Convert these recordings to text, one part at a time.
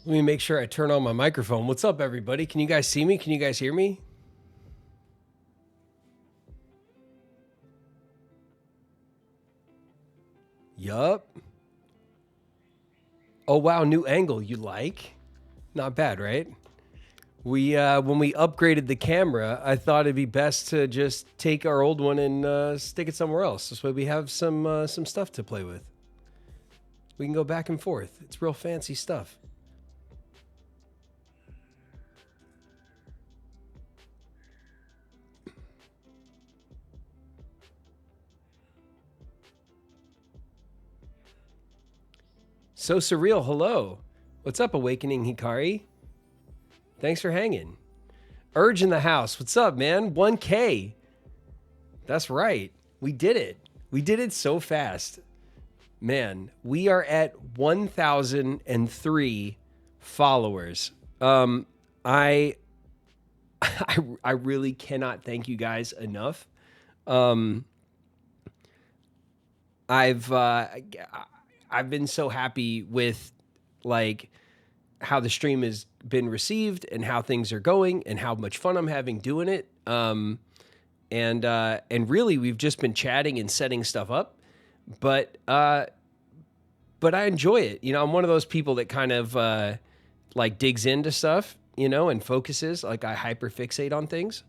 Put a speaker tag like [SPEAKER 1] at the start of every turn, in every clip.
[SPEAKER 1] Let me make sure I turn on my microphone. What's up, everybody? Can you guys see me? Can you guys hear me? Yup. Oh, wow. New angle. You like? Not bad, right? We when we upgraded the camera, I thought it'd be best to just take our old one and stick it somewhere else. This way we have some stuff to play with. We can go back and forth. It's real fancy stuff. So surreal. Hello. What's up, Awakening Hikari? Thanks for hanging. Urge in the house. What's up, man? 1K. That's right. We did it. We did it so fast. Man, we are at 1,003 followers. I I really cannot thank you guys enough. I've been so happy with like how the stream has been received and how things are going and how much fun I'm having doing it. And really we've just been chatting and setting stuff up, but I enjoy it. You know, I'm one of those people that kind of like digs into stuff, you know, and focuses. Like I hyperfixate on things.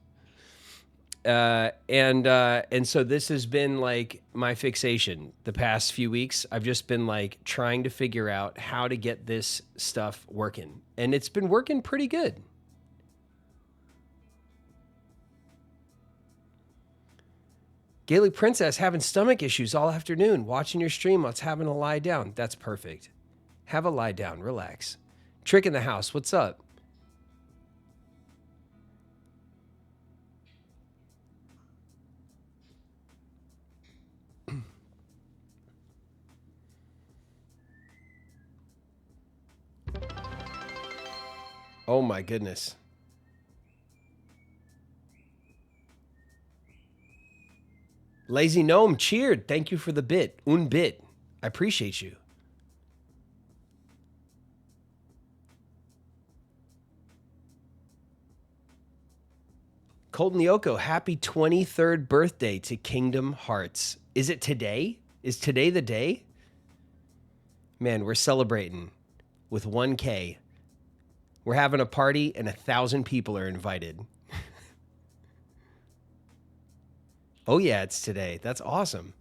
[SPEAKER 1] And so this has been like my fixation the past few weeks. I've just been like trying to figure out how to get this stuff working, and it's been working pretty good. Gaelic Princess having stomach issues all afternoon. Watching your stream, let's having a lie down. That's perfect. Have a lie down, relax. Trick in the house, what's up? Oh my goodness. Lazy Gnome cheered. Thank you for the bit. Un bit. I appreciate you. Colton Yoko, happy 23rd birthday to Kingdom Hearts. Is it today? Is today the day? Man, we're celebrating with 1K. We're having a party and 1,000 people are invited. Oh yeah, it's today. That's awesome.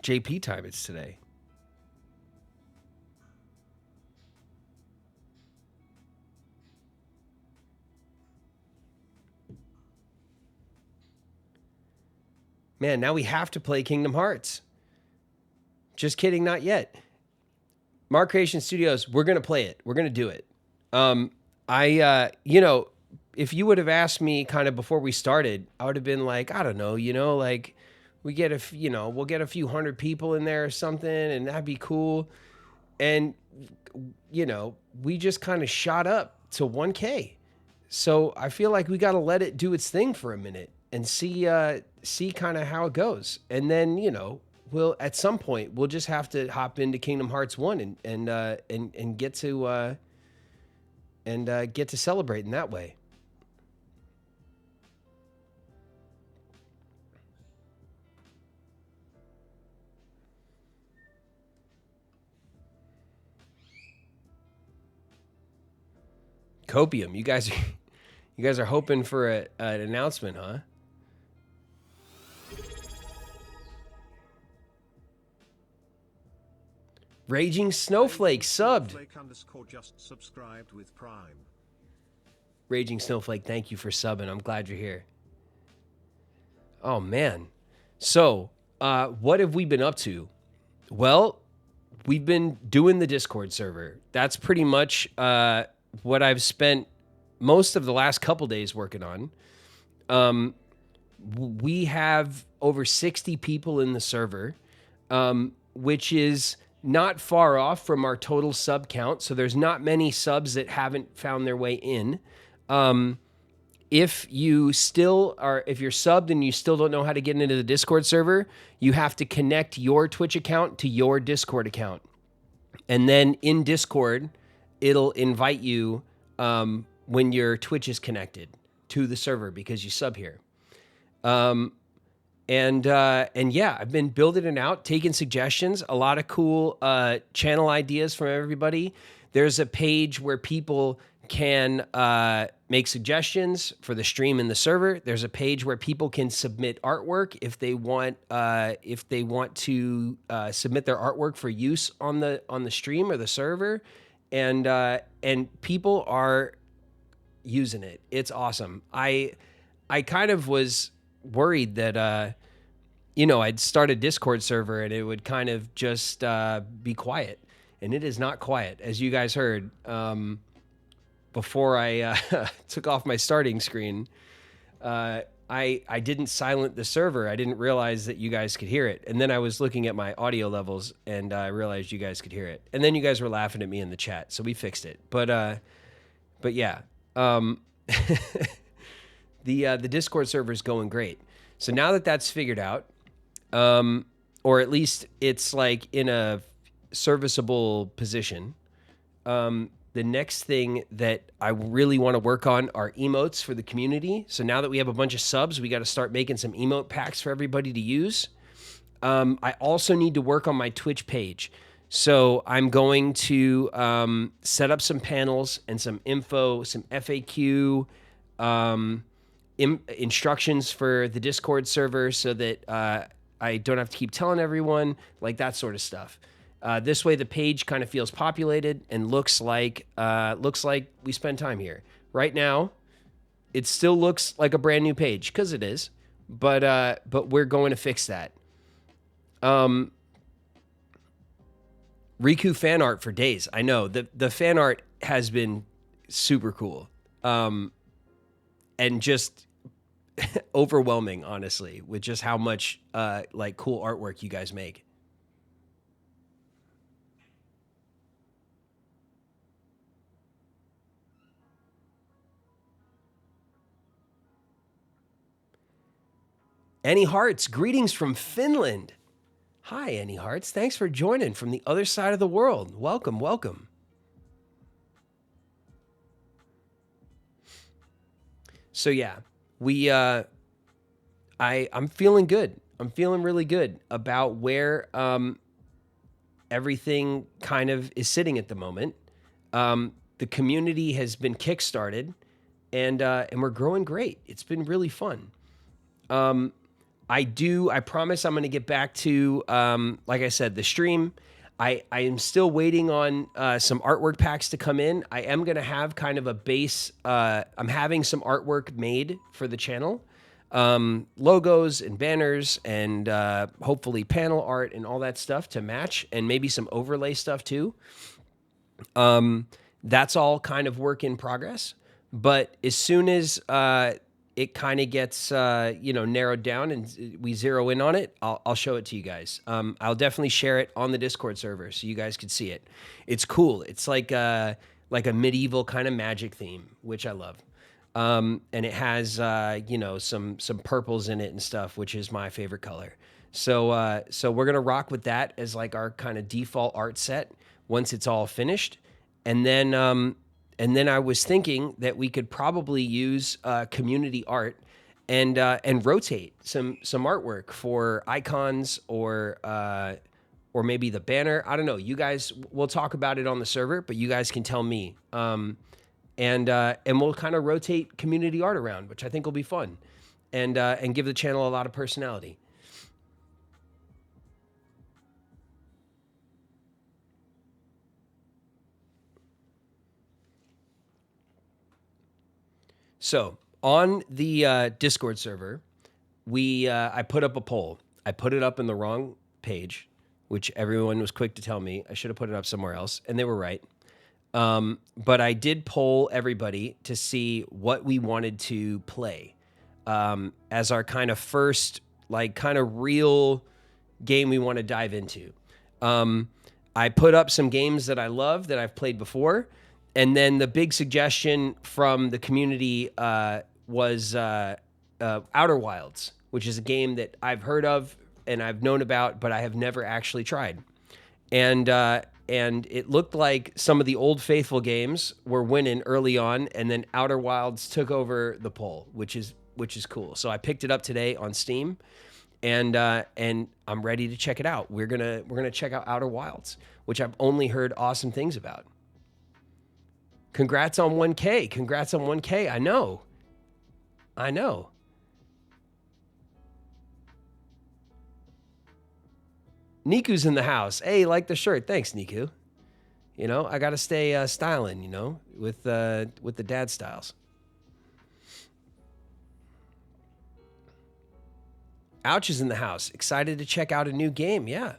[SPEAKER 1] JP time, it's today. Man, now we have to play Kingdom Hearts. Just kidding, not yet. Mark Creation Studios, we're going to play it. We're going to do it. You know, if you would have asked me kind of before we started, I would have been like, I don't know, you know, like we'll get a few hundred people in there or something and that'd be cool. And, you know, we just kind of shot up to 1K. So I feel like we got to let it do its thing for a minute and see kind of how it goes. And then, you know, we'll at some point we'll just have to hop into Kingdom Hearts 1 and get to get to celebrate in that way. Copium, you guys are hoping for an announcement, huh? Raging Snowflake subbed.
[SPEAKER 2] Just subscribed with Prime.
[SPEAKER 1] Raging Snowflake, thank you for subbing. I'm glad you're here. Oh man. So, what have we been up to? Well, we've been doing the Discord server. That's pretty much what I've spent most of the last couple days working on. We have over 60 people in the server, which is not far off from our total sub count. So there's not many subs that haven't found their way in. if you're subbed and you still don't know how to get into the Discord server, you have to connect your Twitch account to your Discord account. And then in Discord, it'll invite you when your Twitch is connected to the server because you sub here. And yeah, I've been building it out, taking suggestions, a lot of cool channel ideas from everybody. There's a page where people can make suggestions for the stream and the server. There's a page where people can submit artwork if they want to submit their artwork for use on the stream or the server, and people are using it. It's awesome. I kind of was worried that I'd start a Discord server and it would kind of just be quiet, and it is not quiet, as you guys heard. Before I took off my starting screen, I didn't silent the server. I didn't realize that you guys could hear it. And then I was looking at my audio levels and I realized you guys could hear it. And then you guys were laughing at me in the chat, so we fixed it. But yeah, the Discord server is going great. So now that that's figured out, or at least it's like in a serviceable position, the next thing that I really want to work on are emotes for the community. So now that we have a bunch of subs, we got to start making some emote packs for everybody to use. I also need to work on my Twitch page. So I'm going to set up some panels and some info, some FAQ, instructions for the Discord server so that I don't have to keep telling everyone, like that sort of stuff. This way the page kind of feels populated and looks like we spend time here. Right now, it still looks like a brand new page, because it is, but we're going to fix that. Riku fan art for days. I know the fan art has been super cool, and just overwhelming, honestly, with just how much like cool artwork you guys make. Any Hearts, greetings from Finland. Hi, Any Hearts. Thanks for joining from the other side of the world. Welcome, welcome. So yeah, I'm feeling good. I'm feeling really good about where everything kind of is sitting at the moment. The community has been kickstarted, and we're growing great. It's been really fun. I promise I'm going to get back to, like I said, the stream. I am still waiting on some artwork packs to come in. I am going to have kind of a base. I'm having some artwork made for the channel. Logos and banners and hopefully panel art and all that stuff to match, and maybe some overlay stuff too. That's all kind of work in progress. But as soon as it kind of gets narrowed down and we zero in on it, I'll show it to you guys. I'll definitely share it on the Discord server so you guys can see it. It's cool. It's like a medieval kind of magic theme, which I love. And it has some purples in it and stuff, which is my favorite color. So we're gonna rock with that as like our kind of default art set once it's all finished, and then I was thinking that we could probably use community art and rotate some artwork for icons or maybe the banner. I don't know. You guys, we'll talk about it on the server, but you guys can tell me. And we'll kind of rotate community art around, which I think will be fun, and give the channel a lot of personality. So on the Discord server, I put up a poll. I put it up in the wrong page, which everyone was quick to tell me I should have put it up somewhere else, and they were right. But I did poll everybody to see what we wanted to play as our kind of first, like, kind of real game we want to dive into. I put up some games that I love that I've played before. And then the big suggestion from the community was Outer Wilds, which is a game that I've heard of and I've known about, but I have never actually tried. And it looked like some of the old faithful games were winning early on, and then Outer Wilds took over the poll, which is cool. So I picked it up today on Steam, and I'm ready to check it out. We're gonna check out Outer Wilds, which I've only heard awesome things about. Congrats on 1K. Congrats on 1K. I know. Niku's in the house. Hey, like the shirt. Thanks, Niku. You know, I got to stay styling, you know, with the dad styles. Ouch is in the house. Excited to check out a new game. Yeah.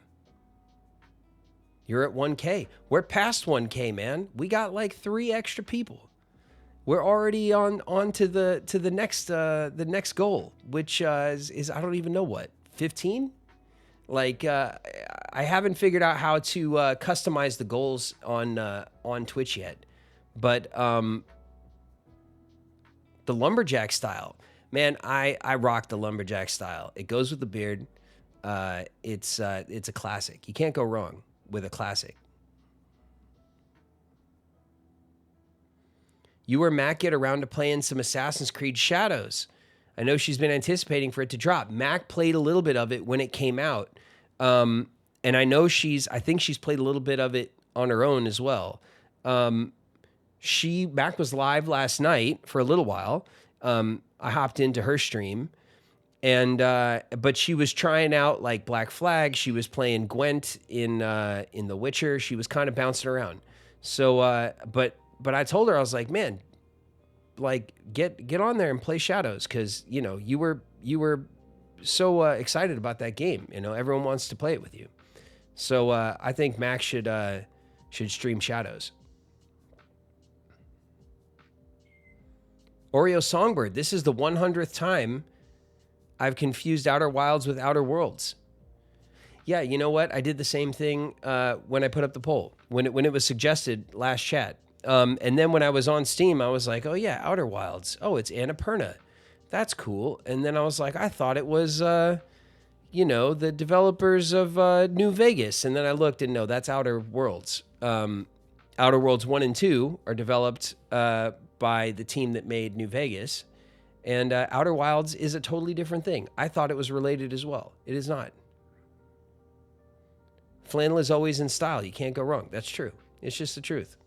[SPEAKER 1] You're at 1K. We're past 1K, man. We got like 3 extra people. We're already on to the next goal, which is I don't even know what, 15. Like I haven't figured out how to customize the goals on Twitch yet, but the lumberjack style, man, I rock the lumberjack style. It goes with the beard. It's a classic. You can't go wrong with a classic. You or Mac get around to playing some Assassin's Creed Shadows. I know she's been anticipating for it to drop. Mac played a little bit of it when it came out. And I know I think she's played a little bit of it on her own as well. Mac was live last night for a little while. I hopped into her stream, and but she was trying out like Black Flag. She was playing Gwent in The Witcher. She was kind of bouncing around. So, but I told her, I was like, man, like get on there and play Shadows, because you know you were so excited about that game. You know, everyone wants to play it with you. So I think Max should stream Shadows. Oreo Songbird, this is the 100th time I've confused Outer Wilds with Outer Worlds. Yeah, you know what? I did the same thing when I put up the poll, when it was suggested last chat. And then when I was on Steam, I was like, oh yeah, Outer Wilds. Oh, it's Annapurna. That's cool. And then I was like, I thought it was, you know, the developers of New Vegas. And then I looked and no, that's Outer Worlds. Outer Worlds 1 and 2 are developed by the team that made New Vegas. And Outer Wilds is a totally different thing. I thought it was related as well. It is not. Flannel is always in style. You can't go wrong. That's true. It's just the truth.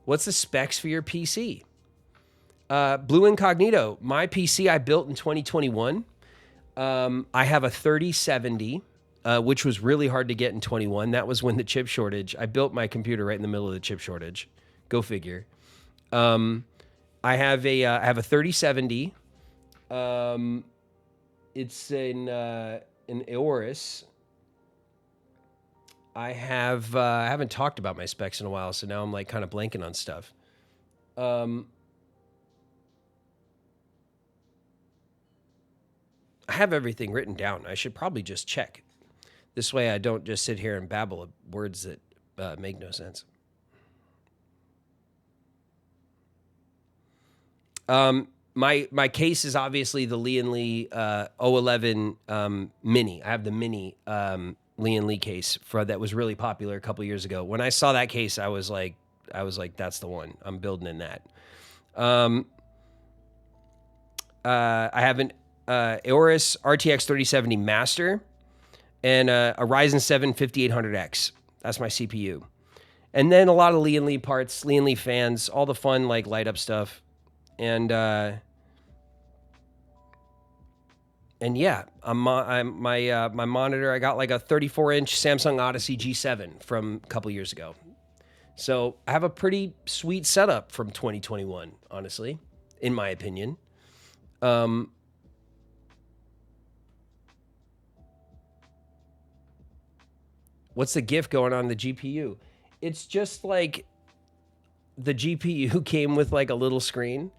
[SPEAKER 1] What's the specs for your PC? Blue Incognito. My PC I built in 2021. I have a 3070, which was really hard to get in 21. That was when the chip shortage. I built my computer right in the middle of the chip shortage. Go figure. I have a 3070. It's an Aorus. I haven't talked about my specs in a while, so now I'm like kind of blanking on stuff. I have everything written down. I should probably just check. This way I don't just sit here and babble words that make no sense. My case is obviously the Lian Li 011 Mini. I have the Mini Lian Li case that was really popular a couple years ago. When I saw that case, I was like, that's the one. I'm building in that. I have an Aorus RTX 3070 Master and a Ryzen 7 5800X. That's my CPU. And then a lot of Lian Li parts, Lian Li fans, all the fun like light up stuff. And yeah, my monitor, I got like a 34-inch Samsung Odyssey G7 from a couple years ago. So I have a pretty sweet setup from 2021, honestly, in my opinion. What's the GIF going on the GPU? It's just like the GPU came with like a little screen,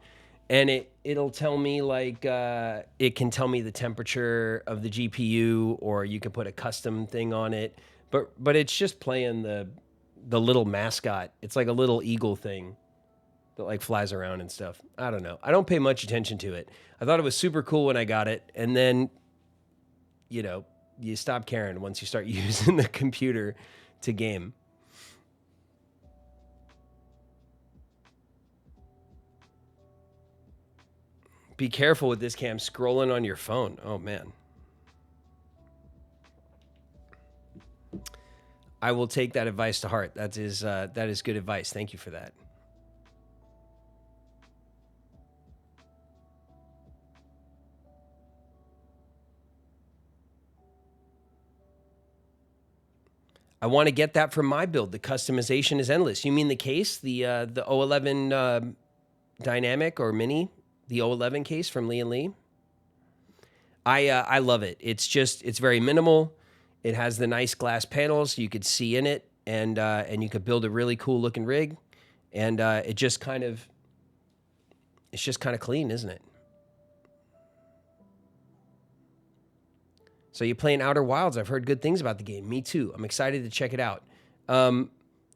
[SPEAKER 1] and it'll tell me like it can tell me the temperature of the GPU, or you can put a custom thing on it. But it's just playing the the little mascot. It's like a little eagle thing that like flies around and stuff. I don't know. I don't pay much attention to it. I thought it was super cool when I got it, and then, you know, you stop caring once you start using the computer to game. Be careful with this, Cam, scrolling on your phone. Oh, man. I will take that advice to heart. That is good advice. Thank you for that. I want to get that for my build. The customization is endless. You mean the case, the O11 Dynamic or Mini, the O11 case from Lee and Lee? I love it. It's very minimal. It has the nice glass panels you could see in it, and you could build a really cool looking rig, and it's just kind of clean, isn't it? So you're playing Outer Wilds. I've heard good things about the game. Me too. I'm excited to check it out.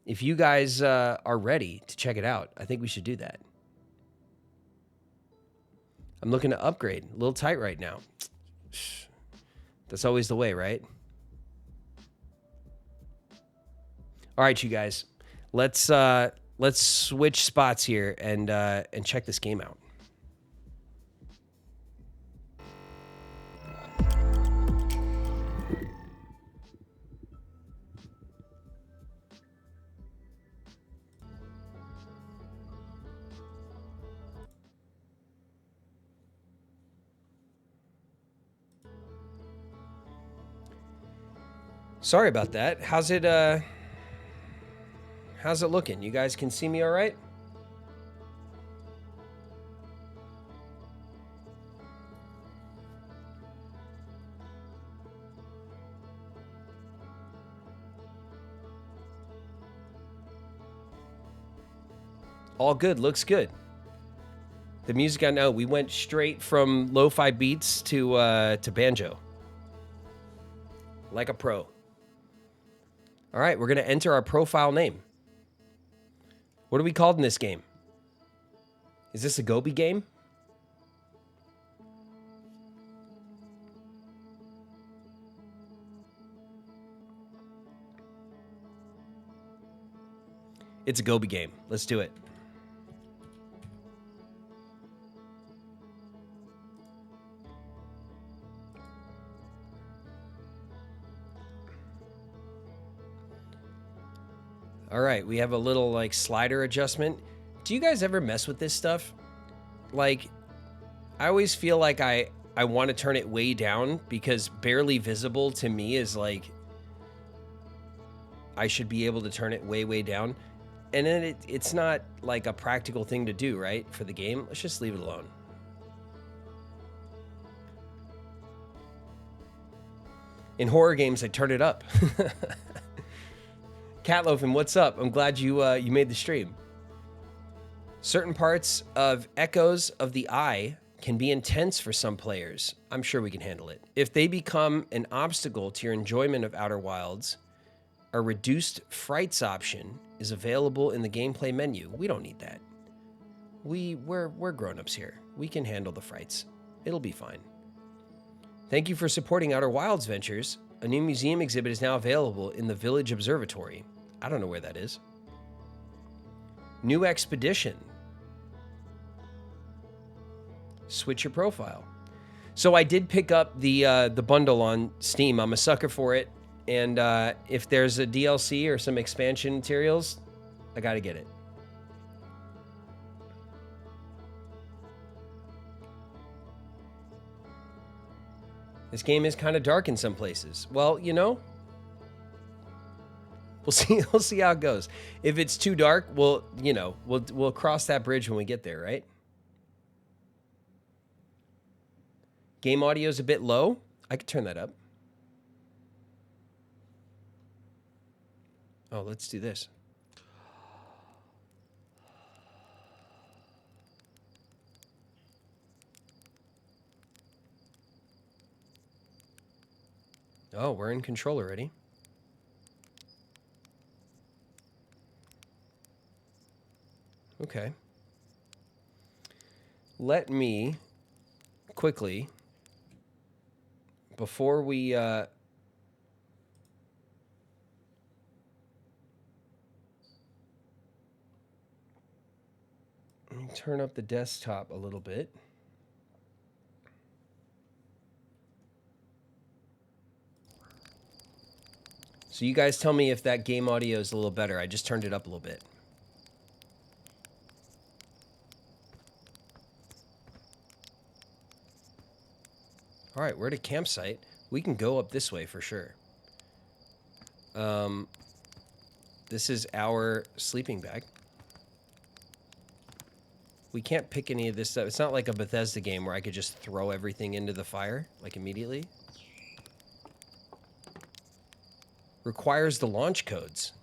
[SPEAKER 1] If you guys are ready to check it out, I think we should do that. I'm looking to upgrade. A little tight right now. That's always the way, right? All right, you guys. Let's switch spots here and check this game out. Sorry about that. How's it looking? You guys can see me all right? All good. Looks good. The music I know, we went straight from lo-fi beats to banjo. Like a pro. All right, we're going to enter our profile name. What are we called in this game? Is this a Gobi game? It's a Gobi game. Let's do it. All right, we have a little like slider adjustment. Do you guys ever mess with this stuff? Like, I always feel like I want to turn it way down because barely visible to me is like, I should be able to turn it way, way down. And then it's not like a practical thing to do, right? For the game, let's just leave it alone. In horror games, I turn it up. Catloafing, what's up? I'm glad you made the stream. Certain parts of Echoes of the Eye can be intense for some players. I'm sure we can handle it. If they become an obstacle to your enjoyment of Outer Wilds, a reduced frights option is available in the gameplay menu. We don't need that. We're grown-ups here. We can handle the frights. It'll be fine. Thank you for supporting Outer Wilds Ventures. A new museum exhibit is now available in the Village Observatory. I don't know where that is. New expedition. Switch your profile. So I did pick up the bundle on Steam. I'm a sucker for it. And if there's a DLC or some expansion materials, I got to get it. This game is kind of dark in some places. Well, you know, we'll see how it goes. If it's too dark, we'll cross that bridge when we get there, right? Game audio is a bit low. I could turn that up. Oh, let's do this. Oh, we're in control already. Okay. Let me quickly, before we let me turn up the desktop a little bit. So you guys tell me if that game audio is a little better. I just turned it up a little bit. All right, we're at a campsite. We can go up this way for sure. This is our sleeping bag. We can't pick any of this stuff. It's not like a Bethesda game where I could just throw everything into the fire, like immediately. Requires the launch codes.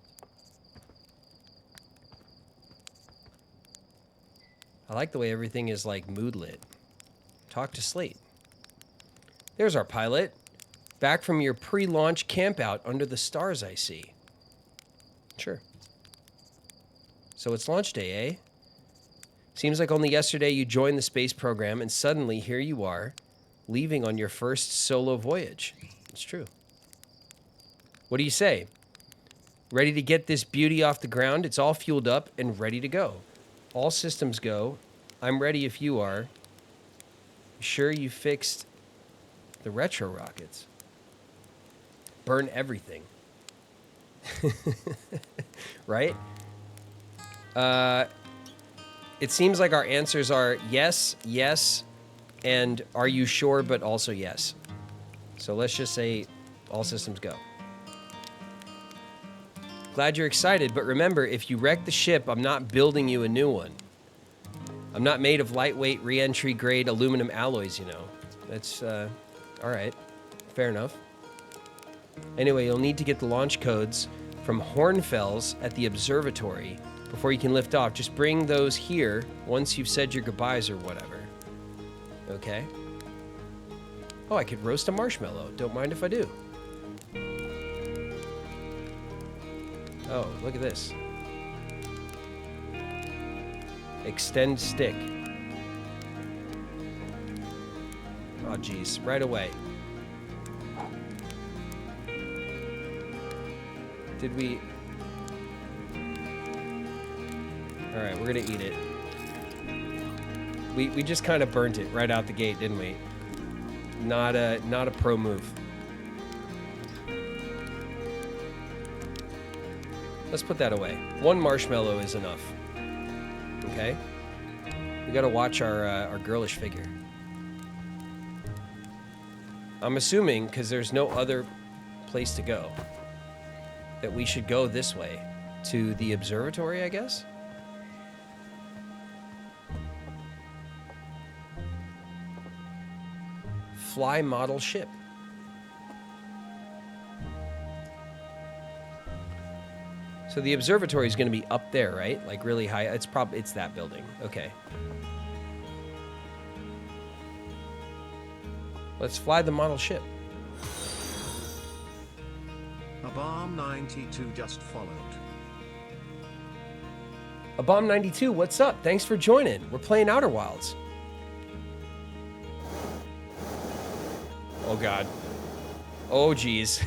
[SPEAKER 1] I like the way everything is like mood lit. Talk to Slate. There's our pilot. Back from your pre-launch campout under the stars, I see. Sure. So it's launch day, eh? Seems like only yesterday you joined the space program and suddenly here you are, leaving on your first solo voyage. It's true. What do you say? Ready to get this beauty off the ground? It's all fueled up and ready to go. All systems go. I'm ready if you are. Sure you fixed the retro rockets? Burn everything. Right? It seems like our answers are yes, yes, and are you sure, but also yes. So let's just say all systems go. Glad you're excited, but remember, if you wreck the ship, I'm not building you a new one. I'm not made of lightweight re-entry grade aluminum alloys, you know. That's, all right. Fair enough. Anyway, you'll need to get the launch codes from Hornfels at the observatory before you can lift off. Just bring those here once you've said your goodbyes or whatever. Okay? Oh, I could roast a marshmallow. Don't mind if I do. Oh, look at this. Extend stick. Oh, geez. Right away. Did we... Alright, we're gonna eat it. We just kind of burnt it right out the gate, didn't we? Not a pro move. Let's put that away. One marshmallow is enough. Okay? We gotta watch our girlish figure. I'm assuming, because there's no other place to go, that we should go this way. To the observatory, I guess? Fly model ship. So the observatory is going to be up there, right? Like really high. It's that building. Okay. Let's fly the model ship.
[SPEAKER 2] A bomb 92 just followed.
[SPEAKER 1] A bomb 92, what's up? Thanks for joining. We're playing Outer Wilds. Oh God. Oh geez.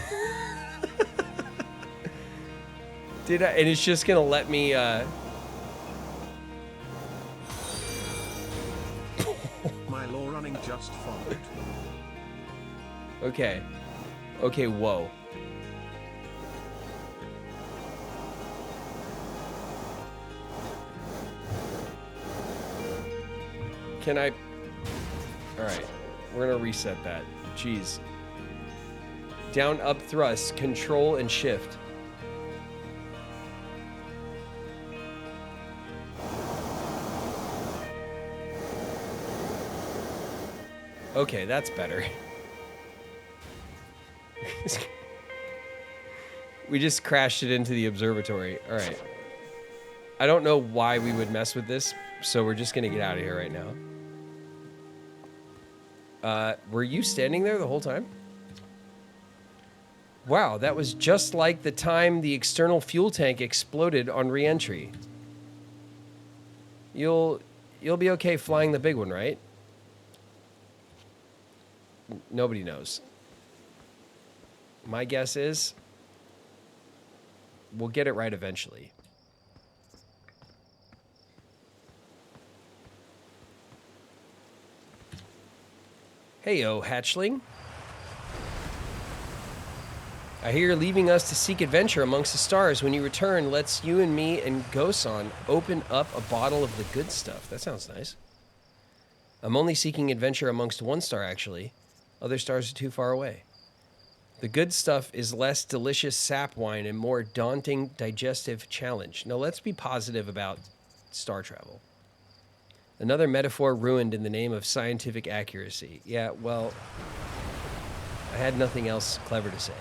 [SPEAKER 1] And it's just gonna let me,
[SPEAKER 2] My law running just followed.
[SPEAKER 1] Okay. Okay, whoa. Can I... Alright. We're gonna reset that. Jeez. Down, up, thrust, control, and shift. Okay, that's better. We just crashed it into the observatory. All right. I don't know why we would mess with this, so we're just going to get out of here right now. Were you standing there the whole time? Wow, that was just like the time the external fuel tank exploded on re-entry. You'll be okay flying the big one, right? Nobody knows. My guess is we'll get it right eventually. Hey-o, hatchling. I hear you're leaving us to seek adventure amongst the stars. When you return, let's you and me and Gosan open up a bottle of the good stuff. That sounds nice. I'm only seeking adventure amongst one star, actually. Other stars are too far away. The good stuff is less delicious sap wine and more daunting digestive challenge. Now, let's be positive about star travel. Another metaphor ruined in the name of scientific accuracy. Yeah, well, I had nothing else clever to say.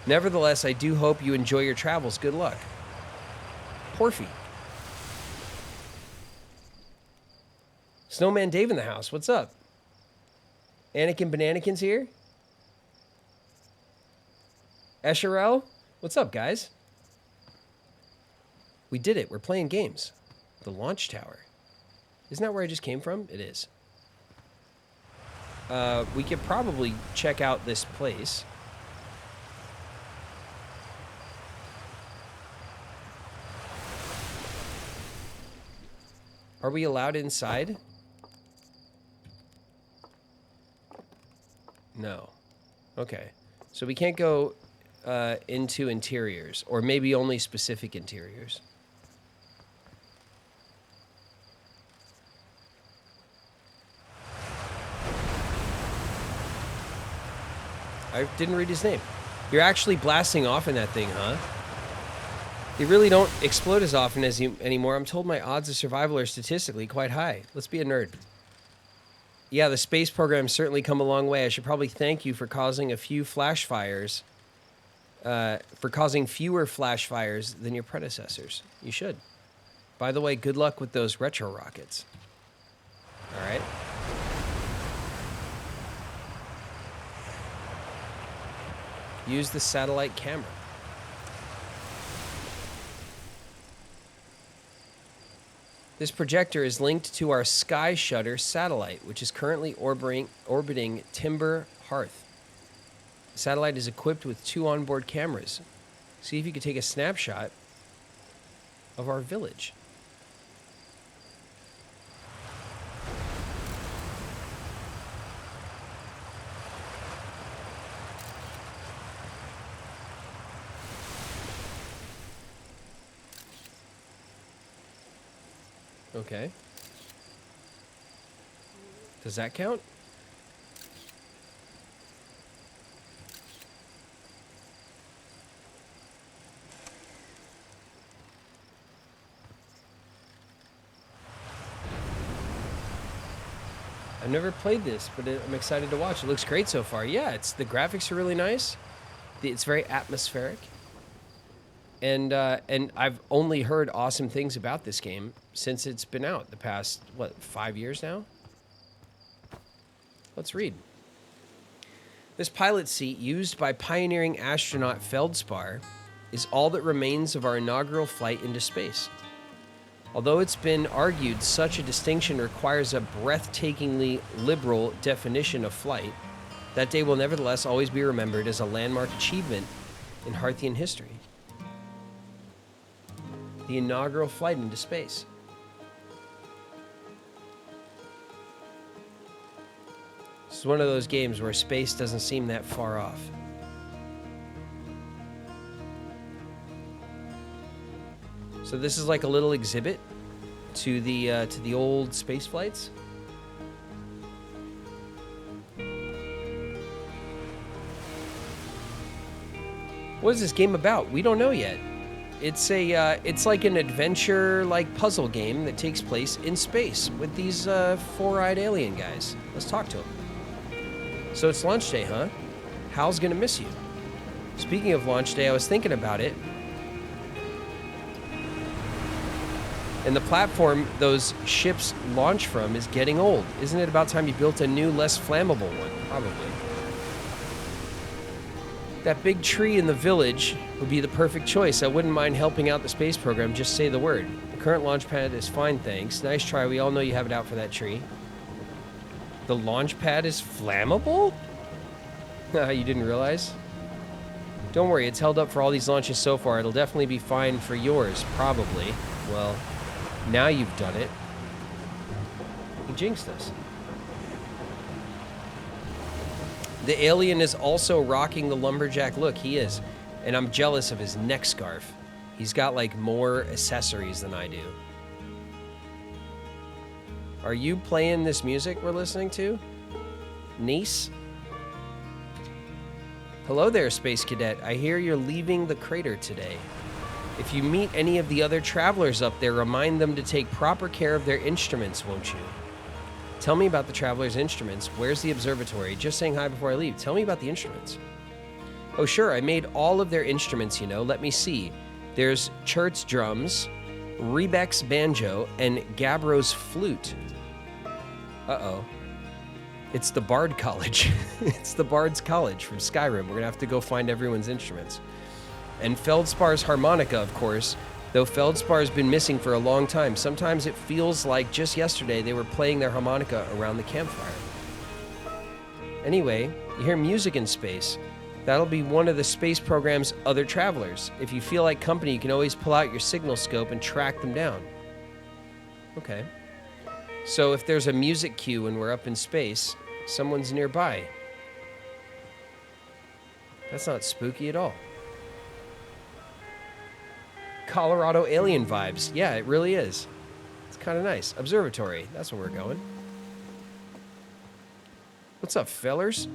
[SPEAKER 1] Nevertheless, I do hope you enjoy your travels. Good luck. Porfy. Snowman Dave in the house. What's up? Anakin Bananakin's here. Escherel. What's up, guys? We did it. We're playing games. The launch tower. Isn't that where I just came from? It is. We could probably check out this place. Are we allowed inside? No. Okay. So we can't go into interiors, or maybe only specific interiors. I didn't read his name. You're actually blasting off in that thing, huh? They really don't explode as often as anymore. I'm told my odds of survival are statistically quite high. Let's be a nerd. Yeah, the space program's certainly come a long way. I should probably thank you for causing a few flash fires, for causing fewer flash fires than your predecessors. You should. By the way, good luck with those retro rockets. All right. Use the satellite camera. This projector is linked to our Sky Shutter satellite, which is currently orbiting Timber Hearth. The satellite is equipped with 2 onboard cameras. See if you could take a snapshot of our village. Okay. Does that count? I've never played this, but I'm excited to watch. It looks great so far. Yeah, the graphics are really nice. It's very atmospheric. And I've only heard awesome things about this game since it's been out the past, 5 years now? Let's read. This pilot seat used by pioneering astronaut Feldspar is all that remains of our inaugural flight into space. Although it's been argued such a distinction requires a breathtakingly liberal definition of flight, that day will nevertheless always be remembered as a landmark achievement in Hearthian history. The inaugural flight into space. This is one of those games where space doesn't seem that far off. So this is like a little exhibit to the old space flights. What is this game about? We don't know yet. It's like an adventure, puzzle game that takes place in space with these four-eyed alien guys. Let's talk to them. So it's launch day, huh? Hal's gonna miss you. Speaking of launch day, I was thinking about it. And the platform those ships launch from is getting old. Isn't it about time you built a new, less flammable one? Probably. That big tree in the village would be the perfect choice. I wouldn't mind helping out the space program. Just say the word. Current launch pad is fine, thanks. Nice try. We all know you have it out for that tree. The launch pad is flammable? You didn't realize? Don't worry, it's held up for all these launches so far. It'll definitely be fine for yours, probably. Well, now you've done it. You jinxed us. The alien is also rocking the lumberjack look. He is. And I'm jealous of his neck scarf. He's got, like, more accessories than I do. Are you playing this music we're listening to? Niece? Hello there, Space Cadet. I hear you're leaving the crater today. If you meet any of the other travelers up there, remind them to take proper care of their instruments, won't you? Tell me about the travelers' instruments. Where's the observatory? Just saying hi before I leave. Tell me about the instruments. Oh, sure. I made all of their instruments, you know. Let me see. There's Chert's drums, Rebek's banjo, and Gabbro's flute. Uh-oh. It's the Bard College. It's the Bard's College from Skyrim. We're going to have to go find everyone's instruments. And Feldspar's harmonica, of course, though Feldspar's been missing for a long time. Sometimes it feels like just yesterday they were playing their harmonica around the campfire. Anyway, you hear music in space. That'll be one of the space program's other travelers. If you feel like company, you can always pull out your signal scope and track them down. Okay. So if there's a music cue and we're up in space, someone's nearby. That's not spooky at all. Colorado alien vibes. Yeah, it really is. It's kind of nice. Observatory. That's where we're going. What's up, fellers?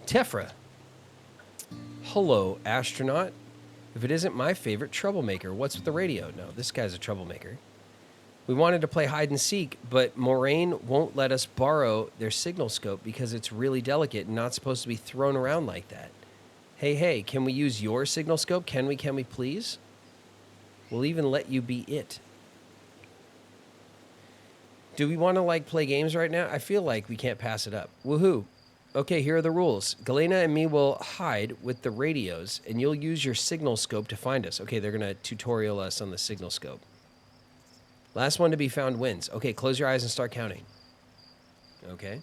[SPEAKER 1] Tefra. Hello, astronaut. If it isn't my favorite troublemaker, what's with the radio? No, this guy's a troublemaker. We wanted to play hide and seek, but Moraine won't let us borrow their signal scope because it's really delicate and not supposed to be thrown around like that. Hey, can we use your signal scope? Can we please? We'll even let you be it. Do we want to, like, play games right now? I feel like we can't pass it up. Woohoo. Okay, here are the rules. Galena and me will hide with the radios, and you'll use your signal scope to find us. Okay, they're going to tutorial us on the signal scope. Last one to be found wins. Okay, close your eyes and start counting. Okay.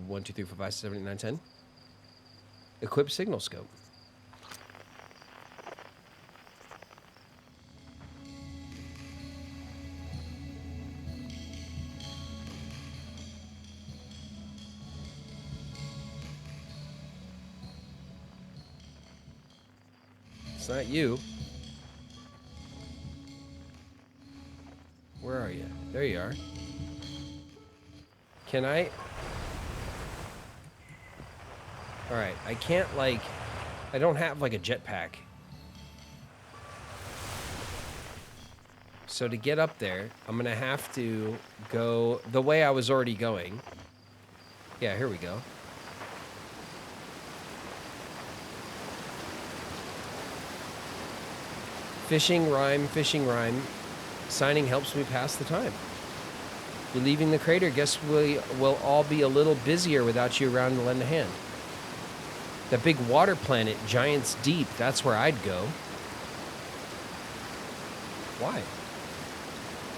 [SPEAKER 1] 1, 2, 3, 4, 5, 6, 7, 8, 9, 10. Equip signal scope. It's not you. Where are you? There you are. Can I? Alright, I can't, like... I don't have, like, a jetpack. So to get up there, I'm gonna have to go the way I was already going. Yeah, here we go. Fishing rhyme, fishing rhyme. Signing helps me pass the time. You're leaving the crater. Guess we will all be a little busier without you around to lend a hand. That big water planet, Giant's Deep, that's where I'd go. Why?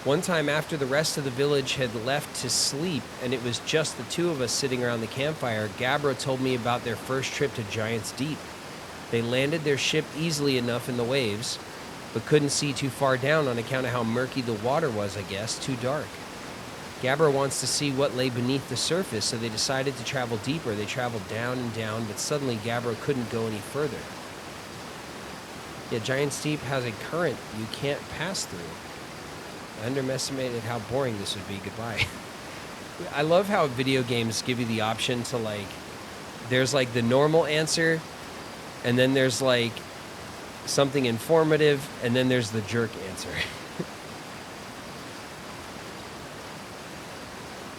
[SPEAKER 1] One time after the rest of the village had left to sleep and it was just the two of us sitting around the campfire, Gabbro told me about their first trip to Giant's Deep. They landed their ship easily enough in the waves, but couldn't see too far down on account of how murky the water was, I guess, too dark. Gabbro wants to see what lay beneath the surface, so they decided to travel deeper. They traveled down and down, but suddenly Gabbro couldn't go any further. Yeah, Giant's Deep has a current you can't pass through. I underestimated how boring this would be. Goodbye. I love how video games give you the option to, like, there's, like, the normal answer, and then there's, like, something informative, and then there's the jerk answer.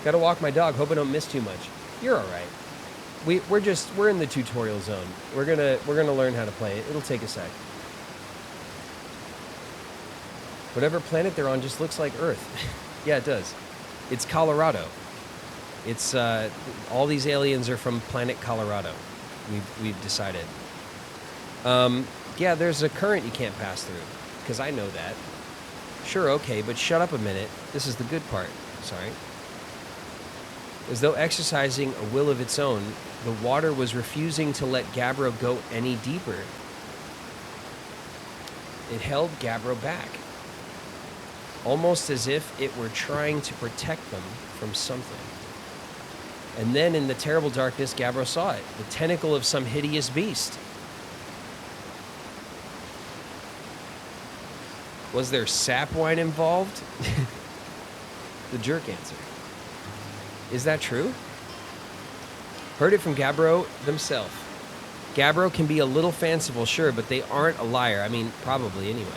[SPEAKER 1] Gotta walk my dog. Hope I don't miss too much. You're all right. We're in the tutorial zone. We're gonna learn how to play it. It'll take a sec. Whatever planet they're on just looks like Earth. Yeah, it does. It's Colorado. It's all these aliens are from planet Colorado. We've decided. Yeah, there's a current you can't pass through, because I know that. Sure, okay, but shut up a minute. This is the good part. Sorry. As though exercising a will of its own, the water was refusing to let Gabbro go any deeper. It held Gabbro back, almost as if it were trying to protect them from something. And then in the terrible darkness, Gabbro saw it, the tentacle of some hideous beast. Was there sap wine involved? The jerk answer. Is that true? Heard it from Gabbro themselves. Gabbro can be a little fanciful, sure, but they aren't a liar. I mean, probably anyway.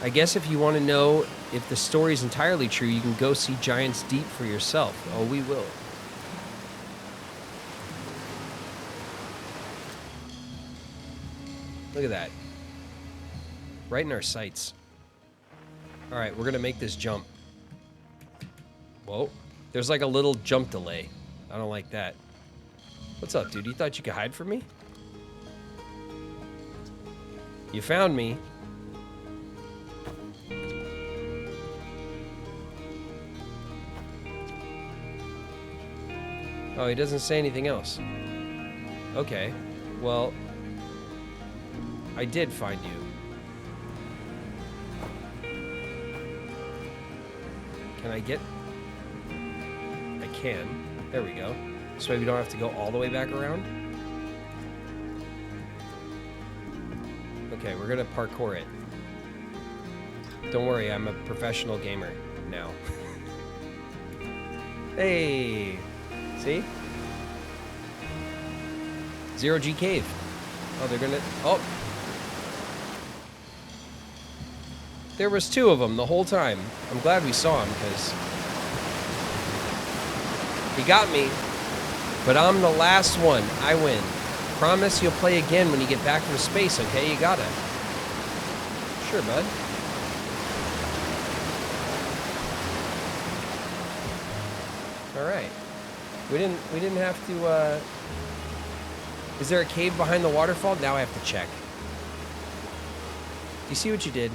[SPEAKER 1] I guess if you want to know if the story's entirely true, you can go see Giant's Deep for yourself. Oh, we will. Look at that. Right in our sights. All right, we're going to make this jump. Whoa. There's like a little jump delay. I don't like that. What's up, dude? You thought you could hide from me? You found me. Oh, he doesn't say anything else. Okay. Well, I did find you. Can I get... I can. There we go. So maybe we don't have to go all the way back around. Okay, we're gonna parkour it. Don't worry, I'm a professional gamer now. Hey! See? Zero G Cave. Oh, they're gonna... Oh! There was two of them the whole time. I'm glad we saw him, because... he got me. But I'm the last one. I win. Promise you'll play again when you get back from space, okay? You gotta. Sure, bud. Alright. We didn't have to, Is there a cave behind the waterfall? Now I have to check. Do you see what you did?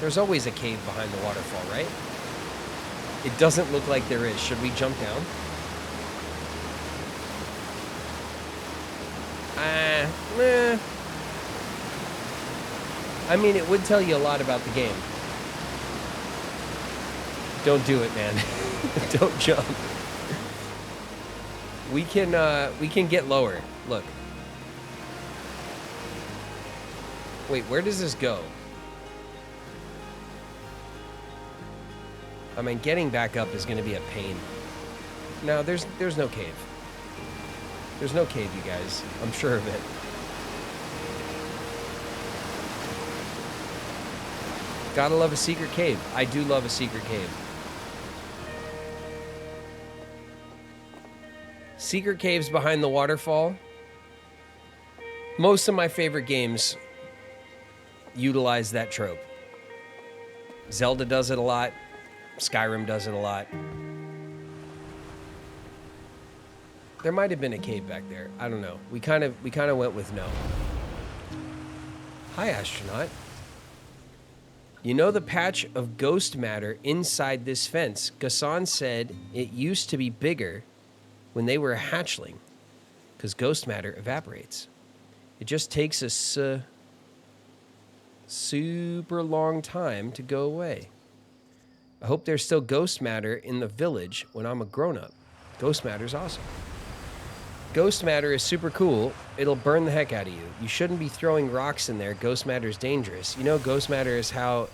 [SPEAKER 1] There's always a cave behind the waterfall, right? It doesn't look like there is. Should we jump down? Meh. I mean, it would tell you a lot about the game. Don't do it, man. Don't jump. We can get lower. Look. Wait, where does this go? I mean, getting back up is going to be a pain. No, there's no cave. There's no cave, you guys. I'm sure of it. Gotta love a secret cave. I do love a secret cave. Secret caves behind the waterfall. Most of my favorite games utilize that trope. Zelda does it a lot. Skyrim does it a lot. There might have been a cave back there. I don't know. We kind of went with no. Hi, astronaut. You know the patch of ghost matter inside this fence? Gassan said it used to be bigger when they were a hatchling, because ghost matter evaporates. It just takes a super long time to go away. I hope there's still ghost matter in the village when I'm a grown-up. Ghost matter's awesome. Ghost matter is super cool. It'll burn the heck out of you. You shouldn't be throwing rocks in there. Ghost matter is dangerous. You know, ghost matter is how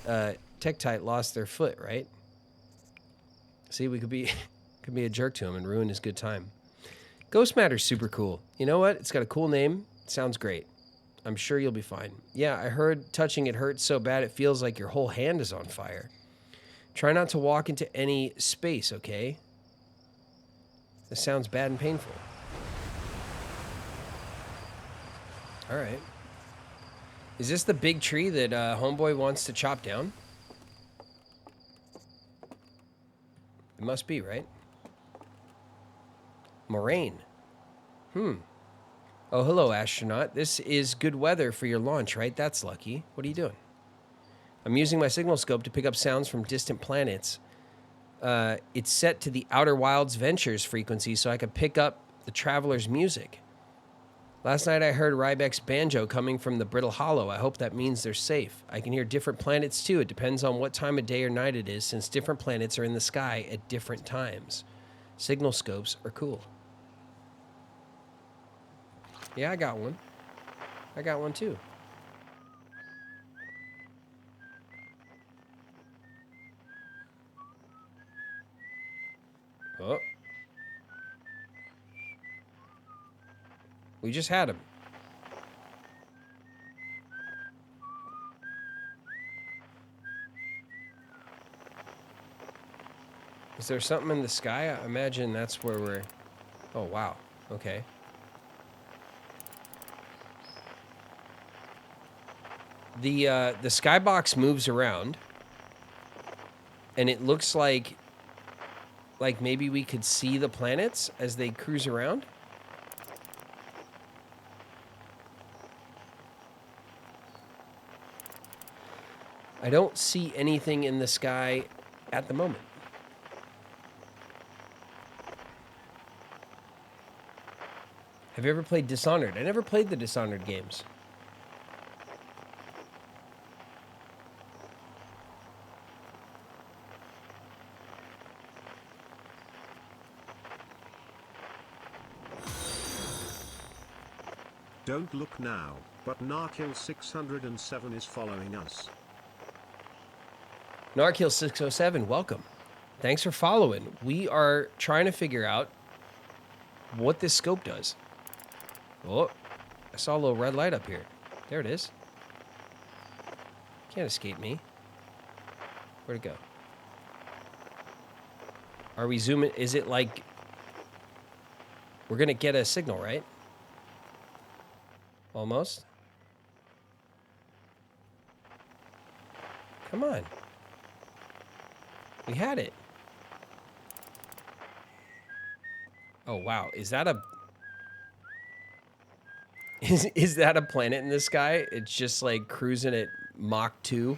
[SPEAKER 1] Tektite lost their foot, right? See, we could be a jerk to him and ruin his good time. Ghost matter's super cool. You know what? It's got a cool name. It sounds great. I'm sure you'll be fine. Yeah, I heard touching it hurts so bad it feels like your whole hand is on fire. Try not to walk into any space, okay? This sounds bad and painful. All right. Is this the big tree that Homeboy wants to chop down? It must be, right? Moraine. Oh, hello, astronaut. This is good weather for your launch, right? That's lucky. What are you doing? I'm using my signal scope to pick up sounds from distant planets. It's set to the Outer Wilds Ventures frequency so I can pick up the traveler's music. Last night I heard Rybek's banjo coming from the Brittle Hollow. I hope that means they're safe. I can hear different planets too. It depends on what time of day or night it is, since different planets are in the sky at different times. Signal scopes are cool. Yeah, I got one. I got one too. Oh. We just had him. Is there something in the sky? I imagine that's where we're... Oh, wow. Okay. The skybox moves around, and it looks like maybe we could see the planets as they cruise around. I don't see anything in the sky at the moment. Have you ever played Dishonored? I never played the Dishonored games.
[SPEAKER 2] Don't look now, but Narkill 607 is following us.
[SPEAKER 1] Narkill 607, welcome. Thanks for following. We are trying to figure out what this scope does. Oh, I saw a little red light up here. There it is. Can't escape me. Where'd it go? Are we zooming? Is it like... We're going to get a signal, right? Almost. Come on. We had it. Oh, wow. Is that a... Is that a planet in the sky? It's just like cruising at Mach 2.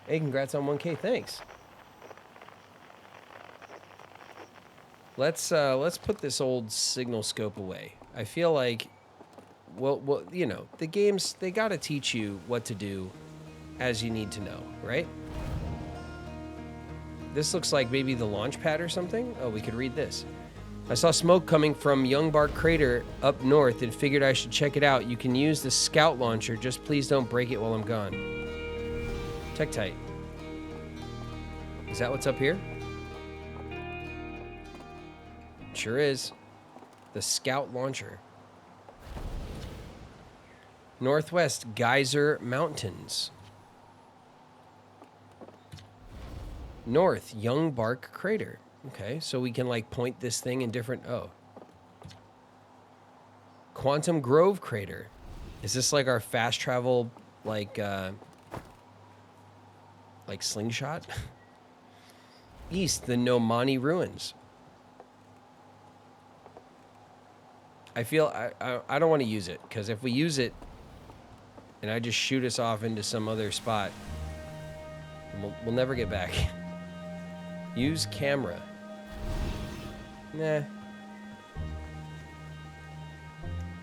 [SPEAKER 1] Hey, congrats on 1K. Thanks. Let's put this old signal scope away. I feel like, well, you know, the games, they got to teach you what to do as you need to know, right? This looks like maybe the launch pad or something. Oh, we could read this. I saw smoke coming from Youngbark Crater up north and figured I should check it out. You can use the scout launcher. Just please don't break it while I'm gone. Tektite. Is that what's up here? Sure is. The scout launcher. Northwest Geyser Mountains. North Youngbark Crater. Okay, so we can like point this thing in different... Oh. Quantum Grove Crater. Is this like our fast travel, like slingshot? East, the Nomani Ruins. I feel I don't want to use it, because if we use it and I just shoot us off into some other spot, we'll never get back. Use camera. Nah.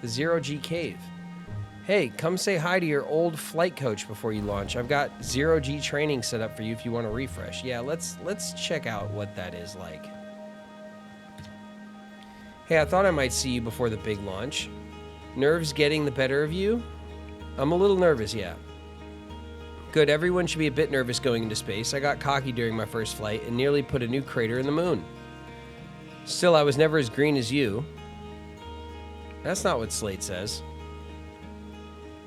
[SPEAKER 1] The Zero G Cave. Hey, come say hi to your old flight coach before you launch. I've got Zero G training set up for you if you want to refresh. Yeah, let's check out what that is like. Hey, I thought I might see you before the big launch. Nerves getting the better of you? I'm a little nervous, yeah. Good, everyone should be a bit nervous going into space. I got cocky during my first flight and nearly put a new crater in the moon. Still, I was never as green as you. That's not what Slate says.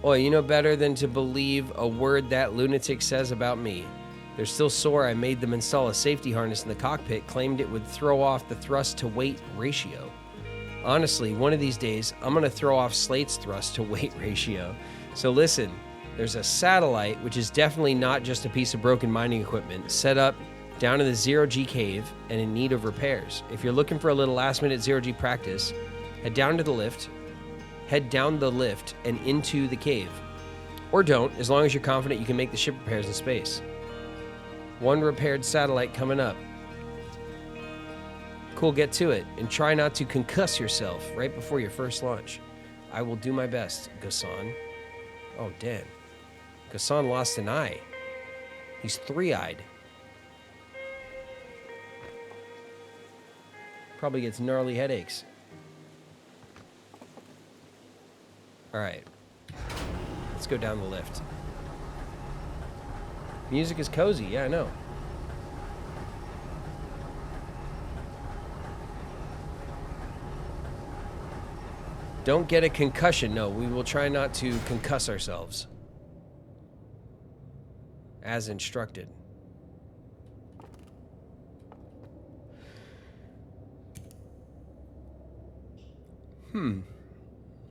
[SPEAKER 1] Boy, you know better than to believe a word that lunatic says about me. They're still sore I made them install a safety harness in the cockpit, claimed it would throw off the thrust-to-weight ratio. Honestly, one of these days, I'm going to throw off Slate's thrust-to-weight ratio. So listen, There's a satellite, which is definitely not just a piece of broken mining equipment, set up down in the zero-G cave and in need of repairs. If you're looking for a little last-minute zero-G practice, head down the lift and into the cave. Or don't, as long as you're confident you can make the ship repairs in space. One repaired satellite coming up. Cool, get to it, and try not to concuss yourself right before your first launch. I will do my best, Ghassan. Oh, damn. Ghassan lost an eye. He's three-eyed. Probably gets gnarly headaches. All right. Let's go down the lift. Music is cozy. Yeah, I know. Don't get a concussion. No, we will try not to concuss ourselves. As instructed.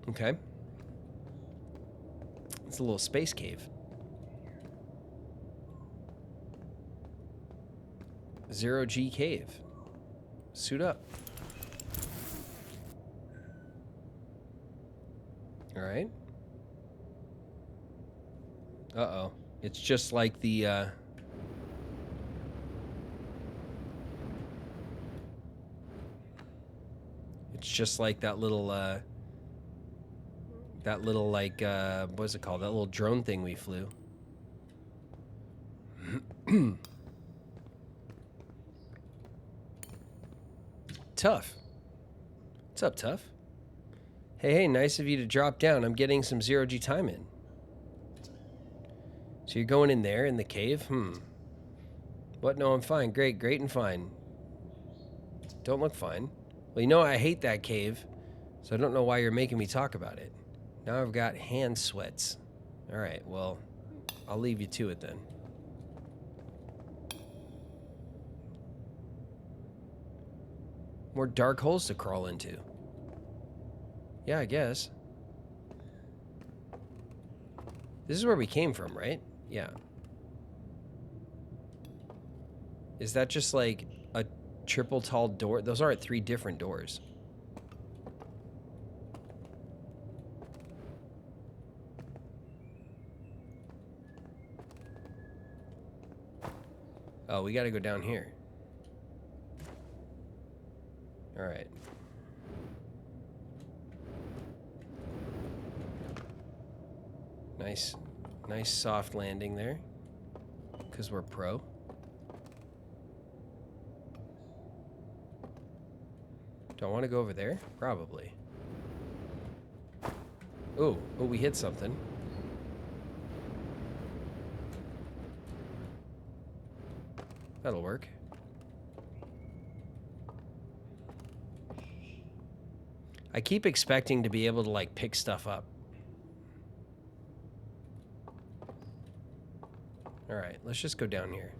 [SPEAKER 1] Okay. It's a little space cave. Zero-G cave. Suit up. All right. Uh-oh. It's just like the, It's just like that little, like, what is it called? That little drone thing we flew. Tough. What's up, Tough? Hey, nice of you to drop down. I'm getting some zero-G time in. So you're going in there, in the cave? What? No, I'm fine. Great and fine. Don't look fine. Well, you know I hate that cave, so I don't know why you're making me talk about it. Now I've got hand sweats. All right, well, I'll leave you to it then. More dark holes to crawl into. Yeah, I guess. This is where we came from, right? Yeah. Is that just like a triple tall door? Those aren't three different doors. Oh, we gotta go down here. All right. Nice soft landing there, because we're pro. Do I want to go over there? Probably. Oh, we hit something. That'll work. I keep expecting to be able to, like, pick stuff up. All right, let's just go down here.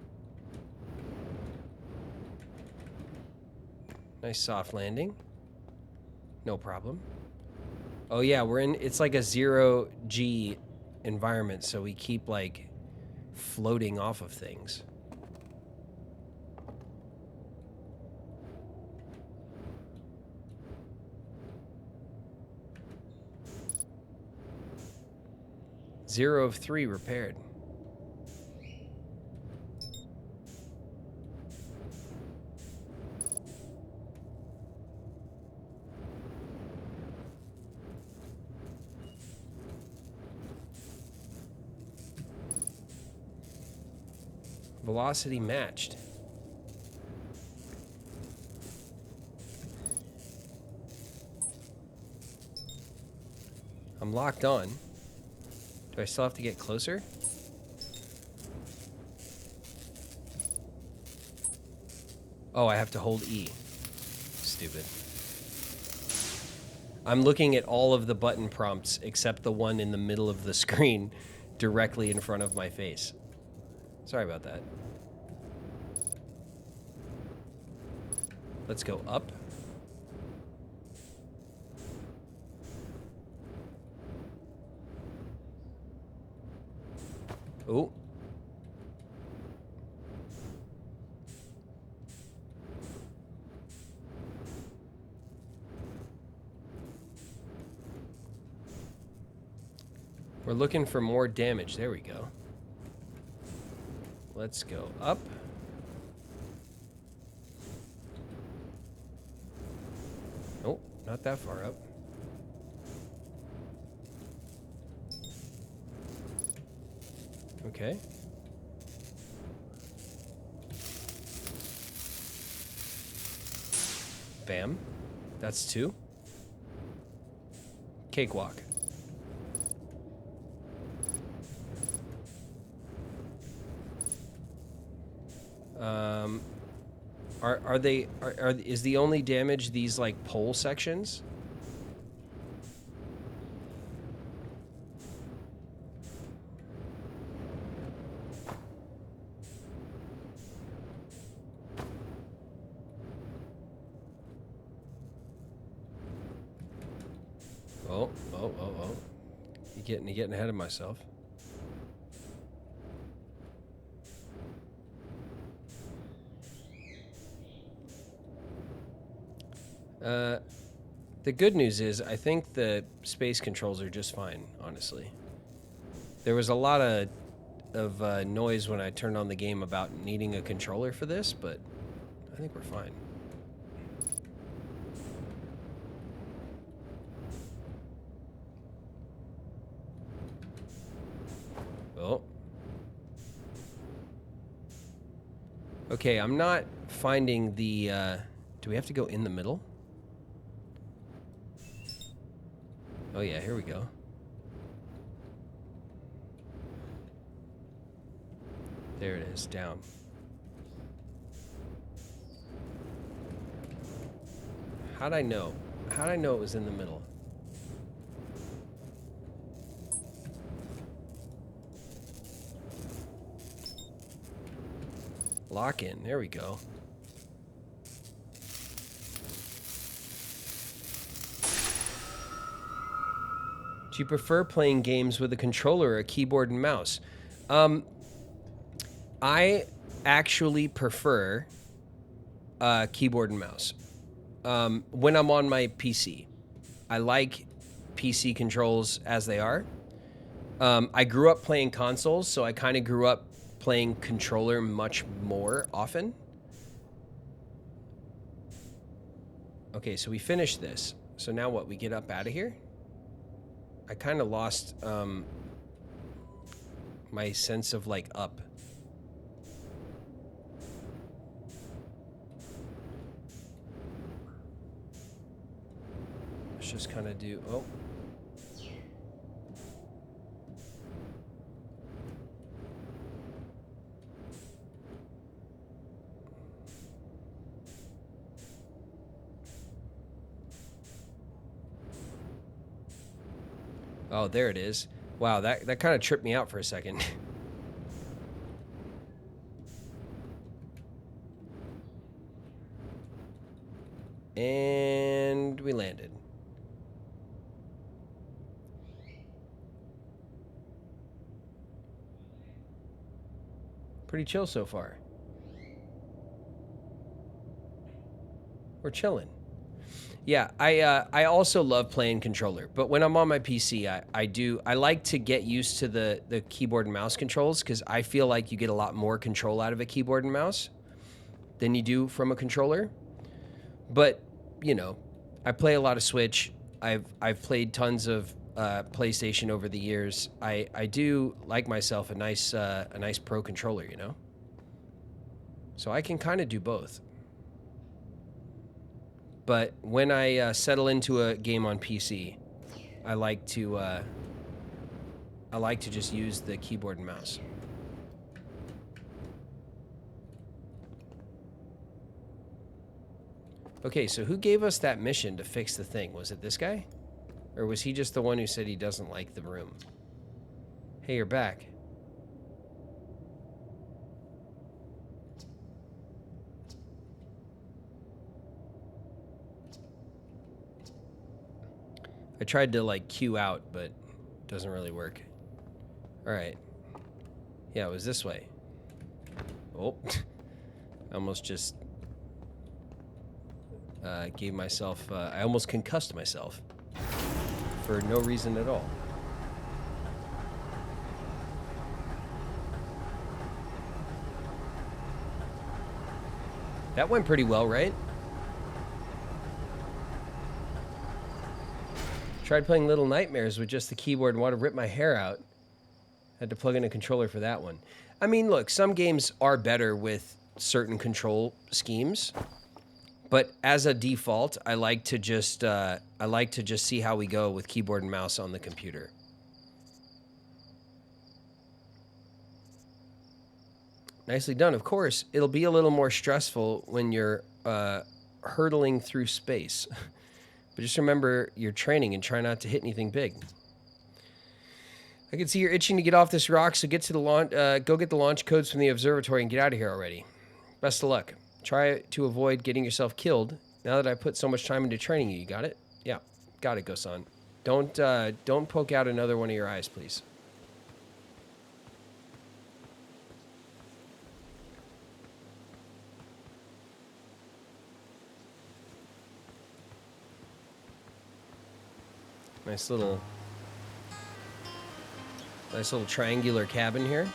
[SPEAKER 1] Nice soft landing. No problem. Oh yeah, we're in, it's like a zero-G environment, so we keep, like, floating off of things. Zero of 3 repaired. Velocity matched. I'm locked on. Do I still have to get closer? Oh, I have to hold E. Stupid. I'm looking at all of the button prompts except the one in the middle of the screen directly in front of my face. Sorry about that. Let's go up. Oh. We're looking for more damage. There we go. Let's go up. Nope, not that far up. Okay. Bam. That's 2. Cakewalk. Is the only damage these like pole sections? Oh. You're getting ahead of myself. The good news is I think the space controls are just fine, honestly. There was a lot of noise when I turned on the game about needing a controller for this, but I think we're fine. Oh. Okay, I'm not finding the... do we have to go in the middle? Oh yeah, here we go. There it is, down. How'd I know? How'd I know it was in the middle? Lock in, there we go. Do you prefer playing games with a controller or a keyboard and mouse? I actually prefer keyboard and mouse when I'm on my PC. I like PC controls as they are. I grew up playing consoles, so I kind of grew up playing controller much more often. Okay, so we finished this. So now what? We get up out of here? I kind of lost my sense of like up. Let's just kind of do... Oh. Oh, there it is. Wow, that kind of tripped me out for a second. And we landed. Pretty chill so far. We're chilling. Yeah, I also love playing controller, but when I'm on my PC, I like to get used to the keyboard and mouse controls because I feel like you get a lot more control out of a keyboard and mouse than you do from a controller. But you know, I play a lot of Switch. I've played tons of PlayStation over the years. I do like myself a nice pro controller, you know. So I can kind of do both. But when I settle into a game on PC, I like to just use the keyboard and mouse. Okay, so who gave us that mission to fix the thing? Was it this guy? Or was he just the one who said he doesn't like the room? Hey, you're back. I tried to like queue out, but it doesn't really work. All right. Yeah, it was this way. Oh. I almost just gave myself... I almost concussed myself. For no reason at all. That went pretty well, right? Tried playing Little Nightmares with just the keyboard and wanted to rip my hair out. Had to plug in a controller for that one. I mean, look, some games are better with certain control schemes, but as a default, I like to just see how we go with keyboard and mouse on the computer. Nicely done. Of course, it'll be a little more stressful when you're hurtling through space. But just remember your training and try not to hit anything big. I can see you're itching to get off this rock, so get to the launch. Go get the launch codes from the observatory and get out of here already. Best of luck. Try to avoid getting yourself killed. Now that I put so much time into training you, you got it? Yeah, got it, Gosan. Don't poke out another one of your eyes, please. Nice little triangular cabin here.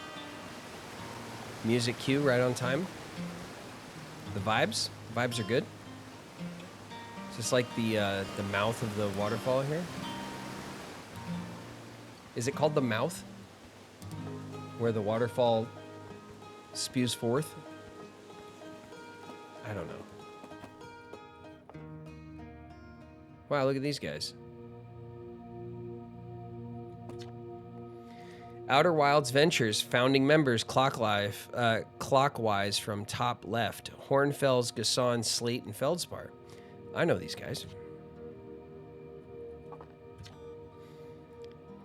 [SPEAKER 1] Music cue right on time. The vibes are good. Just like the mouth of the waterfall here. Is it called the mouth? Where the waterfall spews forth? I don't know. Wow, look at these guys. Outer Wilds Ventures, founding members clockwise from top left. Hornfels, Gasson, Slate, and Feldspar. I know these guys.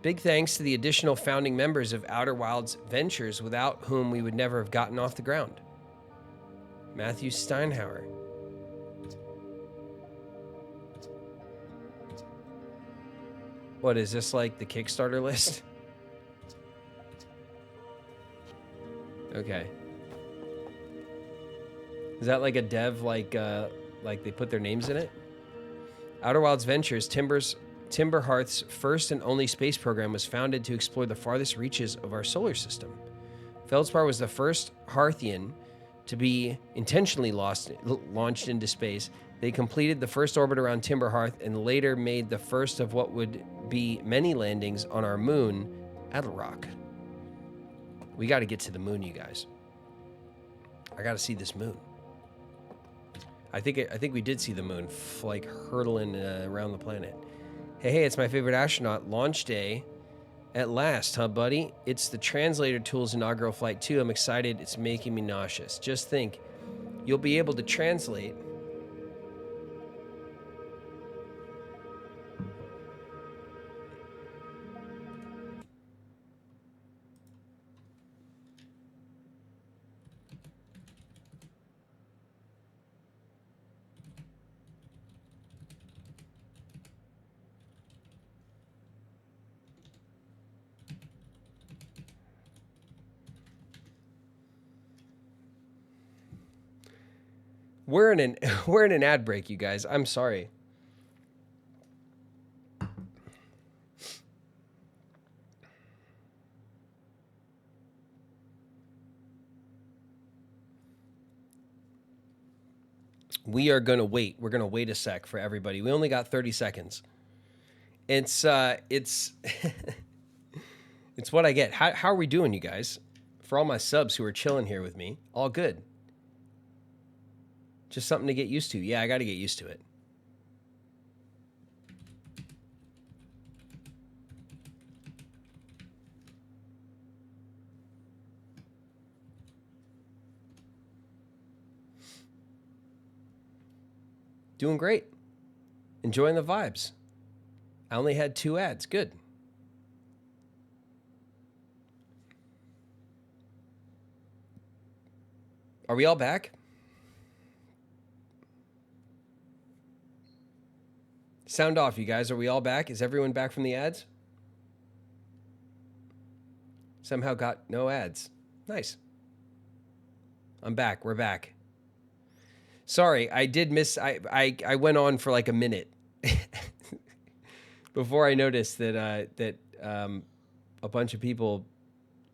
[SPEAKER 1] Big thanks to the additional founding members of Outer Wilds Ventures, without whom we would never have gotten off the ground. Matthew Steinhauer. What, is this like the Kickstarter list? Okay. Is that like a dev, like they put their names in it? Outer Wilds Ventures, Timber Hearth's first and only space program, was founded to explore the farthest reaches of our solar system. Feldspar was the first Hearthian to be intentionally launched into space. They completed the first orbit around Timber Hearth and later made the first of what would be many landings on our moon, Attlerock. We got to get to the moon, you guys. I got to see this moon. I think we did see the moon, like hurtling around the planet. Hey, it's my favorite astronaut. Launch day at last, huh, buddy? It's the Translator Tool's inaugural flight, too. I'm excited. It's making me nauseous. Just think, you'll be able to translate We're in an ad break, you guys. I'm sorry. We are going to wait. We're going to wait a sec for everybody. We only got 30 seconds. It's it's what I get. How are we doing, you guys? For all my subs who are chilling here with me, all good. Just something to get used to. Yeah, I got to get used to it. Doing great. Enjoying the vibes. I only had 2 ads. Good. Are we all back? Sound off, you guys. Are we all back? Is everyone back from the ads? Somehow got no ads. Nice. I'm back. We're back. Sorry, I did miss. I went on for like a minute before I noticed that a bunch of people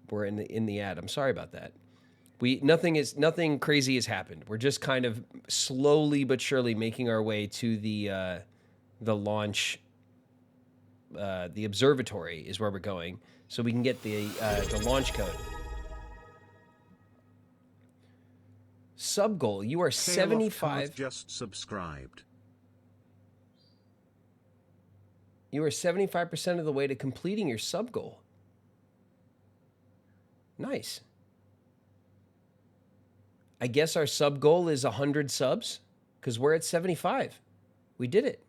[SPEAKER 1] were in the ad. I'm sorry about that. Nothing crazy has happened. We're just kind of slowly but surely making our way to the launch. The observatory is where we're going, so we can get the launch code. Sub goal. You are 75.
[SPEAKER 2] Just subscribed.
[SPEAKER 1] You are 75% of the way to completing your sub goal. Nice. I guess our sub goal is 100 subs because we're at 75. We did it.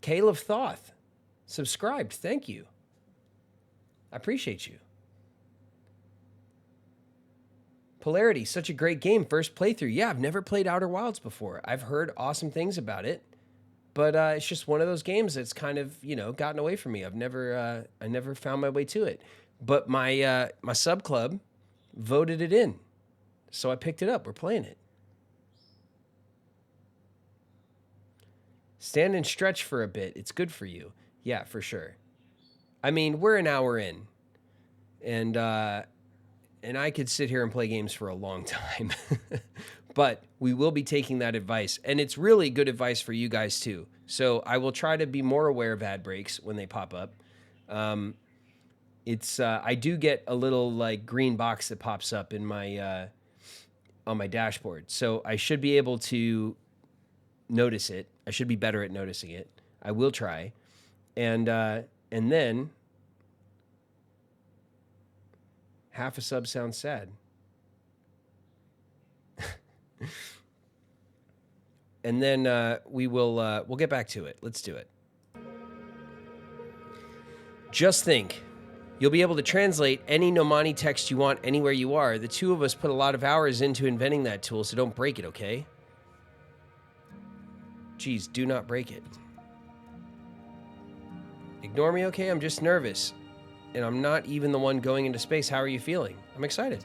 [SPEAKER 1] Caleb Thoth, subscribed. Thank you. I appreciate you. Polarity, such a great game. First playthrough. Yeah, I've never played Outer Wilds before. I've heard awesome things about it, but it's just one of those games that's kind of, gotten away from me. I never found my way to it. But my sub club voted it in, so I picked it up. We're playing it. Stand and stretch for a bit. It's good for you. Yeah, for sure. I mean, we're an hour in, and I could sit here and play games for a long time. But we will be taking that advice, and it's really good advice for you guys too. So I will try to be more aware of ad breaks when they pop up. I do get a little like green box that pops up in my on my dashboard, so I should be able to notice it. I should be better at noticing it. I will try, and then half a sub sounds sad. And then we'll get back to it. Let's do it. Just think. You'll be able to translate any Nomani text you want anywhere you are. The two of us put a lot of hours into inventing that tool, so don't break it, okay? Geez, do not break it. Ignore me, okay? I'm just nervous. And I'm not even the one going into space. How are you feeling? I'm excited.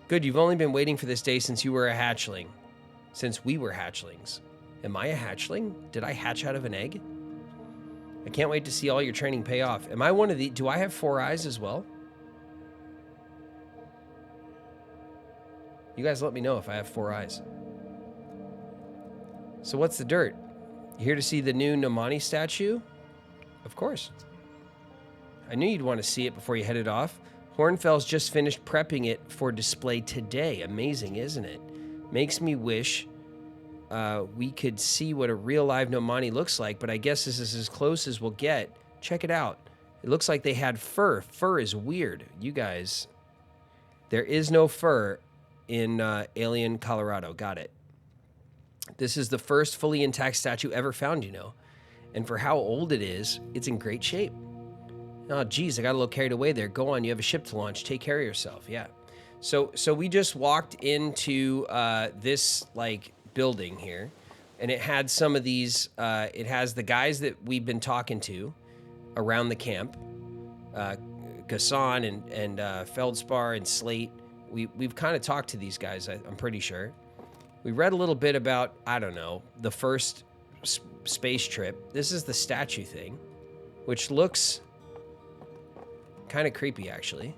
[SPEAKER 1] Good, you've only been waiting for this day since you were a hatchling. Since we were hatchlings. Am I a hatchling? Did I hatch out of an egg? I can't wait to see all your training pay off. Am I one of the... Do I have 4 eyes as well? You guys let me know if I have 4 eyes. So what's the dirt? You here to see the new Nomani statue? Of course. I knew you'd want to see it before you headed off. Hornfels just finished prepping it for display today. Amazing, isn't it? Makes me wish we could see what a real live Nomani looks like, but I guess this is as close as we'll get. Check it out. It looks like they had fur. Fur is weird. You guys, there is no fur in Alien, Colorado. Got it. This is the first fully intact statue ever found, And for how old it is, it's in great shape. Oh, geez, I got a little carried away there. Go on, you have a ship to launch. Take care of yourself. Yeah. So we just walked into this, building here, and it had some of these, it has the guys that we've been talking to around the camp, Gasson and Feldspar and Slate. We've kind of talked to these guys, I'm pretty sure. We read a little bit about, I don't know, the first space trip. This is the statue thing, which looks kind of creepy, actually.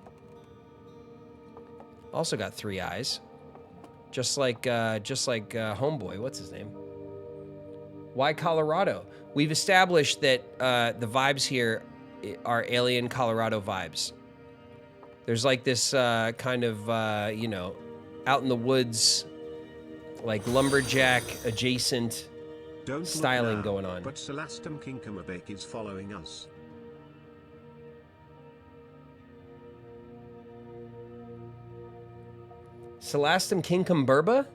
[SPEAKER 1] Also got 3 eyes, just like Homeboy. What's his name? Why Colorado? We've established that the vibes here are Alien Colorado vibes. There's like this kind of out in the woods, like lumberjack adjacent styling going on.
[SPEAKER 2] But Celastum Kinkamabek is following us.
[SPEAKER 1] Celastum Kinkamburba?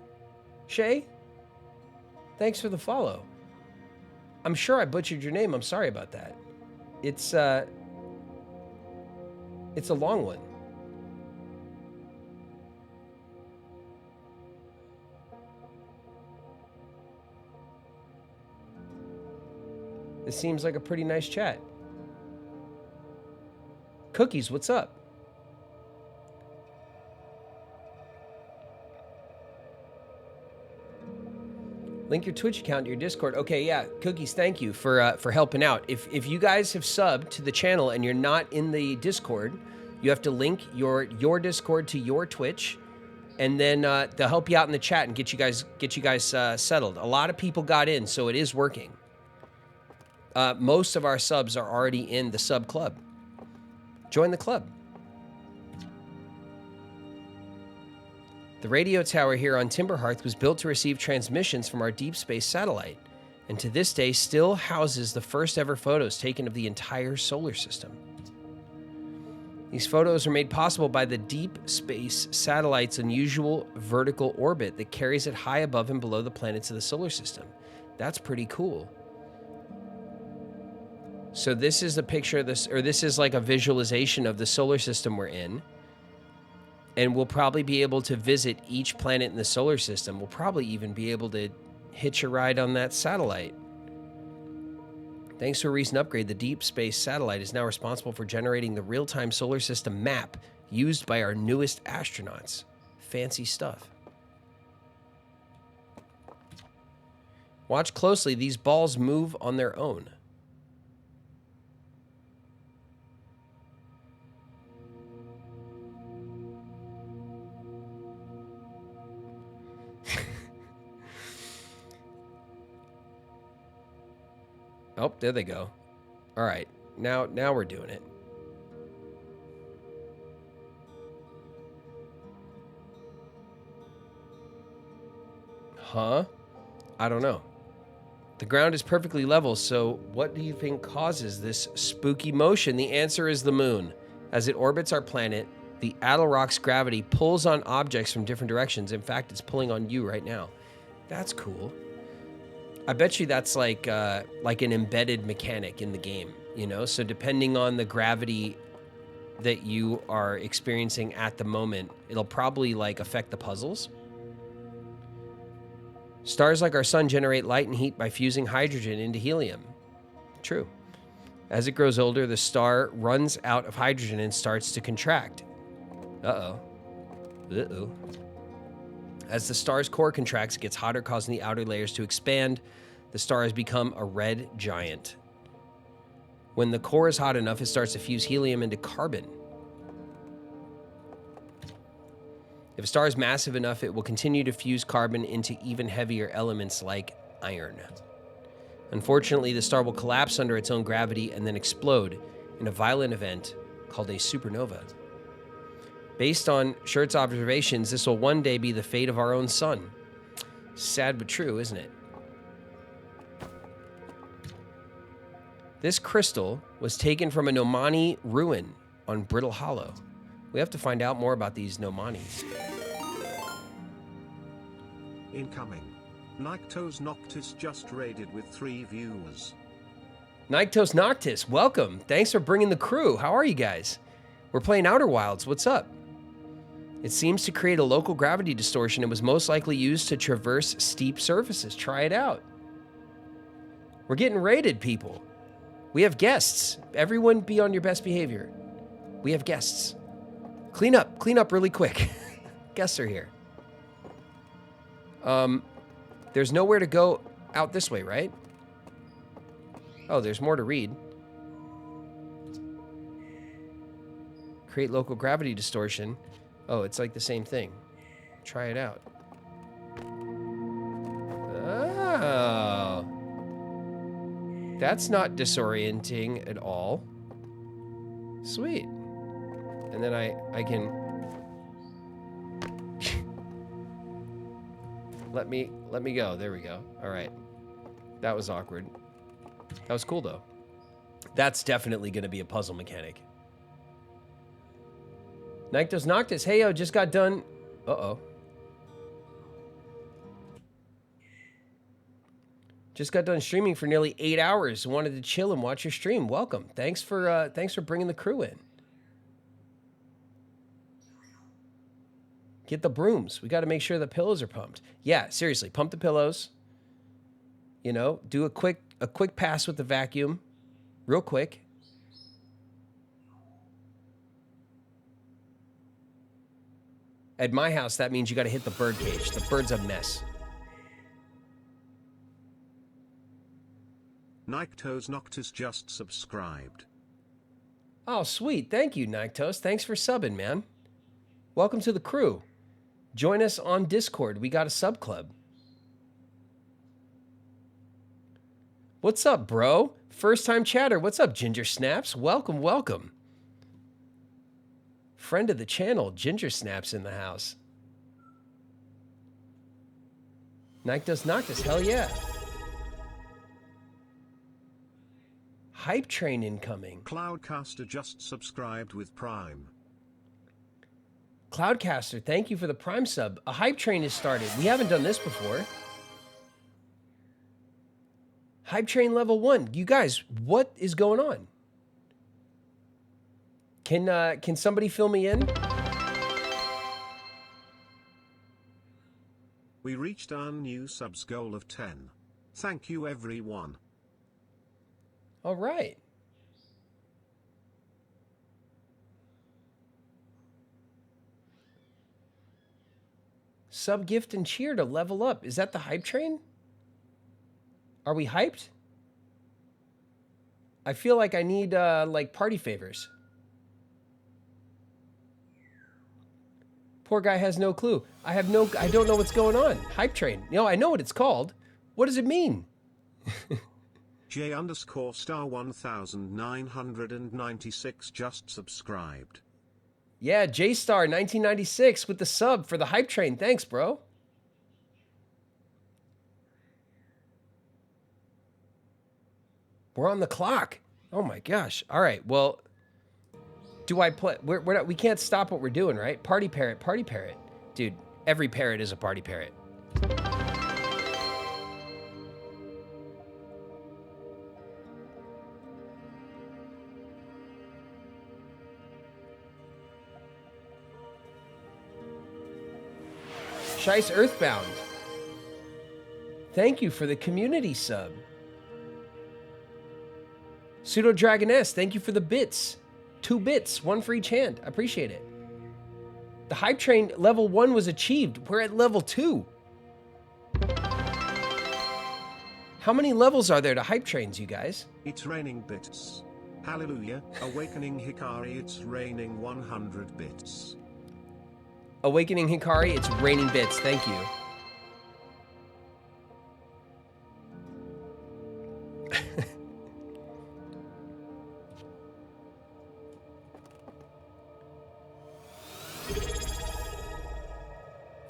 [SPEAKER 1] Shay? Thanks for the follow. I'm sure I butchered your name. I'm sorry about that. It's a long one. This seems like a pretty nice chat. Cookies, what's up? Link your Twitch account to your Discord. Okay, yeah, Cookies, thank you for helping out. If you guys have subbed to the channel and you're not in the Discord, you have to link your Discord to your Twitch, and then they'll help you out in the chat and get you guys settled. A lot of people got in, so it is working. Most of our subs are already in the sub club. Join the club. The radio tower here on Timberhearth was built to receive transmissions from our deep space satellite, and to this day still houses the first ever photos taken of the entire solar system. These photos are made possible by the deep space satellite's unusual vertical orbit that carries it high above and below the planets of the solar system. That's pretty cool. So this is a picture of this, or this is like a visualization of the solar system we're in. And we'll probably be able to visit each planet in the solar system. We'll probably even be able to hitch a ride on that satellite. Thanks to a recent upgrade, the Deep Space Satellite is now responsible for generating the real-time solar system map used by our newest astronauts. Fancy stuff. Watch closely. These balls move on their own. Oh, there they go. All right. Now we're doing it. Huh? I don't know. The ground is perfectly level, so what do you think causes this spooky motion? The answer is the moon. As it orbits our planet, the Attlerock's gravity pulls on objects from different directions. In fact, it's pulling on you right now. That's cool. I bet you that's like an embedded mechanic in the game, you know? So depending on the gravity that you are experiencing at the moment, it'll probably like affect the puzzles. Stars like our sun generate light and heat by fusing hydrogen into helium. True. As it grows older, the star runs out of hydrogen and starts to contract. Uh-oh. Uh-oh. As the star's core contracts, it gets hotter, causing the outer layers to expand. The star has become a red giant. When the core is hot enough, it starts to fuse helium into carbon. If a star is massive enough, it will continue to fuse carbon into even heavier elements like iron. Unfortunately, the star will collapse under its own gravity and then explode in a violent event called a supernova. Based on Schert's observations, this will one day be the fate of our own sun. Sad but true, isn't it? This crystal was taken from a Nomani ruin on Brittle Hollow. We have to find out more about these Nomanis.
[SPEAKER 2] Incoming. Nyctos Noctis just raided with 3 viewers.
[SPEAKER 1] Nyctos Noctis, welcome. Thanks for bringing the crew. How are you guys? We're playing Outer Wilds. What's up? It seems to create a local gravity distortion and was most likely used to traverse steep surfaces. Try it out. We're getting raided, people. We have guests. Everyone be on your best behavior. We have guests. Clean up really quick. Guests are here. There's nowhere to go out this way, right? Oh, there's more to read. Create local gravity distortion. Oh, it's like the same thing. Try it out. Oh. That's not disorienting at all. Sweet. And then I can... let me go. There we go. All right. That was awkward. That was cool, though. That's definitely going to be a puzzle mechanic. Nyctos Noctis. Hey, yo, just got done. Uh-oh. Just got done streaming for nearly 8 hours. Wanted to chill and watch your stream. Welcome. Thanks for bringing the crew in. Get the brooms. We got to make sure the pillows are pumped. Yeah, seriously, pump the pillows. You know, do a quick pass with the vacuum, real quick. At my house, that means you got to hit the bird cage. The bird's a mess.
[SPEAKER 2] Nyctos Noctis just subscribed.
[SPEAKER 1] Oh, sweet. Thank you, Nyctos. Thanks for subbing, man. Welcome to the crew. Join us on Discord. We got a sub club. What's up, bro? First time chatter. What's up, Ginger Snaps? Welcome, welcome. Friend of the channel, Ginger Snaps in the house. Nyctos Noctis, hell yeah. Hype train incoming.
[SPEAKER 2] Cloudcaster just subscribed with Prime.
[SPEAKER 1] Cloudcaster, thank you for the Prime sub. A hype train has started. We haven't done this before. Hype train level 1. You guys, what is going on? Can somebody fill me in?
[SPEAKER 2] We reached our new subs goal of 10. Thank you, everyone.
[SPEAKER 1] All right. Sub gift and cheer to level up. Is that the hype train? Are we hyped? I feel like I need like party favors. Poor guy has no clue. I don't know what's going on. Hype train. You know, I know what it's called. What does it mean?
[SPEAKER 2] J_star 1996 just subscribed.
[SPEAKER 1] Yeah, J-Star 1996 with the sub for the hype train. Thanks, bro. We're on the clock. Oh my gosh. All right. Well, do I play? We're not, we can't stop what we're doing, right? Party parrot, party parrot. Dude, every parrot is a party parrot. Shice Earthbound. Thank you for the community sub. Pseudo Dragoness, thank you for the bits. 2 bits, 1 for each hand. I appreciate it. The hype train level 1 was achieved. We're at level 2. How many levels are there to hype trains, you guys?
[SPEAKER 2] It's raining bits. Hallelujah. Awakening Hikari, it's raining 100 bits.
[SPEAKER 1] Awakening Hikari, it's raining bits. Thank you.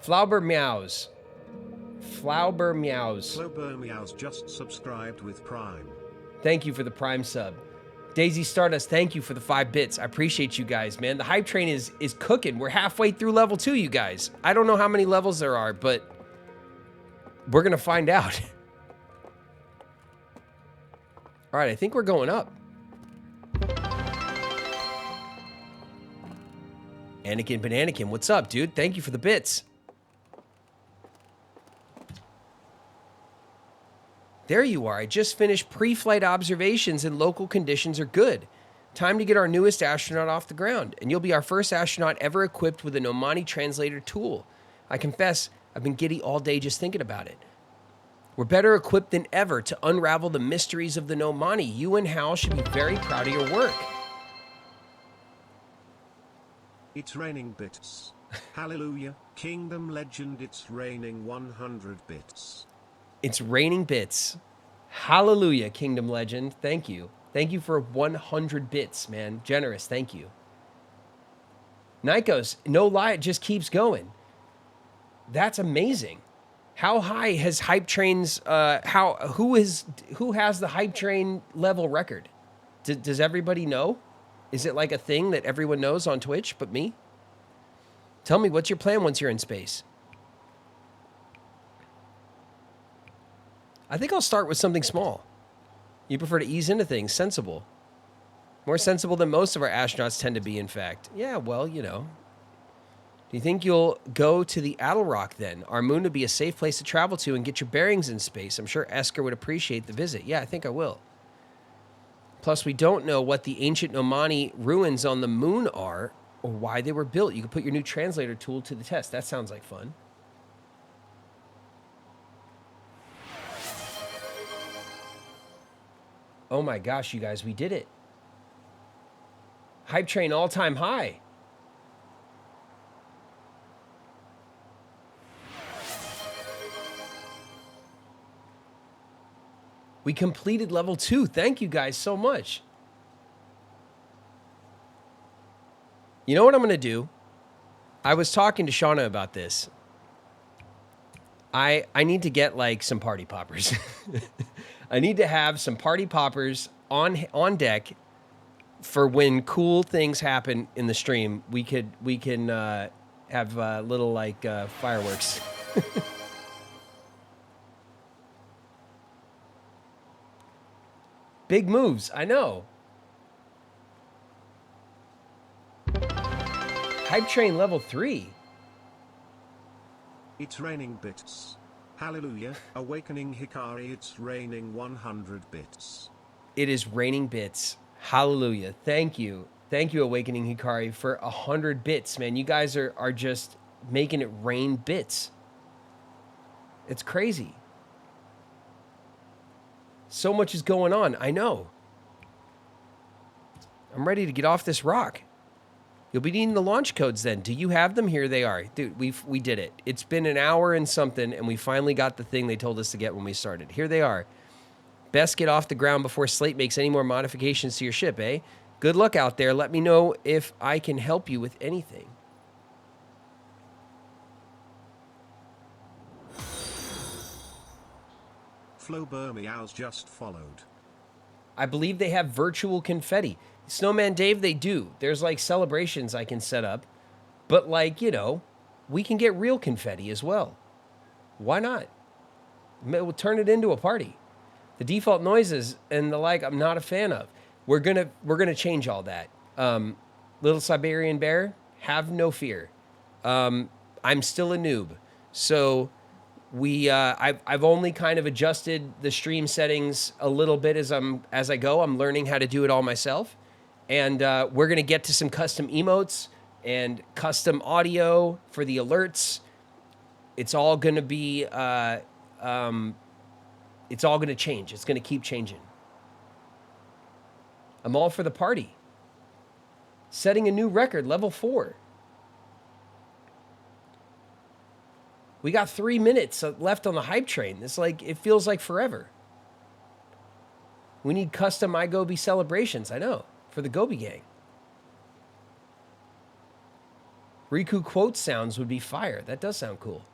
[SPEAKER 1] Flauber meows. Flauber meows.
[SPEAKER 2] Flauber meows just subscribed with Prime.
[SPEAKER 1] Thank you for the Prime sub. Daisy Stardust, thank you for the 5 bits. I appreciate you guys, man. The hype train is cooking. We're halfway through level 2, you guys. I don't know how many levels there are, but we're gonna find out. All right, I think we're going up. Anakin Bananakin, what's up, dude? Thank you for the bits. There you are. I just finished pre-flight observations and local conditions are good. Time to get our newest astronaut off the ground, and you'll be our first astronaut ever equipped with a Nomani translator tool. I confess, I've been giddy all day just thinking about it. We're better equipped than ever to unravel the mysteries of the Nomani. You and Hal should be very proud of your work.
[SPEAKER 2] It's raining bits. Hallelujah. Kingdom Legend, it's raining 100 bits.
[SPEAKER 1] It's raining bits. Hallelujah, Kingdom Legend. Thank you. Thank you for 100 bits, man. Generous. Thank you. Nikos, no lie, it just keeps going. That's amazing. How high has hype trains? Who has the hype train level record? Does everybody know? Is it like a thing that everyone knows on Twitch but me? Tell me, what's your plan once you're in space? I think I'll start with something small. You prefer to ease into things, sensible. More sensible than most of our astronauts tend to be, in fact. Yeah, well, you know. Do you think you'll go to the Attlerock then? Our moon would be a safe place to travel to and get your bearings in space. I'm sure Esker would appreciate the visit. Yeah, I think I will. Plus, we don't know what the ancient Nomani ruins on the moon are. or why they were built. You can put your new translator tool to the test. That sounds like fun. Oh my gosh, you guys, we did it. Hype train all-time high. We completed level 2. Thank you guys so much. You know what I'm going to do? I was talking to Shauna about this. I need to get like some party poppers. I need to have some party poppers on deck for when cool things happen in the stream. We can have little like fireworks. Big moves, I know. Hype train level 3.
[SPEAKER 2] It's raining bits. Hallelujah, Awakening Hikari, it's raining 100 bits.
[SPEAKER 1] It is raining bits. Hallelujah. Thank you. Thank you, Awakening Hikari, for 100 bits, man. You guys are just making it rain bits. It's crazy. So much is going on. I know. I'm ready to get off this rock. You'll be needing the launch codes then. Do you have them? Here they are. Dude, we did it. It's been an hour and something, and we finally got the thing they told us to get when we started. Here they are. Best get off the ground before Slate makes any more modifications to your ship, eh? Good luck out there. Let me know if I can help you with anything.
[SPEAKER 2] Flober Meows just followed.
[SPEAKER 1] I believe they have virtual confetti. Snowman Dave, they do. There's like celebrations I can set up. But like, you know, we can get real confetti as well. Why not? We'll turn it into a party. The default noises and the like, I'm not a fan of. We're gonna change all that. Little Siberian Bear, have no fear. I'm still a noob, so I've only kind of adjusted the stream settings a little bit as I go. I'm learning how to do it all myself, and we're gonna get to some custom emotes and custom audio for the alerts. It's all gonna be it's all gonna change. It's gonna keep changing. I'm all for the party. Setting a new record, level 4. We got 3 minutes left on the hype train. It's like, it feels like forever. We need custom iGoby celebrations, I know, for the Gobi gang. Riku quote sounds would be fire. That does sound cool.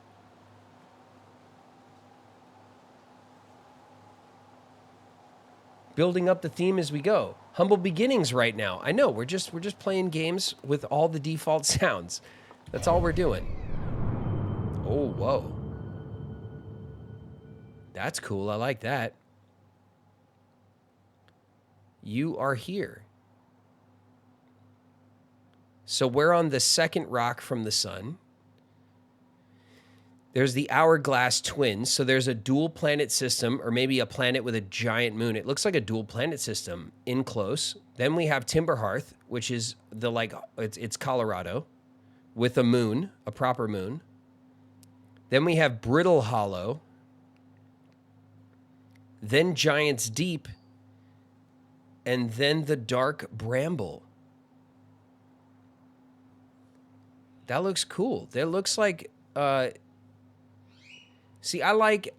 [SPEAKER 1] Building up the theme as we go. Humble beginnings right now. I know, we're just playing games with all the default sounds. That's all we're doing. Oh, whoa. That's cool. I like that. You are here. So we're on the second rock from the sun. There's the Hourglass Twins. So there's a dual planet system, or maybe a planet with a giant moon. It looks like a dual planet system in close. Then we have Timberhearth, which is the it's Colorado with a moon, a proper moon. Then we have Brittle Hollow. Then Giant's Deep. And then the Dark Bramble. That looks cool. That looks like see, I like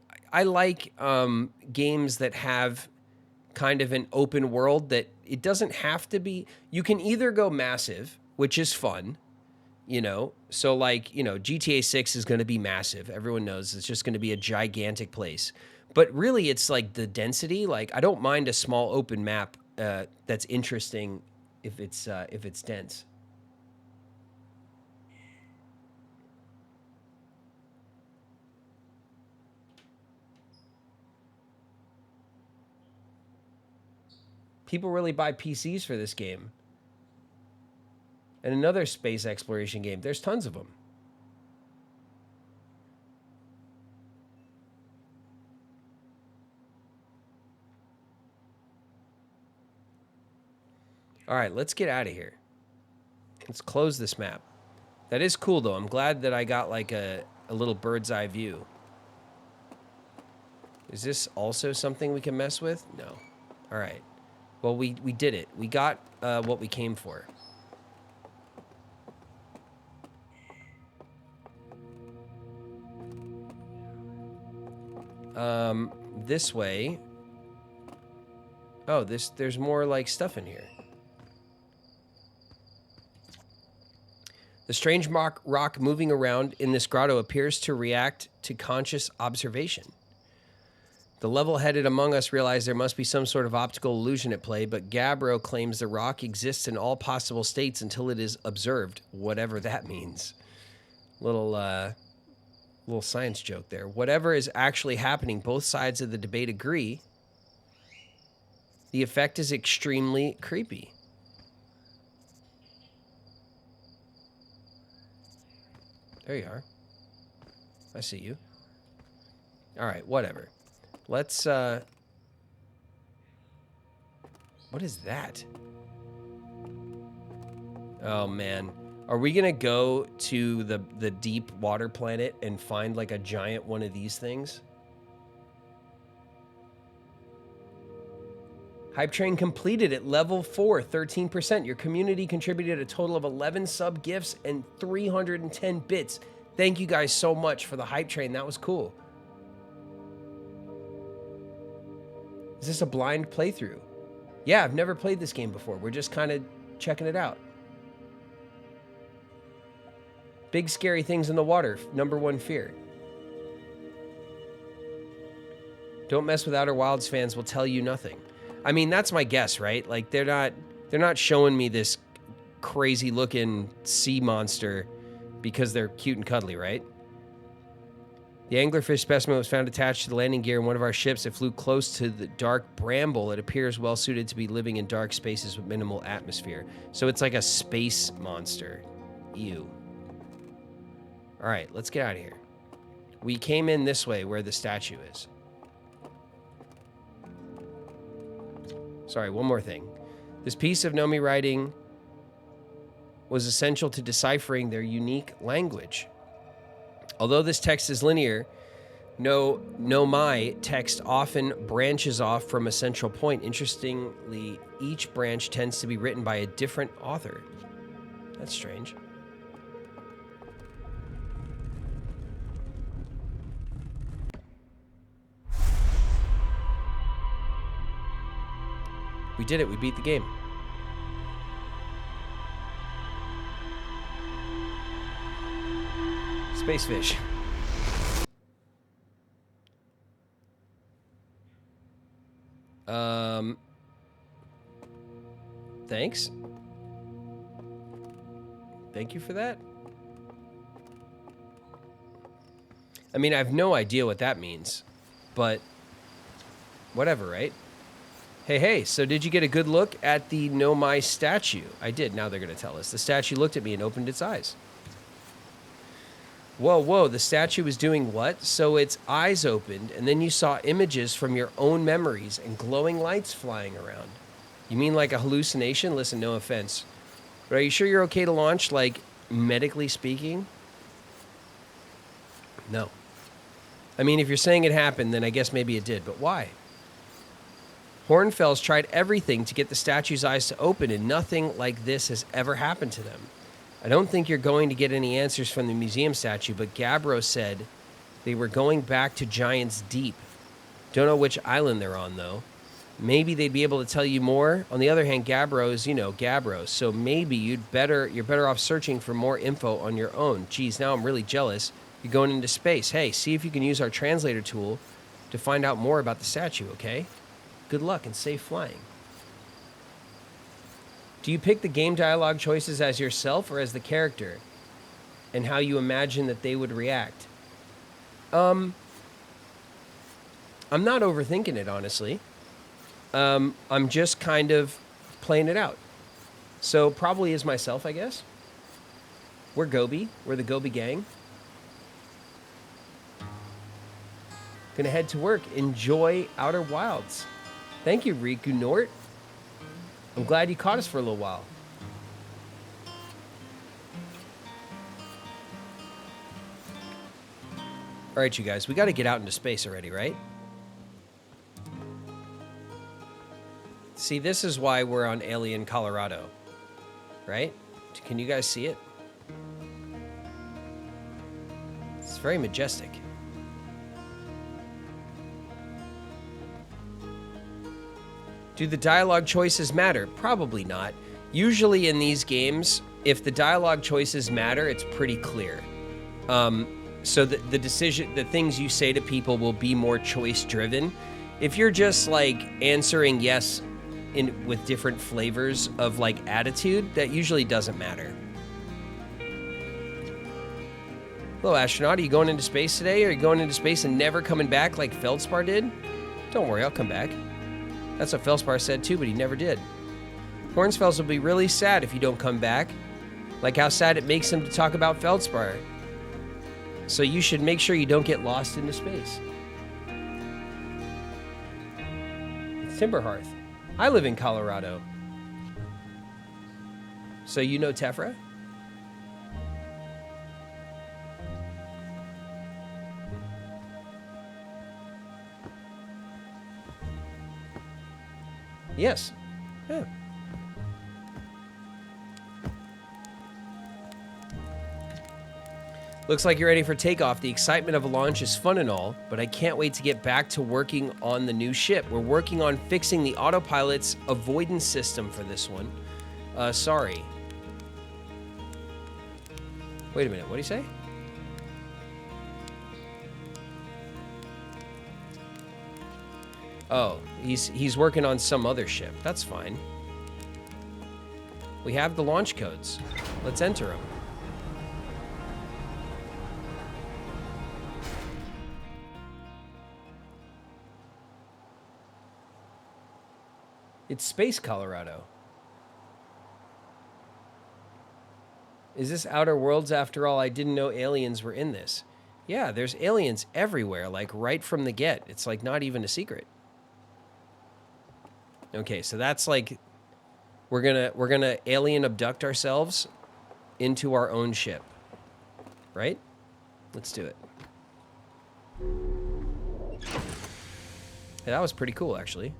[SPEAKER 1] games that have kind of an open world that it doesn't have to be. You can either go massive, which is fun, you know. So like, you know, GTA 6 is going to be massive. Everyone knows it's just going to be a gigantic place. But really, it's like the density. Like, I don't mind a small open map that's interesting if it's dense. People really buy PCs for this game. And another space exploration game. There's tons of them. All right, let's get out of here. Let's close this map. That is cool, though. I'm glad that I got, like, a little bird's eye view. Is this also something we can mess with? No. All right. Well, we did it. We got what we came for. This way. Oh, there's more, like, stuff in here. The strange rock moving around in this grotto appears to react to conscious observation. The level-headed among us realize there must be some sort of optical illusion at play, but Gabbro claims the rock exists in all possible states until it is observed, whatever that means. Little science joke there. Whatever is actually happening, both sides of the debate agree. The effect is extremely creepy. There you are. I see you. All right, whatever. Let's, what is that? Oh, man. Are we going to go to the deep water planet and find, like, a giant one of these things? Hype Train completed at level 4, 13%. Your community contributed a total of 11 sub gifts and 310 bits. Thank you guys so much for the Hype Train. That was cool. Is this a blind playthrough? Yeah, I've never played this game before. We're just kind of checking it out. Big scary things in the water. #1 fear. Don't mess with Outer Wilds fans will tell you nothing. I mean, that's my guess, right? Like, they're not showing me this crazy looking sea monster because they're cute and cuddly, right? The anglerfish specimen was found attached to the landing gear in one of our ships. It flew close to the dark bramble. It appears well suited to be living in dark spaces with minimal atmosphere. So it's like a space monster. Ew. All right, let's get out of here. We came in this way where the statue is. Sorry, one more thing. This piece of Nomi writing was essential to deciphering their unique language. Although this text is linear, Nomai text often branches off from a central point. Interestingly, each branch tends to be written by a different author. That's strange. We did it. We beat the game. Space fish. Thanks. Thank you for that. I mean, I have no idea what that means, but whatever, right? Hey, so did you get a good look at the Nomai statue? I did. Now they're going to tell us. The statue looked at me and opened its eyes. Whoa, the statue was doing what? So its eyes opened, and then you saw images from your own memories and glowing lights flying around. You mean like a hallucination? Listen, no offense. But are you sure you're okay to launch, like, medically speaking? No. I mean, if you're saying it happened, then I guess maybe it did, but why? Hornfels tried everything to get the statue's eyes to open, and nothing like this has ever happened to them. I don't think you're going to get any answers from the museum statue, but Gabbro said they were going back to Giant's Deep. Don't know which island they're on, though. Maybe they'd be able to tell you more. On the other hand, Gabbro is, Gabbro, so maybe you're better off searching for more info on your own. Geez, now I'm really jealous. You're going into space. Hey, see if you can use our translator tool to find out more about the statue, okay? Good luck and safe flying. Do you pick the game dialogue choices as yourself or as the character? And how you imagine that they would react? I'm not overthinking it, honestly. I'm just kind of playing it out. So probably as myself, I guess. We're Gobi. We're the Gobi gang. Gonna head to work. Enjoy Outer Wilds. Thank you, Riku Nort. I'm glad you caught us for a little while. All right, you guys, we got to get out into space already, right? See, this is why we're on Alien Colorado, right? Can you guys see it? It's very majestic. Do the dialogue choices matter? Probably not. Usually in these games, if the dialogue choices matter, it's pretty clear. So the things you say to people will be more choice driven. If you're just like answering yes with different flavors of like attitude, that usually doesn't matter. Hello, astronaut. Are you going into space today? Or are you going into space and never coming back like Feldspar did? Don't worry, I'll come back. That's what Feldspar said too, but he never did. Hornsfels will be really sad if you don't come back. Like how sad it makes him to talk about Feldspar. So you should make sure you don't get lost into space. It's Timberhearth. I live in Colorado. So you know Tephra? Yes. Yeah. Looks like you're ready for takeoff. The excitement of a launch is fun and all, but I can't wait to get back to working on the new ship. We're working on fixing the autopilot's avoidance system for this one. Sorry. Wait a minute, what do you say? Oh, he's working on some other ship. That's fine. We have the launch codes. Let's enter them. It's Space Colorado. Is this Outer Worlds after all? I didn't know aliens were in this. Yeah, there's aliens everywhere, like right from the get. It's like not even a secret. Okay, so that's like we're gonna alien abduct ourselves into our own ship. Right? Let's do it. Yeah, that was pretty cool, actually.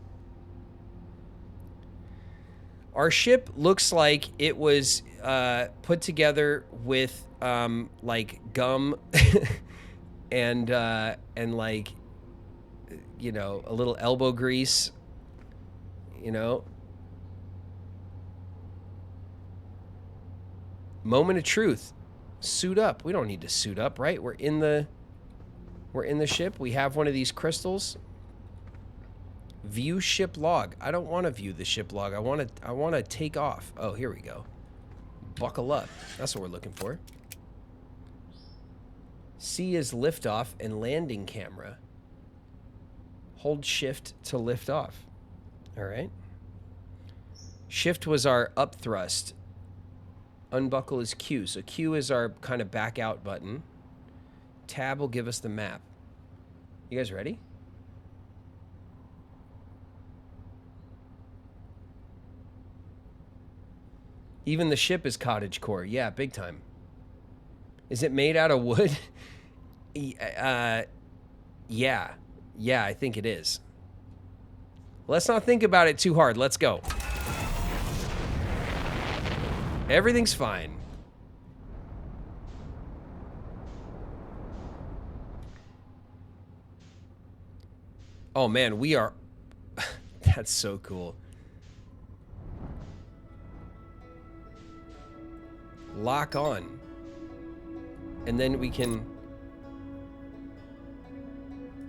[SPEAKER 1] Our ship looks like it was put together with like gum and like, you know, a little elbow grease, you know. Moment of truth. Suit up. We don't need to suit up, right? We're in the ship. We have one of these crystals. View ship log. I don't want to view the ship log. I want to take off. Oh, here we go. Buckle up. That's what we're looking for. C is liftoff and landing camera. Hold shift to lift off. All right. Shift was our up thrust. Unbuckle is Q. So Q is our kind of back out button. Tab will give us the map. You guys ready? Even the ship is cottagecore. Yeah, big time. Is it made out of wood? Yeah. Yeah, I think it is. Let's not think about it too hard. Let's go. Everything's fine. Oh, man, we are... That's so cool. Lock on. And then we can...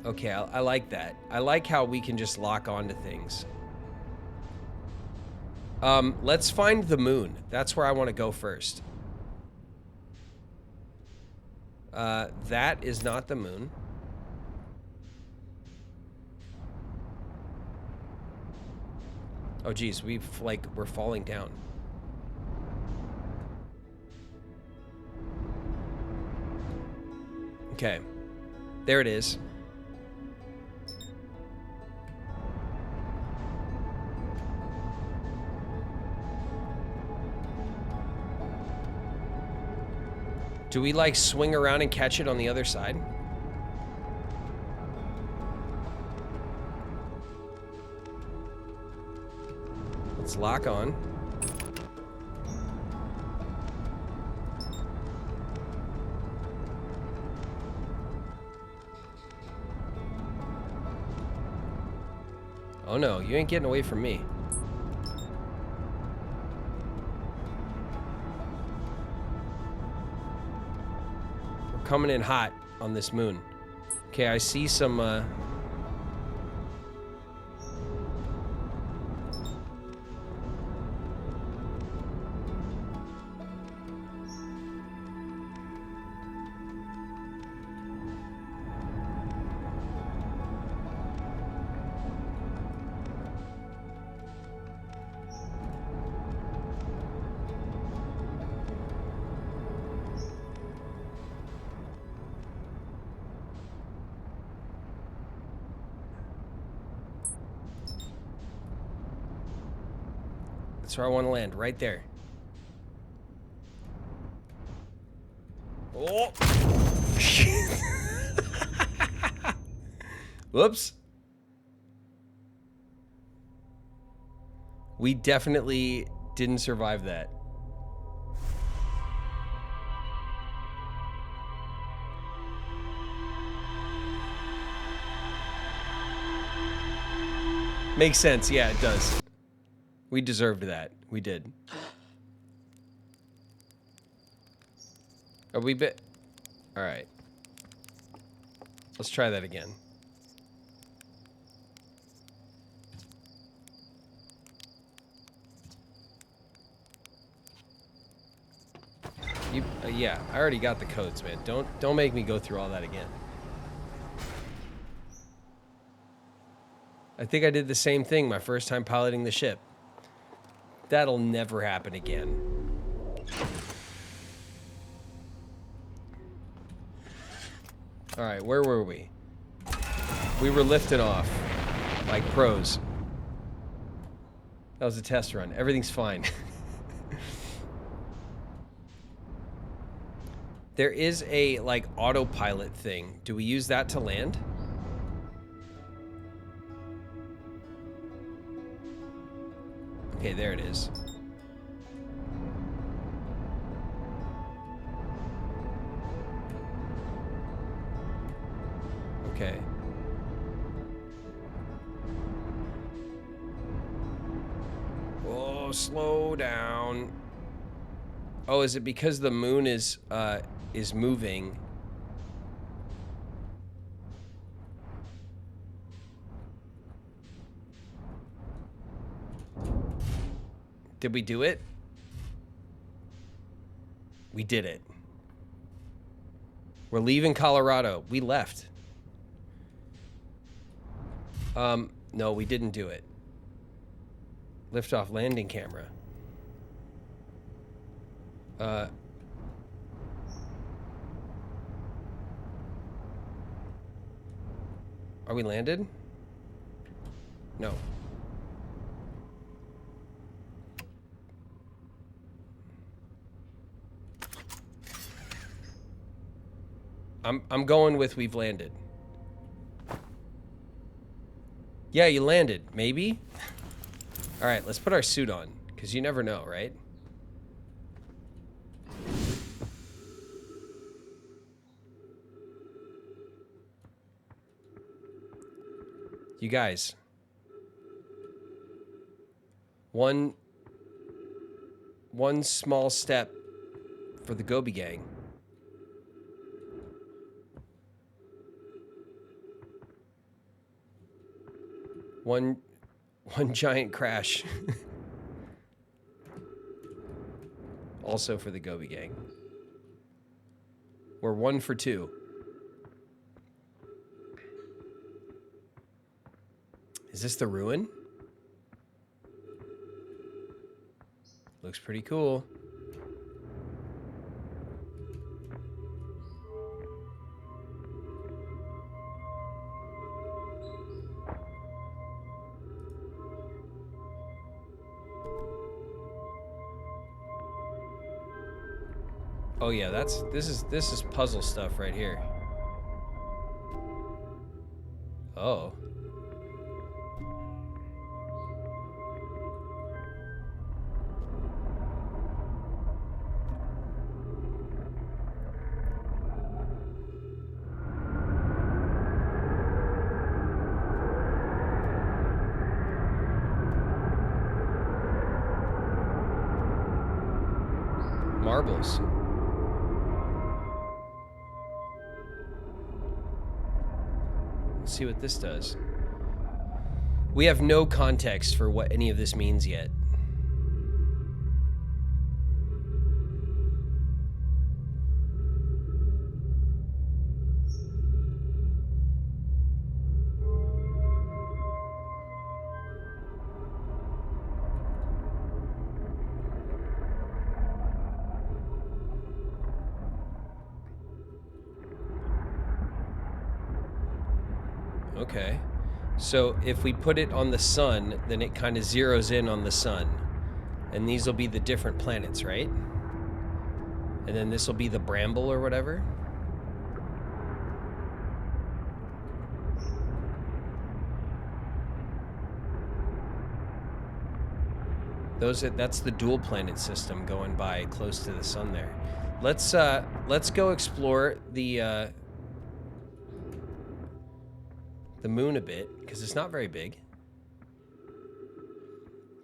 [SPEAKER 1] Okay, I like that. I like how we can just lock on to things. Let's find the moon. That's where I want to go first. That is not the moon. Oh, geez, we're falling down. Okay, there it is. Do we like swing around and catch it on the other side? lock on. Oh no, you ain't getting away from me. We're coming in hot on this moon. Okay, I see some, that's where I want to land, right there. Oh! Whoops. We definitely didn't survive that. Makes sense. Yeah, it does. We deserved that. We did. Are we bit? All right. Let's try that again. Yeah, I already got the codes, man. Don't make me go through all that again. I think I did the same thing my first time piloting the ship. That'll never happen again. All right, where were we? We were lifting off like pros. That was a test run. Everything's fine. There is a, like, autopilot thing. Do we use that to land? Okay, there it is. Okay. Oh, slow down. Oh, is it because the moon is moving? Did we do it? We did it. We're leaving Colorado. We left. No, we didn't do it. Liftoff landing camera. Are we landed? No. I'm going with we've landed. Yeah, you landed. Maybe? All right, let's put our suit on, because you never know, right? You guys. One small step for the Gobi Gang. One giant crash. Also for the Gobi Gang. We're 1 for 2. Is this the ruin? Looks pretty cool. Oh yeah, this is puzzle stuff right here. Oh. Marbles. Let's see what this does. We have no context for what any of this means yet. Okay. So if we put it on the sun, then it kind of zeroes in on the sun. And these will be the different planets, right? And then this will be the bramble or whatever. That's the dual planet system going by close to the sun there. Let's go explore the moon a bit, because it's not very big.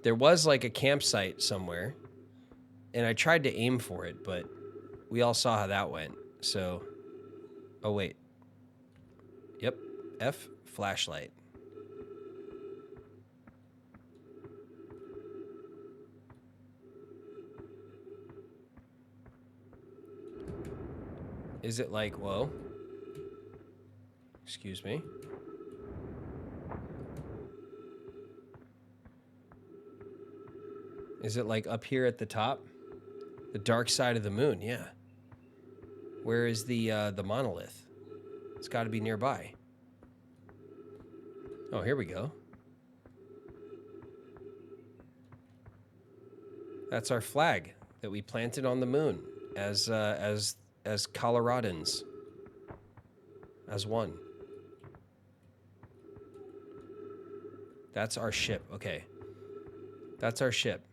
[SPEAKER 1] There was like a campsite somewhere, and I tried to aim for it, but we all saw how that went. So, oh wait. Yep, F, flashlight. Is it like, whoa? Excuse me. Is it like up here at the top? The dark side of the moon, yeah. Where is the monolith? It's got to be nearby. Oh, here we go. That's our flag that we planted on the moon as Coloradans. As one. That's our ship. Okay. That's our ship.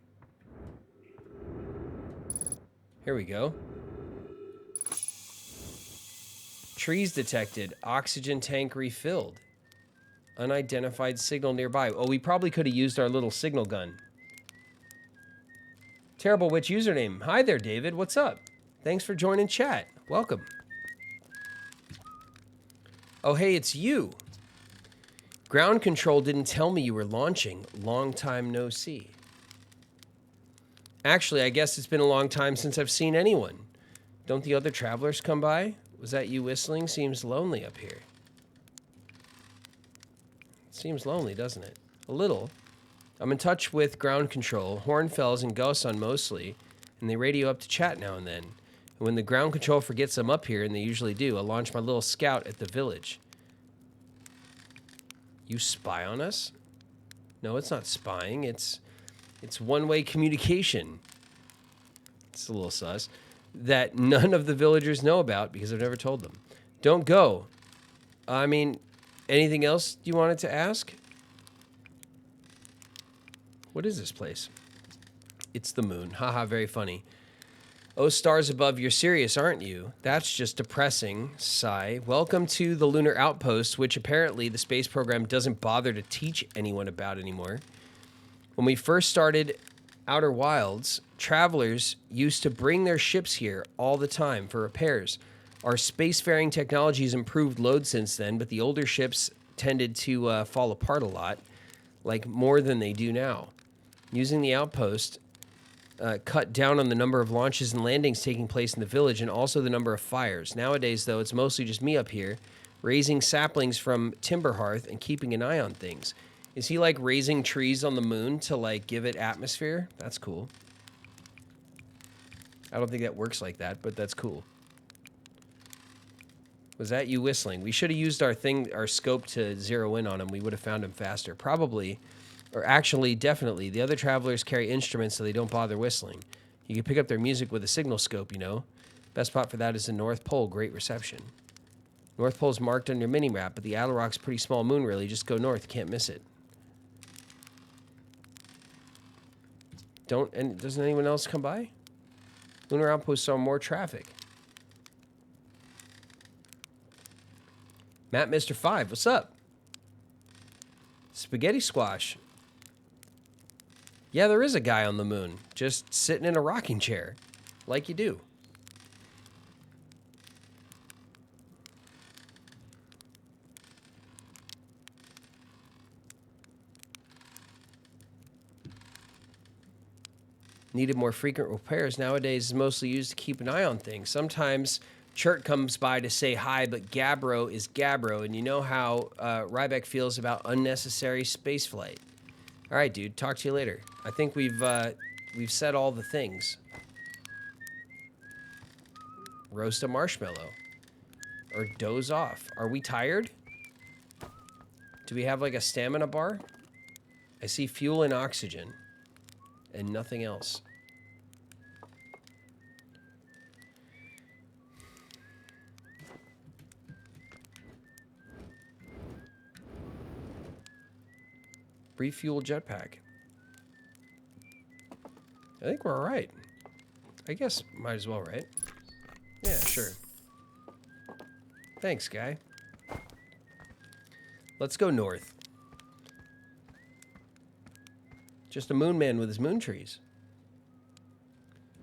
[SPEAKER 1] Here we go. Trees detected. Oxygen tank refilled. Unidentified signal nearby. Oh, we probably could have used our little signal gun. Terrible Witch username. Hi there, David. What's up? Thanks for joining chat. Welcome. Oh, hey, it's you. Ground control didn't tell me you were launching. Long time no see. Actually, I guess it's been a long time since I've seen anyone. Don't the other travelers come by? Was that you whistling? Seems lonely up here. Seems lonely, doesn't it? A little. I'm in touch with ground control, Hornfels and Gosun mostly, and they radio up to chat now and then. And when the ground control forgets I'm up here, and they usually do, I'll launch my little scout at the village. You spy on us? No, it's not spying. It's one-way communication. It's a little sus. That none of the villagers know about because I've never told them. Don't go. I mean, anything else you wanted to ask? What is this place? It's the moon. Haha, very funny. Oh, stars above, you're serious, aren't you? That's just depressing. Sigh. Welcome to the Lunar Outpost, which apparently the space program doesn't bother to teach anyone about anymore. When we first started Outer Wilds, travelers used to bring their ships here all the time for repairs. Our spacefaring technology has improved loads since then, but the older ships tended to fall apart a lot, like more than they do now. Using the outpost cut down on the number of launches and landings taking place in the village and also the number of fires. Nowadays, though, it's mostly just me up here, raising saplings from Timberhearth and keeping an eye on things. Is he like raising trees on the moon to like give it atmosphere? That's cool. I don't think that works like that, but that's cool. Was that you whistling? We should have used our scope to zero in on him. We would have found him faster. Probably, or actually, definitely. The other travelers carry instruments so they don't bother whistling. You can pick up their music with a signal scope, you know. Best spot for that is the North Pole. Great reception. North Pole's marked on your mini-map, but the Attlerock's a pretty small moon, really. Just go north. You can't miss it. Doesn't anyone else come by? Lunar Outpost saw more traffic. Matt Mr. 5, what's up? Spaghetti Squash. Yeah, there is a guy on the moon, just sitting in a rocking chair. like you do. Needed more frequent repairs. Nowadays is mostly used to keep an eye on things. Sometimes Chert comes by to say hi, but Gabbro is Gabbro, and you know how Ryback feels about unnecessary spaceflight. All right, dude. Talk to you later. I think we've said all the things. Roast a marshmallow. Or doze off. Are we tired? Do we have like a stamina bar? I see fuel and oxygen. And nothing else. Refuel jetpack. I think we're all right. I guess might as well, right? Yeah, sure. Thanks, guy. Let's go north. Just a moon man with his moon trees.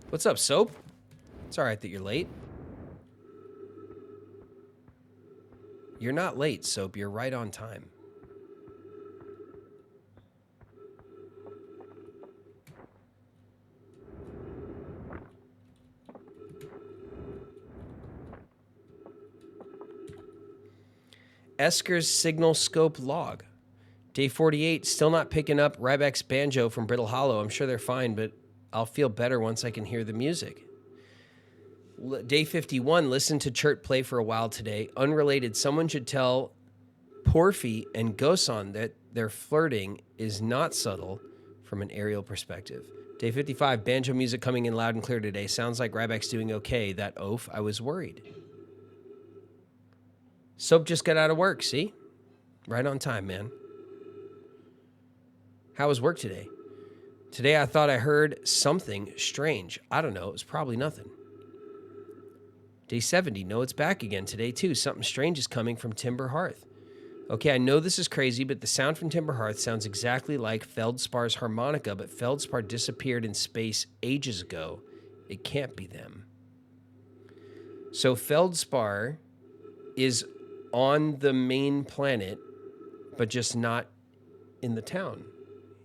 [SPEAKER 1] What's up, Soap? It's all right that you're late. You're not late, Soap. You're right on time. Esker's signal scope log. Day 48, still not picking up Ryback's banjo from Brittle Hollow. I'm sure they're fine, but I'll feel better once I can hear the music. Day 51, listen to Chert play for a while today. Unrelated, someone should tell Porfy and Gosan that their flirting is not subtle from an aerial perspective. Day 55, banjo music coming in loud and clear today. Sounds like Ryback's doing okay. That oaf, I was worried. Soap just got out of work, see? Right on time, man. How was work today? Today I thought I heard something strange. I don't know. It was probably nothing. Day 70. No, it's back again today, too. Something strange is coming from Timber Hearth. Okay, I know this is crazy, but the sound from Timber Hearth sounds exactly like Feldspar's harmonica, but Feldspar disappeared in space ages ago. It can't be them. So Feldspar is on the main planet, but just not in the town.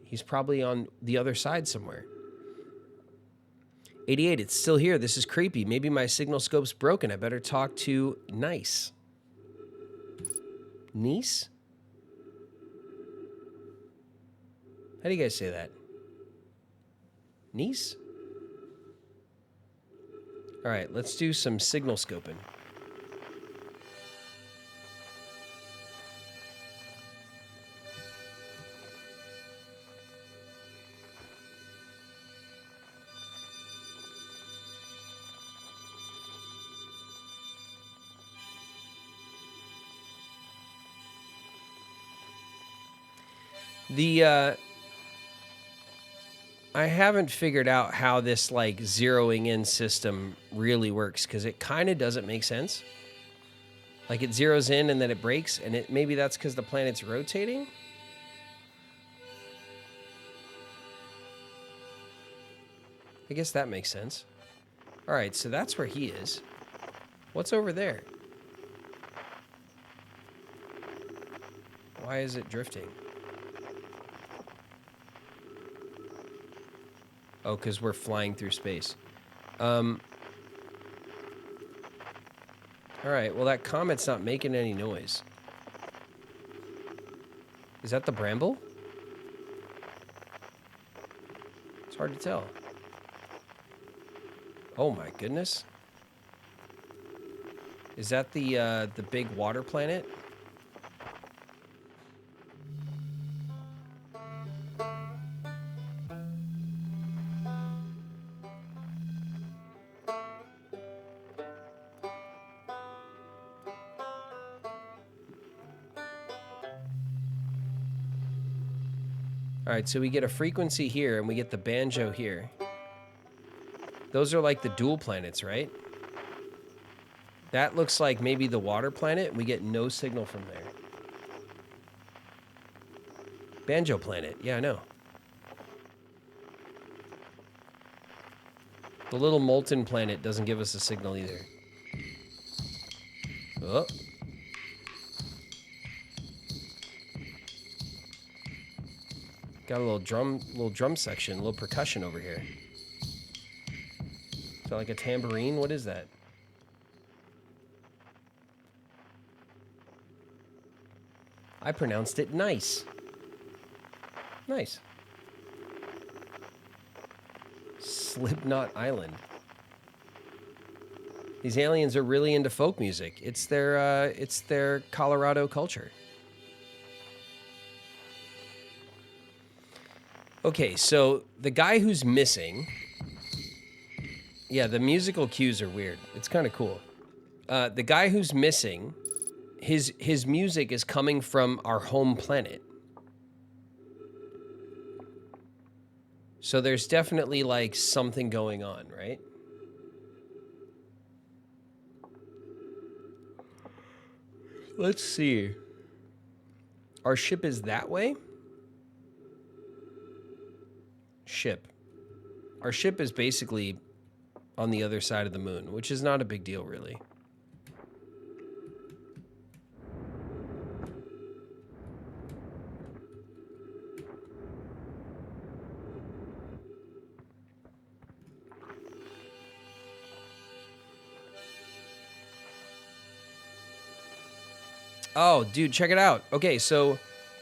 [SPEAKER 1] He's probably on the other side somewhere. 88, it's still here. This is creepy. Maybe my signal scope's broken. I better talk to Nice. Niece? How do you guys say that? Niece? All right, let's do some signal scoping. I haven't figured out how this like zeroing in system really works because it kind of doesn't make sense. Like it zeroes in and then it breaks, and maybe that's because the planet's rotating. I guess that makes sense. All right, so that's where he is. What's over there? Why is it drifting? Oh, because we're flying through space. All right, well, that comet's not making any noise. Is that the Bramble? It's hard to tell. Oh, my goodness. Is that the big water planet? All right, so we get a frequency here, and we get the banjo here. Those are like the dual planets, right? That looks like maybe the water planet. We get no signal from there. Banjo planet. Yeah, I know. The little molten planet doesn't give us a signal either. Oh. Got a little drum section, a little percussion over here. Is that like a tambourine? What is that? I pronounced it nice. Nice. Slipknot Island. These aliens are really into folk music. It's their Colorado culture. Okay, so the guy who's missing. Yeah, the musical cues are weird. It's kind of cool. The guy who's missing, his music is coming from our home planet. So there's definitely like something going on, right? Let's see. Our ship is that way? Ship. Our ship is basically on the other side of the moon, which is not a big deal, really. Oh, dude, check it out. Okay, so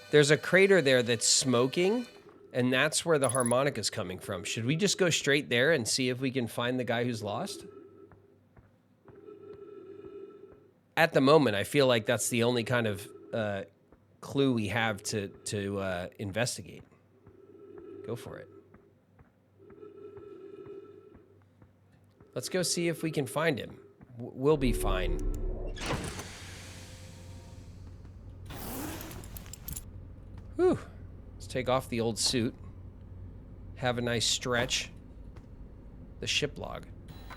[SPEAKER 1] there's a crater there that's smoking, and that's where the harmonica's coming from. Should we just go straight there and see if we can find the guy who's lost? At the moment, I feel like that's the only kind of clue we have to investigate. Go for it. Let's go see if we can find him. We'll be fine. Whew. Let's take off the old suit. Have a nice stretch. The ship log.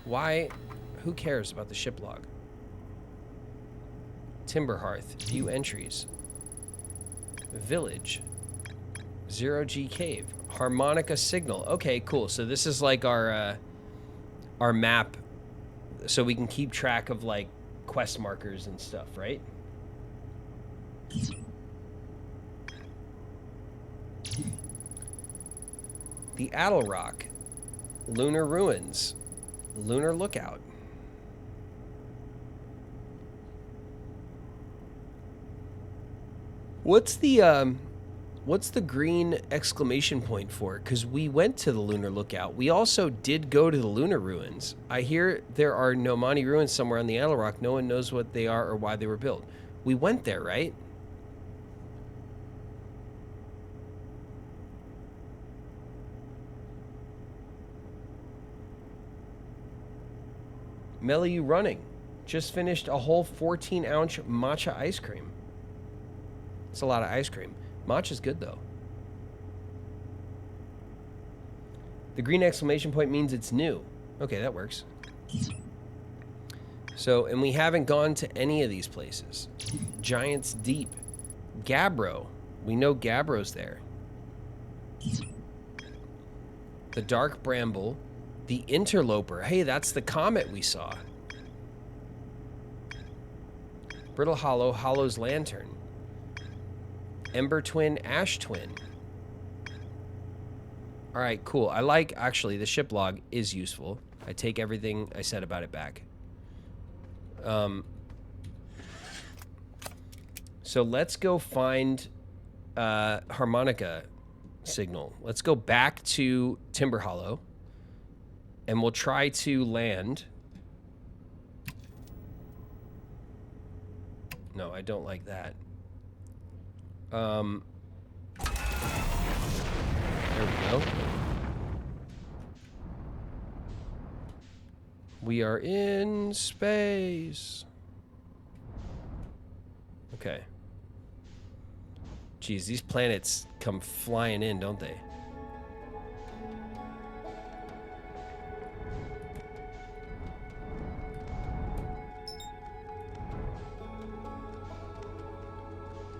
[SPEAKER 1] Why? Who cares about the ship log? Timber Hearth. View entries. Village. 0G Cave. Harmonica signal. Okay, cool. So this is like our map, so we can keep track of like quest markers and stuff, right? The Addle Rock, Lunar Ruins, Lunar Lookout. What's the green exclamation point for? Because we went to the Lunar Lookout. We also did go to the Lunar Ruins. I hear there are Nomani ruins somewhere on the Addle Rock. No one knows what they are or why they were built. We went there, right? Melly, you running? Just finished a whole 14-ounce matcha ice cream. It's a lot of ice cream. Matcha's good, though. The green exclamation point means it's new. Okay, that works. So, and we haven't gone to any of these places. Giants Deep. Gabbro. We know Gabbro's there. The Dark Bramble. The Interloper. Hey, that's the comet we saw. Brittle Hollow, Hollow's Lantern. Ember Twin, Ash Twin. All right, cool. I like, actually, the ship log is useful. I take everything I said about it back. So let's go find harmonica signal. Let's go back to Timber Hollow. And we'll try to land. No, I don't like that. There we go. We are in space. Okay. Geez, these planets come flying in, don't they?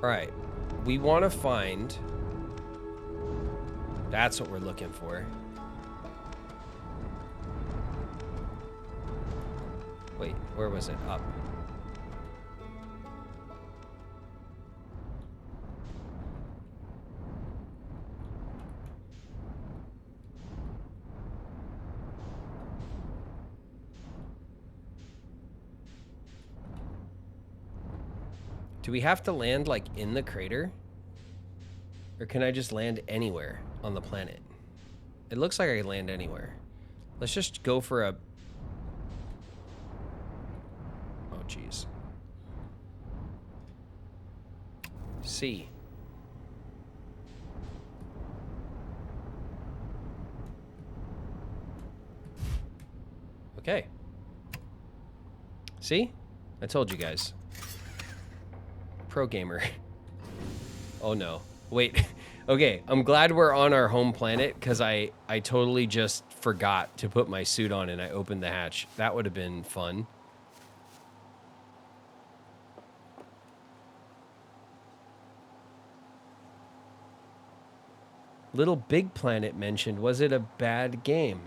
[SPEAKER 1] All right, we want to find, that's what we're looking for. Wait, where was it? Up. Do we have to land, like, in the crater? Or can I just land anywhere on the planet? It looks like I can land anywhere. Let's just go for a... Oh, jeez. C. Okay. See? I told you guys. Pro gamer. Oh no. Wait. Okay, I'm glad we're on our home planet because I totally just forgot to put my suit on and I opened the hatch. That would have been fun. Little Big Planet mentioned, was it a bad game?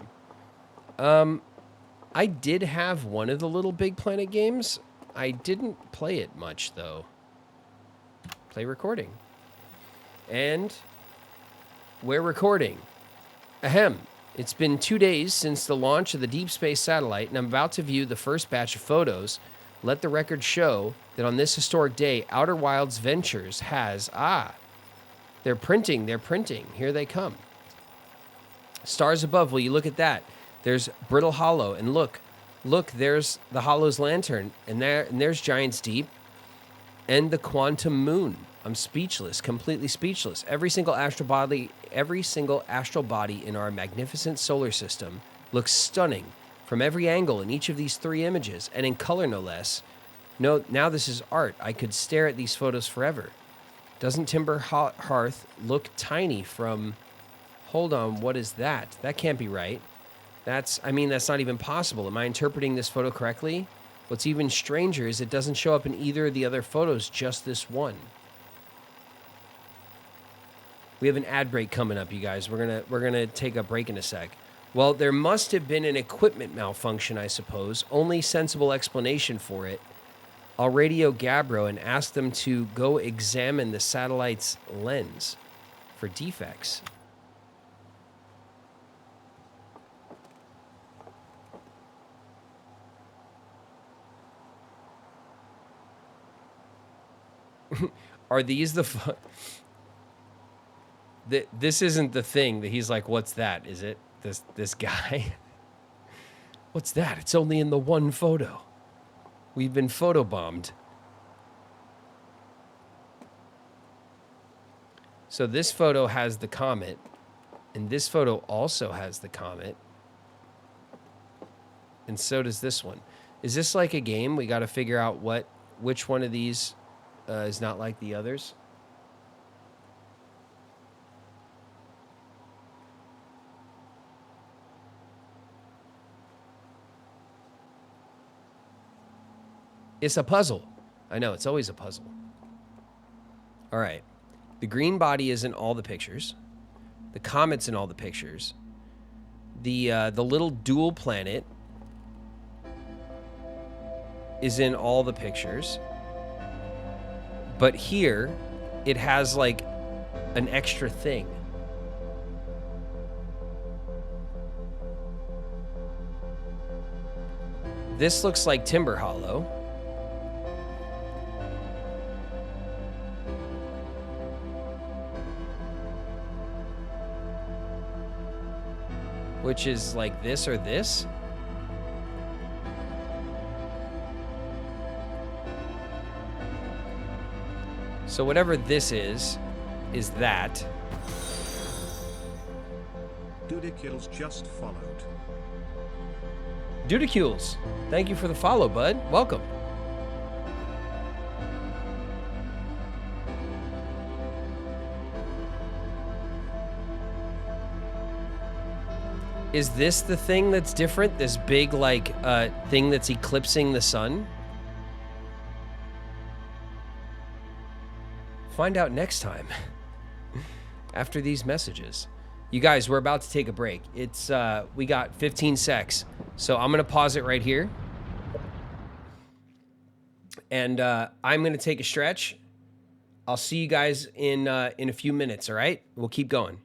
[SPEAKER 1] I did have one of the Little Big Planet games. I didn't play it much though. Play recording. And we're recording. Ahem. It's been 2 days since the launch of the Deep Space satellite, and I'm about to view the first batch of photos. Let the record show that on this historic day, Outer Wilds Ventures has... They're printing. Here they come. Stars above. Will you look at that? There's Brittle Hollow, and look, there's the Hollow's lantern, and there's Giant's Deep, and the Quantum Moon. I'm speechless, completely speechless. Every single astral body in our magnificent solar system looks stunning from every angle in each of these 3 images, and in color no less. No, now this is art. I could stare at these photos forever. Doesn't Timber Hearth look tiny from... Hold on, what is that? That can't be right. That's not even possible. Am I interpreting this photo correctly? What's even stranger is it doesn't show up in either of the other photos, just this one. We have an ad break coming up, you guys. We're gonna take a break in a sec. Well, there must have been an equipment malfunction, I suppose. Only sensible explanation for it. I'll radio Gabbro and ask them to go examine the satellite's lens for defects. Are these the... This isn't the thing that he's like, what's that? Is it this guy? What's that? It's only in the one photo. We've been photobombed. So this photo has the comet, and this photo also has the comet. And so does this one. Is this like a game? We got to figure out which one of these is not like the others. It's a puzzle. I know, it's always a puzzle. All right. The green body is in all the pictures. The comet's in all the pictures. The little dual planet is in all the pictures. But here, it has like an extra thing. This looks like Timber Hollow. Which is like this or this. So whatever this is that.
[SPEAKER 2] Dudicules just followed.
[SPEAKER 1] Dudicules, thank you for the follow, bud. Welcome. Is this the thing that's different? This big, like, thing that's eclipsing the sun? Find out next time. After these messages. You guys, we're about to take a break. It's, we got 15 secs. So I'm going to pause it right here. And I'm going to take a stretch. I'll see you guys in a few minutes, all right? We'll keep going.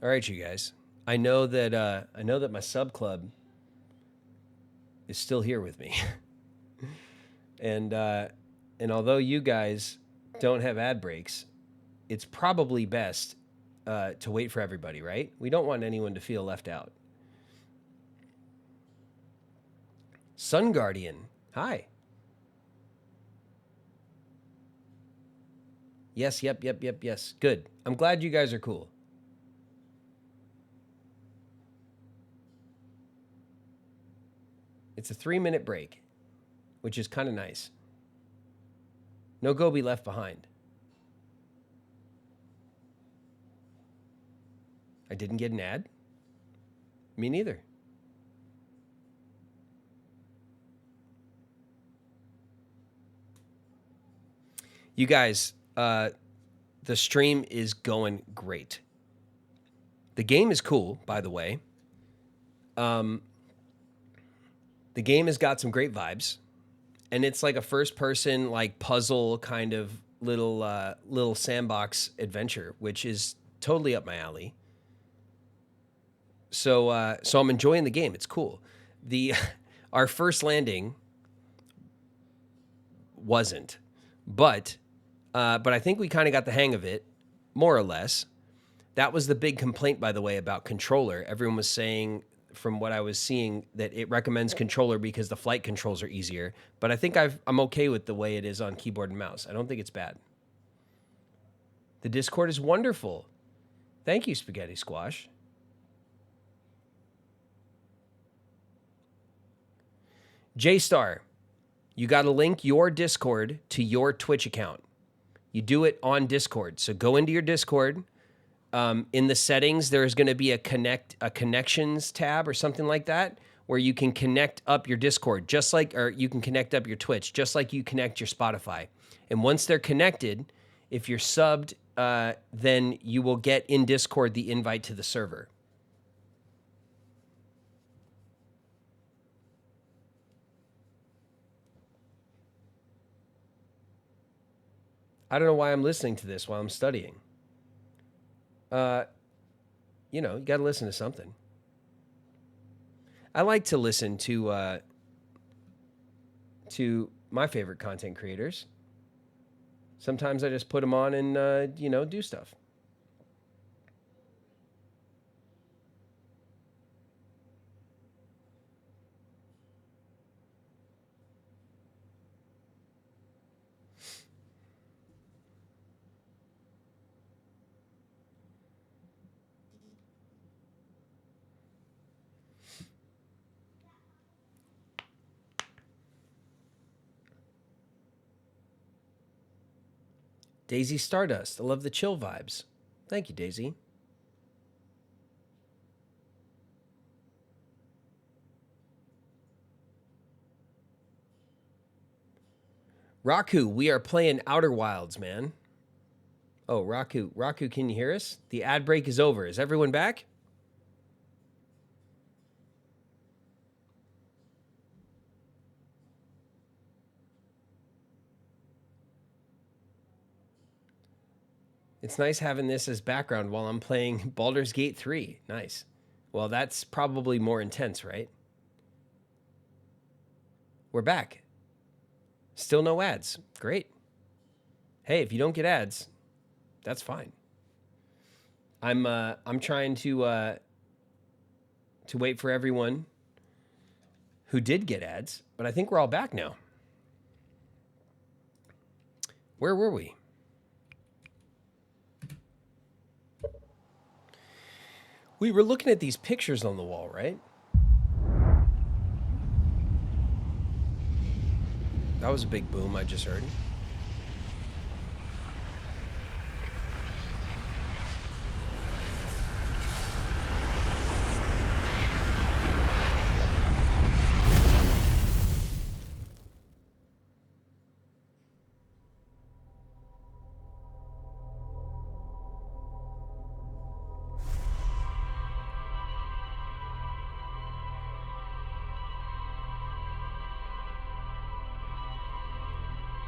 [SPEAKER 1] All right, you guys. I know that my sub club is still here with me, and although you guys don't have ad breaks, it's probably best to wait for everybody, right? We don't want anyone to feel left out. Sun Guardian, hi. Yes, yep, yes. Good. I'm glad you guys are cool. It's a 3-minute break, which is kind of nice. No Gobi left behind. I didn't get an ad? Me neither. You guys, the stream is going great. The game is cool, by the way. The game has got some great vibes, and it's like a first-person, like puzzle kind of little sandbox adventure, which is totally up my alley. So I'm enjoying the game. It's cool. Our first landing wasn't, but I think we kind of got the hang of it, more or less. That was the big complaint, by the way, about controller. Everyone was saying, from what I was seeing, that it recommends controller because the flight controls are easier. But I think I'm okay with the way it is on keyboard and mouse. I don't think it's bad. The Discord is wonderful. Thank you, Spaghetti Squash. J-Star, you got to link your Discord to your Twitch account. You do it on Discord. So go into your Discord. In the settings, there's going to be a connections tab or something like that, where you can connect up your Discord, or you can connect up your Twitch, just like you connect your Spotify. And once they're connected, if you're subbed, then you will get in Discord the invite to the server. I don't know why I'm listening to this while I'm studying. You got to listen to something. I like to listen to my favorite content creators. Sometimes I just put them on and, do stuff. Daisy Stardust. I love the chill vibes. Thank you, Daisy. Raku, we are playing Outer Wilds, man. Oh, Raku, can you hear us? The ad break is over. Is everyone back? It's nice having this as background while I'm playing Baldur's Gate 3. Nice. Well, that's probably more intense, right? We're back. Still no ads. Great. Hey, if you don't get ads, that's fine. I'm trying to wait for everyone who did get ads, but I think we're all back now. Where were we? We were looking at these pictures on the wall, right? That was a big boom I just heard.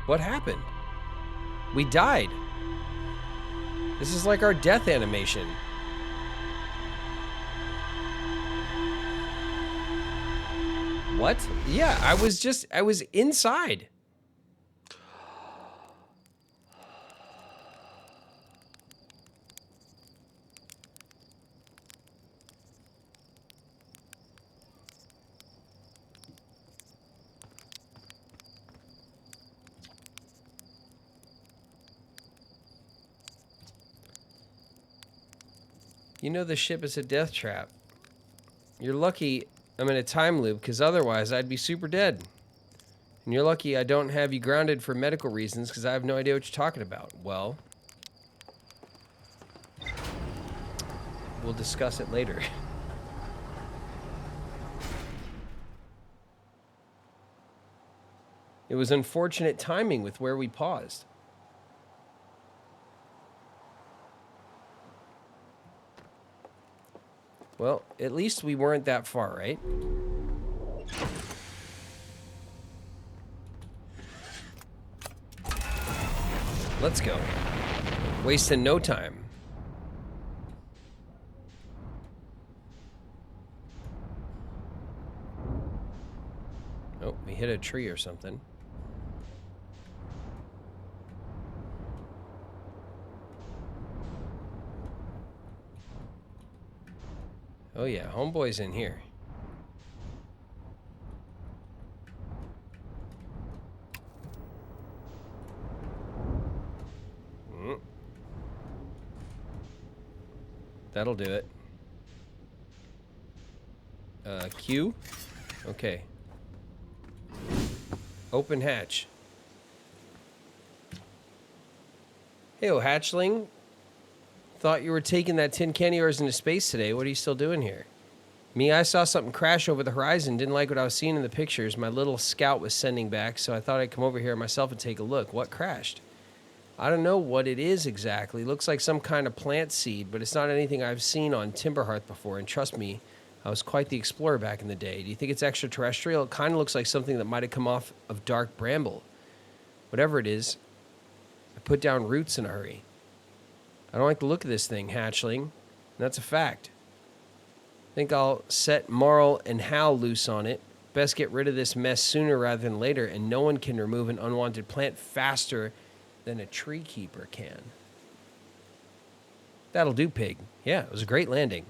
[SPEAKER 1] What happened? We died. This is like our death animation. What? Yeah, I was inside. You know the ship is a death trap. You're lucky I'm in a time loop, because otherwise I'd be super dead. And you're lucky I don't have you grounded for medical reasons, because I have no idea what you're talking about. Well, we'll discuss it later. It was unfortunate timing with where we paused. Well, at least we weren't that far, right? Let's go. Wasting no time. Oh, we hit a tree or something. Oh yeah, homeboy's in here. That'll do it. Q? Okay. Open hatch. Hey-o, hatchling. Thought you were taking that tin candy yours into space today. What are you still doing here? Me, I saw something crash over the horizon. Didn't like what I was seeing in the pictures. My little scout was sending back, so I thought I'd come over here myself and take a look. What crashed? I don't know what it is exactly. Looks like some kind of plant seed, but it's not anything I've seen on Timberhearth before. And trust me, I was quite the explorer back in the day. Do you think it's extraterrestrial? It kind of looks like something that might have come off of Dark Bramble. Whatever it is, I put down roots in a hurry. I don't like the look of this thing, hatchling. And that's a fact. I think I'll set Marl and Hal loose on it. Best get rid of this mess sooner rather than later, and no one can remove an unwanted plant faster than a tree keeper can. That'll do, pig. Yeah, it was a great landing.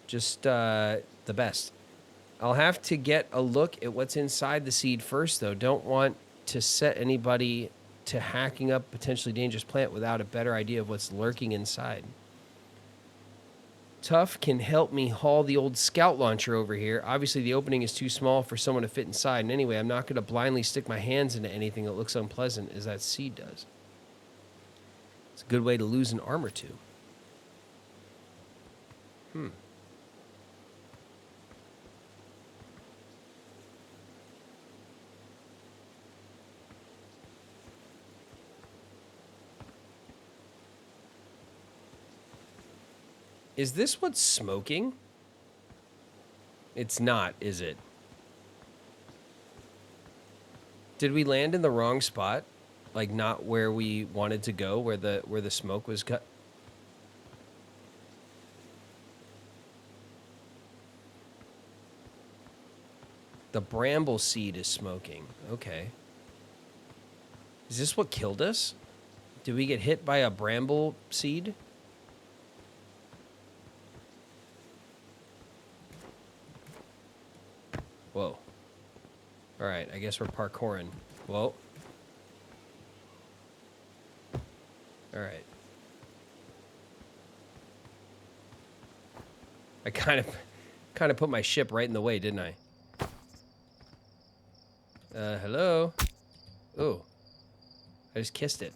[SPEAKER 1] Just the best. I'll have to get a look at what's inside the seed first, though. Don't want to set anybody to hacking up a potentially dangerous plant without a better idea of what's lurking inside. Tough can help me haul the old scout launcher over here. Obviously, the opening is too small for someone to fit inside. And anyway, I'm not going to blindly stick my hands into anything that looks unpleasant as that seed does. It's a good way to lose an arm or two. Is this what's smoking? It's not, is it? Did we land in the wrong spot? Like not where we wanted to go, where the smoke was cut? The bramble seed is smoking. Okay. Is this what killed us? Did we get hit by a bramble seed? Whoa. All right, I guess we're parkouring. Whoa. All right. I kind of put my ship right in the way, didn't I? Hello? Oh. I just kissed it.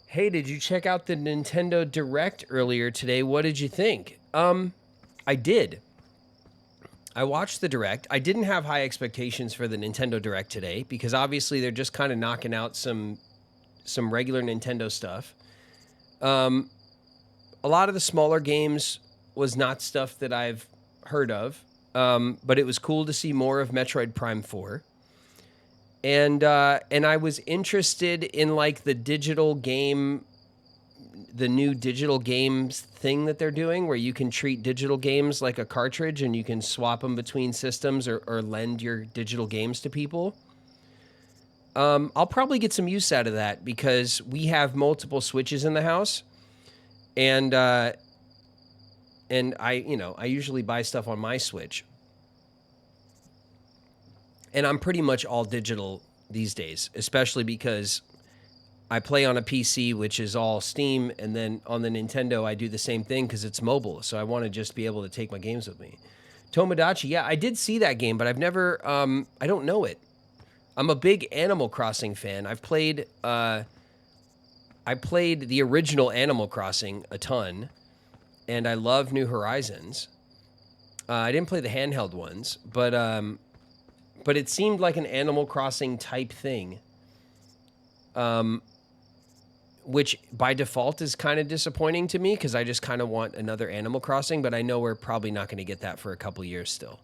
[SPEAKER 1] Hey, did you check out the Nintendo Direct earlier today? What did you think? I did. I watched the Direct. I didn't have high expectations for the Nintendo Direct today because obviously they're just kind of knocking out some regular Nintendo stuff. A lot of the smaller games was not stuff that I've heard of, but it was cool to see more of Metroid Prime 4. And I was interested in like the new digital games thing that they're doing where you can treat digital games like a cartridge and you can swap them between systems or lend your digital games to people. I'll probably get some use out of that because we have multiple Switches in the house, and I usually buy stuff on my Switch. And I'm pretty much all digital these days, especially because I play on a PC, which is all Steam, and then on the Nintendo, I do the same thing because it's mobile. So I want to just be able to take my games with me. Tomodachi, yeah, I did see that game, but I've never, I don't know it. I'm a big Animal Crossing fan. I played the original Animal Crossing a ton, and I love New Horizons. I didn't play the handheld ones, but it seemed like an Animal Crossing type thing, which by default is kind of disappointing to me because I just kind of want another Animal Crossing, but I know we're probably not going to get that for a couple years still.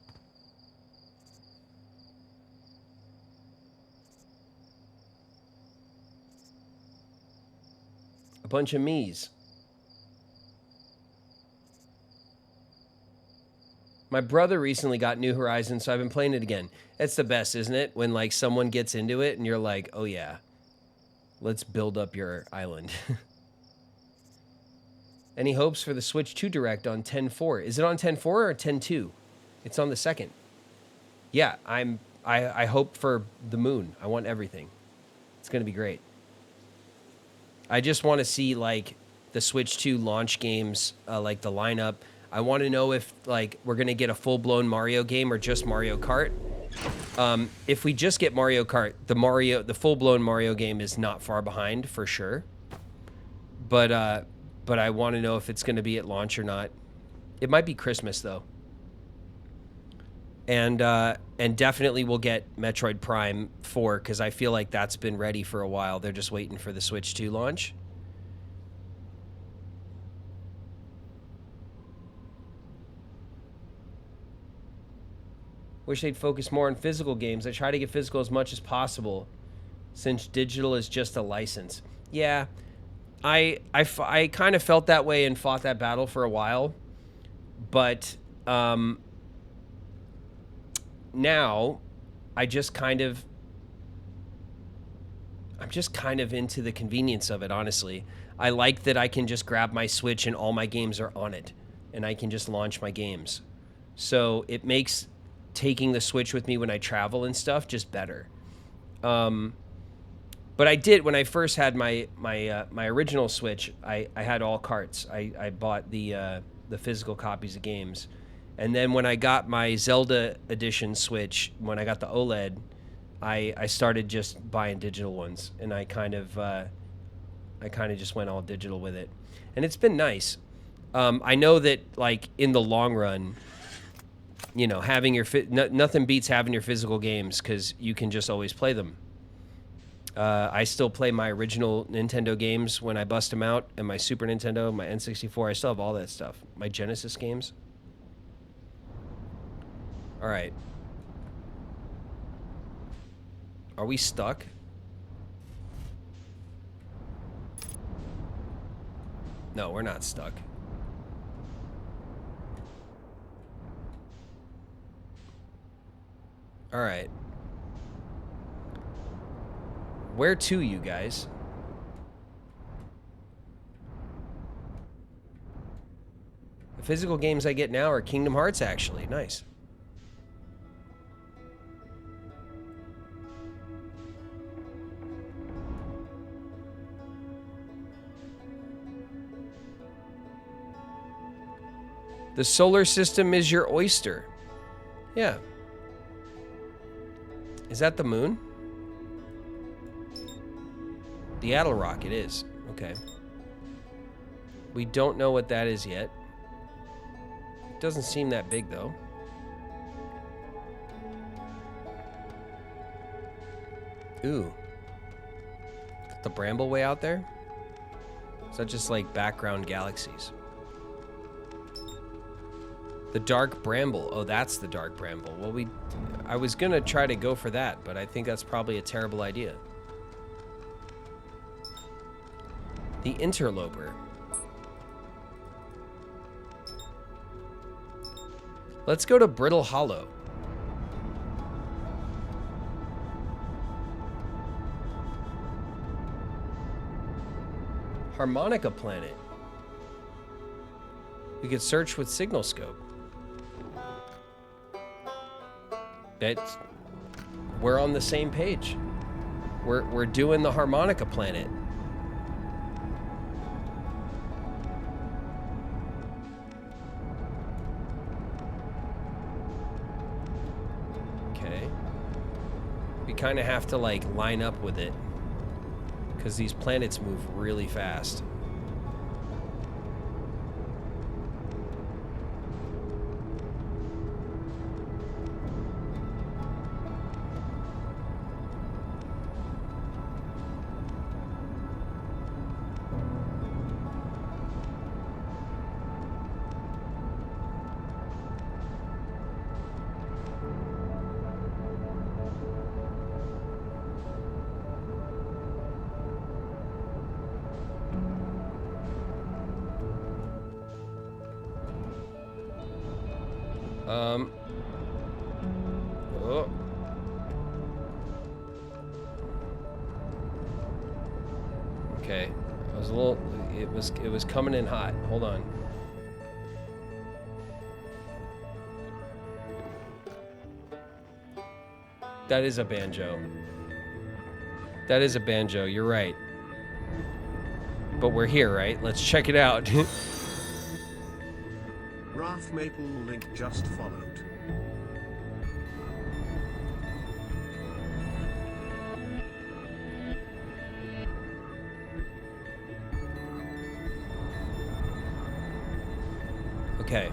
[SPEAKER 1] A bunch of me's. My brother recently got New Horizons, so I've been playing it again. It's the best, isn't it? When like someone gets into it and you're like, oh yeah, let's build up your island. Any hopes for the Switch 2 Direct on 10.4? Is it on 10.4 or 10.2? It's on the 2nd. Yeah, I hope for the moon. I want everything. It's going to be great. I just want to see like the Switch 2 launch games, like the lineup. I want to know if like we're going to get a full-blown Mario game or just Mario Kart. If we just get Mario Kart, the full-blown Mario game is not far behind for sure. But I want to know if it's going to be at launch or not. It might be Christmas though. And definitely we'll get Metroid Prime 4 because I feel like that's been ready for a while. They're just waiting for the Switch 2 launch. Wish they'd focus more on physical games. I try to get physical as much as possible since digital is just a license. Yeah, I kind of felt that way and fought that battle for a while. But now I'm just kind of into the convenience of it, honestly. I like that I can just grab my Switch and all my games are on it and I can just launch my games. So it makes taking the Switch with me when I travel and stuff just better. But I did when I first had my original Switch. I had all carts. I bought the physical copies of games, and then when I got my Zelda edition Switch, when I got the OLED, I started just buying digital ones, and I kind of just went all digital with it, and it's been nice. I know that like in the long run, you know, having your nothing beats having your physical games because you can just always play them. I still play my original Nintendo games when I bust them out, and my Super Nintendo, my N64. I still have all that stuff. My Genesis games. All right. Are we stuck? No, we're not stuck. All right. Where to, you guys? The physical games I get now are Kingdom Hearts, actually. Nice. The solar system is your oyster. Yeah. Is that the moon? The Attlerock, it is. Okay. We don't know what that is yet. It doesn't seem that big, though. Ooh. The Bramble way out there? Is that just like background galaxies? The Dark Bramble. Oh, that's the Dark Bramble. Well, I was gonna try to go for that, but I think that's probably a terrible idea. The Interloper. Let's go to Brittle Hollow. Harmonica Planet. We could search with Signal Scope. We're on the same page. We're doing the Harmonica Planet. Okay. We kind of have to like line up with it because these planets move really fast. Oh. Okay. I was a little. It was coming in hot. Hold on. That is a banjo. That is a banjo. You're right. But we're here, right? Let's check it out.
[SPEAKER 2] Ralph Maple link just followed.
[SPEAKER 1] Okay.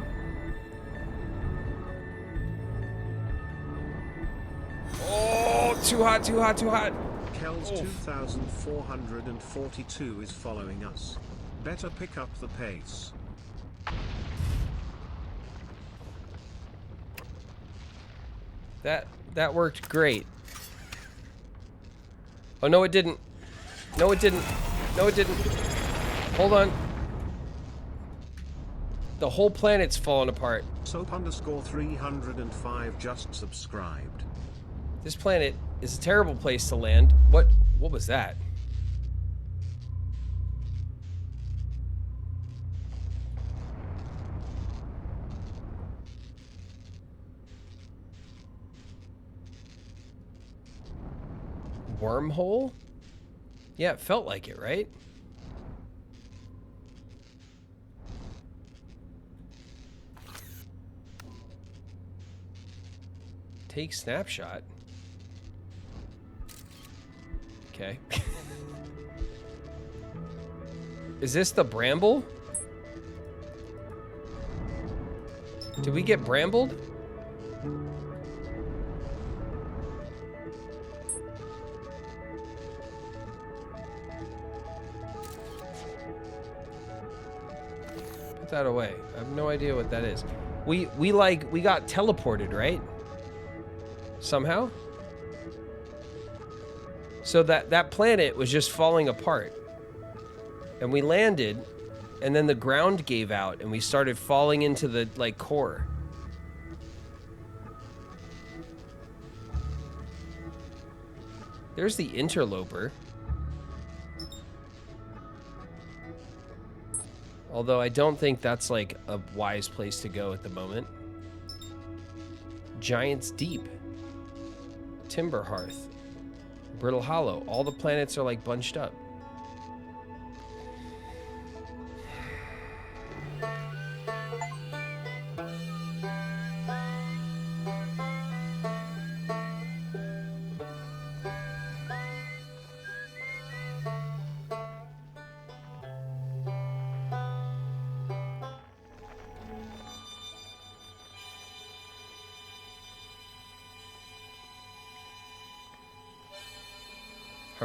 [SPEAKER 1] Oh, too hot, too hot, too hot.
[SPEAKER 2] Kells 2442 is following us. Better pick up the pace.
[SPEAKER 1] That worked great. Oh, no, it didn't. No, it didn't. No, it didn't. Hold on. The whole planet's falling apart.
[SPEAKER 2] Soap_305 just subscribed.
[SPEAKER 1] This planet is a terrible place to land. What was that? Wormhole? Yeah, it felt like it, right? Take snapshot. Okay. Is this the Bramble? Did we get brambled? Put that away. I have no idea what that is. We got teleported, right? Somehow? So that planet was just falling apart. And we landed, and then the ground gave out, and we started falling into the, like, core. There's the Interloper. Although I don't think that's, like, a wise place to go at the moment. Giant's Deep. Timber Hearth. Brittle Hollow. All the planets are, like, bunched up.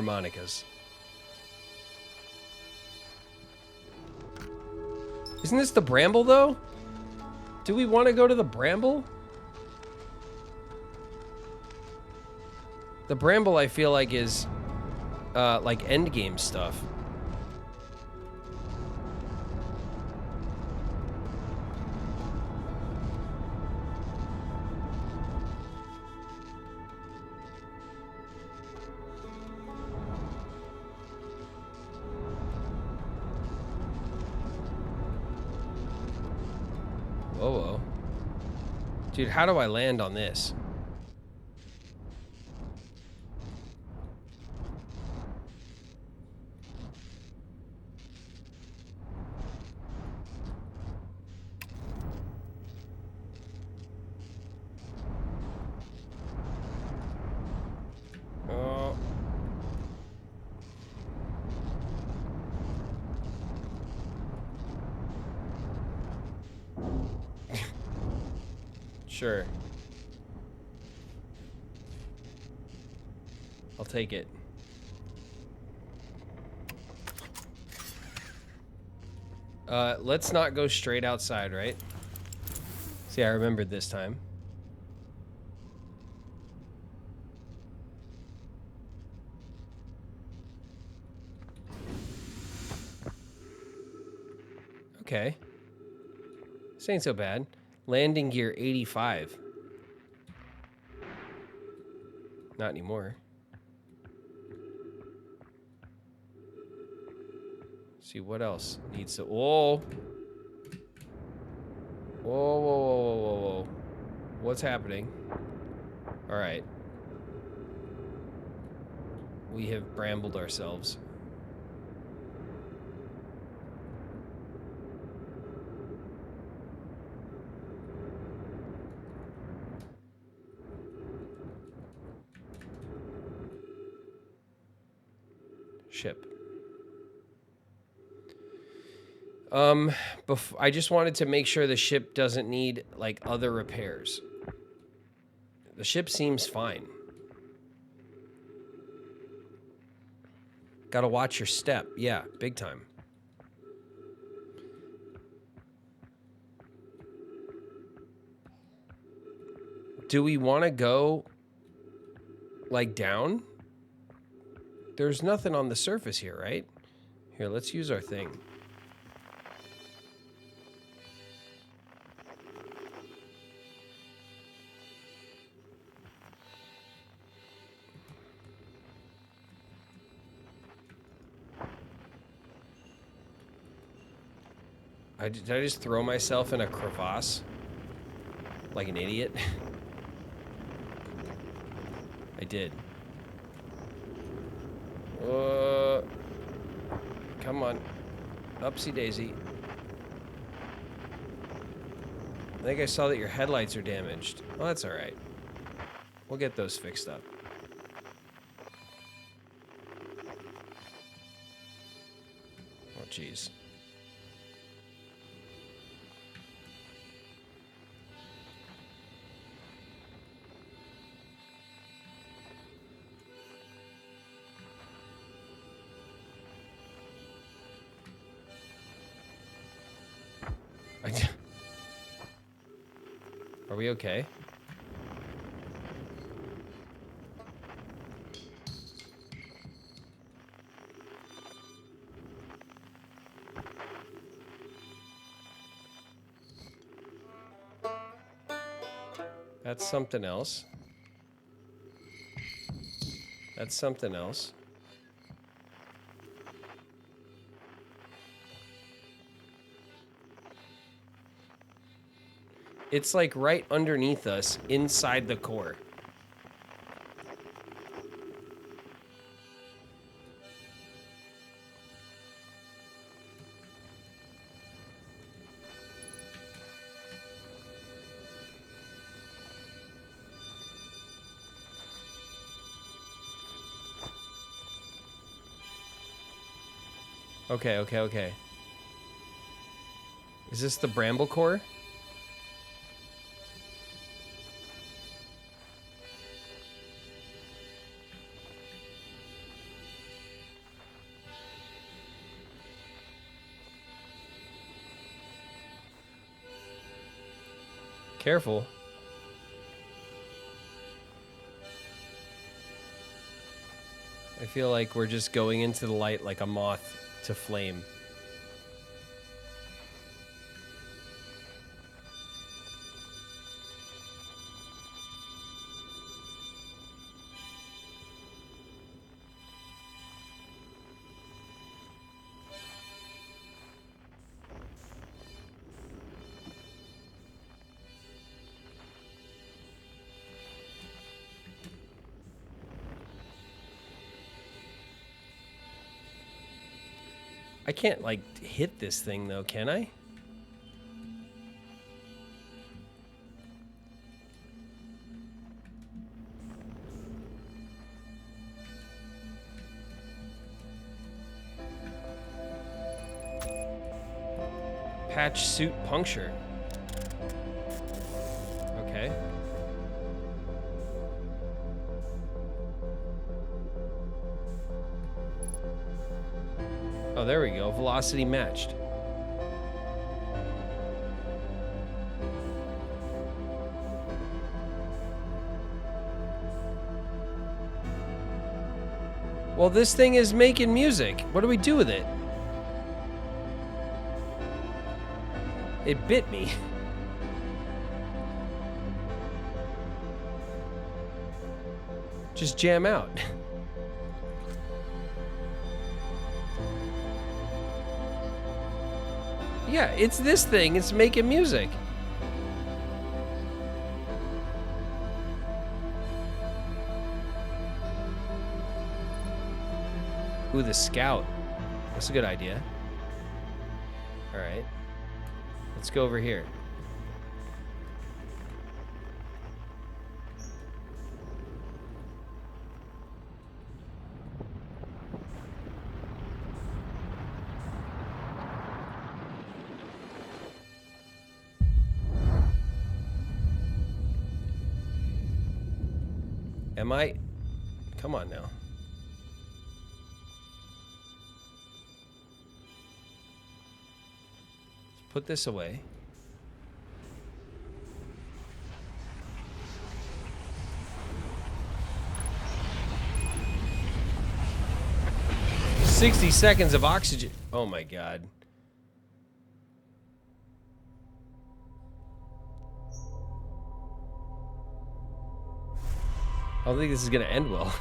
[SPEAKER 1] harmonicas. Isn't this the Bramble, though? Do we want to go to the Bramble? The Bramble, I feel like, is like endgame stuff. Whoa, whoa. Dude, how do I land on this? Oh. Sure. I'll take it. Let's not go straight outside, right? See, I remembered this time. Okay. This ain't so bad. Landing gear 85. Not anymore. See what else needs to. Whoa. Whoa, whoa, whoa, whoa, whoa, whoa. What's happening? All right. We have brambled ourselves. Ship. I just wanted to make sure the ship doesn't need, like, other repairs. The ship seems fine. Gotta watch your step. Yeah, big time. Do we want to go, like, down? There's nothing on the surface here, right? Here, let's use our thing. Did I just throw myself in a crevasse? Like an idiot? I did. Come on. Upsy daisy. I think I saw that your headlights are damaged. Well, that's alright. We'll get those fixed up. Oh, jeez. Are we okay? That's something else. That's something else. It's like right underneath us, inside the core. Okay, okay, okay. Is this the Bramble Core? Careful. I feel like we're just going into the light like a moth to flame. I can't, like, hit this thing, though, can I? Patch suit puncture. Okay. Oh, there we go. Velocity matched. Well, this thing is making music. What do we do with it? It bit me. Just jam out. Yeah, it's this thing. It's making music. Ooh, the scout. That's a good idea. All right. Let's go over here. Am I? Come on now. Let's put this away. "60 seconds of oxygen." Oh my God. I don't think this is gonna end well.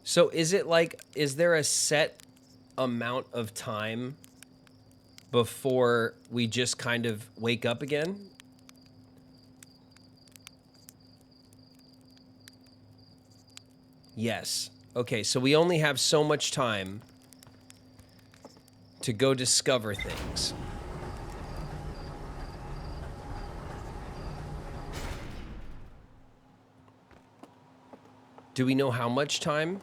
[SPEAKER 1] So is it like, is there a set amount of time before we just kind of wake up again? Yes. Okay, so we only have so much time to go discover things. Do we know how much time?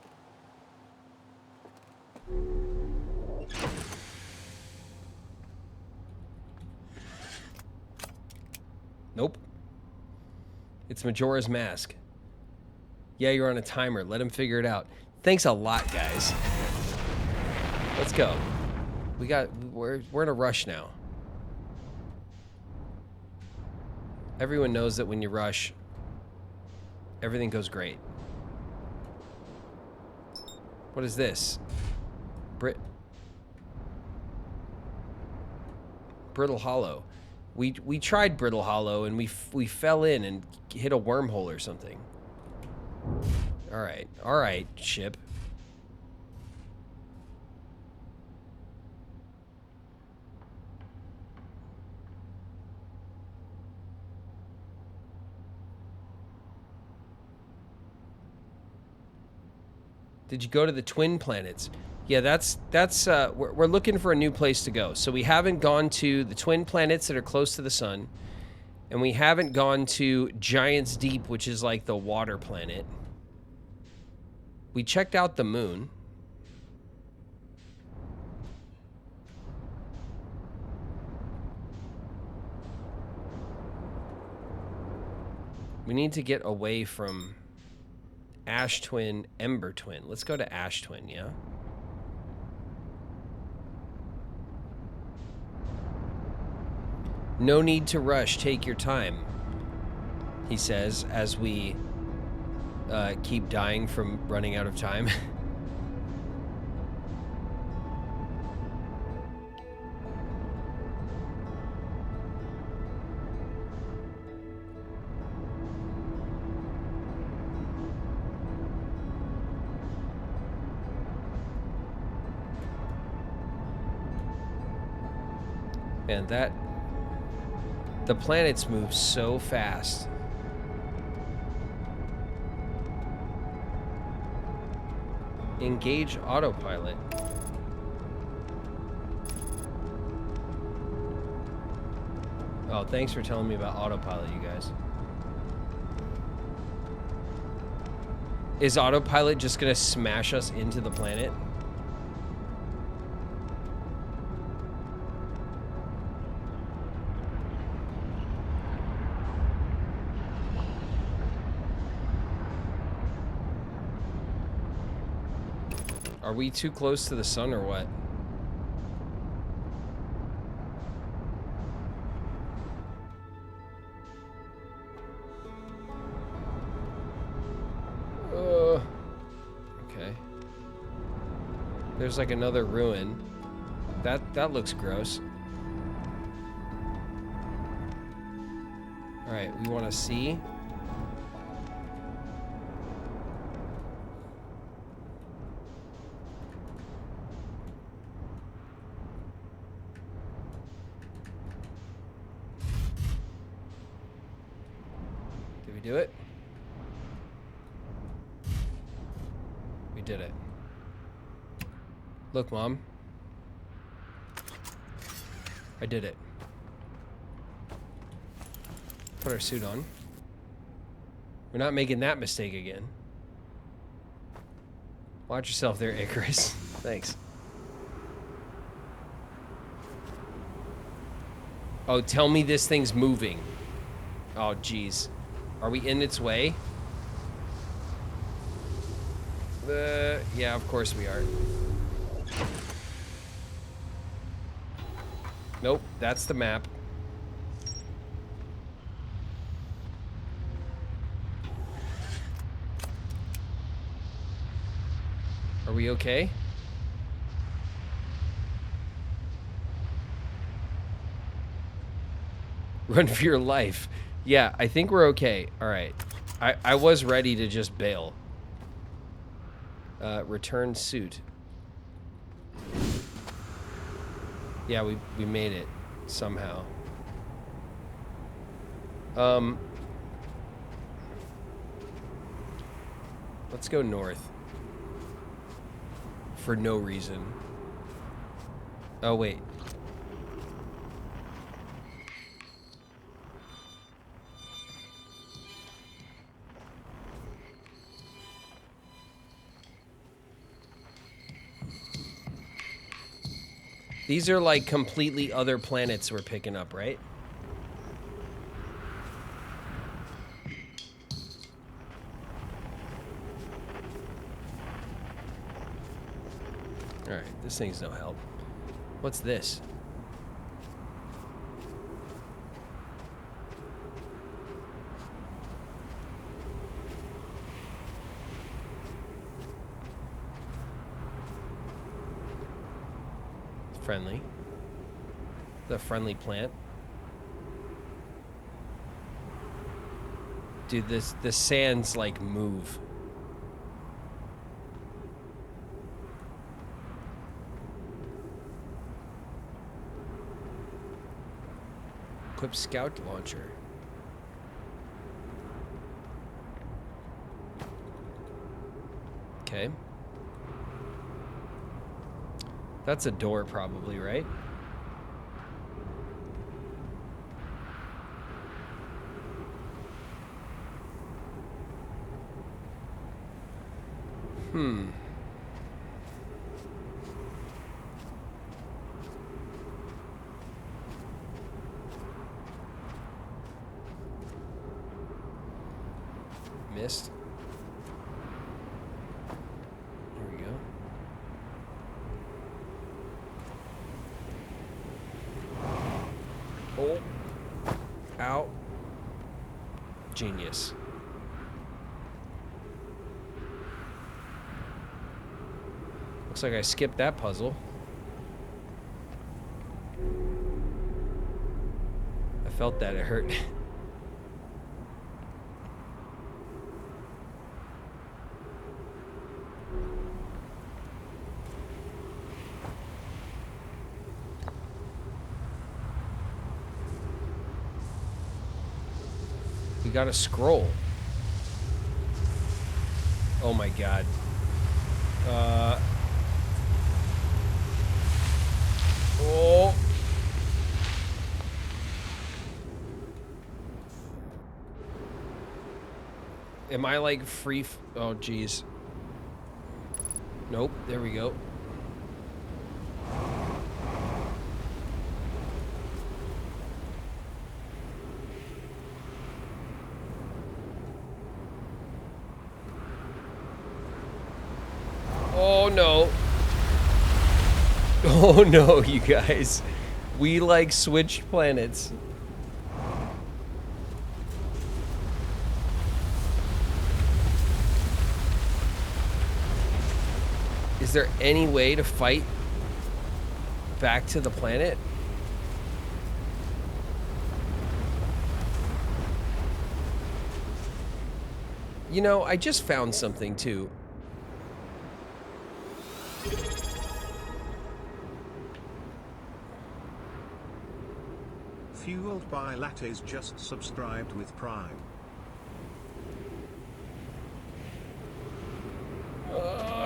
[SPEAKER 1] Nope. It's Majora's Mask. Yeah, you're on a timer. Let him figure it out. Thanks a lot, guys. Let's go. We're in a rush now. Everyone knows that when you rush, everything goes great. What is this? Brittle Hollow. We tried Brittle Hollow and we fell in and hit a wormhole or something. All right, ship. Did you go to the Twin Planets? Yeah, that's we're looking for a new place to go. So we haven't gone to the Twin Planets that are close to the sun, and we haven't gone to Giant's Deep, which is like the water planet. We checked out the moon. We need to get away from Ash Twin, Ember Twin. Let's go to Ash Twin, yeah? No need to rush. Take your time, he says, as we keep dying from running out of time. Man, the planets move so fast. Engage autopilot. Oh, thanks for telling me about autopilot, you guys. Is autopilot just gonna smash us into the planet? Are we too close to the sun or what? Okay. There's like another ruin. That looks gross. All right, we want to see. Do it. We did it. Look, Mom. I did it. Put our suit on. We're not making that mistake again. Watch yourself there, Icarus. Thanks. Oh, tell me this thing's moving. Oh, jeez. Are we in its way? Yeah, of course we are. Nope, that's the map. Are we okay? Run for your life. Yeah, I think we're okay. All right. I was ready to just bail. Return suit. Yeah, we made it somehow. Let's go north. For no reason. Oh, wait. These are like completely other planets we're picking up, right? All right, this thing's no help. What's this? Friendly. The friendly plant. Dude, the sands like move. Equip scout launcher. Okay. That's a door probably, right? Missed. There we go. Oh. Ow. Genius. Looks like I skipped that puzzle. I felt that it hurt. We got a scroll. Oh my god. Oh. Am I like free? Oh, geez. Nope. There we go. Oh no. Oh no, you guys. We like switched planets. Is there any way to fight back to the planet? You know, I just found something too.
[SPEAKER 2] Fueled by Lattes just subscribed with Prime.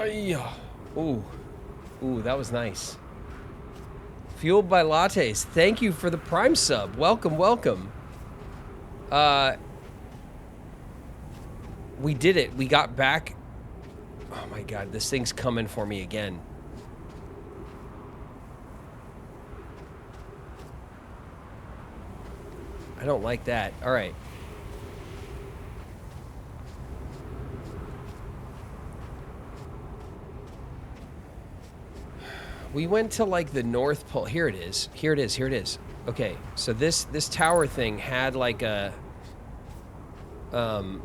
[SPEAKER 1] Yeah. Ooh. Ooh, that was nice. Fueled by Lattes. Thank you for the Prime sub. Welcome, welcome. We did it. We got back. Oh my god, this thing's coming for me again. I don't like that. All right. We went to like the North Pole. Here it is. Here it is. Here it is. Okay, so this tower thing had like a oh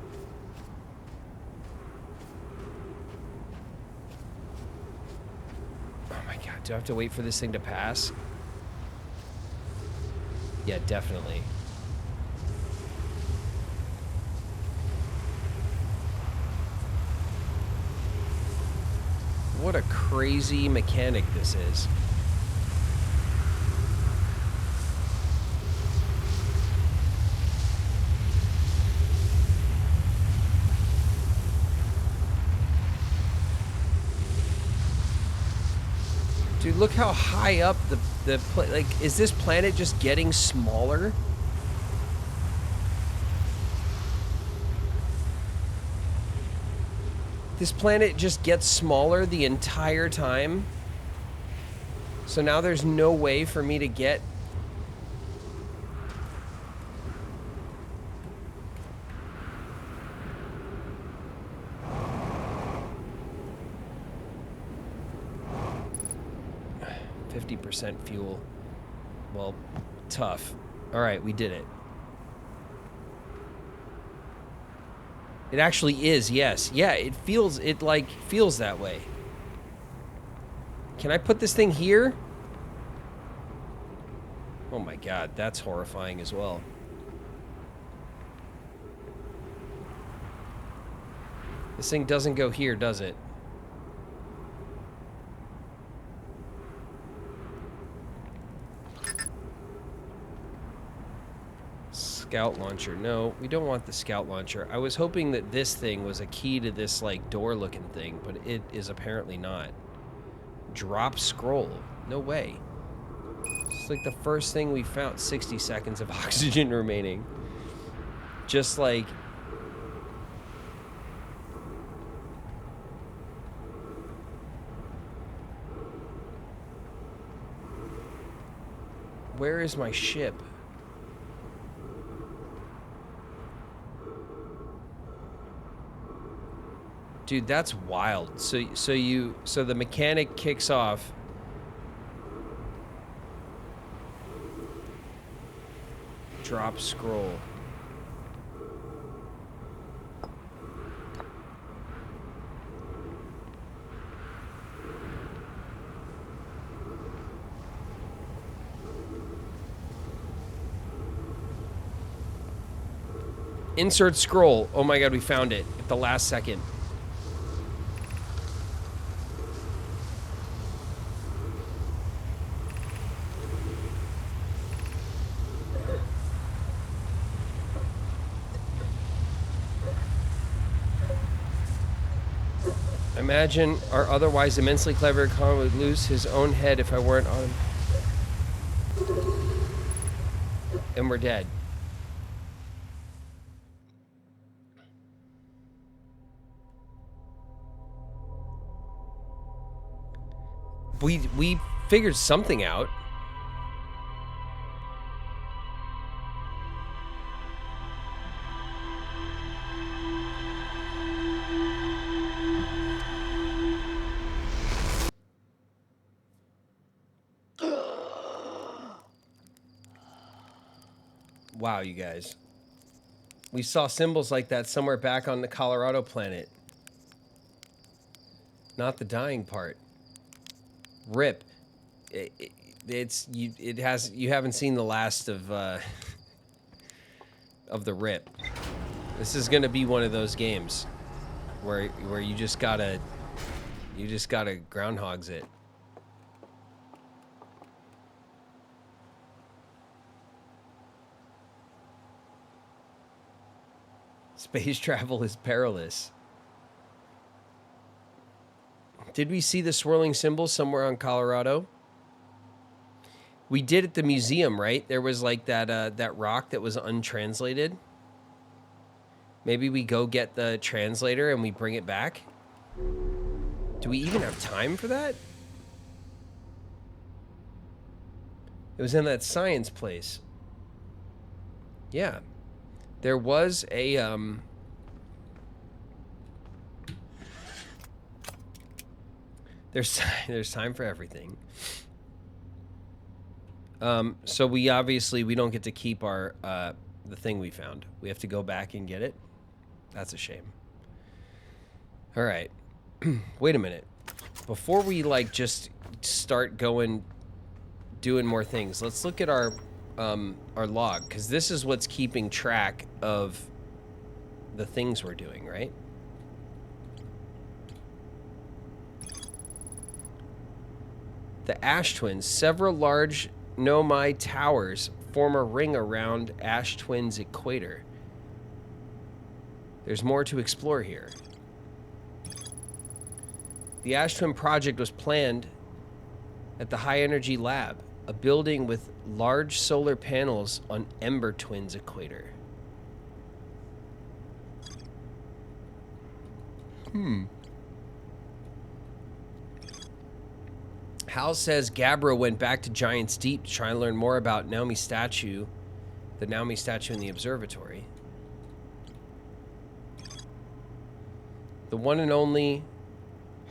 [SPEAKER 1] my god, do I have to wait for this thing to pass? Yeah, definitely. What a crazy mechanic this is. Dude, look how high up like, is this planet just getting smaller? This planet just gets smaller the entire time. So now there's no way for me to get... %50 fuel. Well, tough. All right, we did it. It actually is, yes. Yeah, it feels that way. Can I put this thing here? Oh my god, that's horrifying as well. This thing doesn't go here, does it? Scout launcher. No, we don't want the scout launcher. I was hoping that this thing was a key to this like door looking thing, but it is apparently not. Drop scroll. No way. It's like the first thing we found. 60 seconds of oxygen remaining. Just like... Where is my ship? Dude, that's wild. So the mechanic kicks off. Drop scroll. Insert scroll. Oh my god, we found it at the last second. Imagine our otherwise immensely clever Khan would lose his own head if I weren't on him. And we're dead. We figured something out. Wow, you guys. We saw symbols like that somewhere back on the Colorado planet. Not the dying part. RIP. You haven't seen the last of the RIP. This is gonna be one of those games where you just gotta groundhogs it. Space travel is perilous. Did we see the swirling symbol somewhere on Colorado? We did at the museum, right? There was like that rock that was untranslated. Maybe we go get the translator and we bring it back. Do we even have time for that? It was in that science place. Yeah. There was a there's time for everything. So we don't get to keep our the thing we found. We have to go back and get it. That's a shame. All right. Wait a minute. Before we like just start doing more things, let's look at our log, because this is what's keeping track of the things we're doing, right? The Ash Twins. Several large Nomai towers form a ring around Ash Twins' equator. There's more to explore here. The Ash Twin project was planned at the High Energy Lab, a building with large solar panels on Ember Twins' equator. Hal says Gabbro went back to Giant's Deep to try and learn more about Naomi's statue, the Naomi statue in the observatory. The one and only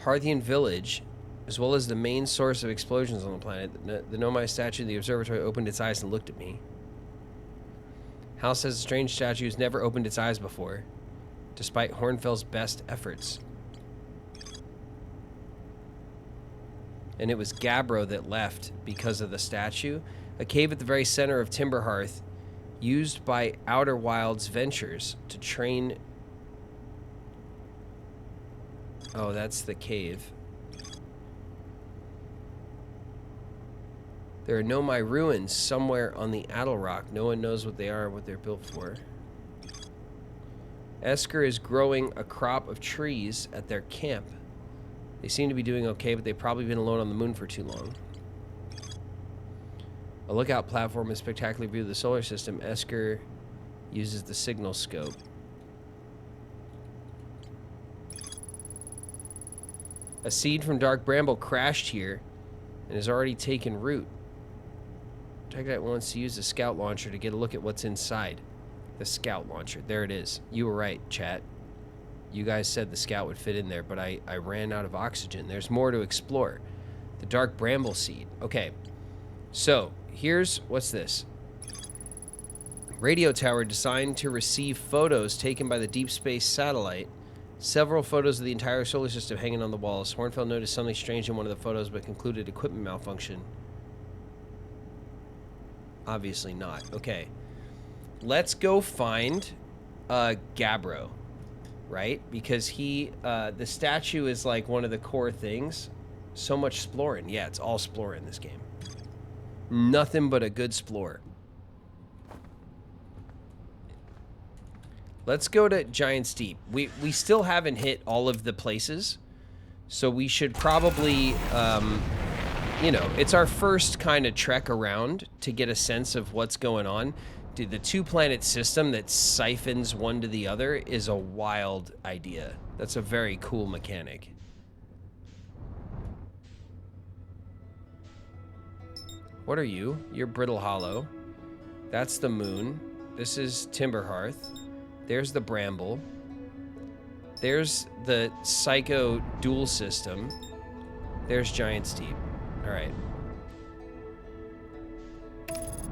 [SPEAKER 1] Harthian village, as well as the main source of explosions on the planet, the Nomai statue in the observatory opened its eyes and looked at me. Hal says the strange statue has never opened its eyes before, despite Hornfell's best efforts. And it was Gabbro that left because of the statue, a cave at the very center of Timberhearth, used by Outer Wilds Ventures to train... Oh, that's the cave. There are Nomai ruins somewhere on the Addle Rock. No one knows what they are or what they're built for. Esker is growing a crop of trees at their camp. They seem to be doing okay, but they've probably been alone on the moon for too long. A lookout platform, a spectacular view of the solar system. Esker uses the signal scope. A seed from Dark Bramble crashed here and has already taken root. Tigerite wants to use the scout launcher to get a look at what's inside. The scout launcher. There it is. You were right, chat. You guys said the scout would fit in there, but I ran out of oxygen. There's more to explore. The dark bramble seed. Okay. So, here's... What's this? Radio tower designed to receive photos taken by the deep space satellite. Several photos of the entire solar system hanging on the walls. Hornfeld noticed something strange in one of the photos, but concluded equipment malfunction. Obviously not. Okay. Let's go find Gabbro, right? Because he, the statue is like one of the core things. So much splorin. Yeah, it's all splorin in this game. Nothing but a good splore. Let's go to Giant's Deep. We still haven't hit all of the places, so we should probably, you know, it's our first kind of trek around to get a sense of what's going on. Dude, the two-planet system that siphons one to the other is a wild idea. That's a very cool mechanic. What are you? You're Brittle Hollow. That's the moon. This is Timberhearth. There's the Bramble. There's the Psycho dual system. There's Giant's Deep. All right.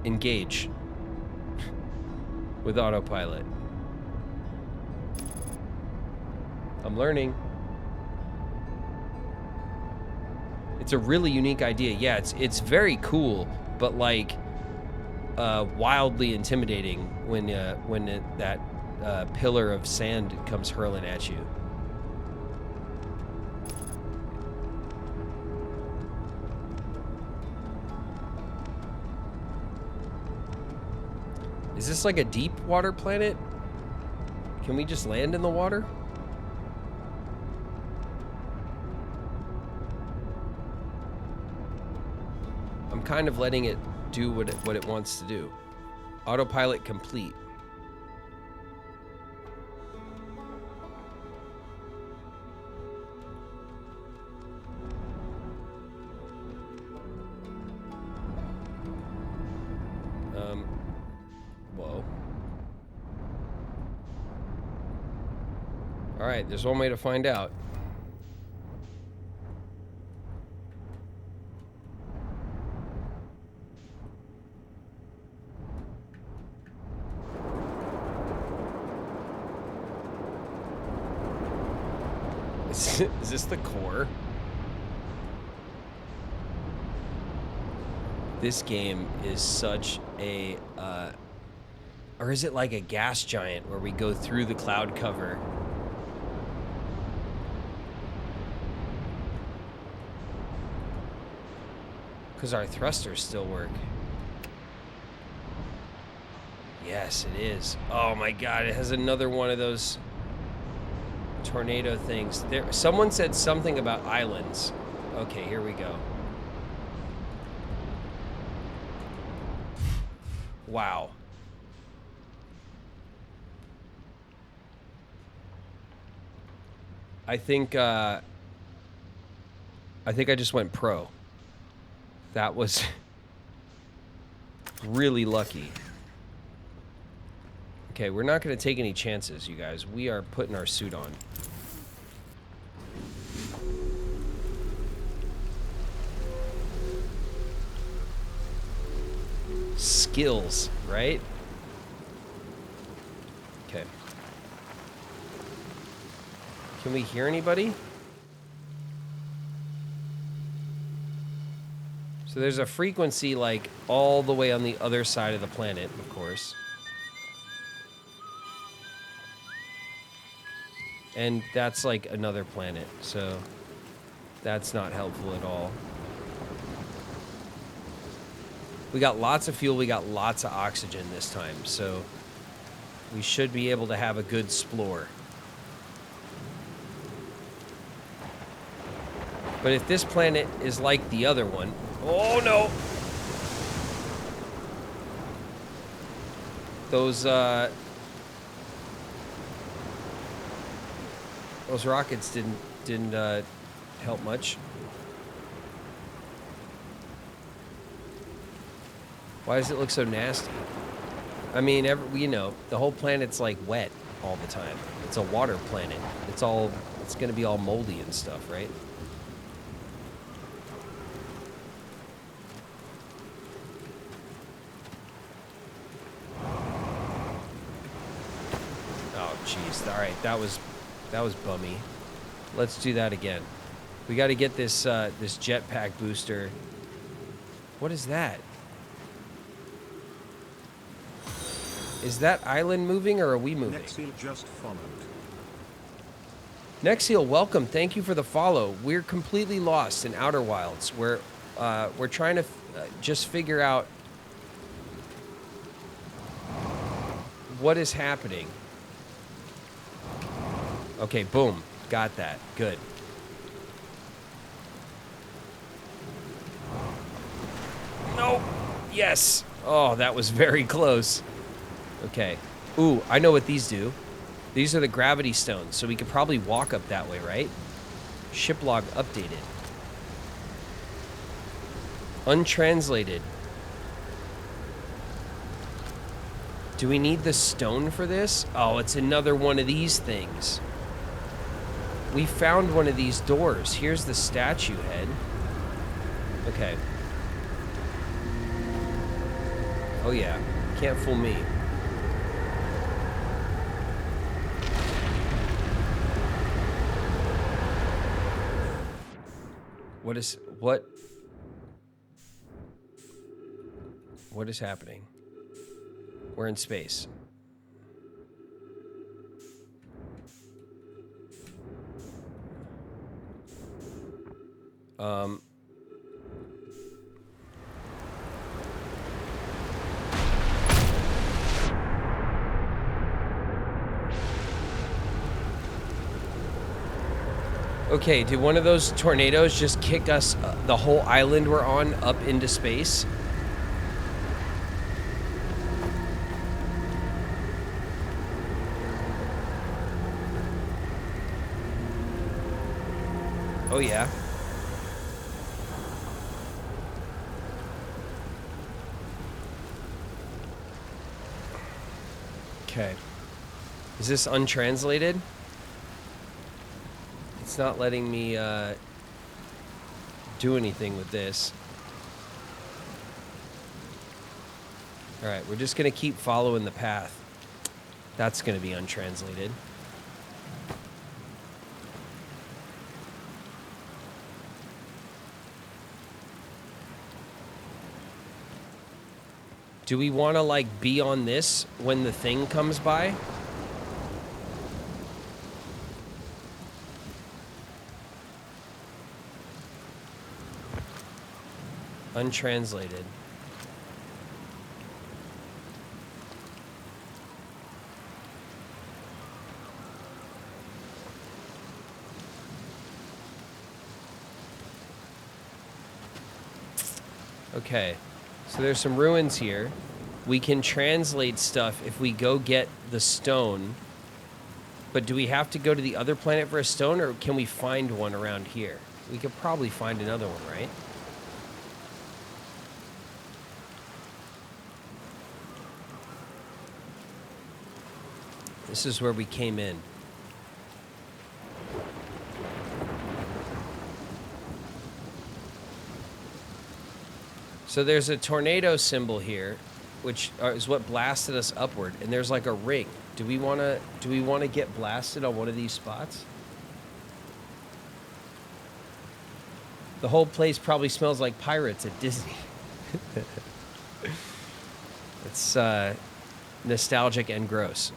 [SPEAKER 1] Engage. With autopilot. I'm learning. It's a really unique idea. Yeah, it's very cool, but like wildly intimidating when that pillar of sand comes hurling at you. Is this like a deep water planet? Can we just land in the water? I'm kind of letting it do what it wants to do. Autopilot complete. Whoa. All right, there's one way to find out. Is this the core? This game is such a, or is it like a gas giant where we go through the cloud cover? Because our thrusters still work. Yes, it is. Oh my God, it has another one of those tornado things. Someone said something about islands. Okay, here we go. Wow. I think I just went pro. That was really lucky. Okay, we're not going to take any chances, you guys. We are putting our suit on. Skills, right? Okay. Can we hear anybody? So there's a frequency like all the way on the other side of the planet, of course. And that's like another planet, so that's not helpful at all. We got lots of fuel, we got lots of oxygen this time, so we should be able to have a good explore. But if this planet is like the other one... Oh, no! Those rockets didn't help much. Why does it look so nasty? I mean, you know, the whole planet's like wet all the time. It's a water planet. It's gonna be all moldy and stuff, right? Oh, jeez. All right, that was bummy. Let's do that again. We got to get this this jetpack booster. What is that? Is that island moving or are we moving?
[SPEAKER 2] Nexiel just followed.
[SPEAKER 1] Nexiel, welcome. Thank you for the follow. We're completely lost in Outer Wilds. We're trying to just figure out what is happening. Okay, boom. Got that. Good. No. Yes. Oh, that was very close. Okay. Ooh, I know what these do. These are the gravity stones, so we could probably walk up that way, right? Ship log updated. Untranslated. Do we need the stone for this? Oh, it's another one of these things. We found one of these doors. Here's the statue head. Okay. Oh yeah, can't fool me. What is happening? We're in space. Okay, did one of those tornadoes just kick us, the whole island we're on, up into space? Oh yeah. Okay. Is this untranslated? It's not letting me do anything with this. Alright, we're just going to keep following the path. That's going to be untranslated. Do we want to, like, be on this when the thing comes by? Untranslated. Okay, so there's some ruins here. We can translate stuff if we go get the stone. But do we have to go to the other planet for a stone, or can we find one around here? We could probably find another one, right? This is where we came in. So there's a tornado symbol here, which is what blasted us upward, and there's like a ring. Do we want to get blasted on one of these spots? The whole place probably smells like pirates at Disney. It's nostalgic and gross.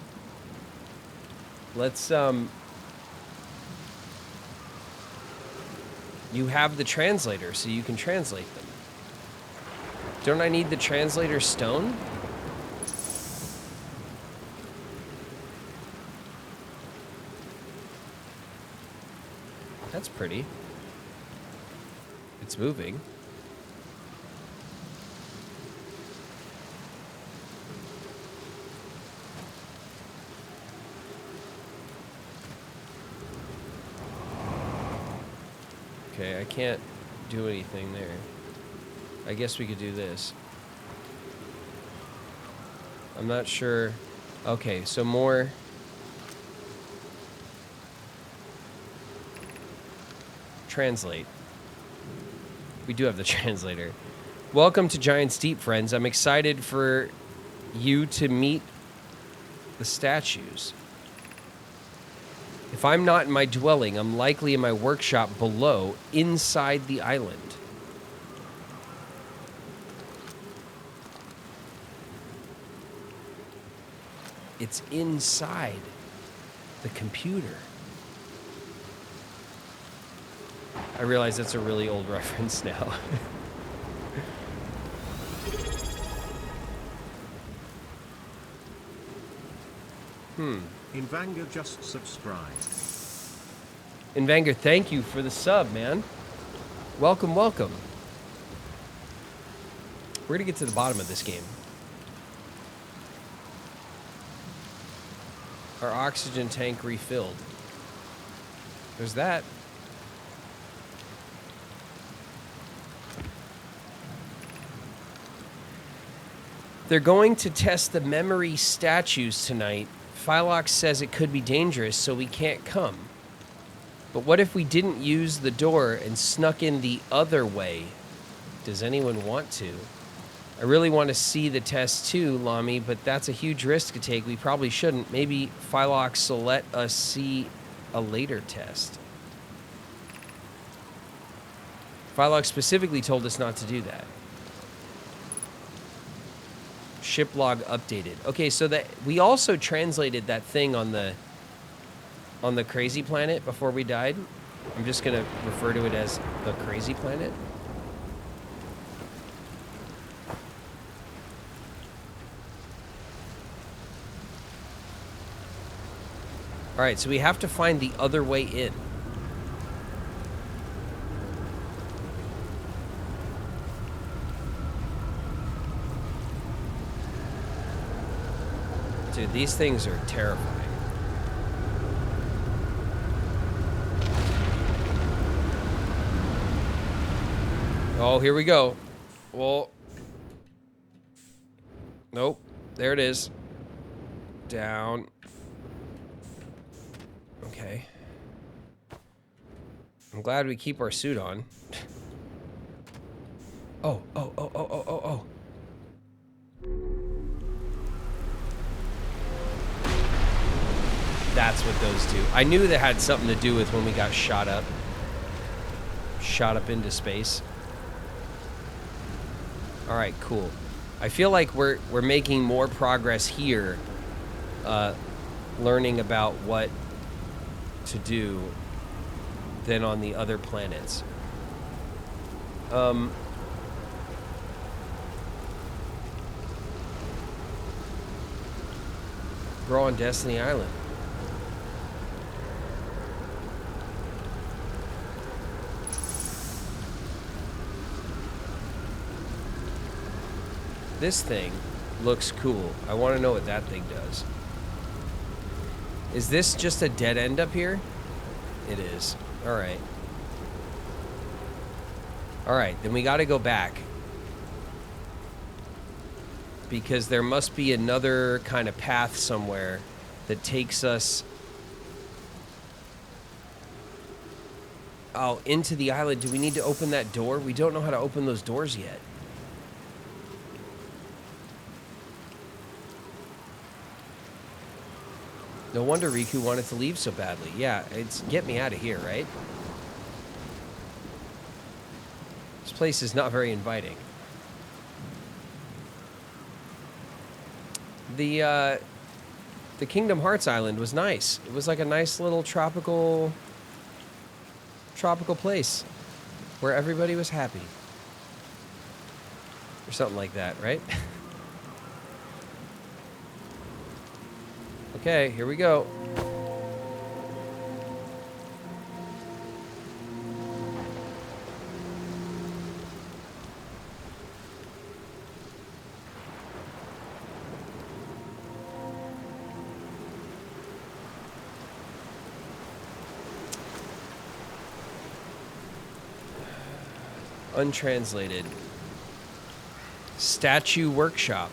[SPEAKER 1] Let's you have the translator, so you can translate them. Don't I need the translator stone? That's pretty. It's moving. Okay, I can't do anything there. I guess we could do this. I'm not sure. Okay, so more. Translate. We do have the translator. Welcome to Giant's Deep, friends. I'm excited for you to meet the statues. If I'm not in my dwelling, I'm likely in my workshop below, inside the island. It's inside the computer. I realize that's a really old reference now.
[SPEAKER 2] Invanger just subscribed.
[SPEAKER 1] Invanger, thank you for the sub, man. Welcome, welcome. We're gonna get to the bottom of this game. Our oxygen tank refilled. There's that. They're going to test the memory statues tonight. Phylox says it could be dangerous, so we can't come. But what if we didn't use the door and snuck in the other way? Does anyone want to? I really want to see the test too, Lamy, but that's a huge risk to take. We probably shouldn't. Maybe Phylox will let us see a later test. Phylox specifically told us not to do that. Ship log updated. Okay, so that we also translated that thing on the crazy planet before we died. I'm just gonna refer to it as the crazy planet. All right, so we have to find the other way in. Dude, these things are terrifying. Oh, here we go. Well, nope. There it is. Down. Okay. I'm glad we keep our suit on. Oh. That's what those do. I knew that had something to do with when we got shot up. Shot up into space. All right, cool. I feel like we're making more progress here, learning about what to do than on the other planets. Grow on Destiny Island. This thing looks cool. I want to know what that thing does. Is this just a dead end up here? It is. All right. All right, then we got to go back. Because there must be another kind of path somewhere that takes us into the island. Do we need to open that door? We don't know how to open those doors yet. No wonder Riku wanted to leave so badly. Yeah, it's get me out of here, right? This place is not very inviting. The Kingdom Hearts Island was nice. It was like a nice little tropical place where everybody was happy. Or something like that, right? Okay, here we go. Untranslated. Statue workshop.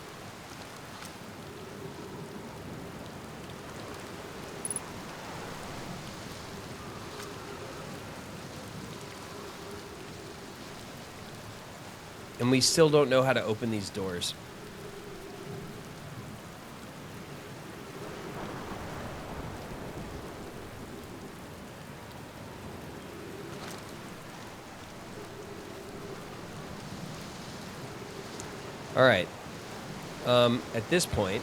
[SPEAKER 1] And we still don't know how to open these doors. All right. At this point,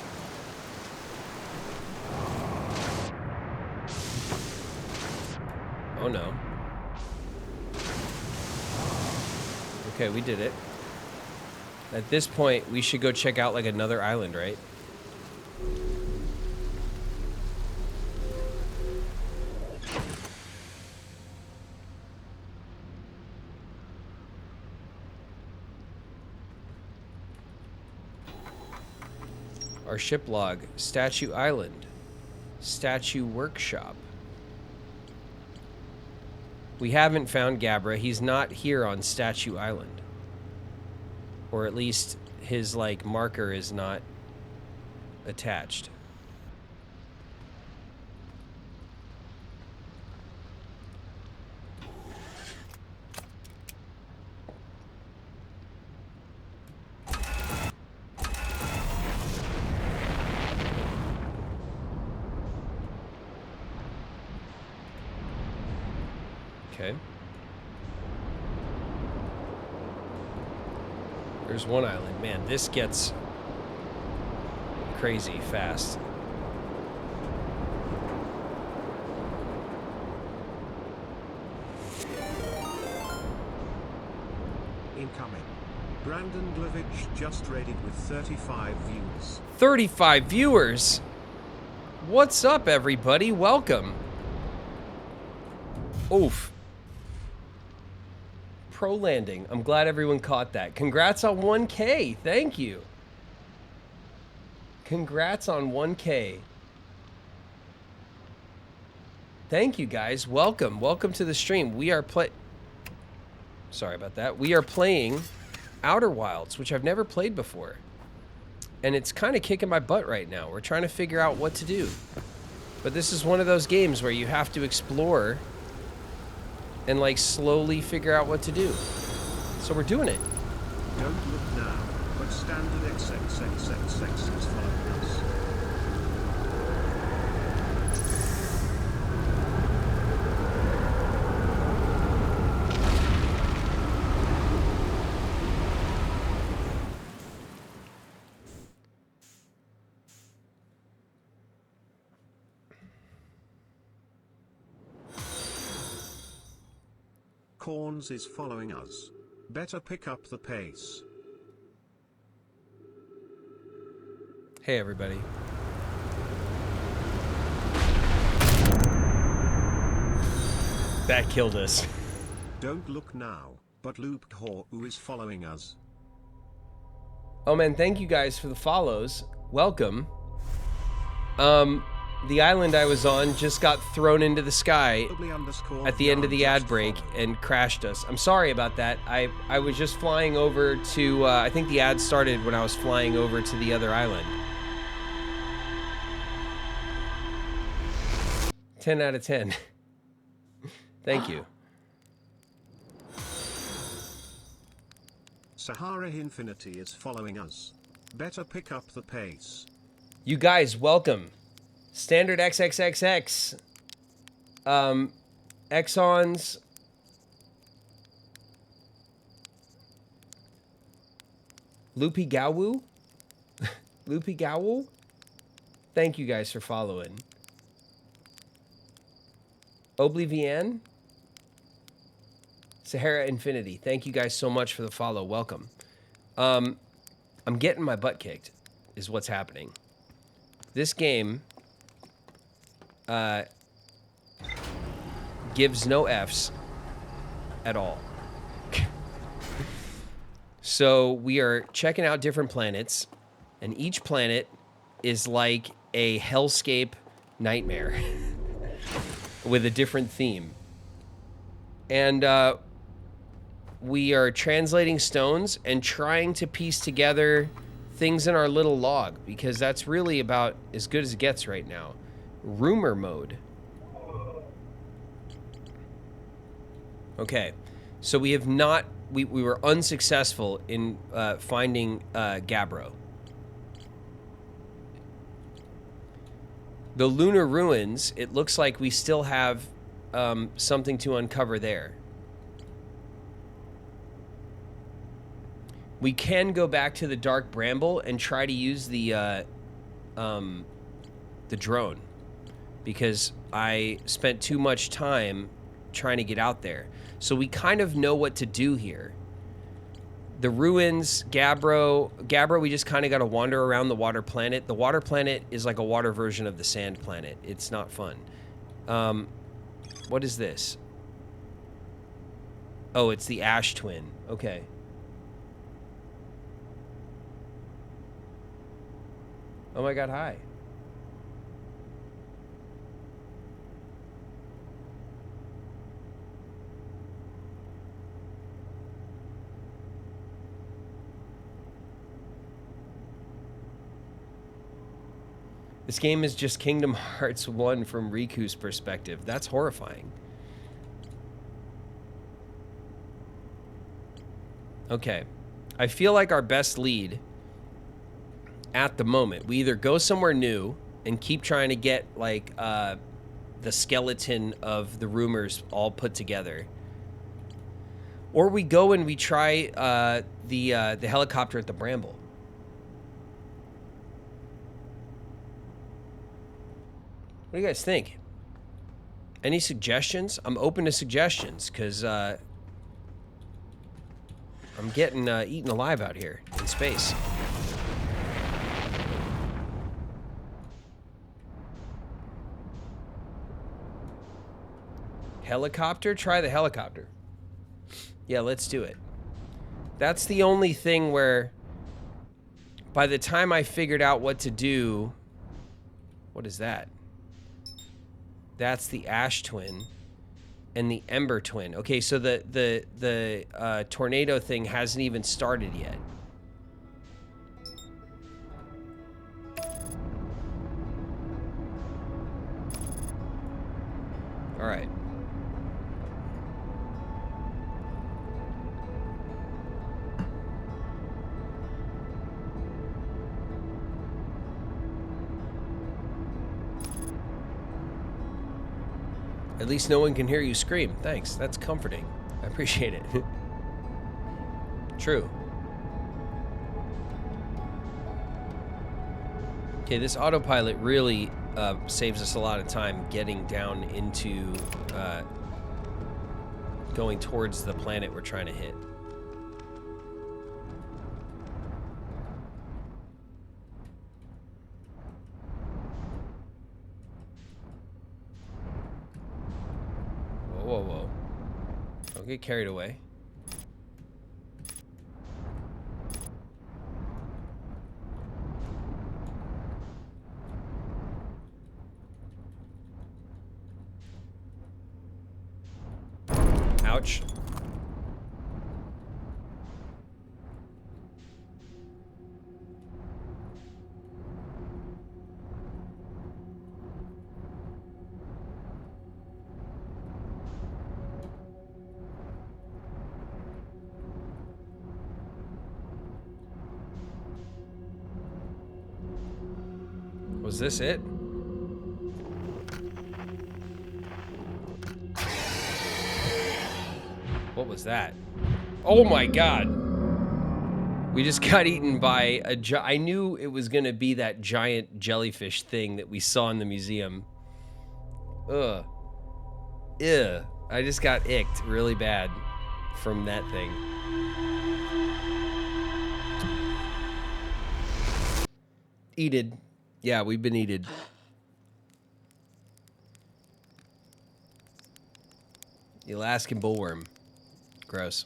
[SPEAKER 1] oh no. Okay, we did it. At this point, we should go check out like another island, right? Our ship log, Statue Island, Statue Workshop. We haven't found Gabra. He's not here on Statue Island. Or at least his, like, marker is not attached. Okay. There's one island. Man, this gets crazy fast.
[SPEAKER 2] Incoming. Brandon Glavich just raided with 35 views.
[SPEAKER 1] 35 viewers? What's up, everybody? Welcome. Oof. Pro landing. I'm glad everyone caught that. Congrats on 1K. Thank you. Congrats on 1K. Thank you, guys. Welcome. Welcome to the stream. We are Sorry about that. We are playing Outer Wilds, which I've never played before. And it's kind of kicking my butt right now. We're trying to figure out what to do. But this is one of those games where you have to explore and like slowly figure out what to do. So we're doing it.
[SPEAKER 2] Don't look now, but standard XXXXX is following us. Corns is following us. Better pick up the pace.
[SPEAKER 1] Hey, everybody. That killed us.
[SPEAKER 2] Don't look now, but Luke Hor who is following us.
[SPEAKER 1] Oh man, thank you guys for the follows. Welcome. The island I was on just got thrown into the sky at the end of the ad break and crashed us. I'm sorry about that. I was just flying over to, I think the ad started when I was flying over to the other island. 10 out of 10. Thank you.
[SPEAKER 2] Sahara Infinity is following us. Better pick up the pace.
[SPEAKER 1] You guys, welcome. Standard XXXX. Exxons. Loopy Gawu. Loopy Gawu. Thank you guys for following. Oblivion. Sahara Infinity. Thank you guys so much for the follow. Welcome. I'm getting my butt kicked, is what's happening. This game gives no Fs at all. So we are checking out different planets, and each planet is like a hellscape nightmare with a different theme. And we are translating stones and trying to piece together things in our little log, because that's really about as good as it gets right now. Rumor mode. Okay, so we have not we were unsuccessful in finding Gabbro. The lunar ruins, it looks like we still have something to uncover there. We can go back to the Dark Bramble and try to use the drone, because I spent too much time trying to get out there. So we kind of know what to do here. The ruins, Gabbro, we just kind of got to wander around the water planet. The water planet is like a water version of the sand planet. It's not fun. What is this? Oh, it's the Ash Twin. Okay. Oh my God, hi. This game is just Kingdom Hearts 1 from Riku's perspective. That's horrifying. Okay. I feel like our best lead at the moment, we either go somewhere new and keep trying to get like the skeleton of the rumors all put together, or we go and we try the helicopter at the Bramble. What do you guys think? Any suggestions? I'm open to suggestions, because I'm getting eaten alive out here in space. Helicopter? Try the helicopter. Yeah, let's do it. That's the only thing where by the time I figured out what to do... What is that? That's the Ash Twin and the Ember Twin. Okay, so the tornado thing hasn't even started yet. All right. At least no one can hear you scream. Thanks. That's comforting. I appreciate it. True. Okay, this autopilot really saves us a lot of time getting down into going towards the planet we're trying to hit. Whoa, whoa. Don't get carried away. Ouch. Was this it? What was that? Oh my God. We just got eaten by a I knew it was going to be that giant jellyfish thing that we saw in the museum. Ugh. Ew. I just got icked really bad from that thing. Eated. Yeah, we've been eated. The Alaskan bullworm. Gross.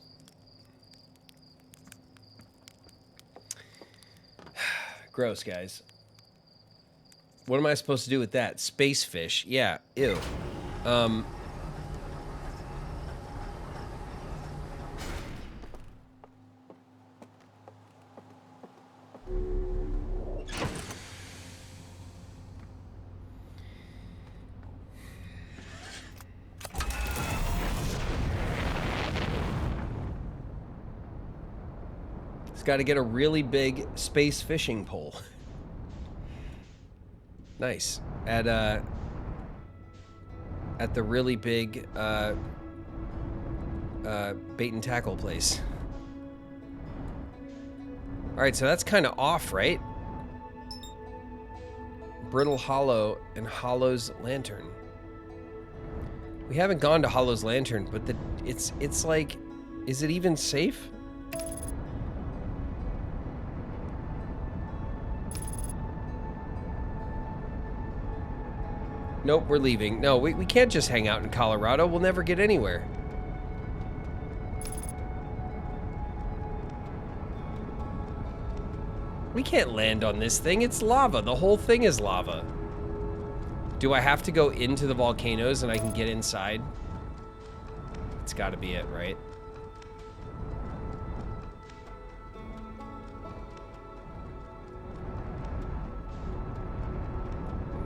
[SPEAKER 1] Gross, guys. What am I supposed to do with that? Space fish. Yeah, ew. got to get a really big space fishing pole. Nice. At the really big bait and tackle place. All right, so that's kind of off, right? Brittle Hollow and Hollow's Lantern. We haven't gone to Hollow's Lantern, but it's like, is it even safe? Nope, we're leaving. No, we can't just hang out in Colorado. We'll never get anywhere. We can't land on this thing. It's lava. The whole thing is lava. Do I have to go into the volcanoes and I can get inside? It's got to be it, right?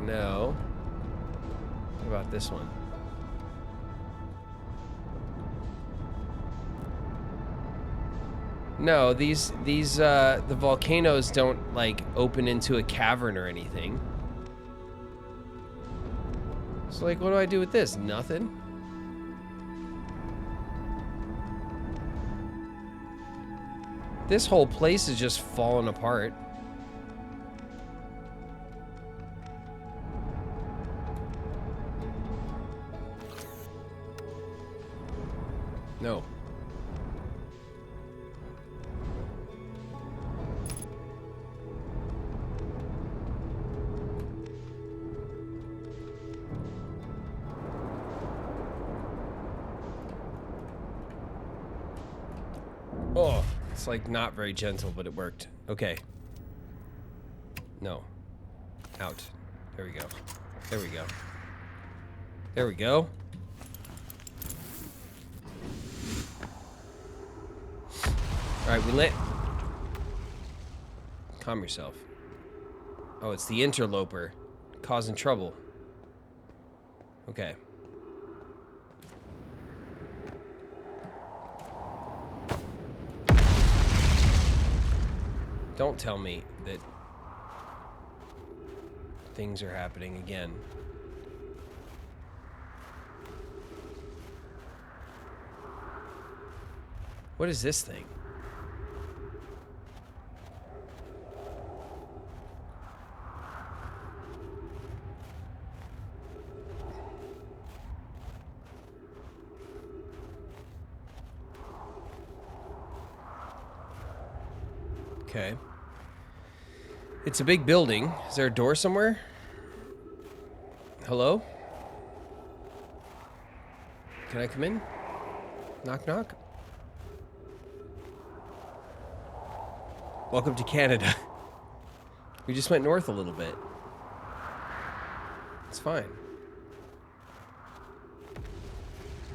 [SPEAKER 1] No. What about this one? No, the volcanoes don't like open into a cavern or anything. So like, what do I do with this? Nothing. This whole place is just falling apart. No. Oh, it's like not very gentle, but it worked. Okay. No. Out. There we go. There we go. There we go. Alright, we land. Calm yourself. Oh, it's the interloper. Causing trouble. Okay. Don't tell me that things are happening again. What is this thing? Okay. It's a big building. Is there a door somewhere? Hello? Can I come in? Knock, knock. Welcome to Canada. We just went north a little bit. It's fine.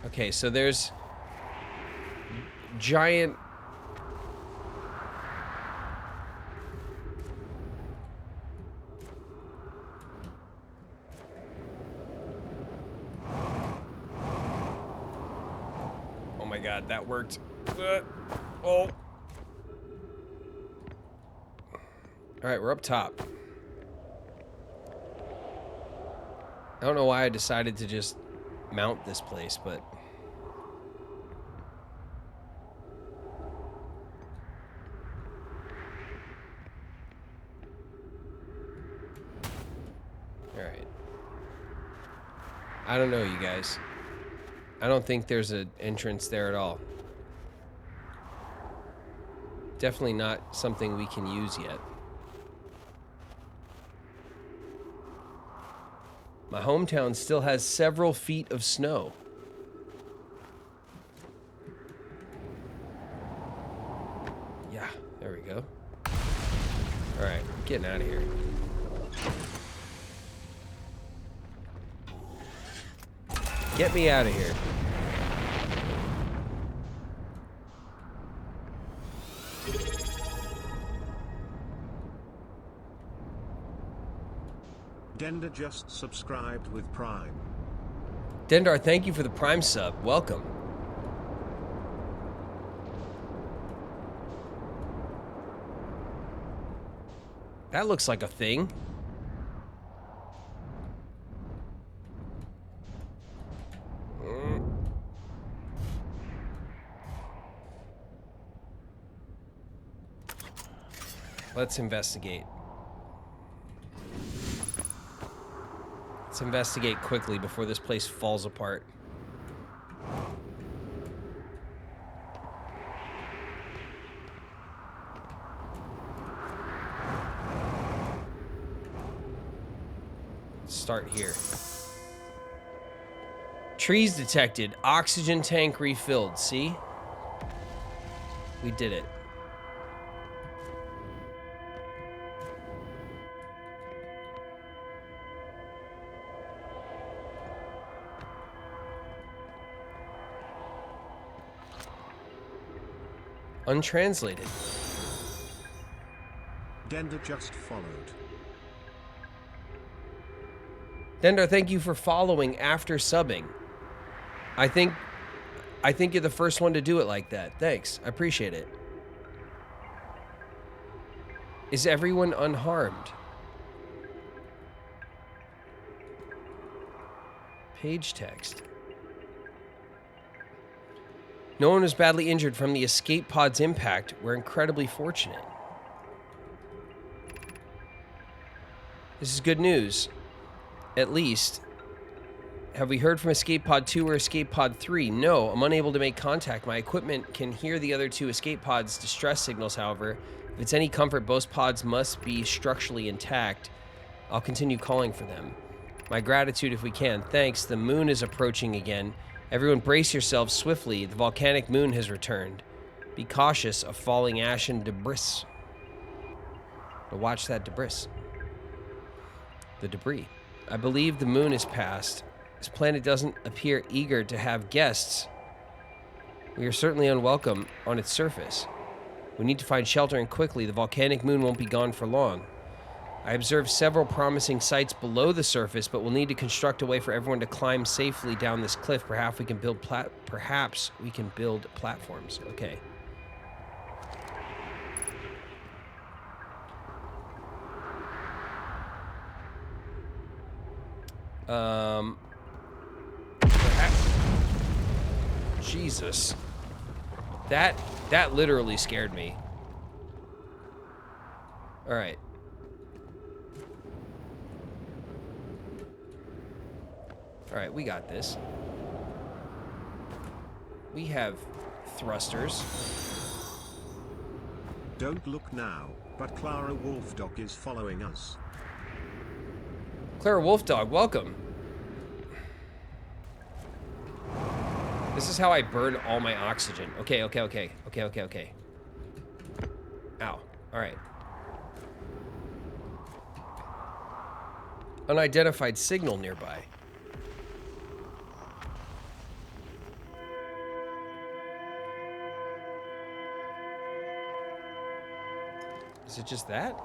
[SPEAKER 1] Okay, so there's giant... Oh my god, that worked. Oh. Alright, we're up top. I don't know why I decided to just mount this place, but... Alright. I don't know, you guys. I don't think there's an entrance there at all. Definitely not something we can use yet. My hometown still has several feet of snow. Yeah, there we go. All right, getting out of here. Get me out of here.
[SPEAKER 2] Dendar just subscribed with Prime.
[SPEAKER 1] Dendar, thank you for the Prime sub. Welcome. That looks like a thing. Let's investigate. Let's investigate quickly before this place falls apart. Let's start here. Trees detected. Oxygen tank refilled. See? We did it. Untranslated.
[SPEAKER 2] Dender just followed.
[SPEAKER 1] Dender, thank you for following after subbing. I think you're the first one to do it like that. Thanks. I appreciate it. Is everyone unharmed? Page text. No one was badly injured from the escape pod's impact. We're incredibly fortunate. This is good news. At least. Have we heard from Escape Pod 2 or Escape Pod 3? No, I'm unable to make contact. My equipment can hear the other two Escape Pods' distress signals, however. If it's any comfort, both pods must be structurally intact. I'll continue calling for them. My gratitude if we can. Thanks. The moon is approaching again. Everyone brace yourselves swiftly. The volcanic moon has returned. Be cautious of falling ash and debris. But watch that debris. The debris. I believe the moon is past. This planet doesn't appear eager to have guests. We are certainly unwelcome on its surface. We need to find shelter and quickly. The volcanic moon won't be gone for long. I observed several promising sites below the surface, but we'll need to construct a way for everyone to climb safely down this cliff. Perhaps we can build platforms. Okay. Jesus. That literally scared me. All right. All right, we got this. We have thrusters.
[SPEAKER 2] Don't look now, but Clara Wolfdog is following us.
[SPEAKER 1] Clara Wolfdog, welcome. This is how I burn all my oxygen. Okay. Ow. All right. Unidentified signal nearby. Is it just that?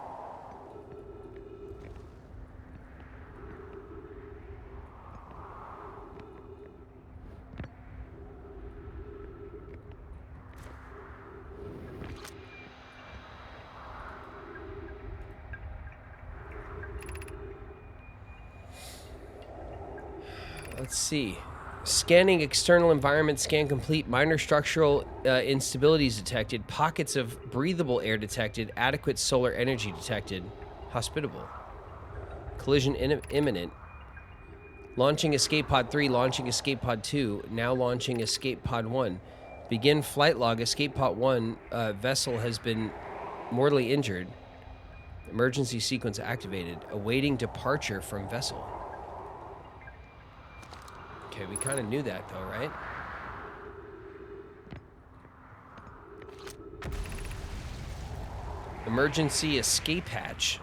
[SPEAKER 1] Let's see. Scanning external environment, scan complete. Minor structural instabilities detected. Pockets of breathable air detected. Adequate solar energy detected. Hospitable. Collision imminent. Launching Escape Pod 3. Launching Escape Pod 2. Now launching Escape Pod 1. Begin flight log. Escape Pod 1 vessel has been mortally injured. Emergency sequence activated. Awaiting departure from vessel. Okay, we kind of knew that though, right? Emergency escape hatch.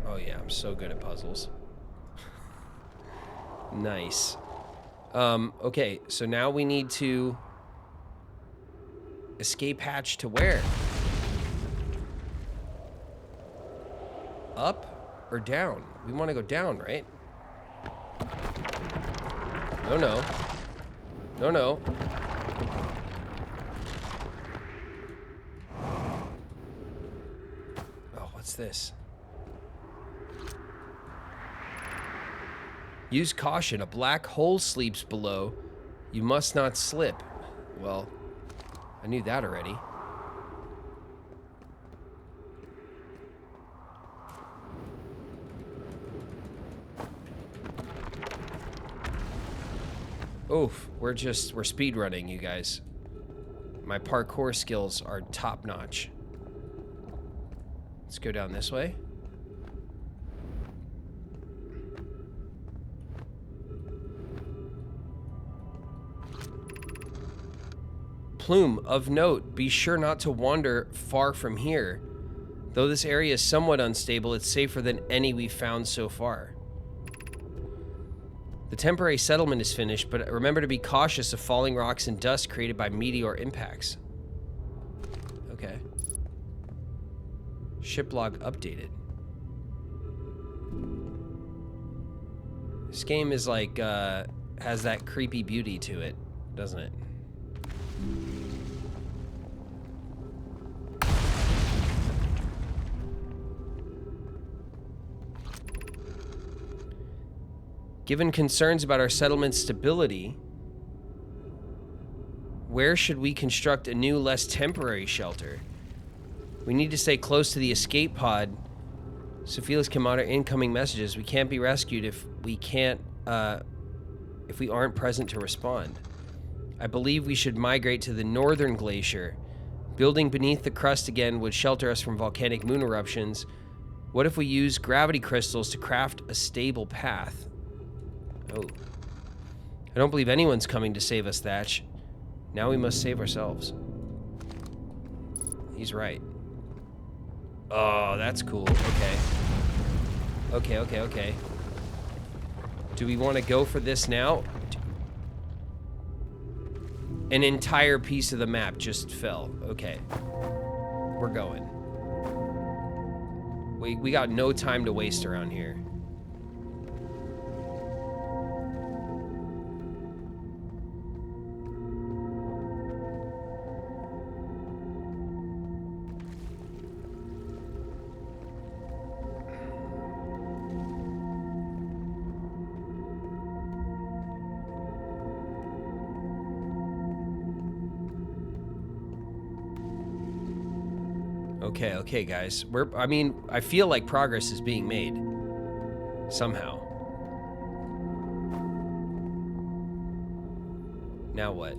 [SPEAKER 1] Oh yeah, I'm so good at puzzles. Nice. Okay, so now we need to escape hatch to where? Up or down? We want to go down, right? Oh no. No, no. Oh, what's this? Use caution. A black hole sleeps below. You must not slip. Well, I knew that already. Oof, we're speed running, you guys. My parkour skills are top notch. Let's go down this way. Plume, of note, be sure not to wander far from here. Though this area is somewhat unstable, it's safer than any we've found so far. The temporary settlement is finished, but remember to be cautious of falling rocks and dust created by meteor impacts. Okay. Ship log updated. This game is like, has that creepy beauty to it, doesn't it? Given concerns about our settlement's stability, where should we construct a new, less temporary shelter? We need to stay close to the escape pod so Felix can monitor incoming messages. We can't be rescued if we aren't present to respond. I believe we should migrate to the northern glacier. Building beneath the crust again would shelter us from volcanic moon eruptions. What if we use gravity crystals to craft a stable path? Oh. I don't believe anyone's coming to save us, Thatch. Now we must save ourselves. He's right. Oh, that's cool. Okay. Okay. Do we want to go for this now? An entire piece of the map just fell. Okay. We're going. We got no time to waste around here. Okay, guys. I feel like progress is being made. Somehow. Now what?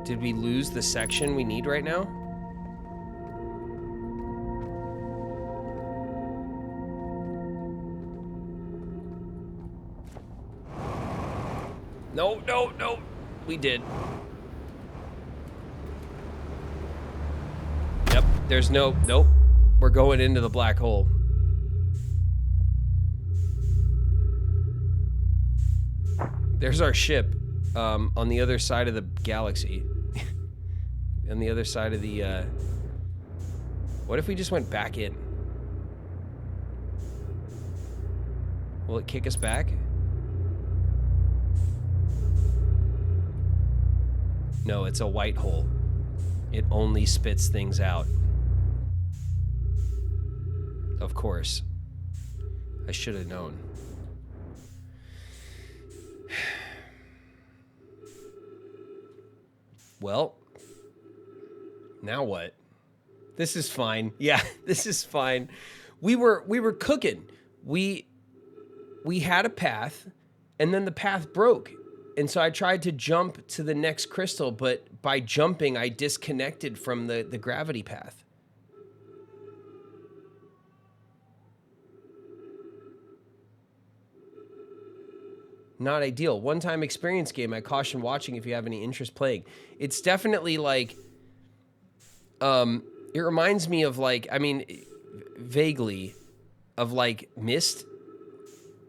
[SPEAKER 1] Did we lose the section we need right now? No. We did. There's nope. We're going into the black hole. There's our ship on the other side of the galaxy. On the other side of the, What if we just went back in? Will it kick us back? No, it's a white hole. It only spits things out. Of course. I should have known. Well, now what? This is fine. Yeah, this is fine. We were cooking. We had a path, and then the path broke. And so I tried to jump to the next crystal, but by jumping, I disconnected from the gravity path. Not ideal. One-time experience game. I caution watching if you have any interest playing. It's definitely like, it reminds me of like, vaguely of like Myst,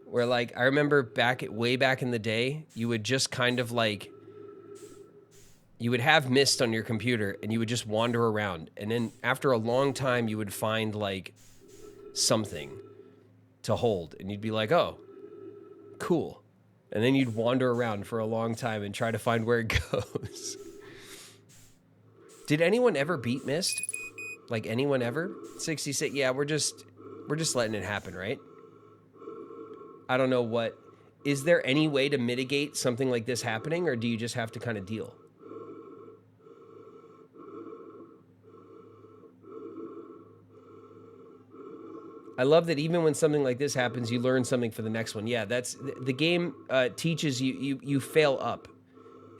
[SPEAKER 1] where like, I remember way back in the day, you would just kind of like, you would have Myst on your computer and you would just wander around. And then after a long time, you would find like something to hold and you'd be like, oh, cool. And then you'd wander around for a long time and try to find where it goes. Did anyone ever beat Myst? Like anyone ever? 66. Yeah, we're just letting it happen, right? I don't know what. Is there any way to mitigate something like this happening, or do you just have to kind of deal? I love that even when something like this happens, you learn something for the next one. Yeah, that's the game teaches you fail up.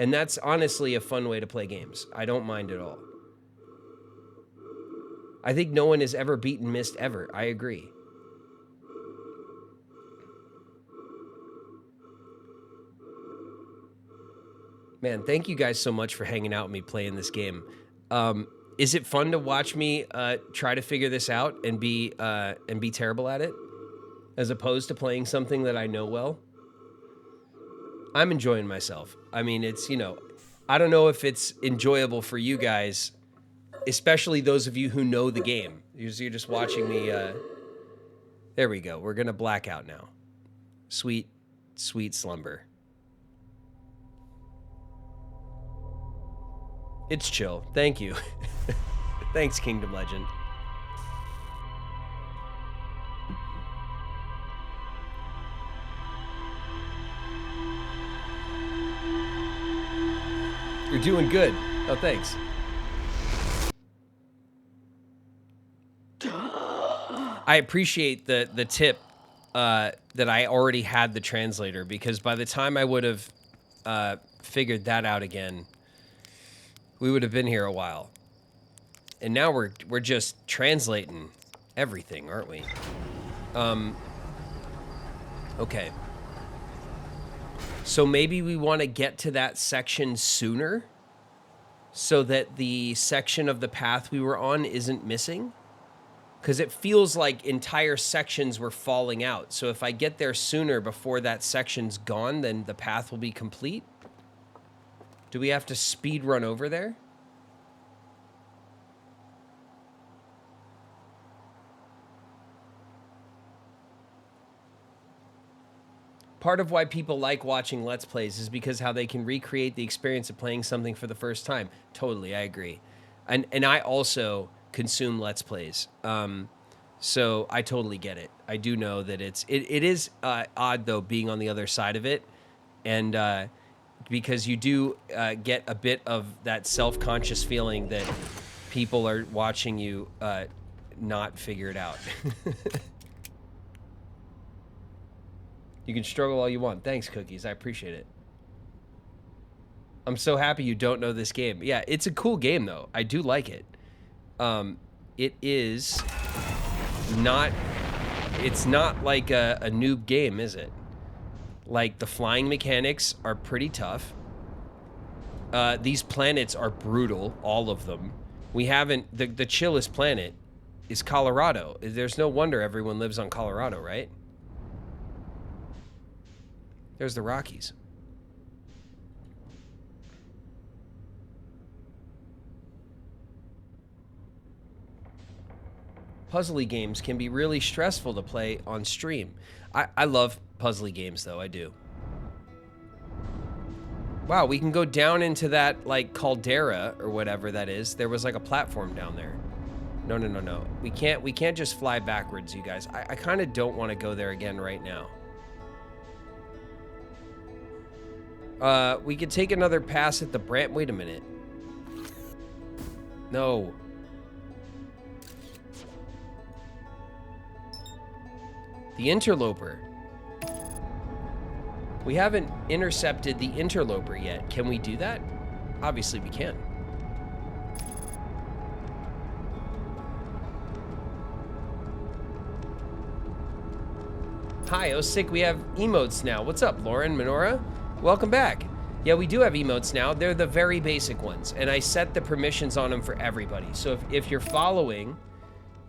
[SPEAKER 1] And that's honestly a fun way to play games. I don't mind at all. I think no one has ever beaten Myst ever. I agree. Man, thank you guys so much for hanging out with me playing this game. Is it fun to watch me try to figure this out and be terrible at it, as opposed to playing something that I know well? I'm enjoying myself. I mean, it's, you know, I don't know if it's enjoyable for you guys, especially those of you who know the game. You're just watching me. There we go. We're going to black out now. Sweet, sweet slumber. It's chill. Thank you. Thanks, Kingdom Legend. You're doing good. Oh, thanks. I appreciate the tip that I already had the translator, because by the time I would have figured that out again, we would have been here a while. And now we're just translating everything, aren't we? Okay. So maybe we want to get to that section sooner so that the section of the path we were on isn't missing. Because it feels like entire sections were falling out. So if I get there sooner before that section's gone, then the path will be complete. Do we have to speed run over there? Part of why people like watching Let's Plays is because how they can recreate the experience of playing something for the first time. Totally, I agree. And I also consume Let's Plays. So I totally get it. I do know that it is odd, though, being on the other side of it. And because you do get a bit of that self-conscious feeling that people are watching you not figure it out. You can struggle all you want. Thanks, Cookies. I appreciate it. I'm so happy you don't know this game. Yeah, it's a cool game, though. I do like it. It is not... It's not like a noob game, is it? Like, the flying mechanics are pretty tough. These planets are brutal, all of them. We haven't... The chillest planet is Colorado. There's no wonder everyone lives on Colorado, right? There's the Rockies. Puzzly games can be really stressful to play on stream. I love puzzly games, though. I do. Wow, we can go down into that, like, caldera or whatever that is. There was, like, a platform down there. No, no, no, no. We can't just fly backwards, you guys. I kind of don't want to go there again right now. We could take another pass at the Brant. Wait a minute. No. The interloper. We haven't intercepted the interloper yet. Can we do that? Obviously we can. Hi, Osick, we have emotes now. What's up, Lauren, Menorah? Welcome back. Yeah, we do have emotes now. They're the very basic ones, and I set the permissions on them for everybody. So if you're following,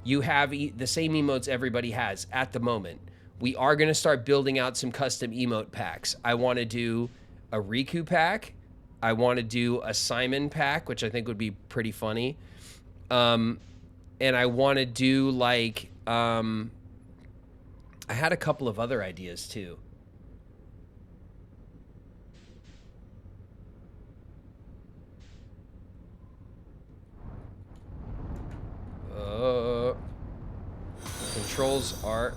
[SPEAKER 1] you have the same emotes everybody has at the moment. We are going to start building out some custom emote packs. I want to do a Riku pack. I want to do a Simon pack, which I think would be pretty funny. And I want to do, like, I had a couple of other ideas, too. controls are...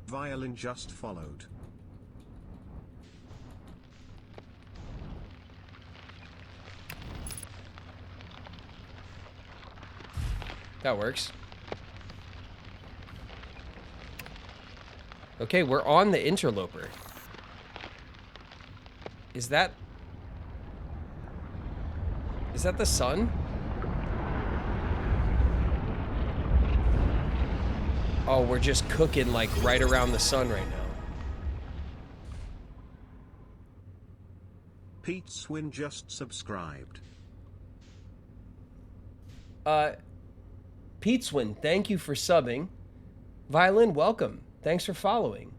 [SPEAKER 2] Violin just followed.
[SPEAKER 1] That works. Okay, we're on the interloper. Is that the sun? Oh, we're just cooking like right around the sun right now.
[SPEAKER 2] Pete Swin just subscribed.
[SPEAKER 1] Pete Swin, thank you for subbing. Violin, welcome. Thanks for following.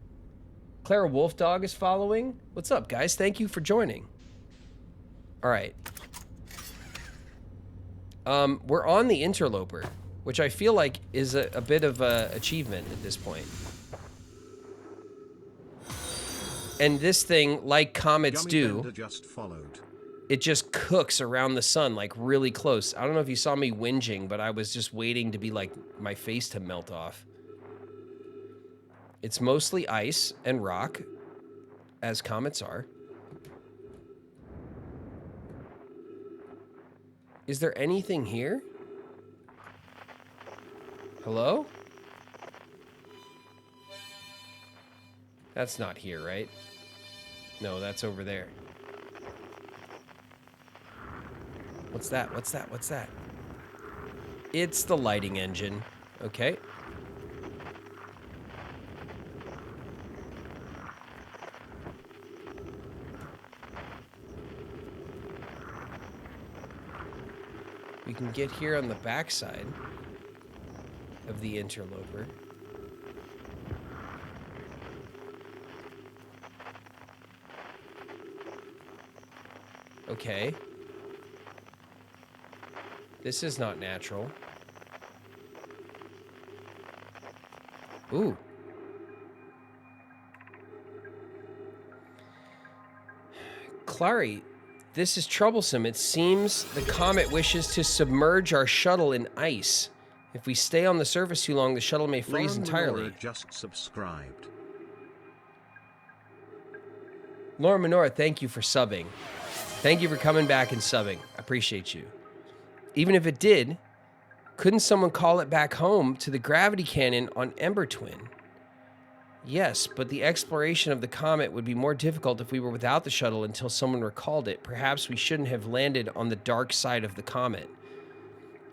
[SPEAKER 1] Clara Wolf Dog is following. What's up, guys? Thank you for joining. All right. We're on the interloper, which I feel like is a bit of a achievement at this point. And this thing, like comets do,
[SPEAKER 2] just followed.
[SPEAKER 1] It just cooks around the sun, like really close. I don't know if you saw me whinging, but I was just waiting to be like my face to melt off. It's mostly ice and rock, as comets are. Is there anything here? Hello? That's not here, right? No, that's over there. What's that? What's that? What's that? It's the lighting engine. Okay. We can get here on the backside of the interloper. Okay. This is not natural. Ooh. Clary, this is troublesome. It seems the comet wishes to submerge our shuttle in ice. If we stay on the surface too long, the shuttle may freeze entirely.
[SPEAKER 2] Laura just subscribed.
[SPEAKER 1] Laura Menorah, thank you for subbing. Thank you for coming back and subbing. I appreciate you. Even if it did, couldn't someone call it back home to the gravity cannon on Ember Twin? Yes, but the exploration of the comet would be more difficult if we were without the shuttle until someone recalled it. Perhaps we shouldn't have landed on the dark side of the comet.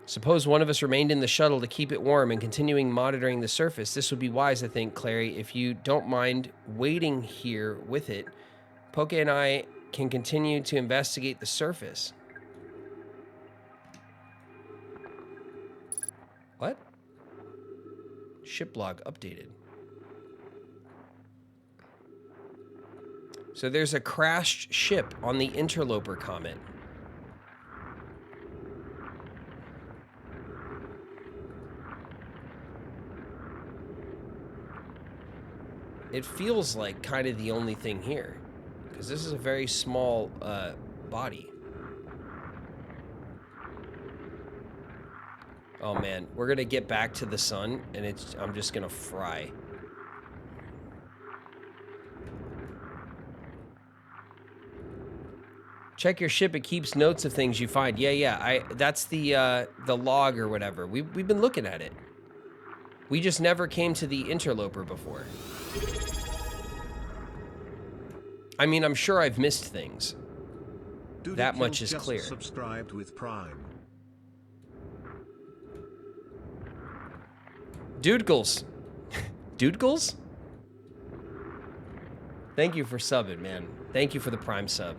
[SPEAKER 1] Suppose one of us remained in the shuttle to keep it warm and continuing monitoring the surface. This would be wise, I think, Clary. If you don't mind waiting here with it, Poke and I can continue to investigate the surface. What? Ship log updated. So there's a crashed ship on the interloper comet. It feels like kind of the only thing here, because this is a very small body. Oh man, we're gonna get back to the sun, and I'm just gonna fry. Check your ship; it keeps notes of things you find. Yeah. That's the log or whatever. We've been looking at it. We just never came to the interloper before. I mean, I'm sure I've missed things. That much is clear.
[SPEAKER 2] Subscribed with Prime.
[SPEAKER 1] Dudegles. Dudegles? Thank you for subbing, man. Thank you for the Prime sub.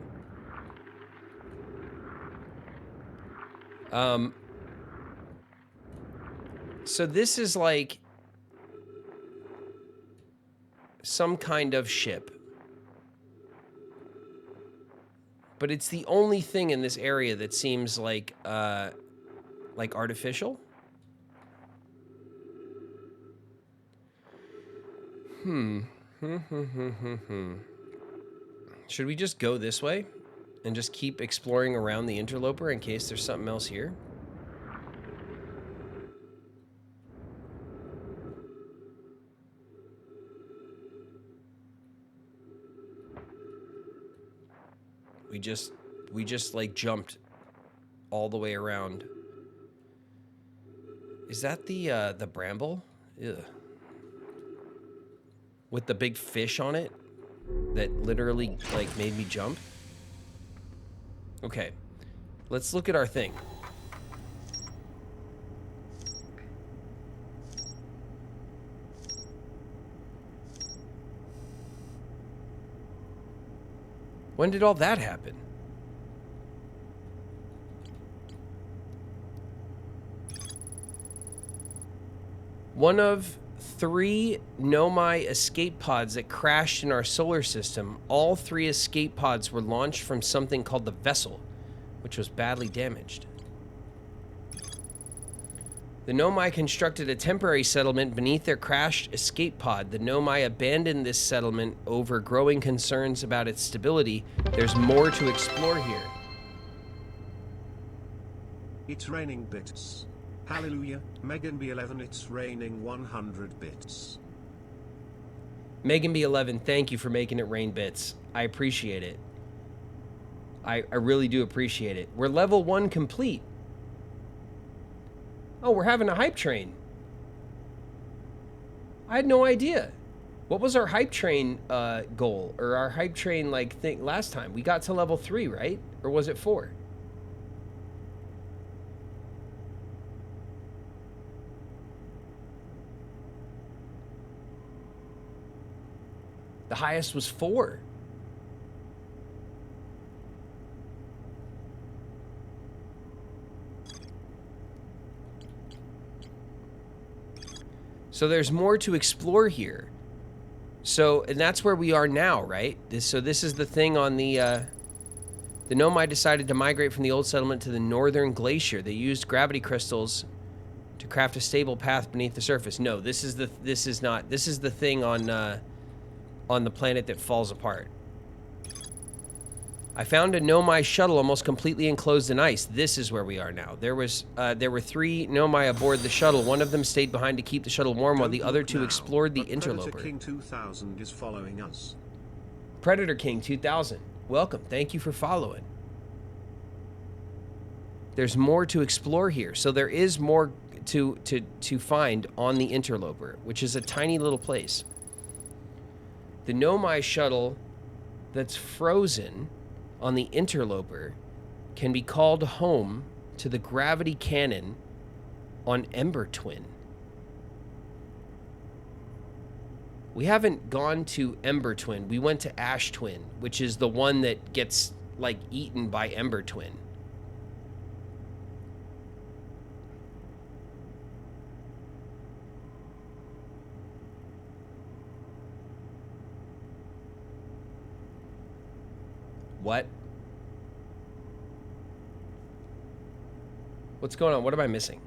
[SPEAKER 1] So this is like some kind of ship. But it's the only thing in this area that seems like artificial. Should we just go this way and just keep exploring around the interloper in case there's something else here? We just like jumped all the way around. Is that the bramble? Ugh. With the big fish on it that literally like made me jump? Okay. Let's look at our thing. When did all that happen? One of 3 Nomai escape pods that crashed in our solar system. All 3 escape pods were launched from something called the Vessel, which was badly damaged. The Nomai constructed a temporary settlement beneath their crashed escape pod. The Nomai abandoned this settlement over growing concerns about its stability. There's more to explore here.
[SPEAKER 2] It's raining bits. Hallelujah, Megan B11, it's raining 100 bits.
[SPEAKER 1] Megan B11, thank you for making it rain bits. I appreciate it. I really do appreciate it. We're level 1 complete. Oh, we're having a hype train. I had no idea. What was our hype train goal? Or our hype train like thing last time? We got to level 3, right? Or was it 4? The highest was 4. So there's more to explore here. So, and that's where we are now, right? So this is the thing on the Nomai decided to migrate from the old settlement to the northern glacier. They used gravity crystals to craft a stable path beneath the surface. No, this is the thing on the planet that falls apart. I found a Nomai shuttle almost completely enclosed in ice. This is where we are now. There were 3 Nomai aboard the shuttle. One of them stayed behind to keep the shuttle warm, while the other 2 explored the interloper.
[SPEAKER 2] Predator King 2000 is following us.
[SPEAKER 1] Predator King 2000, welcome. Thank you for following. There's more to explore here. So there is more to find on the interloper, which is a tiny little place. The Nomai shuttle that's frozen on the interloper can be called home to the gravity cannon on Ember Twin. We haven't gone to Ember Twin. We went to Ash Twin, which is the one that gets like eaten by Ember Twin. What? What's going on? What am I missing?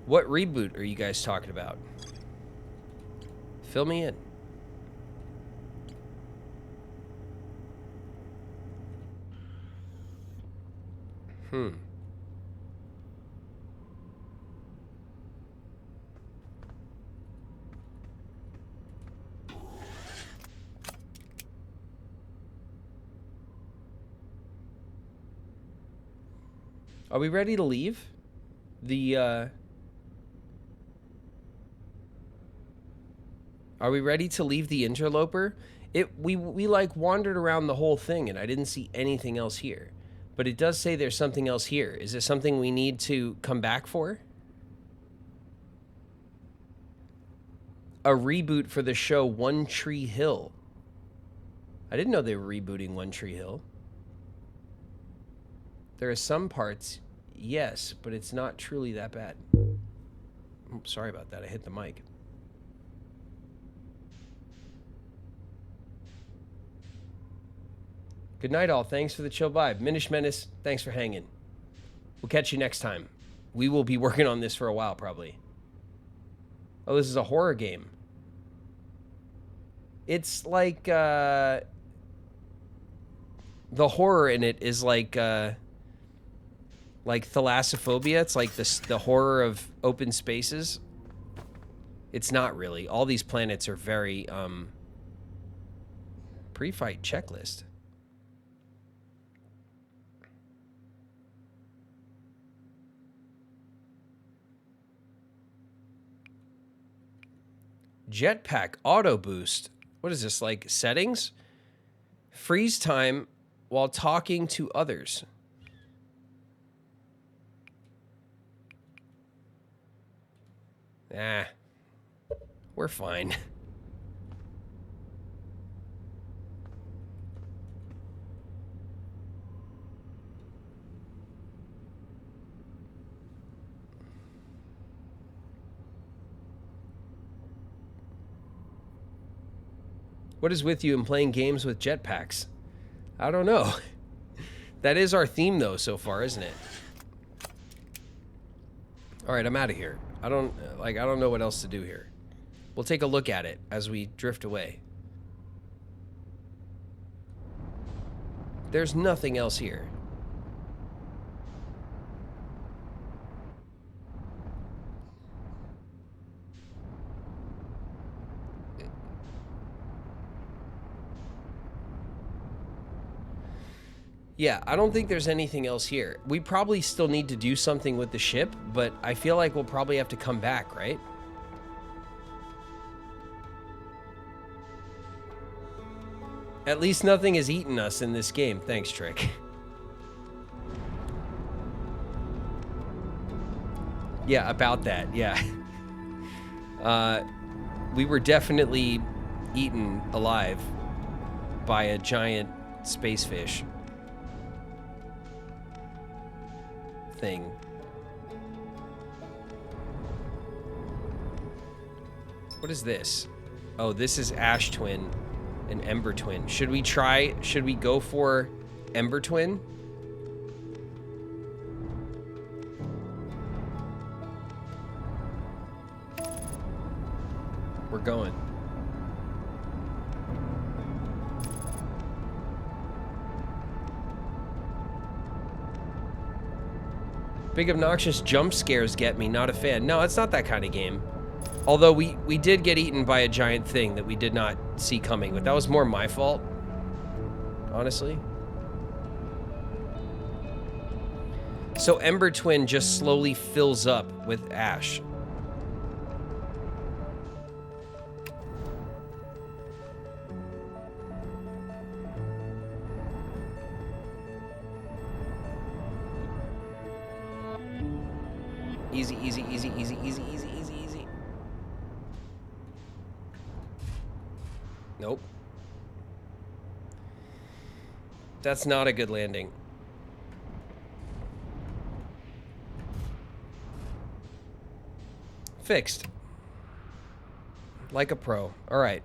[SPEAKER 1] What reboot are you guys talking about? Fill me in. Are we ready to leave? Are we ready to leave the interloper? We like wandered around the whole thing and I didn't see anything else here. But it does say there's something else here. Is it something we need to come back for? A reboot for the show One Tree Hill. I didn't know they were rebooting One Tree Hill. There are some parts, yes, but it's not truly that bad. Oh, sorry about that. I hit the mic. Good night, all. Thanks for the chill vibe. Minish Menace, thanks for hanging. We'll catch you next time. We will be working on this for a while, probably. Oh, this is a horror game. It's like, the horror in it is like thalassophobia. It's like the horror of open spaces. It's not really. All these planets are very pre-fight checklist. Jetpack auto boost. What is this, like settings? Freeze time while talking to others. Ah, we're fine. What is with you in playing games with jetpacks? I don't know. That is our theme, though, so far, isn't it? All right, I'm out of here. I don't know what else to do here. We'll take a look at it as we drift away. There's nothing else here. Yeah, I don't think there's anything else here. We probably still need to do something with the ship, but I feel like we'll probably have to come back, right? At least nothing has eaten us in this game. Thanks, Trick. Yeah, about that, yeah. We were definitely eaten alive by a giant space fish thing. What is this? Oh, this is Ash Twin and Ember Twin. Should we go for Ember Twin? We're going. Big obnoxious jump scares get me, not a fan. No, it's not that kind of game. Although we did get eaten by a giant thing that we did not see coming, but that was more my fault, honestly. So Ember Twin just slowly fills up with ash. Easy, easy, easy, easy, easy, easy, easy, easy. Nope. That's not a good landing. Fixed. Like a pro. All right.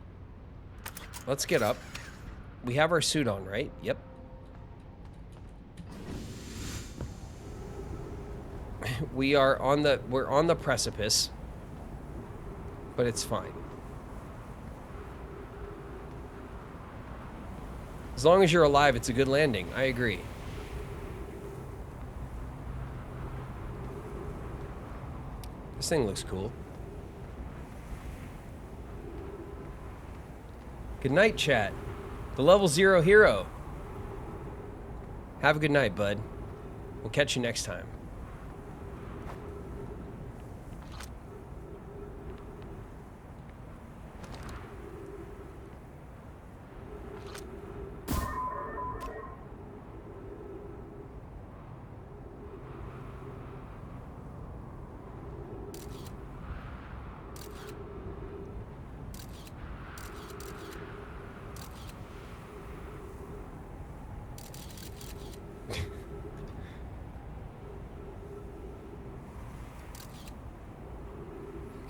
[SPEAKER 1] Let's get up. We have our suit on, right? Yep. We're on the precipice, but it's fine. As long as you're alive, it's a good landing. I agree. This thing looks cool. Good night, chat. The level 0 hero. Have a good night, bud. We'll catch you next time.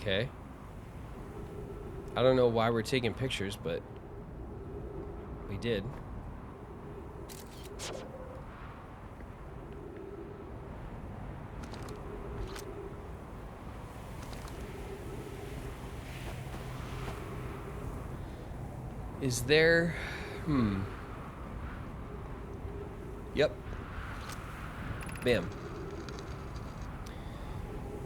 [SPEAKER 1] Okay. I don't know why we're taking pictures, but we did. Is there... Bam.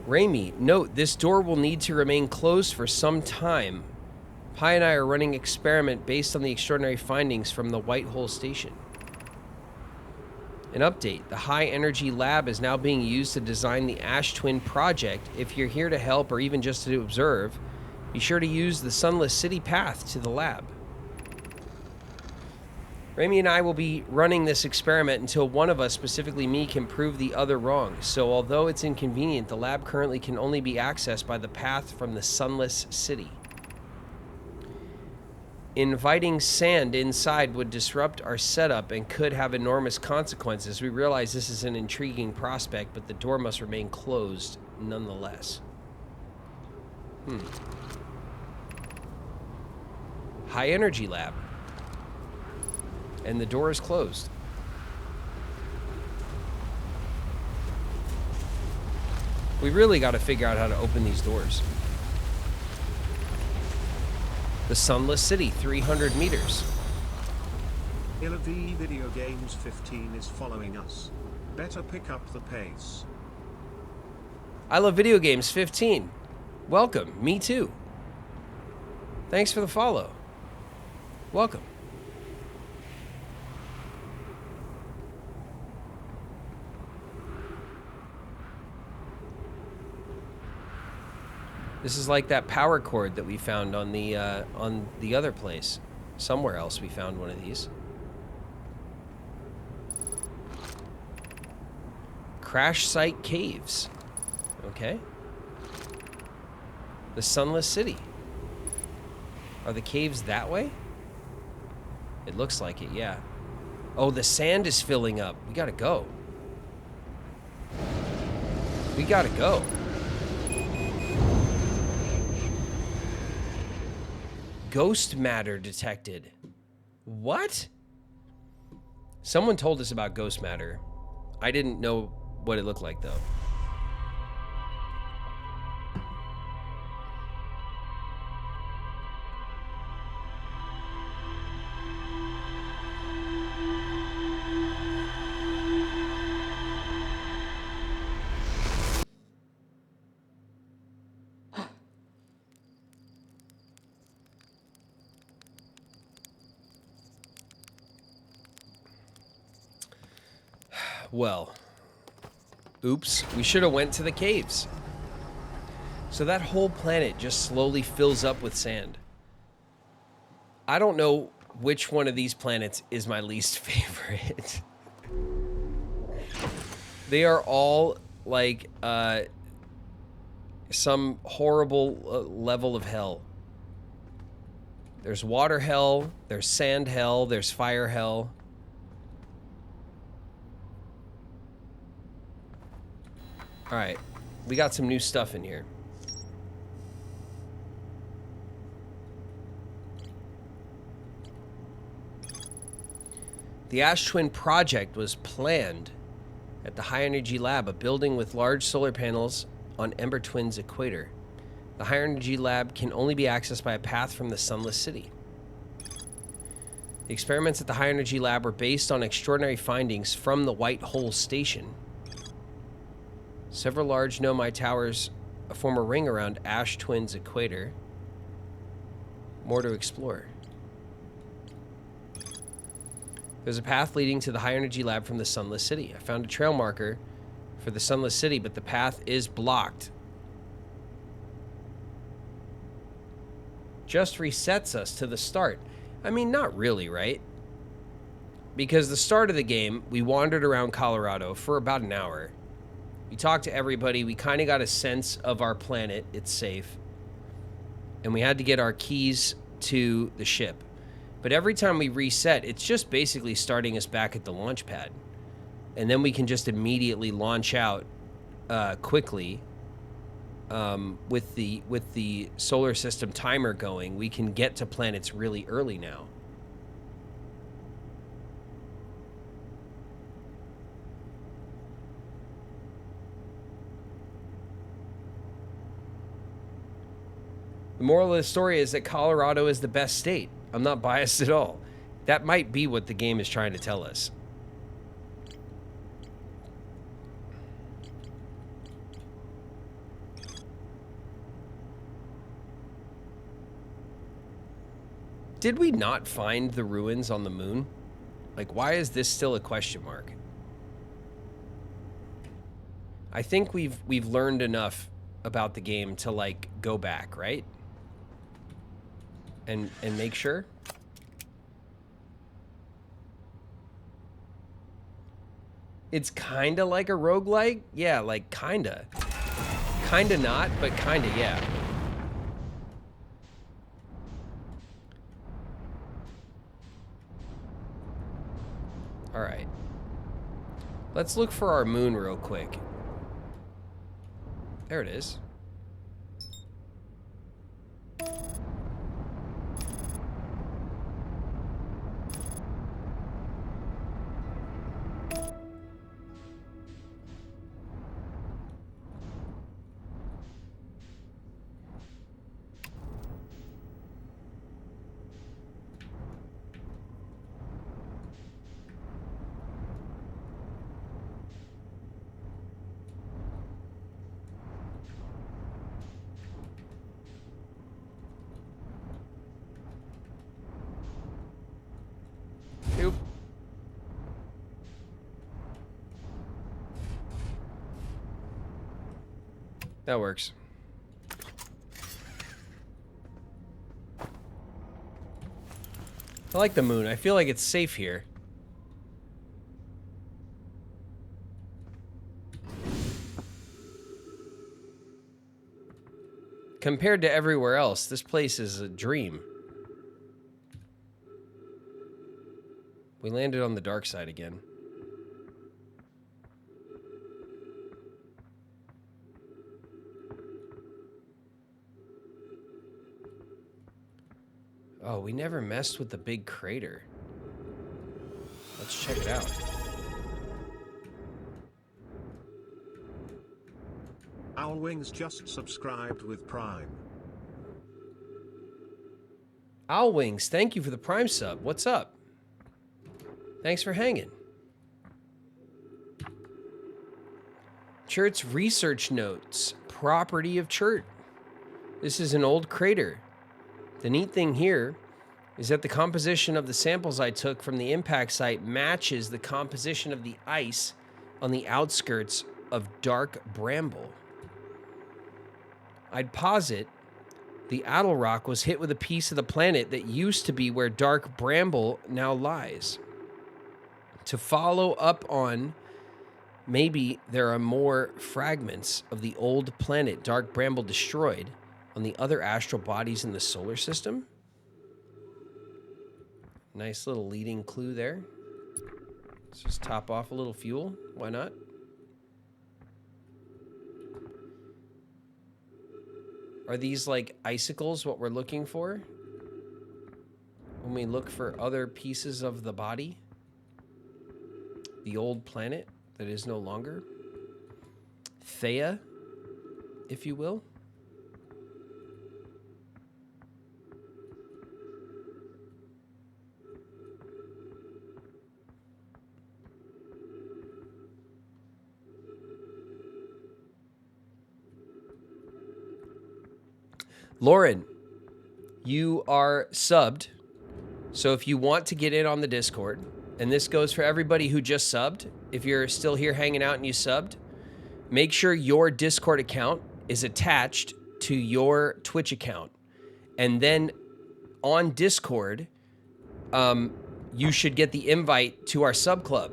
[SPEAKER 1] Raimi, note, this door will need to remain closed for some time. Pi and I are running an experiment based on the extraordinary findings from the White Hole Station. An update. The High Energy Lab is now being used to design the Ash Twin project. If you're here to help or even just to observe, be sure to use the Sunless City path to the lab. Raimi and I will be running this experiment until one of us, specifically me, can prove the other wrong. So although it's inconvenient, the lab currently can only be accessed by the path from the Sunless City. Inviting sand inside would disrupt our setup and could have enormous consequences. We realize this is an intriguing prospect, but the door must remain closed nonetheless. High Energy Lab. And the door is closed. We really got to figure out how to open these doors. The Sunless City, 300 meters.
[SPEAKER 2] Ilav Video Games 15 is following us. Better pick up the pace.
[SPEAKER 1] I love video games 15. Welcome. Me too. Thanks for the follow. Welcome. This is like that power cord that we found on the other place. Somewhere else we found one of these. Crash Site Caves. Okay. The Sunless City. Are the caves that way? It looks like it, yeah. Oh, the sand is filling up. We gotta go. We gotta go. Ghost matter detected. What? Someone told us about ghost matter. I didn't know what it looked like, though. Well, oops, we should have went to the caves. So that whole planet just slowly fills up with sand. I don't know which one of these planets is my least favorite. They are all like some horrible level of hell. There's water hell, there's sand hell, there's fire hell. All right, we got some new stuff in here. The Ash Twin project was planned at the High Energy Lab, a building with large solar panels on Ember Twin's equator. The High Energy Lab can only be accessed by a path from the Sunless City. The experiments at the High Energy Lab were based on extraordinary findings from the White Hole Station. Several large Nomai towers form a ring around Ash Twin's equator. More to explore. There's a path leading to the High Energy Lab from the Sunless City. I found a trail marker for the Sunless City, but the path is blocked. Just resets us to the start. I mean, not really, right? Because the start of the game, we wandered around Colorado for about an hour. We talked to everybody. We kind of got a sense of our planet. It's safe. And we had to get our keys to the ship. But every time we reset, it's just basically starting us back at the launch pad. And then we can just immediately launch out quickly. With the solar system timer going, we can get to planets really early now. The moral of the story is that Colorado is the best state. I'm not biased at all. That might be what the game is trying to tell us. Did we not find the ruins on the moon? Like, why is this still a question mark? I think we've learned enough about the game to like go back, right? And make sure. It's kind of like a roguelike. Yeah, like kind of. Kind of not, but kind of, yeah. All right. Let's look for our moon real quick. There it is. Nope. That works. I like the moon. I feel like it's safe here. Compared to everywhere else, this place is a dream. We landed on the dark side again. Oh, we never messed with the big crater. Let's check it out.
[SPEAKER 2] Owlwings just subscribed with Prime.
[SPEAKER 1] Owlwings, thank you for the Prime sub. What's up? Thanks for hanging. Chert's research notes. Property of Chert. This is an old crater. The neat thing here is that the composition of the samples I took from the impact site matches the composition of the ice on the outskirts of Dark Bramble. I'd posit the Attlerock was hit with a piece of the planet that used to be where Dark Bramble now lies. To follow up on, maybe there are more fragments of the old planet Dark Bramble destroyed on the other astral bodies in the solar system. Nice little leading clue there. Let's just top off a little fuel. Why not? Are these like icicles what we're looking for when we look for other pieces of the body? The old planet that is no longer? Theia, if you will. Lauren, you are subbed. So if you want to get in on the Discord, and this goes for everybody who just subbed, if you're still here hanging out and you subbed, make sure your Discord account is attached to your Twitch account. And then on Discord, you should get the invite to our sub club.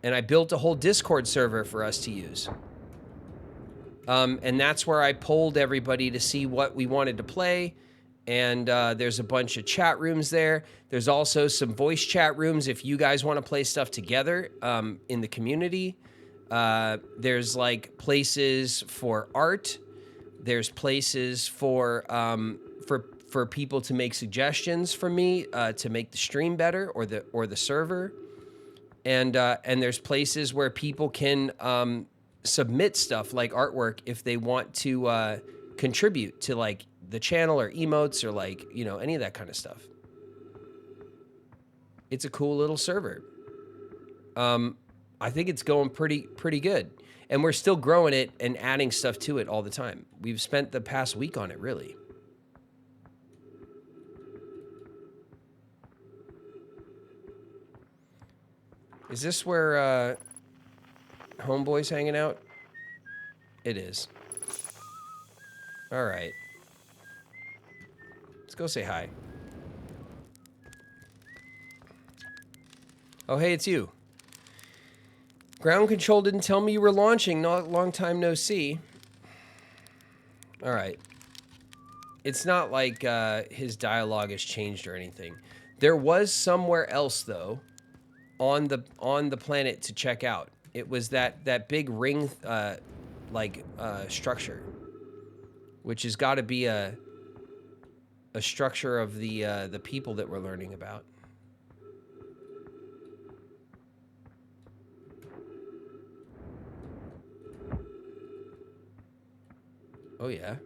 [SPEAKER 1] And I built a whole Discord server for us to use. And that's where I polled everybody to see what we wanted to play. And there's a bunch of chat rooms there. There's also some voice chat rooms if you guys want to play stuff together in the community. There's like places for art. There's places for people to make suggestions for me to make the stream better or the server. And there's places where people can submit stuff like artwork if they want to contribute to like the channel or emotes or like, you know, any of that kind of stuff. It's a cool little server. I think it's going pretty good. And we're still growing it and adding stuff to it all the time. We've spent the past week on it, really. Is this where Homeboy's hanging out? It is. All right. Let's go say hi. Oh, hey, it's you. Ground control didn't tell me you were launching. Not long time no see. All right. It's not like his dialogue has changed or anything. There was somewhere else though, on the planet to check out. It was that big ring, structure, which has got to be a structure of the people that we're learning about. Oh yeah,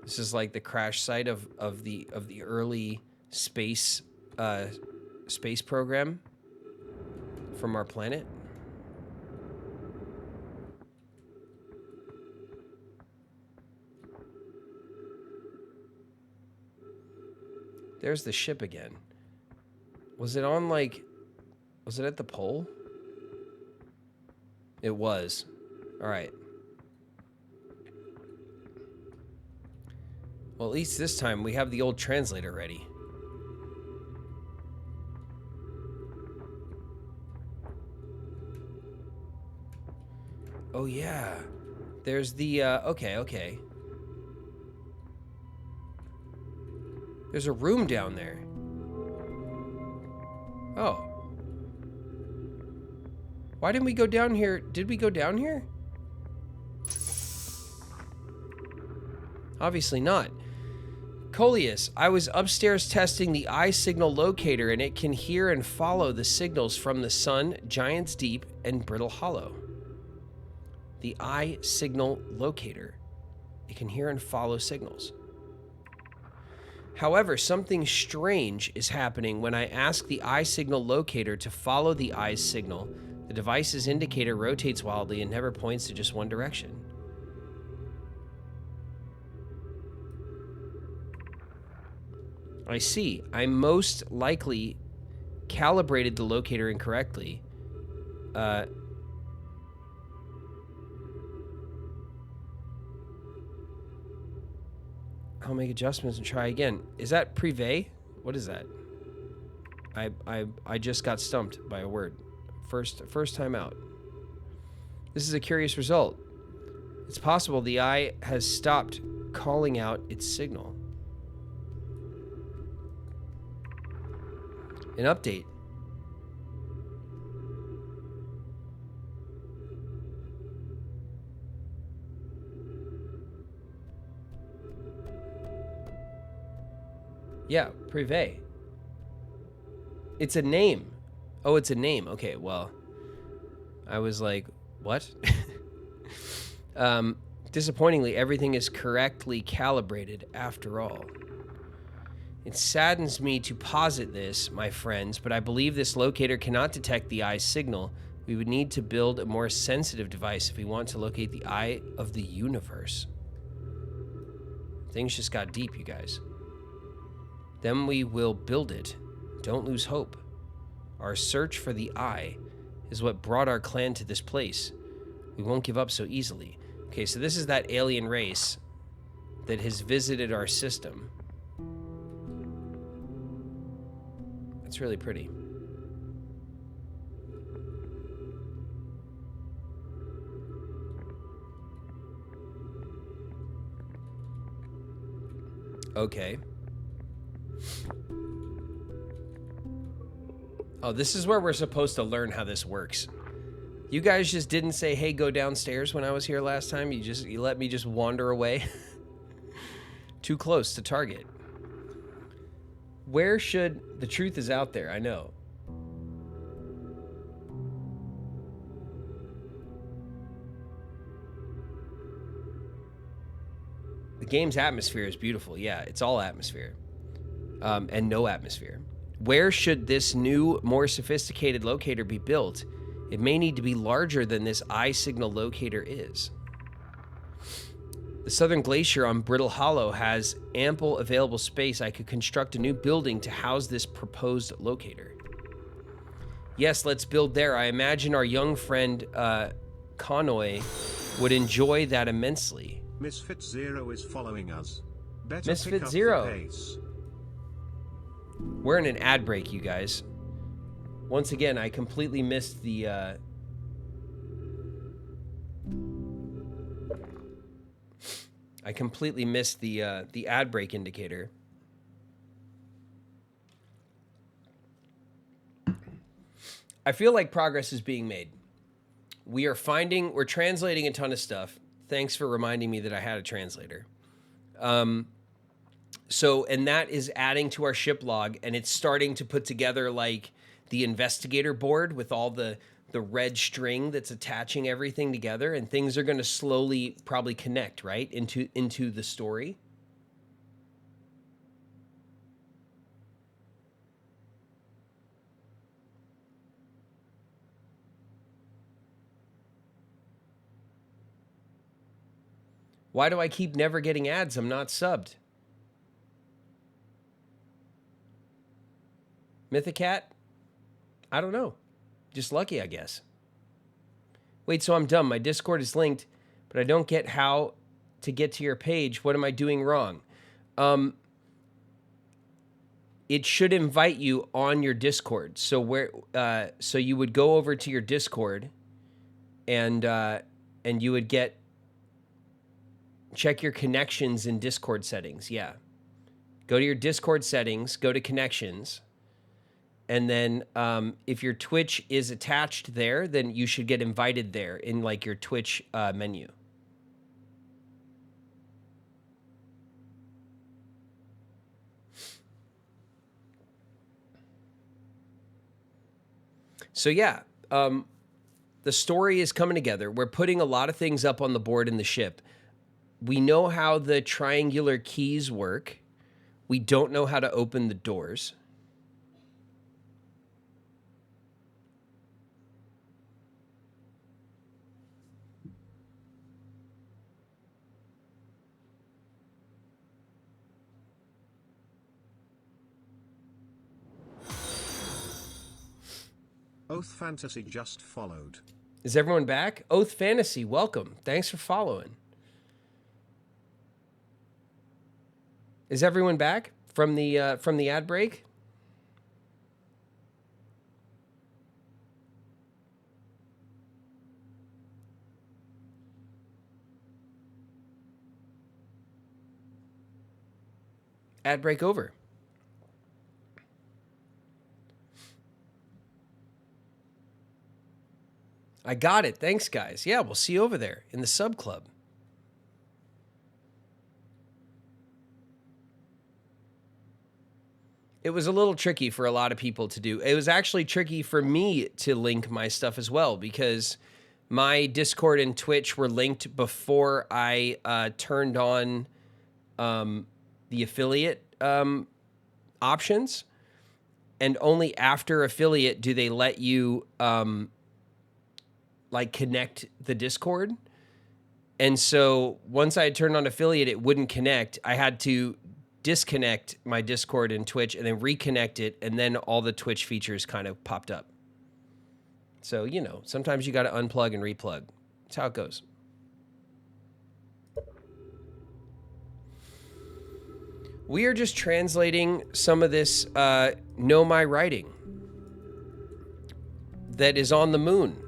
[SPEAKER 1] this is like the crash site of the early space program from our planet. There's the ship again. Was it on was it at the pole? It was. All right. Well, at least this time we have the old translator ready. Oh yeah. There's the okay. There's a room down there. Oh. Why didn't we go down here? Did we go down here? Obviously not. Coleus, I was upstairs testing the eye signal locator and it can hear and follow the signals from the sun, Giant's Deep, and Brittle Hollow. The eye signal locator. It can hear and follow signals. However, something strange is happening when I ask the eye signal locator to follow the eye's signal. The device's indicator rotates wildly and never points to just one direction. I see. I most likely calibrated the locator incorrectly. I'll make adjustments and try again. Is that privé? What is that? I just got stumped by a word. First time out. This is a curious result. It's possible the eye has stopped calling out its signal. An update. Yeah, privé. It's a name. Oh, it's a name. Okay, well, I was like, what? Disappointingly, everything is correctly calibrated after all. It saddens me to posit this, my friends, but I believe this locator cannot detect the eye's signal. We would need to build a more sensitive device if we want to locate the eye of the universe. Things just got deep, you guys. Then we will build it. Don't lose hope. Our search for the eye is what brought our clan to this place. We won't give up so easily. Okay, so this is that alien race that has visited our system. It's really pretty. Okay. Oh, this is where we're supposed to learn how this works. You guys just didn't say, hey, go downstairs when I was here last time. You let me just wander away. Too close to target. Where should... The truth is out there, I know. The game's atmosphere is beautiful. Yeah, it's all atmosphere. And no atmosphere. Where should this new, more sophisticated locator be built? It may need to be larger than this eye signal locator is. The southern glacier on Brittle Hollow has ample available space. I could construct a new building to house this proposed locator. Yes, let's build there. I imagine our young friend Connoy would enjoy that immensely.
[SPEAKER 2] Misfit Zero is following us. Better
[SPEAKER 1] Misfit
[SPEAKER 2] pick up
[SPEAKER 1] Zero.
[SPEAKER 2] the pace.
[SPEAKER 1] We're in an ad break, you guys. Once again, I completely missed the ad break indicator. I feel like progress is being made. We're translating a ton of stuff. Thanks for reminding me that I had a translator. And that is adding to our ship log, and it's starting to put together like the investigator board with all the red string that's attaching everything together, and things are going to slowly probably connect, right, into the story. Why do I keep never getting ads? I'm not subbed. Mythicat? I don't know. Just lucky, I guess. Wait, so I'm dumb. My Discord is linked, but I don't get how to get to your page. What am I doing wrong? It should invite you on your Discord. So so you would go over to your Discord, and you would check your connections in Discord settings. Yeah. Go to your Discord settings, go to connections. And then if your Twitch is attached there, then you should get invited there in like your Twitch menu. So yeah, the story is coming together. We're putting a lot of things up on the board in the ship. We know how the triangular keys work. We don't know how to open the doors.
[SPEAKER 2] Oath Fantasy just followed.
[SPEAKER 1] Is everyone back? Oath Fantasy, welcome. Thanks for following. Is everyone back from the ad break? Ad break over. I got it. Thanks, guys. Yeah, we'll see you over there in the sub club. It was a little tricky for a lot of people to do. It was actually tricky for me to link my stuff as well because my Discord and Twitch were linked before I turned on the affiliate options. And only after affiliate do they let you like connect the Discord. And so once I had turned on affiliate, it wouldn't connect. I had to disconnect my Discord and Twitch and then reconnect it. And then all the Twitch features kind of popped up. So, you know, sometimes you got to unplug and replug. That's how it goes. We are just translating some of this Know My Writing that is on the moon.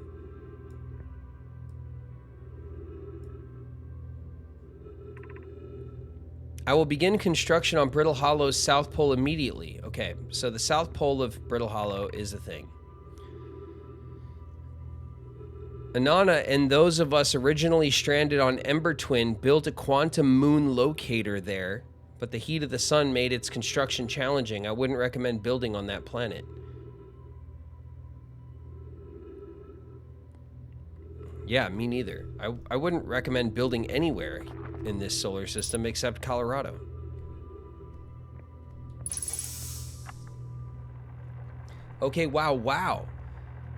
[SPEAKER 1] I will begin construction on Brittle Hollow's South Pole immediately. Okay, so the South Pole of Brittle Hollow is a thing. Anana and those of us originally stranded on Ember Twin built a quantum moon locator there, but the heat of the sun made its construction challenging. I wouldn't recommend building on that planet. Yeah, me neither. I wouldn't recommend building anywhere in this solar system except Colorado. Okay, wow.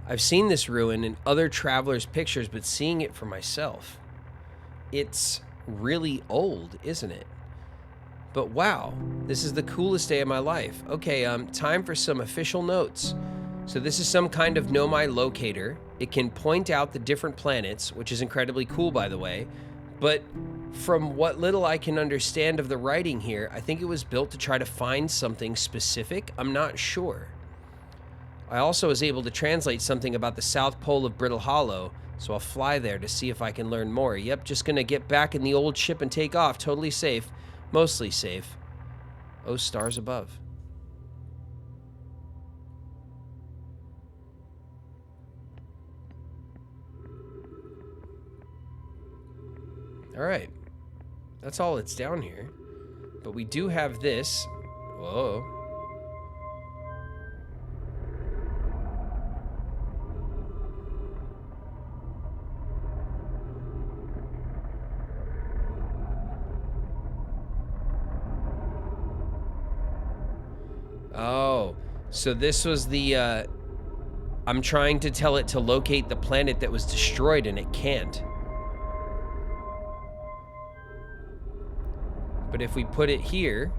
[SPEAKER 1] I've seen this ruin in other travelers' pictures, but seeing it for myself, it's really old, isn't it? But wow, this is the coolest day of my life. Okay, time for some official notes. So this is some kind of Nomai locator. It can point out the different planets, which is incredibly cool, by the way. But from what little I can understand of the writing here, I think it was built to try to find something specific. I'm not sure. I also was able to translate something about the South Pole of Brittle Hollow, so I'll fly there to see if I can learn more. Yep, just gonna get back in the old ship and take off. Totally safe. Mostly safe. Oh, stars above. All right. That's all that's down here. But we do have this. Whoa. Oh, so this was the, I'm trying to tell it to locate the planet that was destroyed and it can't. But if we put it here,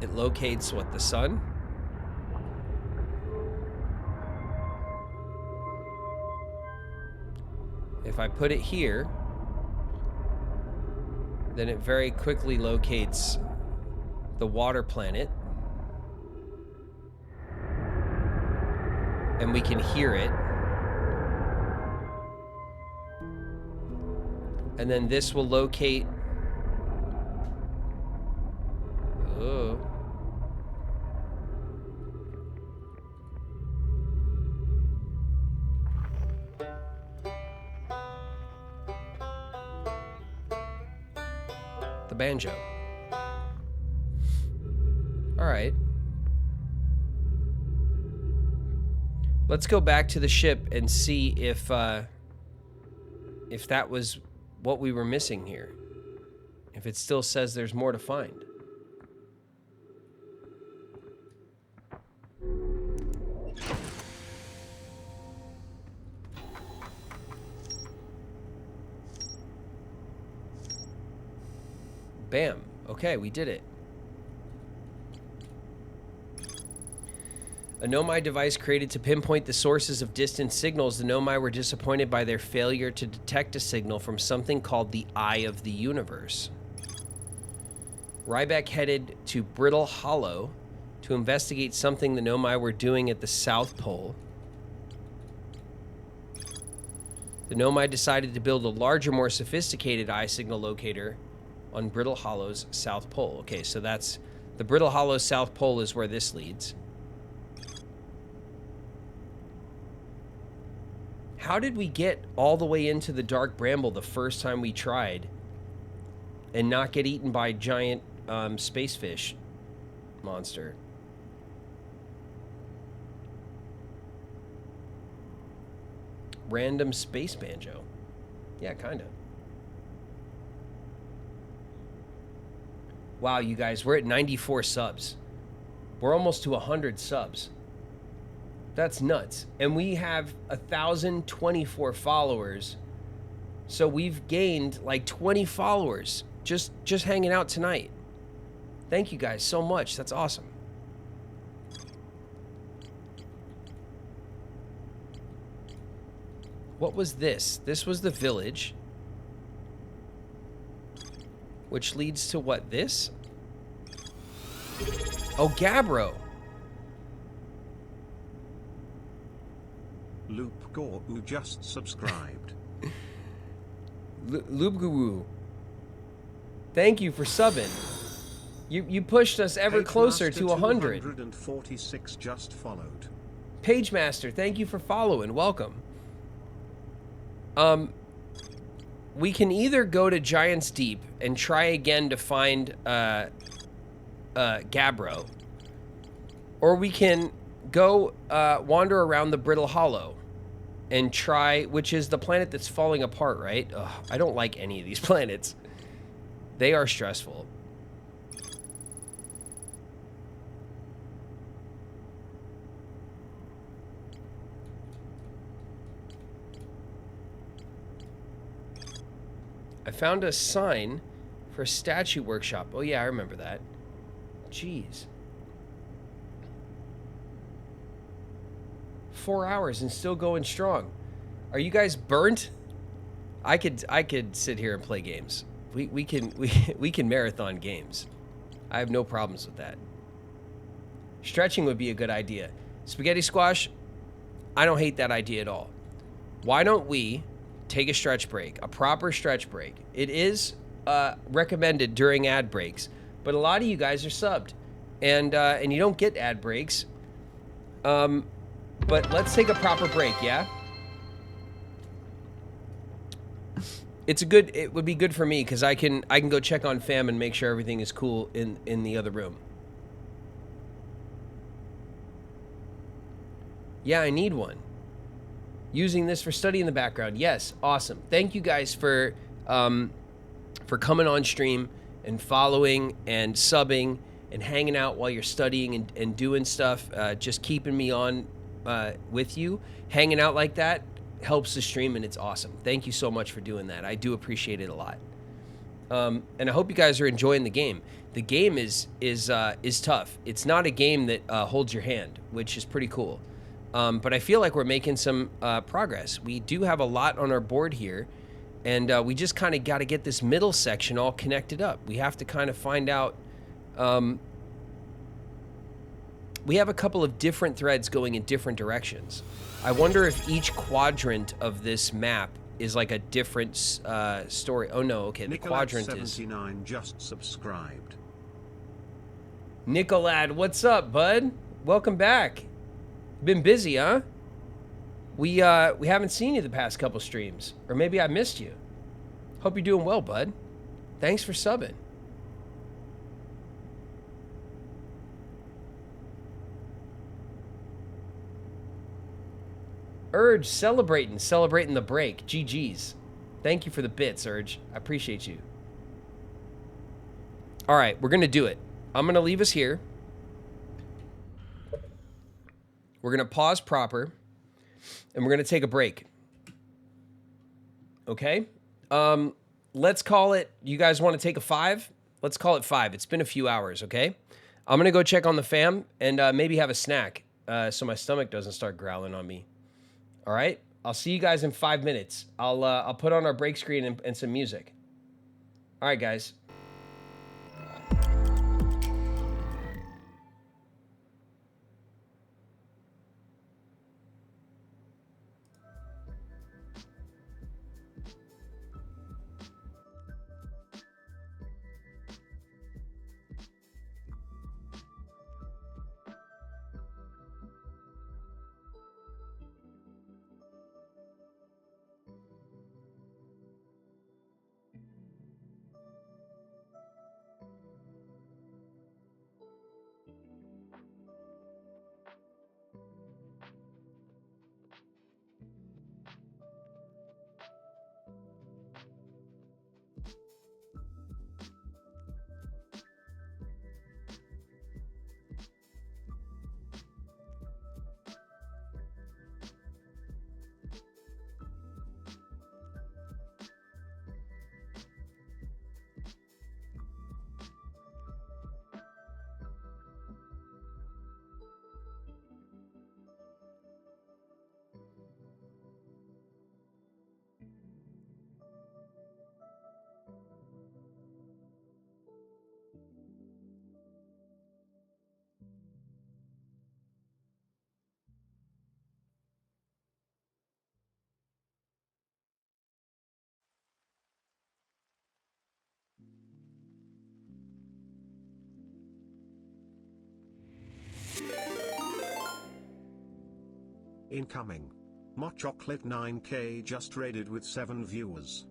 [SPEAKER 1] it locates what, the sun? If I put it here, then it very quickly locates the water planet. And we can hear it. And then this will locate... Oh. The banjo. All right. Let's go back to the ship and see if that was what we were missing here. If it still says there's more to find. Bam. Okay, we did it. A Nomai device created to pinpoint the sources of distant signals. The Nomai were disappointed by their failure to detect a signal from something called the Eye of the Universe. Ryback headed to Brittle Hollow to investigate something the Nomai were doing at the South Pole. The Nomai decided to build a larger, more sophisticated eye signal locator on Brittle Hollow's South Pole. Okay, so that's the Brittle Hollow South Pole is where this leads. How did we get all the way into the Dark Bramble the first time we tried and not get eaten by giant space fish monster? Random space banjo. Yeah, kind of. Wow, you guys, we're at 94 subs. We're almost to 100 subs. That's nuts. And we have 1,024 followers. So we've gained like 20 followers just hanging out tonight. Thank you guys so much. That's awesome. What was this? This was the village. Which leads to what? This? Oh, Gabbro.
[SPEAKER 2] Loop Gore, who just subscribed.
[SPEAKER 1] Loopguru. Thank you for subbing. You pushed us ever closer to 100.
[SPEAKER 2] 246 just followed.
[SPEAKER 1] Pagemaster, thank you for following. Welcome. We can either go to Giant's Deep and try again to find Gabbro, or we can go wander around the Brittle Hollow and try, which is the planet that's falling apart, right? Ugh, I don't like any of these planets. They are stressful. I found a sign for a statue workshop. Oh yeah, I remember that. Jeez. 4 hours and still going strong. Are you guys burnt? I could sit here and play games. We can marathon games. I have no problems with that. Stretching would be a good idea. Spaghetti Squash, I don't hate that idea at all. Why don't we take a stretch break, a proper stretch break? It is recommended during ad breaks, but a lot of you guys are subbed, and you don't get ad breaks. But let's take a proper break, yeah? It would be good for me because I can go check on fam and make sure everything is cool in the other room. Yeah, I need one. Using this for study in the background. Yes, awesome. Thank you guys for coming on stream and following and subbing and hanging out while you're studying and doing stuff. Just keeping me on with you. Hanging out like that helps the stream, and it's awesome. Thank you so much for doing that. I do appreciate it a lot. And I hope you guys are enjoying the game. The game is tough. It's not a game that holds your hand, which is pretty cool. But I feel like we're making some progress. We do have a lot on our board here, and we just kind of got to get this middle section all connected up. We have to kind of find out. We have a couple of different threads going in different directions. I wonder if each quadrant of this map is like a different story. Oh no, okay, the quadrant is...
[SPEAKER 2] 79 just subscribed.
[SPEAKER 1] Nicolad, what's up, bud? Welcome back. Been busy, huh? We haven't seen you the past couple streams, or maybe I missed you. Hope you're doing well, bud. Thanks for subbing. Urge, celebrating the break. GG's. Thank you for the bits, Urge. I appreciate you. All right, we're gonna do it. I'm gonna leave us here. We're gonna pause proper, and we're gonna take a break. Okay? Let's call it, you guys wanna take a 5? Let's call it 5. It's been a few hours, okay? I'm gonna go check on the fam and maybe have a snack so my stomach doesn't start growling on me. All right? I'll see you guys in 5 minutes. I'll put on our break screen and some music. All right, guys.
[SPEAKER 2] Incoming. Mott Chocolate 9K just raided with 7 viewers.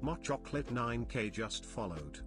[SPEAKER 2] Mott Chocolate 9K just followed.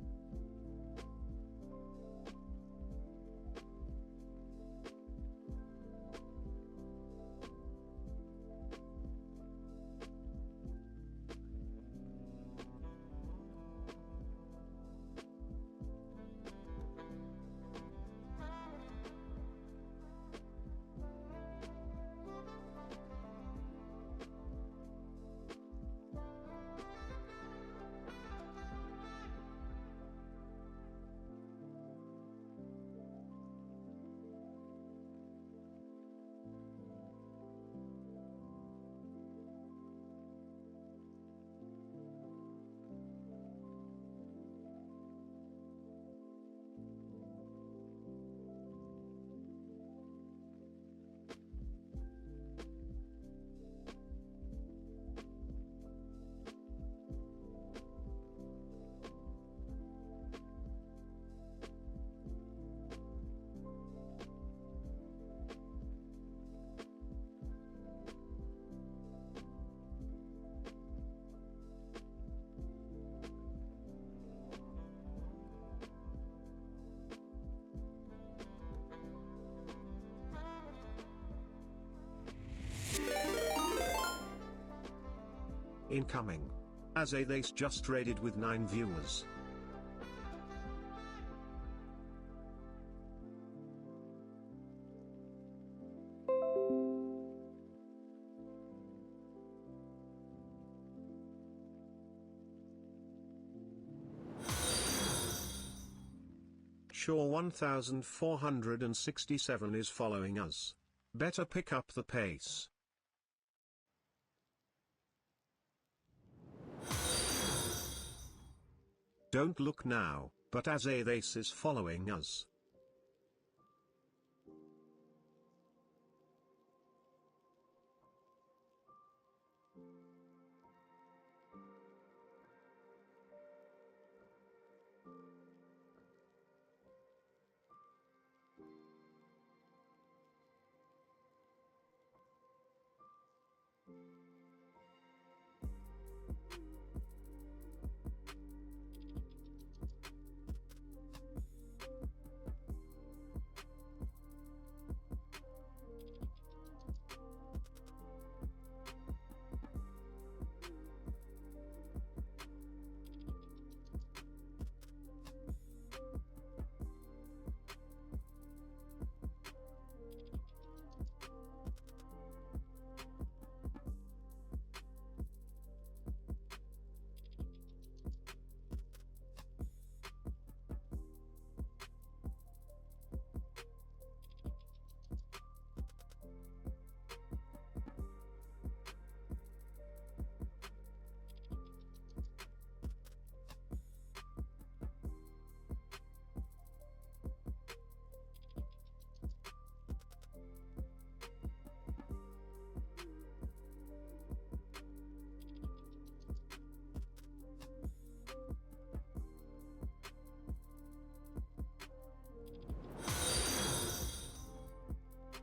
[SPEAKER 2] Incoming. Azathase just raided with 9 viewers. Shaw 1467 is following us. Better pick up the pace. Don't look now, but Azathase is following us.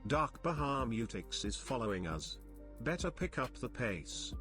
[SPEAKER 2] Dark Bahamutix is following us. Better pick up the pace.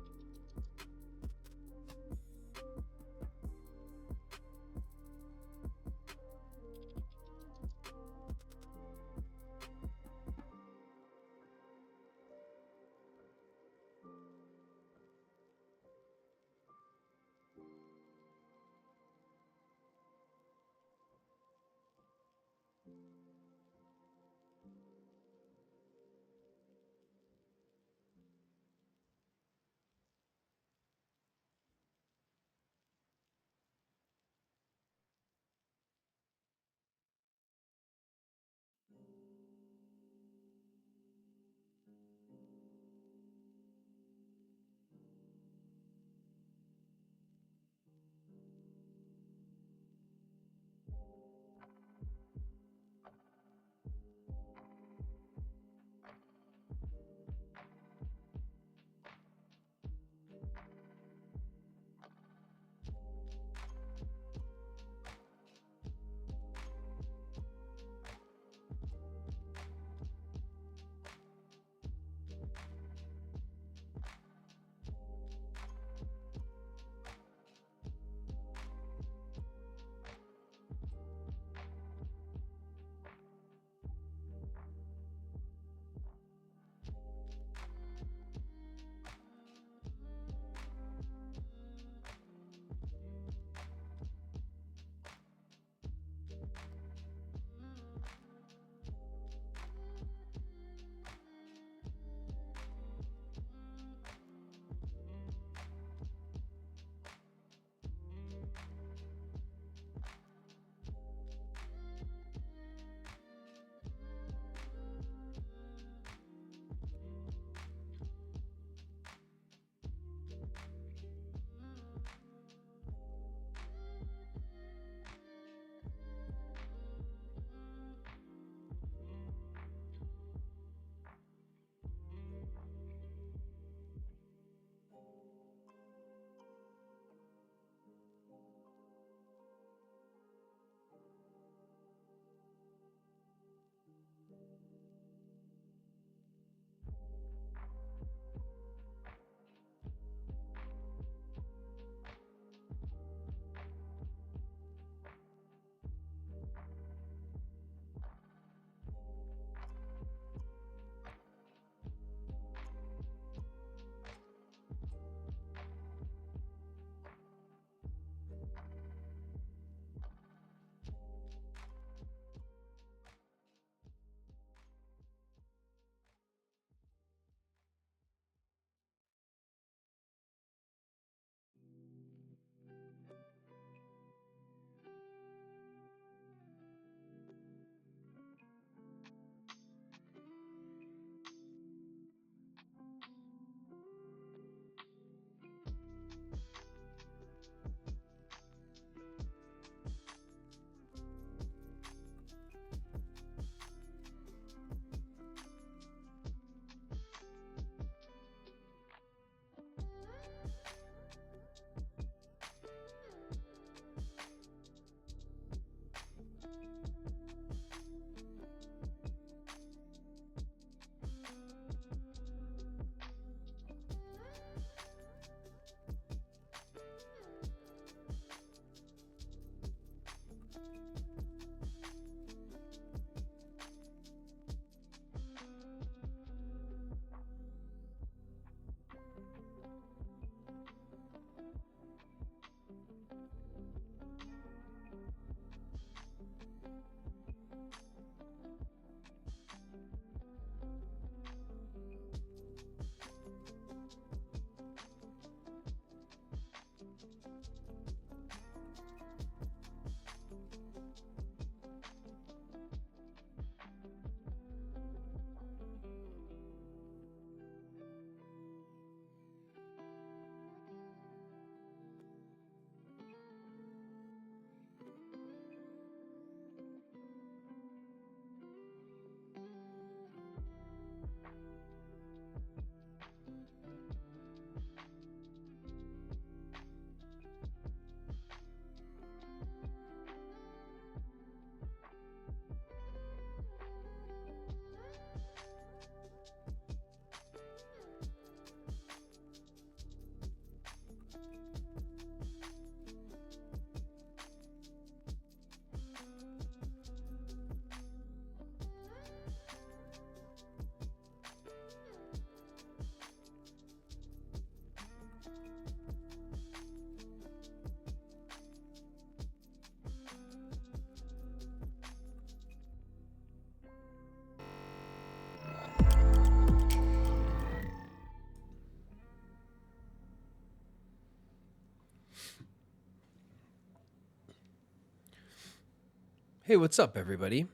[SPEAKER 1] Hey, what's up, everybody?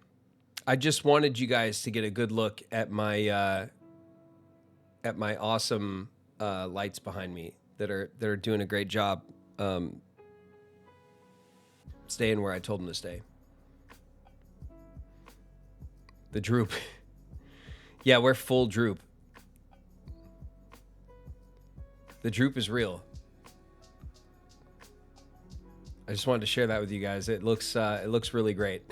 [SPEAKER 1] I just wanted you guys to get a good look at my awesome lights behind me that are doing a great job staying where I told them to stay. The droop. Yeah, we're full droop. The droop is real. I just wanted to share that with you guys. It looks really great.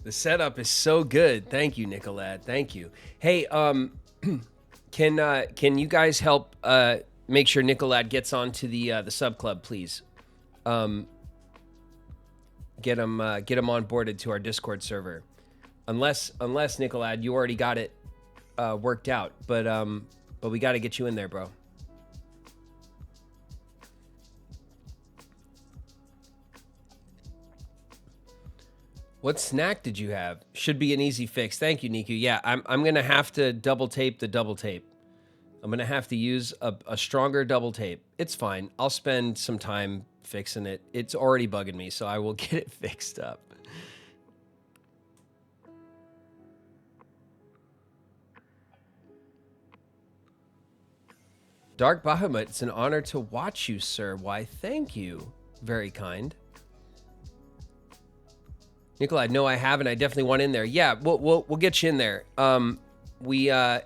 [SPEAKER 1] The setup is so good. Thank you, Nicolad. Thank you. Hey, can you guys help make sure Nicolad gets onto the sub club, please? Get him onboarded to our Discord server. Unless Nicolad, you already got it worked out, but we got to get you in there, bro. What snack did you have? Should be an easy fix. Thank you, Niku. Yeah, I'm gonna have to double tape the double tape. I'm gonna have to use a stronger double tape. It's fine. I'll spend some time fixing it. It's already bugging me, so I will get it fixed up. Dark Bahamut, it's an honor to watch you, sir. Why, thank you. Very kind. Nikolai, no, I haven't. I definitely want in there. Yeah, we'll get you in there. We'll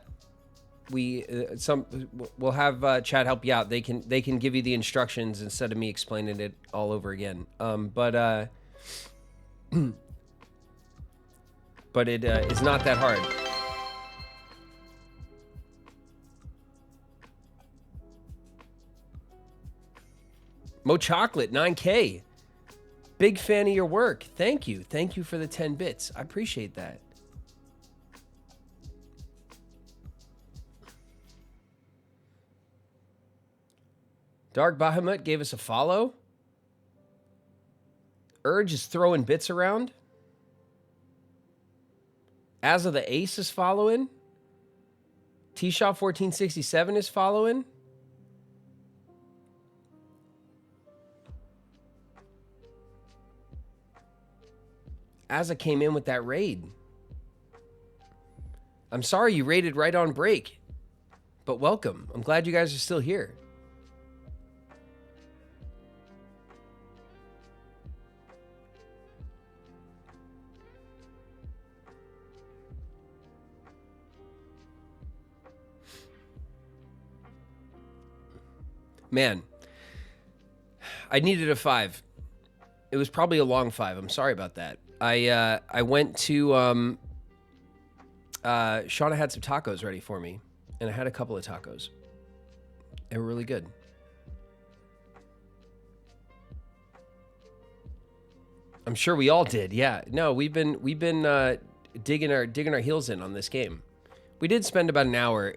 [SPEAKER 1] have Chad help you out. They can give you the instructions instead of me explaining it all over again. But it is not that hard. Mo Chocolate, 9K. Big fan of your work. Thank you. Thank you for the 10 bits. I appreciate that. Dark Bahamut gave us a follow. Urge is throwing bits around. As of the Ace is following. T-Shop 1467 is following. Asa came in with that raid. I'm sorry you raided right on break, but welcome. I'm glad you guys are still here. Man, I needed a 5. It was probably a long 5. I'm sorry about that. I went to Shauna had some tacos ready for me, and I had a couple of tacos. They were really good. I'm sure we all did. Yeah. No, we've been digging our heels in on this game. We did spend about an hour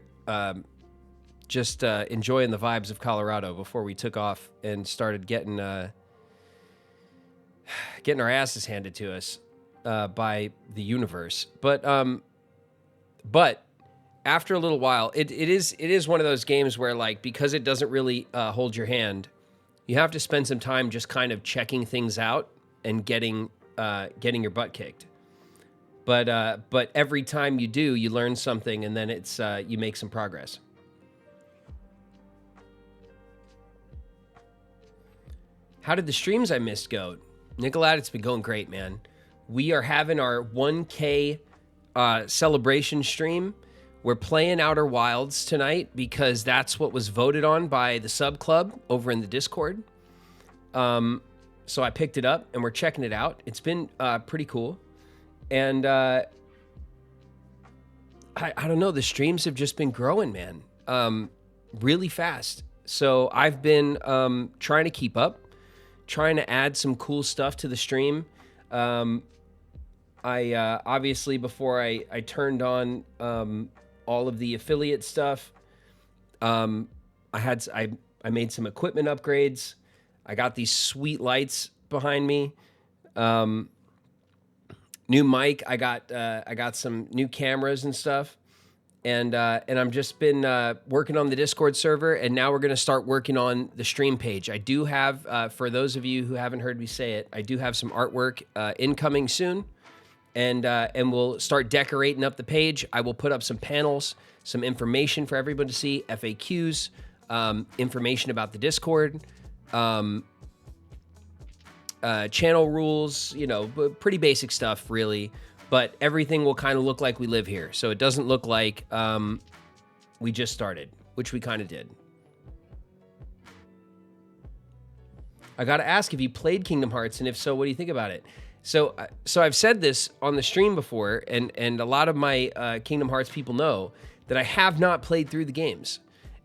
[SPEAKER 1] just enjoying the vibes of Colorado before we took off and started getting our asses handed to us by the universe. But after a little while, it is one of those games where, like, because it doesn't really hold your hand, you have to spend some time just kind of checking things out and getting your butt kicked. But every time you do, you learn something, and then it's you make some progress. How did the streams I missed go? Nicolad, it's been going great, man. We are having our 1K celebration stream. We're playing Outer Wilds tonight because that's what was voted on by the sub club over in the Discord. So I picked it up and we're checking it out. It's been pretty cool. And I don't know, the streams have just been growing, man, really fast. So I've been trying to keep up, trying to add some cool stuff to the stream. I obviously, before I turned on all of the affiliate stuff, I made some equipment upgrades. I got these sweet lights behind me. New mic. I got some new cameras and stuff. and I'm just been working on the Discord server, and now we're going to start working on the stream page. I do have, for those of you who haven't heard me say it, I do have some artwork incoming soon, and we'll start decorating up the page. I will put up some panels, some information for everyone to see, FAQs, information about the Discord, channel rules, you know, pretty basic stuff, really. But everything will kind of look like we live here. So it doesn't look like we just started, which we kind of did. I got to ask if you played Kingdom Hearts, and if so, what do you think about it? So I've said this on the stream before, and a lot of my Kingdom Hearts people know that I have not played through the games.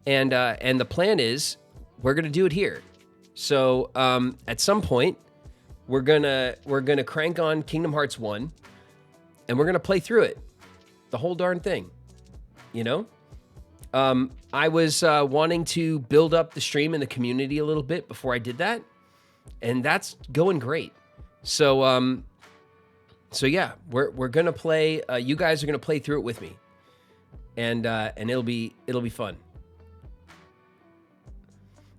[SPEAKER 1] And the plan is we're going to do it here. So at some point, we're gonna crank on Kingdom Hearts 1. And we're going to play through it, the whole darn thing, you know? I was wanting to build up the stream and the community a little bit before I did that, and that's going great. So yeah, we're going to play, you guys are going to play through it with me, and it'll be fun.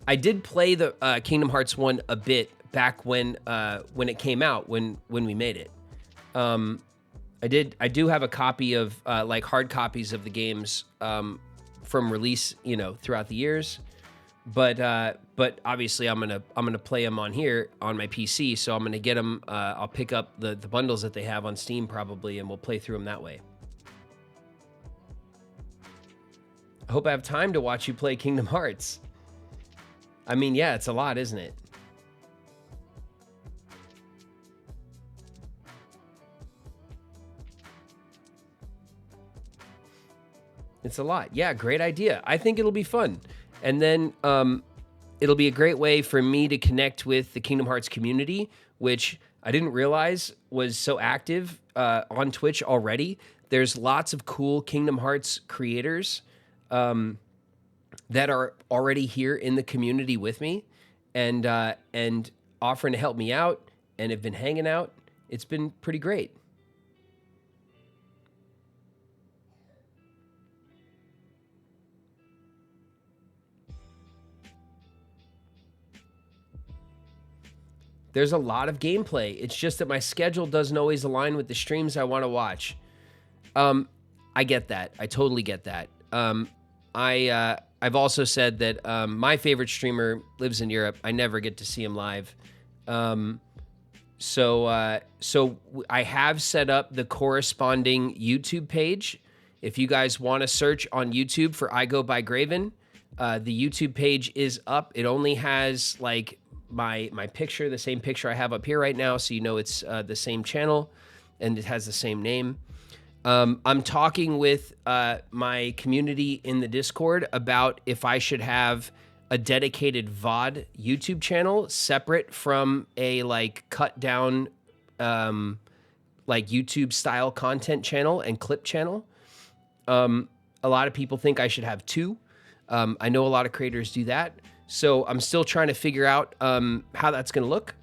[SPEAKER 1] I did play the Kingdom Hearts 1 a bit back when it came out, when we made it. I do have a copy of like hard copies of the games from release, you know, throughout the years, but obviously I'm gonna play them on here on my PC. So I'm gonna get them. I'll pick up the bundles that they have on Steam probably, and we'll play through them that way. I hope I have time to watch you play Kingdom Hearts. I mean, yeah, it's a lot, isn't it? It's a lot. Yeah, great idea. I think it'll be fun. And then it'll be a great way for me to connect with the Kingdom Hearts community, which I didn't realize was so active on Twitch already. There's lots of cool Kingdom Hearts creators that are already here in the community with me and offering to help me out and have been hanging out. It's been pretty great. There's a lot of gameplay. It's just that my schedule doesn't always align with the streams I want to watch. I get that. I totally get that. I've also said that my favorite streamer lives in Europe. I never get to see him live. So I have set up the corresponding YouTube page. If you guys want to search on YouTube for I Go by Graven, the YouTube page is up. It only has like my picture, the same picture I have up here right now, so you know it's the same channel and it has the same name. I'm talking with my community in the Discord about if I should have a dedicated VOD YouTube channel separate from a like cut down like YouTube style content channel and clip channel. A lot of people think I should have two. I know a lot of creators do that. So I'm still trying to figure out how that's going to look.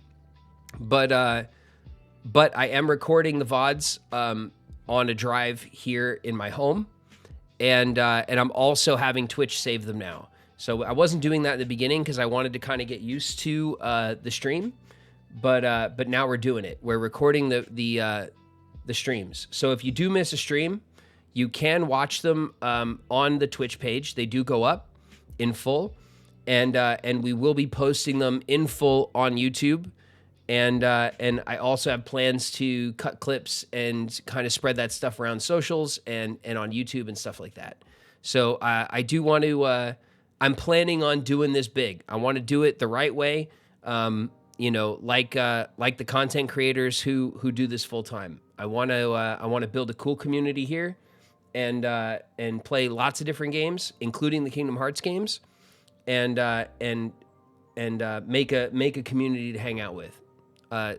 [SPEAKER 1] But I am recording the VODs on a drive here in my home. And I'm also having Twitch save them now. So I wasn't doing that in the beginning because I wanted to kind of get used to the stream. But now we're doing it. We're recording the streams. So if you do miss a stream, you can watch them on the Twitch page. They do go up in full. And we will be posting them in full on YouTube. And I also have plans to cut clips and kind of spread that stuff around socials and on YouTube and stuff like that. So I do want to, I'm planning on doing this big. I want to do it the right way. You know, like the content creators who do this full time. I want to build a cool community here and play lots of different games, including the Kingdom Hearts games. And make a community to hang out with.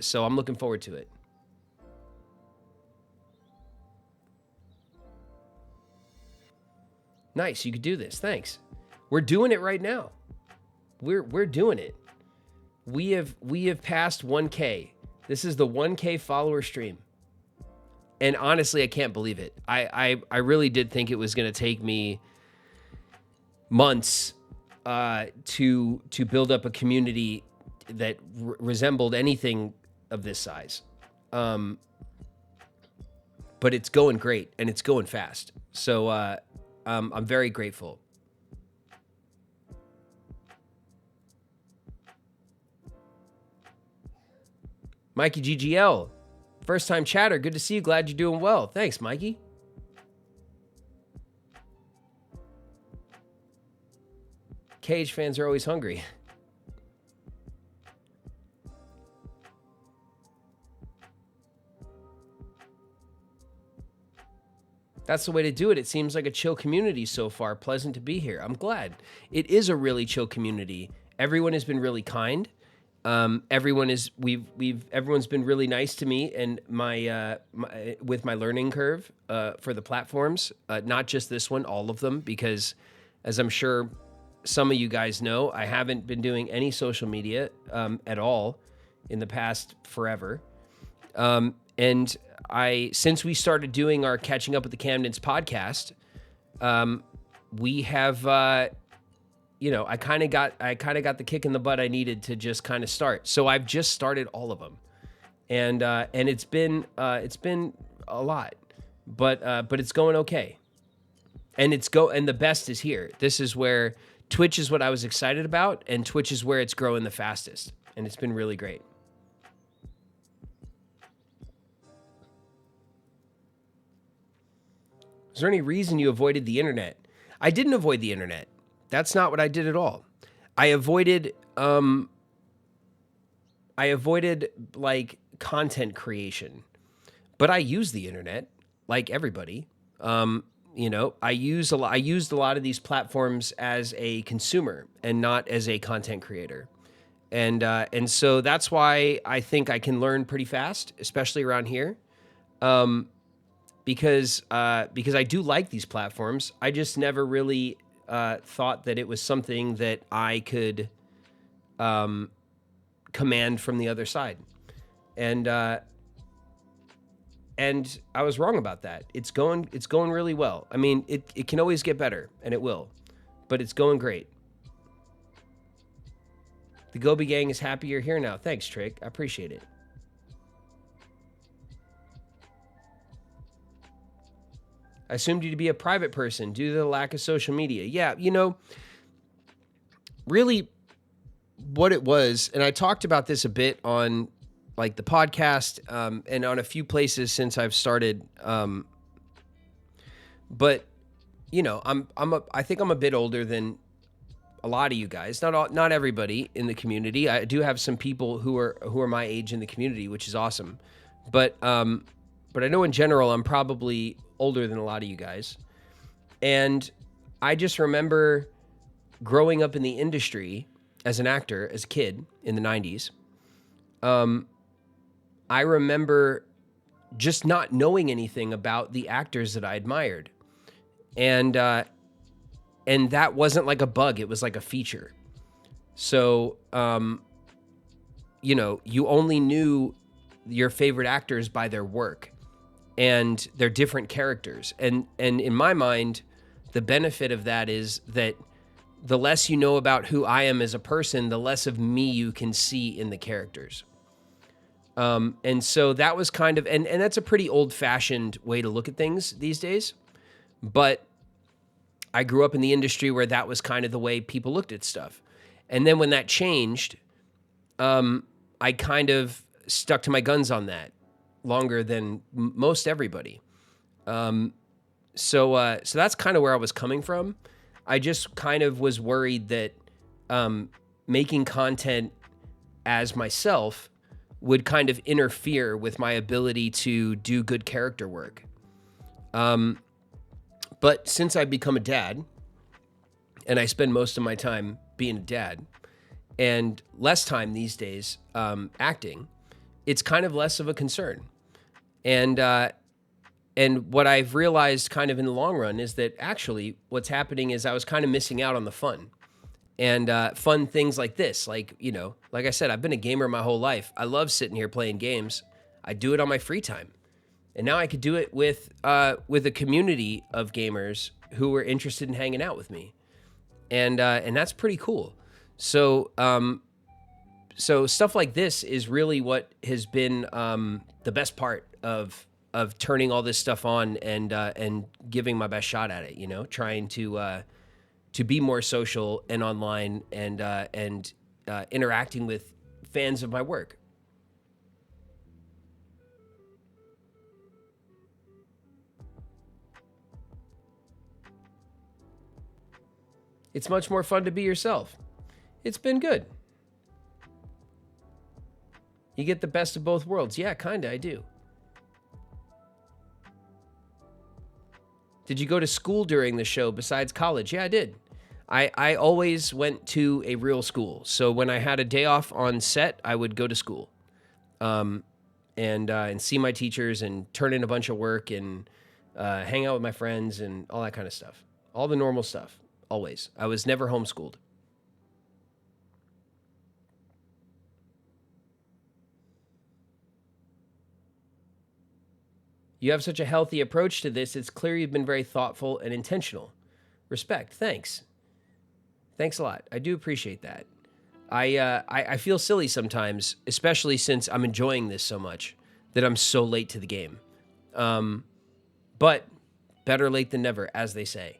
[SPEAKER 1] So I'm looking forward to it. Nice, you could do this. Thanks. We're doing it right now. We're doing it. We have passed 1K. This is the 1K follower stream. And honestly, I can't believe it. I really did think it was going to take me months to build up a community that resembled anything of this size. But it's going great and it's going fast. So I'm very grateful. Mikey GGL, first time chatter. Good to see you. Glad you're doing well. Thanks, Mikey. Cage fans are always hungry. That's the way to do it. It seems like a chill community so far. Pleasant to be here. I'm glad. It is a really chill community. Everyone has been really kind. Everyone's been really nice to me and with my learning curve for the platforms. Not just this one, all of them, because as I'm sure some of you guys know, I haven't been doing any social media at all in the past forever. And since we started doing our Catching Up with the Camdens podcast, we have, I kind of got the kick in the butt I needed to just kind of start. So I've just started all of them, and it's been a lot, but it's going okay, and the best is here. This is where Twitch is what I was excited about, and Twitch is where it's growing the fastest, and it's been really great. Is there any reason you avoided the internet? I didn't avoid the internet. That's not what I did at all. I avoided like content creation, but I use the internet like everybody. I used a lot of these platforms as a consumer and not as a content creator. And so that's why I think I can learn pretty fast, especially around here. Because I do like these platforms. I just never really thought that it was something that I could command from the other side. And I was wrong about that. It's going really well. I mean, it can always get better, and it will, but it's going great. The Gobi Gang is happy you're here now. Thanks, Trick. I appreciate it. I assumed you to be a private person due to the lack of social media. Yeah, really what it was, and I talked about this a bit on like the podcast and on a few places since I've started. But I think I'm a bit older than a lot of you guys. Not everybody in the community. I do have some people who are my age in the community, which is awesome. But I know in general I'm probably older than a lot of you guys. And I just remember growing up in the industry as an actor, as a kid in the 90s. I remember just not knowing anything about the actors that I admired. And that wasn't like a bug, it was like a feature. So, you only knew your favorite actors by their work and their different characters. And in my mind, the benefit of that is that the less you know about who I am as a person, the less of me you can see in the characters. And so that was kind of, and that's a pretty old-fashioned way to look at things these days. But I grew up in the industry where that was kind of the way people looked at stuff. And then when that changed, I kind of stuck to my guns on that longer than most everybody. So that's kind of where I was coming from. I just kind of was worried that making content as myself would kind of interfere with my ability to do good character work. But since I've become a dad, and I spend most of my time being a dad, and less time these days acting, it's kind of less of a concern. And what I've realized kind of in the long run is that actually what's happening is I was kind of missing out on the fun. And fun things like this, like I said, I've been a gamer my whole life. I love sitting here playing games. I do it on my free time. And now I could do it with a community of gamers who were interested in hanging out with me, and that's pretty cool. So so stuff like this is really what has been the best part of turning all this stuff on and giving my best shot at it. You know, trying to be more social and online and interacting with fans of my work. It's much more fun to be yourself. It's been good. You get the best of both worlds. Yeah, kinda, I do. Did you go to school during the show besides college? Yeah, I did. I always went to a real school. So when I had a day off on set, I would go to school and see my teachers and turn in a bunch of work and hang out with my friends and all that kind of stuff. All the normal stuff. Always. I was never homeschooled. You have such a healthy approach to this. It's clear you've been very thoughtful and intentional. Respect. Thanks. Thanks a lot. I do appreciate that. I feel silly sometimes, especially since I'm enjoying this so much, that I'm so late to the game. But better late than never, as they say.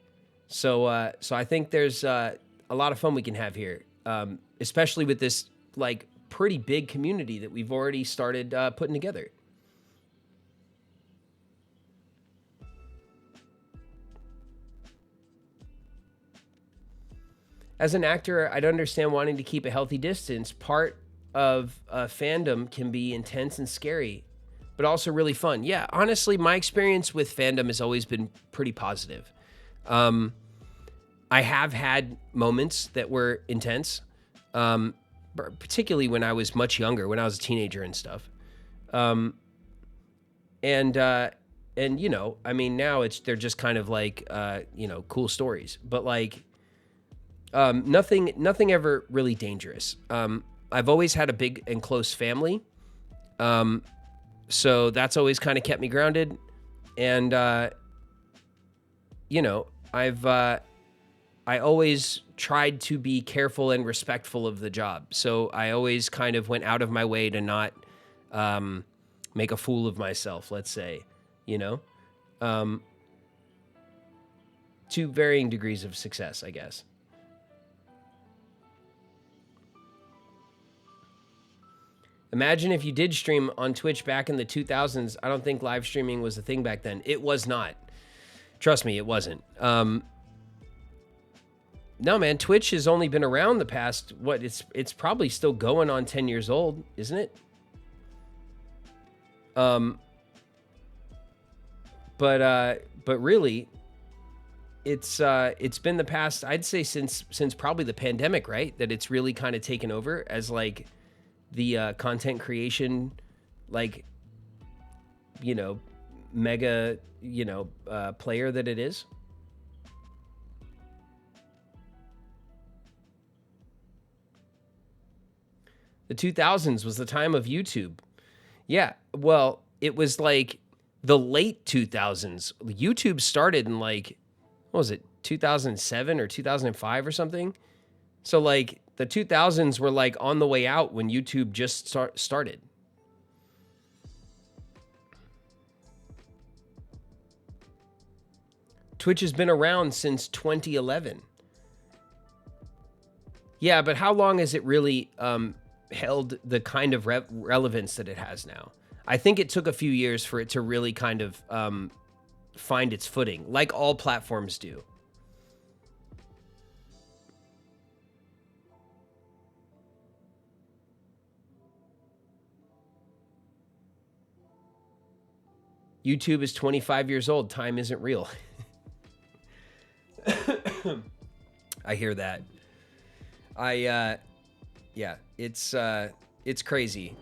[SPEAKER 1] So I think there's a lot of fun we can have here, especially with this like pretty big community that we've already started putting together. As an actor, I'd understand wanting to keep a healthy distance. Part of fandom can be intense and scary, but also really fun. Yeah, honestly, my experience with fandom has always been pretty positive. I have had moments that were intense, particularly when I was much younger, when I was a teenager and stuff. And you know, I mean, now they're just kind of like you know, cool stories, but like nothing ever really dangerous. I've always had a big and close family, so that's always kind of kept me grounded, and you know, I always tried to be careful and respectful of the job. So I always kind of went out of my way to not make a fool of myself, let's say, you know, to varying degrees of success, I guess. Imagine if you did stream on Twitch back in the 2000s. I don't think live streaming was a thing back then. It was not. Trust me, it wasn't. No, man, Twitch has only been around the past, what, it's probably still going on 10 years old, isn't it? But really, it's been the past, I'd say since probably the pandemic, right? That it's really kind of taken over as like the content creation, like, you know, mega, you know, player that it is. The 2000s was the time of YouTube. Yeah, well, it was like the late 2000s. YouTube started in like, what was it, 2007 or 2005 or something? So like the 2000s were like on the way out when YouTube just started. Twitch has been around since 2011. Yeah, but how long has it really held the kind of relevance that it has now? I think it took a few years for it to really kind of find its footing, like all platforms do. YouTube is 25 years old. Time isn't real. I hear that. Yeah, it's crazy.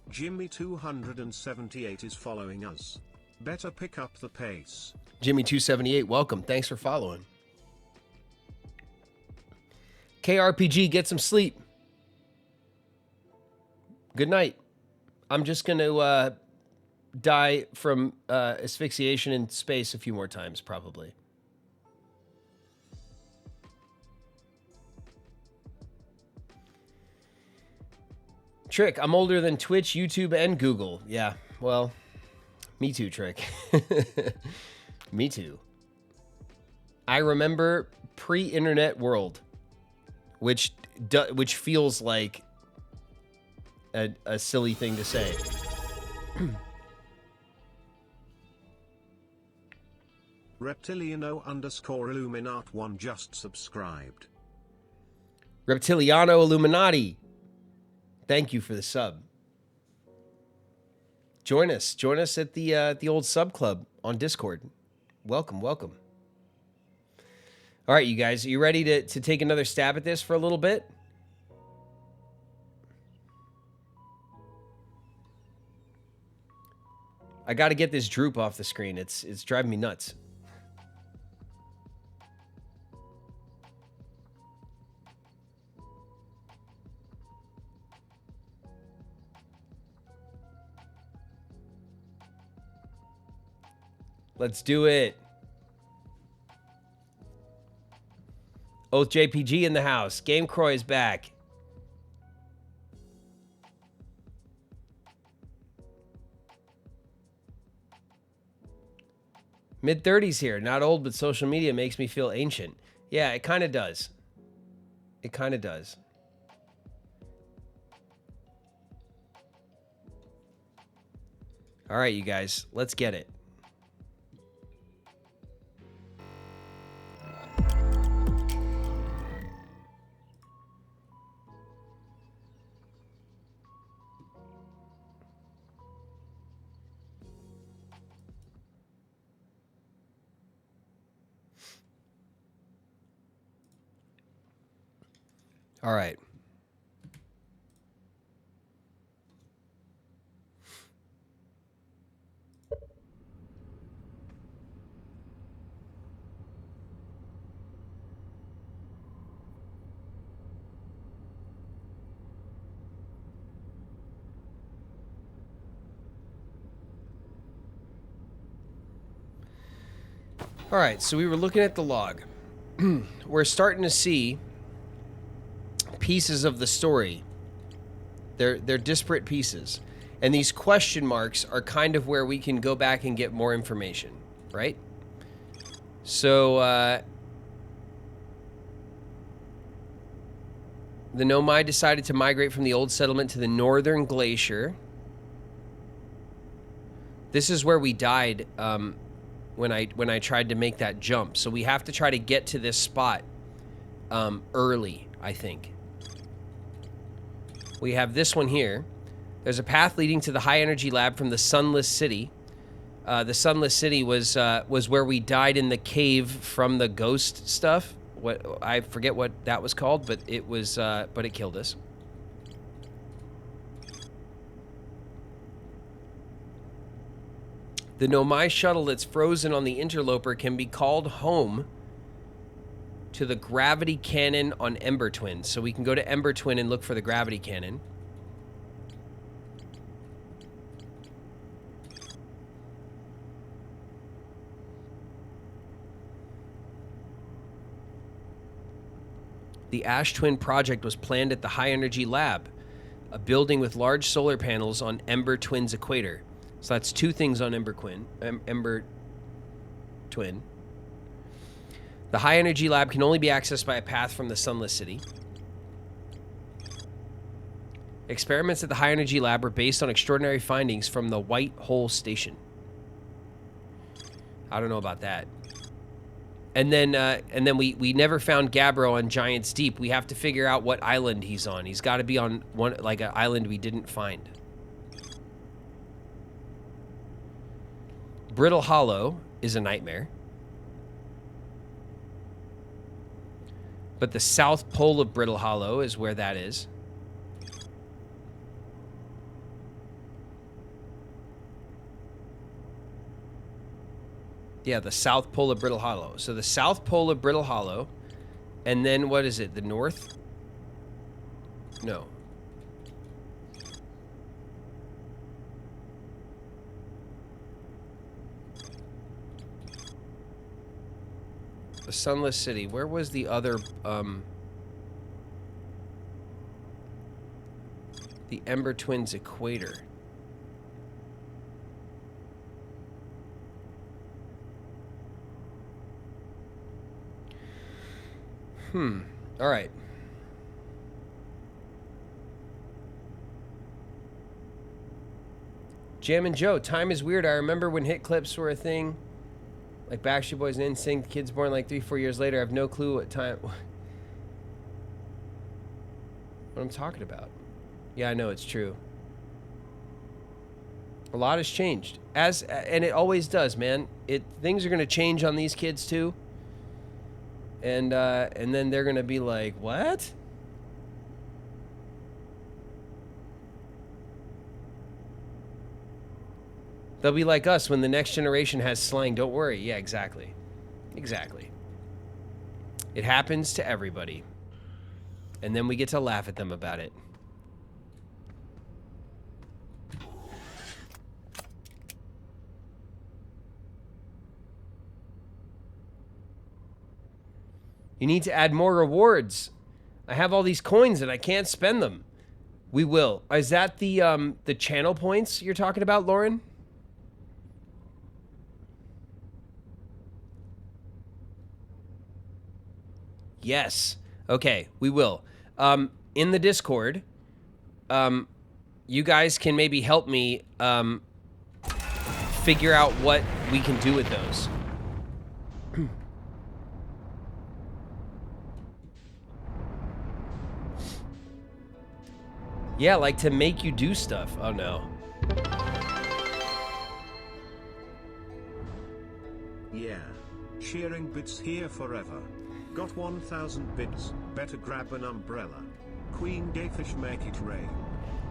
[SPEAKER 2] Jimmy 278 is following us. Better pick up the pace.
[SPEAKER 1] Jimmy 278, welcome. Thanks for following. KRPG, get some sleep. Good night. I'm just going to die from asphyxiation in space a few more times, probably. Trick, I'm older than Twitch, YouTube, and Google. Yeah, well, me too, Trick. Me too. I remember pre-internet world, which feels like a silly thing to say.
[SPEAKER 2] Reptiliano_Illuminat1 just subscribed.
[SPEAKER 1] Reptiliano Illuminati. Thank you for the sub. Join us at the old sub club on Discord. Welcome. All right, you guys, are you ready to take another stab at this for a little bit? I got to get this droop off the screen. It's driving me nuts. Let's do it. Oath JPG in the house. Game Croy is back. Mid-30s here. Not old, but social media makes me feel ancient. Yeah, it kind of does. It kind of does. All right, you guys. Let's get it. All right. All right, so we were looking at the log. We're starting to see pieces of the story. They're disparate pieces. And these question marks are kind of where we can go back and get more information, right? So, the Nomai decided to migrate from the old settlement to the northern glacier. This is where we died when I tried to make that jump. So we have to try to get to this spot early, I think. We have this one here. There's a path leading to the high energy lab from the Sunless City. The Sunless City was where we died in the cave from the ghost stuff. What I forget what that was called, but it was but it killed us. The Nomai shuttle that's frozen on the interloper can be called home to the gravity cannon on Ember Twin. So we can go to Ember Twin and look for the gravity cannon. The Ash Twin project was planned at the High Energy Lab, a building with large solar panels on Ember Twin's equator. So that's two things on Ember Twin. The High Energy Lab can only be accessed by a path from the Sunless City. Experiments at the High Energy Lab were based on extraordinary findings from the White Hole Station. I don't know about that. And then we never found Gabbro on Giant's Deep. We have to figure out what island he's on. He's got to be on one, like an island we didn't find. Brittle Hollow is a nightmare. But the south pole of Brittle Hollow is where that is. Yeah, the south pole of Brittle Hollow. So the south pole of Brittle Hollow, and then what is it? The north? No. The Sunless City. Where was the other, the Ember Twins Equator? All right. Jammin' Joe, time is weird. I remember when hit clips were a thing. Like Backstreet Boys and NSYNC, kids born like 3-4 years later. I have no clue what time. What I'm talking about. Yeah, I know, it's true. A lot has changed. And it always does, man. Things are gonna change on these kids too. And then they're gonna be like, what? They'll be like us when the next generation has slang. Don't worry. Yeah, exactly. Exactly. It happens to everybody. And then we get to laugh at them about it. You need to add more rewards. I have all these coins and I can't spend them. We will. Is that the channel points you're talking about, Lauren? Yes. Okay, we will. In the Discord, you guys can maybe help me figure out what we can do with those. Yeah, like to make you do stuff. Oh no.
[SPEAKER 2] Yeah. Sharing bits here forever. Got 1,000 bits, better grab an umbrella. Queen Gayfish make it rain.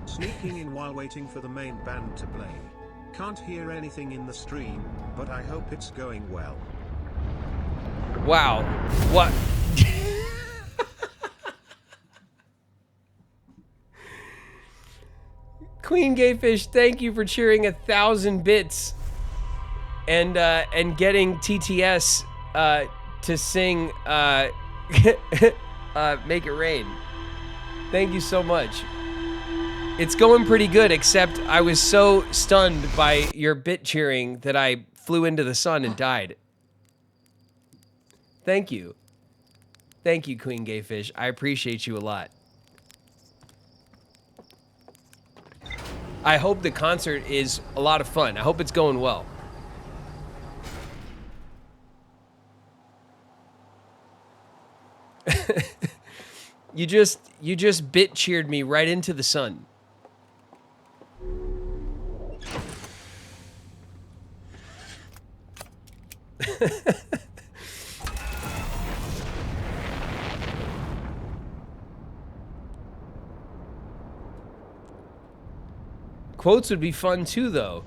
[SPEAKER 2] Sneaking in while waiting for the main band to play. Can't hear anything in the stream, but I hope it's going well.
[SPEAKER 1] Wow. What? Queen Gayfish, thank you for cheering 1,000 bits. And getting TTS to sing Make It Rain. Thank you so much. It's going pretty good, except I was so stunned by your bit cheering that I flew into the sun and died. Thank you. Thank you, Queen Gayfish. I appreciate you a lot. I hope the concert is a lot of fun. I hope it's going well. You just bit cheered me right into the sun. Quotes would be fun too, though.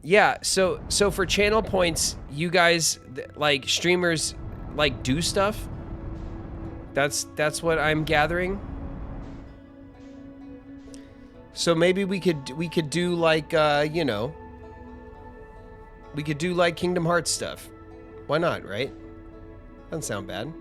[SPEAKER 1] Yeah, so for channel points, you guys, like, streamers, like, do stuff? That's what I'm gathering. So maybe we could do like you know, we could do like Kingdom Hearts stuff. Why not, right? Doesn't sound bad.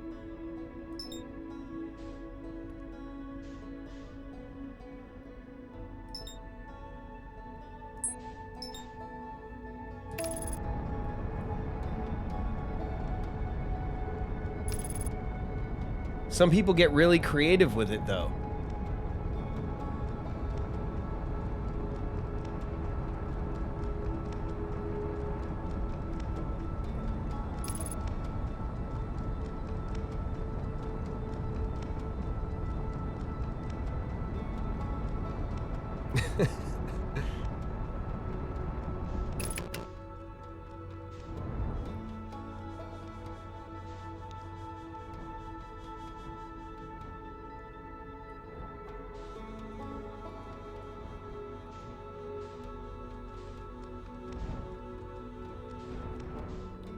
[SPEAKER 1] Some people get really creative with it, though.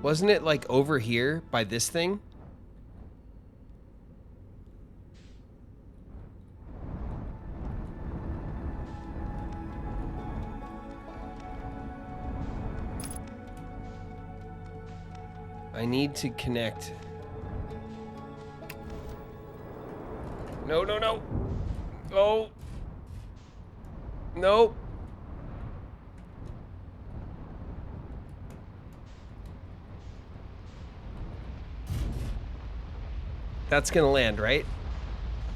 [SPEAKER 1] Wasn't it like over here by this thing? I need to connect. No, no, no. Oh. Nope. That's gonna land, right?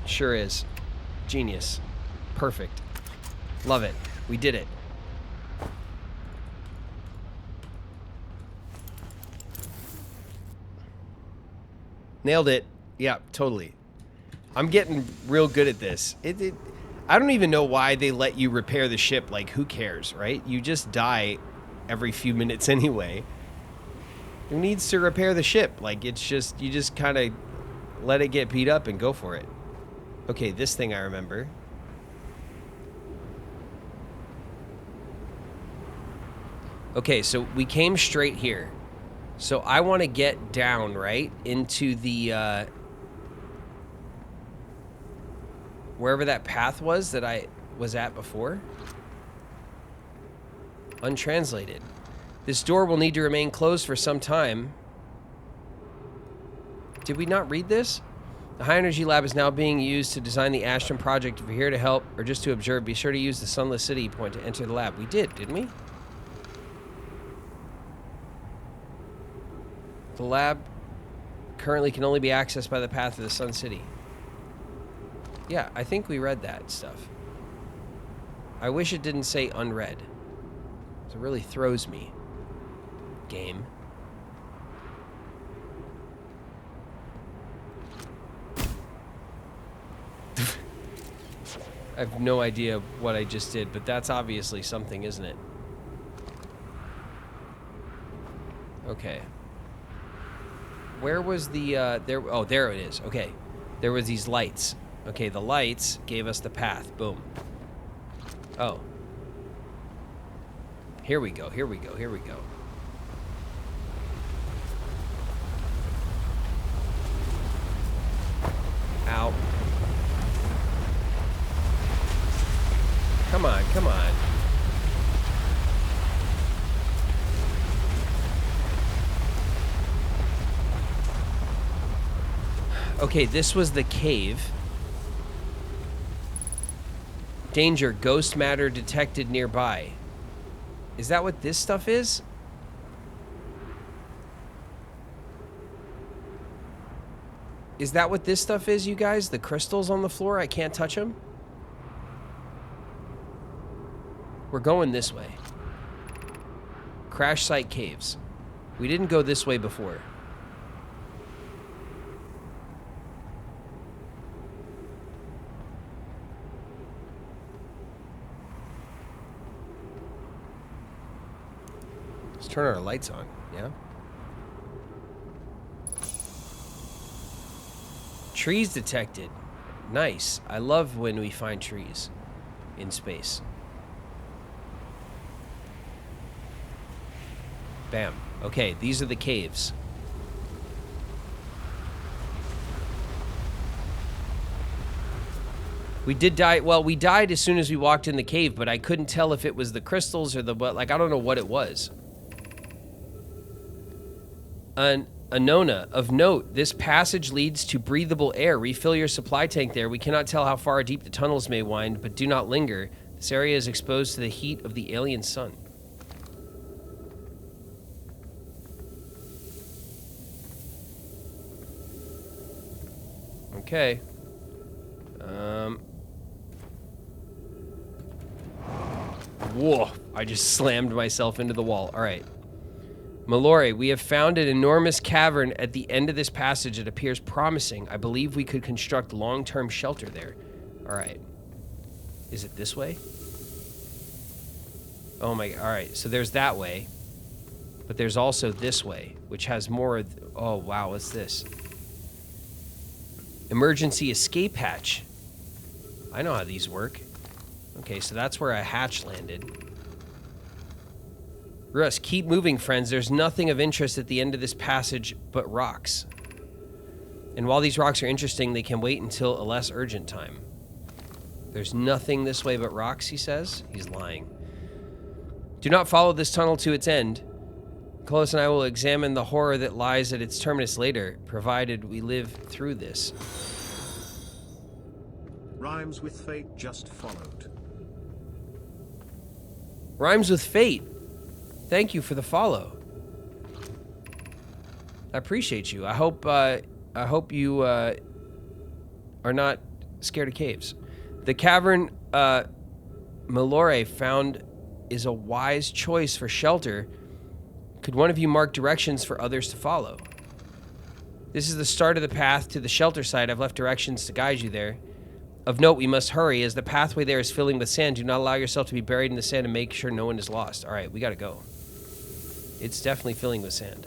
[SPEAKER 1] Sure is. Genius. Perfect. Love it. We did it. Nailed it. Yeah, totally. I'm getting real good at this. I don't even know why they let you repair the ship. Like, who cares, right? You just die every few minutes anyway. Who needs to repair the ship? Like, it's just, you just kind of let it get beat up and go for it. Okay, this thing I remember. Okay, so we came straight here. So I want to get down, right, into the, wherever that path was that I was at before. Untranslated. This door will need to remain closed for some time. Did we not read this? The High Energy Lab is now being used to design the Astrum project. If you're here to help or just to observe, be sure to use the Sunless City point to enter the lab. We did, didn't we? The lab currently can only be accessed by the path to the Sun City. Yeah, I think we read that stuff. I wish it didn't say unread. It really throws me. Game. I have no idea what I just did, but that's obviously something, isn't it? Okay. Where was the, there, oh, there it is. Okay. There was these lights. Okay, the lights gave us the path. Boom. Oh. Here we go, here we go, here we go. Ow. Come on, come on. Okay, this was the cave. Danger, ghost matter detected nearby. Is that what this stuff is? Is that what this stuff is, you guys? The crystals on the floor? I can't touch them? We're going this way. Crash site caves. We didn't go this way before. Let's turn our lights on, yeah? Trees detected. Nice. I love when we find trees in space. Bam. Okay, these are the caves. We did die. Well, we died as soon as we walked in the cave, but I couldn't tell if it was the crystals or the, like, I don't know what it was. Anona, of note, this passage leads to breathable air. Refill your supply tank there. We cannot tell how far deep the tunnels may wind, but do not linger. This area is exposed to the heat of the alien sun. Okay. Whoa, I just slammed myself into the wall. All right. Mallory, we have found an enormous cavern at the end of this passage. It appears promising. I believe we could construct long-term shelter there. All right. Is it this way? Oh my, all right. So there's that way. But there's also this way, which has more. Oh, wow. What's this? Emergency escape hatch. I know how these work. Okay, so that's where a hatch landed. Russ, keep moving, friends. There's nothing of interest at the end of this passage but rocks. And while these rocks are interesting, they can wait until a less urgent time. There's nothing this way but rocks, he says. He's lying. Do not follow this tunnel to its end. Kolos and I will examine the horror that lies at its terminus later, provided we live through this.
[SPEAKER 2] Rhymes with fate just followed.
[SPEAKER 1] Rhymes with fate. Thank you for the follow. I appreciate you. I hope you are not scared of caves. The cavern Malore found is a wise choice for shelter. Could one of you mark directions for others to follow? This is the start of the path to the shelter site. I've left directions to guide you there. Of note, we must hurry as the pathway there is filling with sand. Do not allow yourself to be buried in the sand and make sure no one is lost. All right, we got to go. It's definitely filling with sand.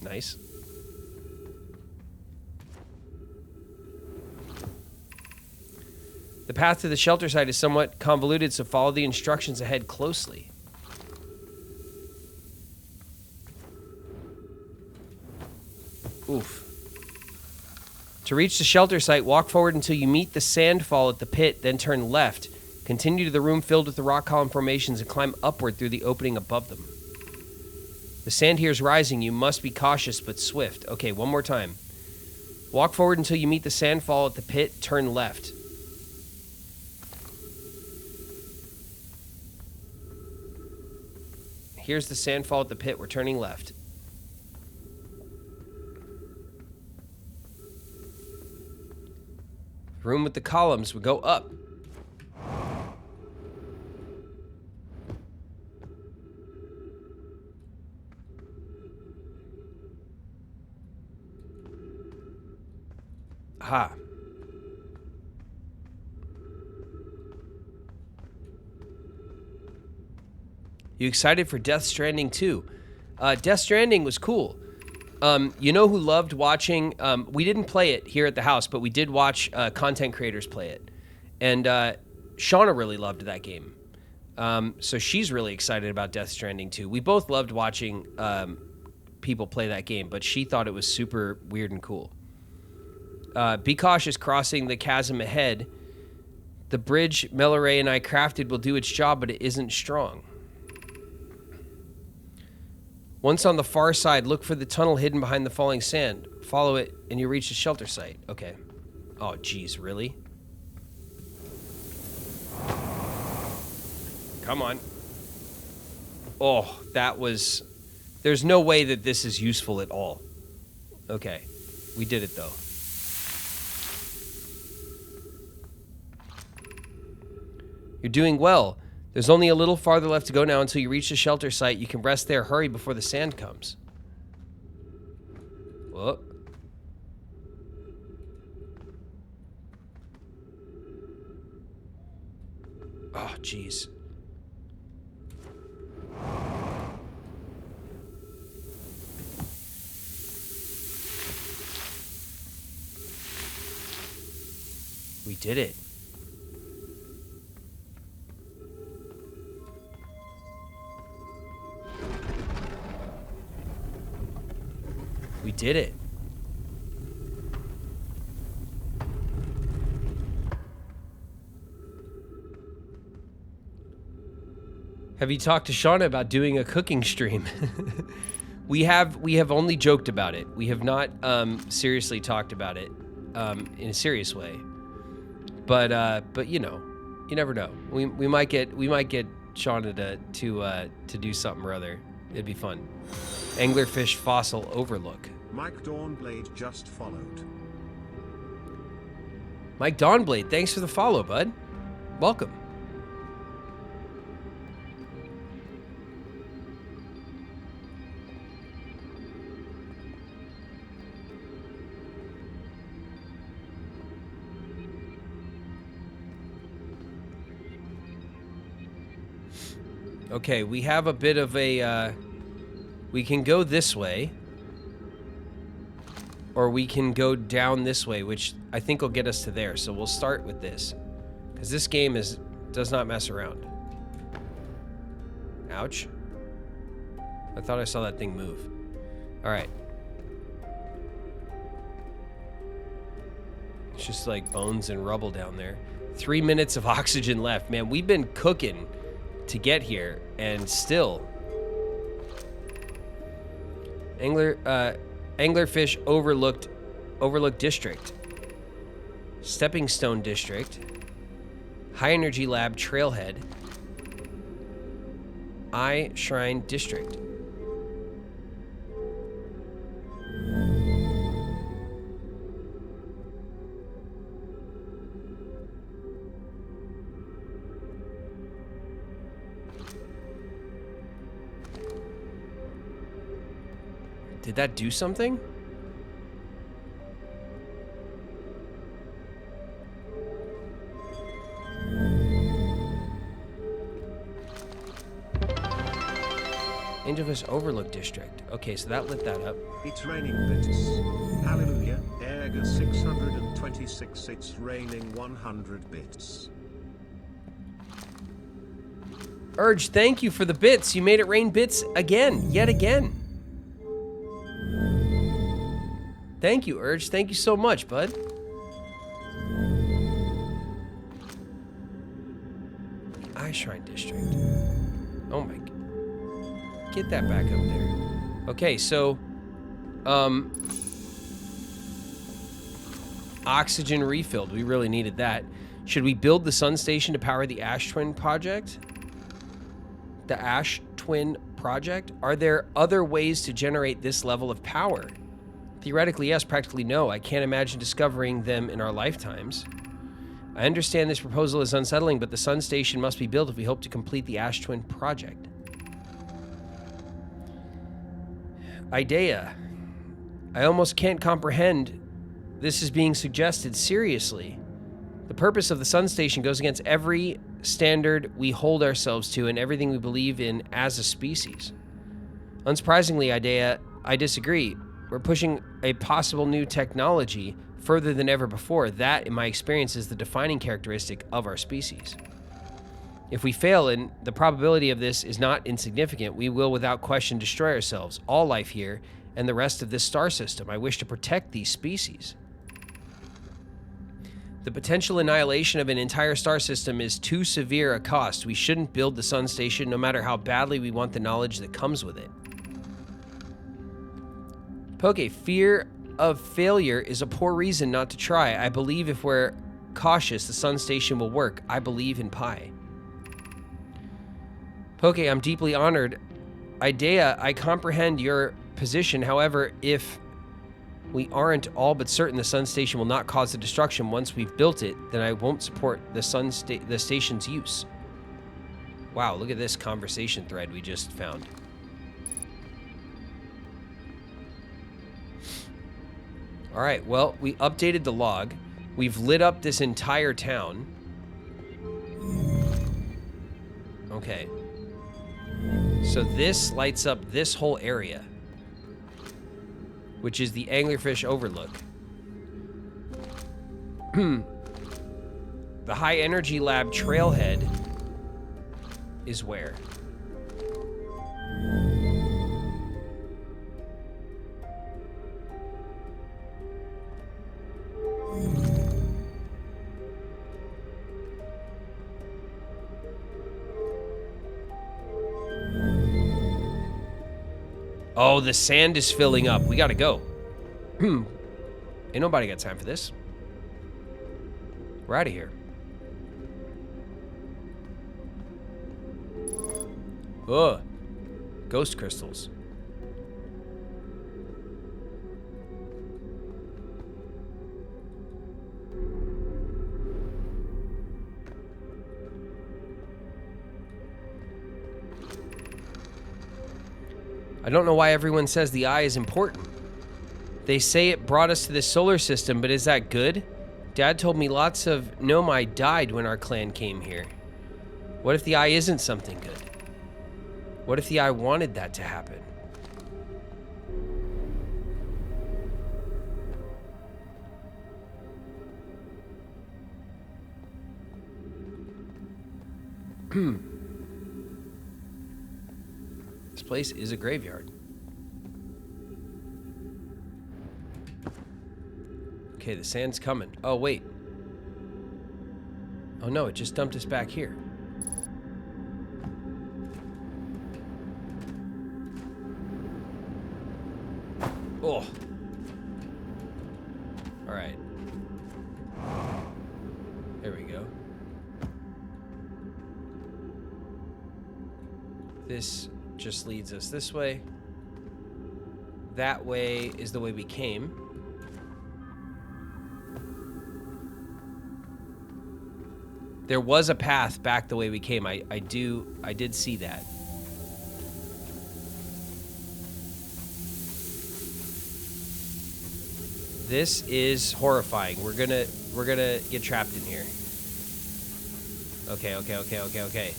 [SPEAKER 1] Nice. The path to the shelter site is somewhat convoluted, so follow the instructions ahead closely. Oof. To reach the shelter site, walk forward until you meet the sandfall at the pit, then turn left. Continue to the room filled with the rock column formations and climb upward through the opening above them. The sand here is rising. You must be cautious but swift. Okay, one more time. Walk forward until you meet the sandfall at the pit, turn left. Here's the sandfall at the pit. We're turning left. Room with the columns. We go up. Aha. You excited for Death Stranding 2? Death Stranding was cool. You know who loved watching... we didn't play it here at the house, but we did watch content creators play it. And Shauna really loved that game. So she's really excited about Death Stranding 2. We both loved watching people play that game, but she thought it was super weird and cool. Be cautious crossing the chasm ahead. The bridge Melore and I crafted will do its job, but it isn't strong. Once on the far side, look for the tunnel hidden behind the falling sand. Follow it, and you reach the shelter site. Okay. Oh, geez, really? Come on. Oh, that was... There's no way that this is useful at all. Okay. We did it, though. You're doing well. There's only a little farther left to go now until you reach the shelter site. You can rest there. Hurry before the sand comes. Whoa. Oh, jeez. We did it. We did it. Have you talked to Shauna about doing a cooking stream? We have only joked about it. We have not seriously talked about it in a serious way. But you know, you never know. We might get Shauna to do something or other. It'd be fun. Anglerfish fossil overlook.
[SPEAKER 2] Mike Dawnblade just followed.
[SPEAKER 1] Mike Dawnblade, thanks for the follow, bud. Welcome. Okay, we have a bit of a... we can go this way. Or we can go down this way, which I think will get us to there. So we'll start with this. Because this game does not mess around. Ouch. I thought I saw that thing move. Alright. It's just like bones and rubble down there. 3 minutes of oxygen left. Man, we've been cooking to get here, and still. Anglerfish Overlook District. Stepping Stone District. High Energy Lab Trailhead. Eye Shrine District. Did that do something? Angelfish Overlook District. Okay, so that lit that up.
[SPEAKER 2] It's raining bits. Hallelujah. Erga 626. It's raining 100 bits.
[SPEAKER 1] Urge, thank you for the bits. You made it rain bits again, yet again. Thank you, Urge. Thank you so much, bud. Eye Shrine District. Oh my. Get that back up there. Okay, so, oxygen refilled. We really needed that. Should we build the sun station to power the Ash Twin project? The Ash Twin project? Are there other ways to generate this level of power? Theoretically, yes. Practically, no. I can't imagine discovering them in our lifetimes. I understand this proposal is unsettling, but the sun station must be built if we hope to complete the Ash Twin project. Idea. I almost can't comprehend this is being suggested seriously. The purpose of the sun station goes against every standard we hold ourselves to and everything we believe in as a species. Unsurprisingly, Idea, I disagree. We're pushing a possible new technology further than ever before. That, in my experience, is the defining characteristic of our species. If we fail, and the probability of this is not insignificant, we will without question destroy ourselves, all life here, and the rest of this star system. I wish to protect these species. The potential annihilation of an entire star system is too severe a cost. We shouldn't build the sun station no matter how badly we want the knowledge that comes with it. Poke, fear of failure is a poor reason not to try. I believe if we're cautious, the sun station will work. I believe in Pi. Poke, I'm deeply honored. Idea, I comprehend your position. However, if we aren't all but certain the sun station will not cause the destruction once we've built it, then I won't support the station's use. Wow, look at this conversation thread we just found. All right, well, we updated the log. We've lit up this entire town. Okay. So this lights up this whole area, which is the Anglerfish Overlook. The High Energy Lab Trailhead is where? Oh, the sand is filling up. We gotta go. Ain't nobody got time for this. We're out of here. Ugh. Ghost crystals. I don't know why everyone says the eye is important. They say it brought us to this solar system, but is that good? Dad told me lots of Nomai died when our clan came here. What if the eye isn't something good? What if the eye wanted that to happen? This place is a graveyard. Okay, the sand's coming. Oh, wait. Oh, no, it just dumped us back here. Oh. All right. There we go. This just leads us this way. That way is the way we came. There was a path back the way we came. I did see that. This is horrifying. We're gonna get trapped in here. Okay. Okay.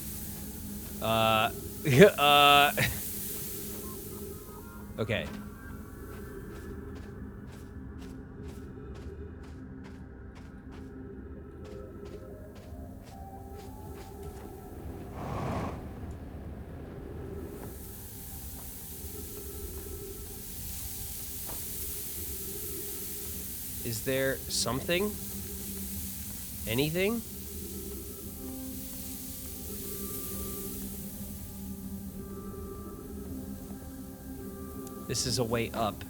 [SPEAKER 1] Is there something? Anything? This is a way up.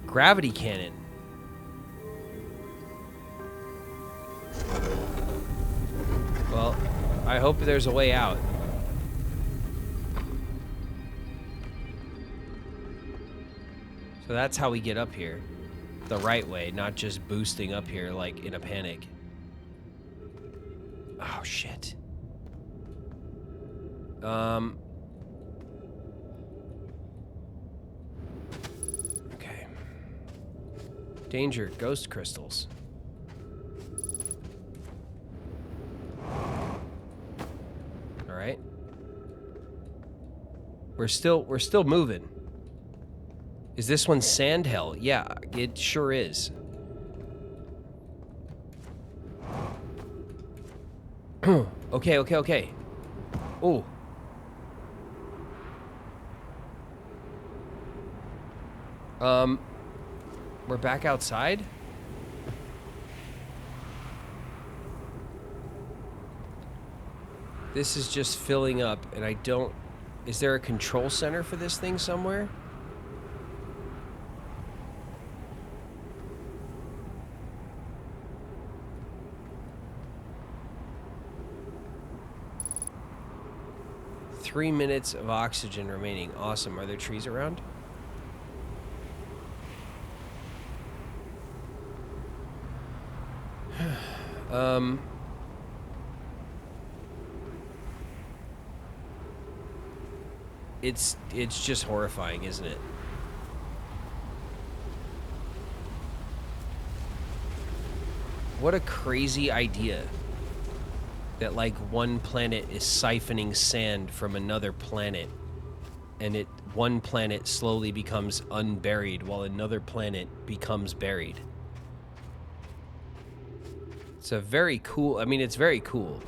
[SPEAKER 1] Gravity cannon. Well, I hope there's a way out. So that's how we get up here. The right way, not just boosting up here like in a panic. Oh, shit. Okay. Danger, ghost crystals. All right. We're still moving. Is this one sand hell? Yeah, it sure is. Okay. Oh. We're back outside? This is just filling up, and I don't... Is there a control center for this thing somewhere? Three minutes of oxygen remaining. Awesome. Are there trees around? It's just horrifying, isn't it? What a crazy idea. That like one planet is siphoning sand from another planet, and one planet slowly becomes unburied while another planet becomes buried. It's a very cool, I mean, it's very cool.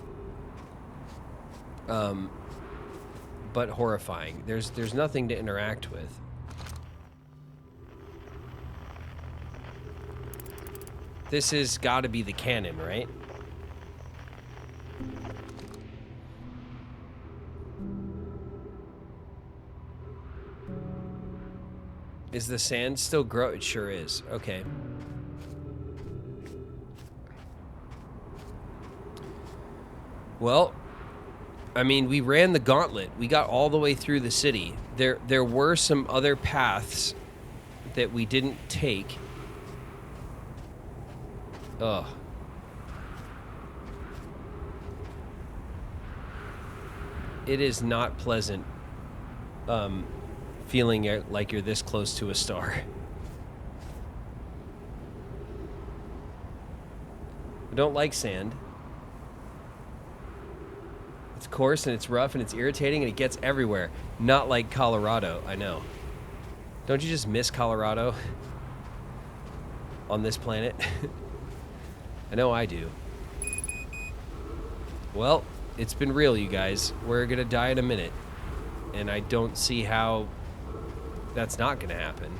[SPEAKER 1] But horrifying. There's nothing to interact with. This has got to be the cannon, right? Is the sand still grow? It sure is. Okay. Well, I mean, we ran the gauntlet. We got all the way through the city. There were some other paths that we didn't take. Ugh. It is not pleasant feeling like you're this close to a star. I don't like sand. It's coarse and it's rough and it's irritating and it gets everywhere. Not like Colorado, I know. Don't you just miss Colorado on this planet? I know I do. Well, it's been real, you guys. We're gonna die in a minute. And I don't see how that's not gonna happen.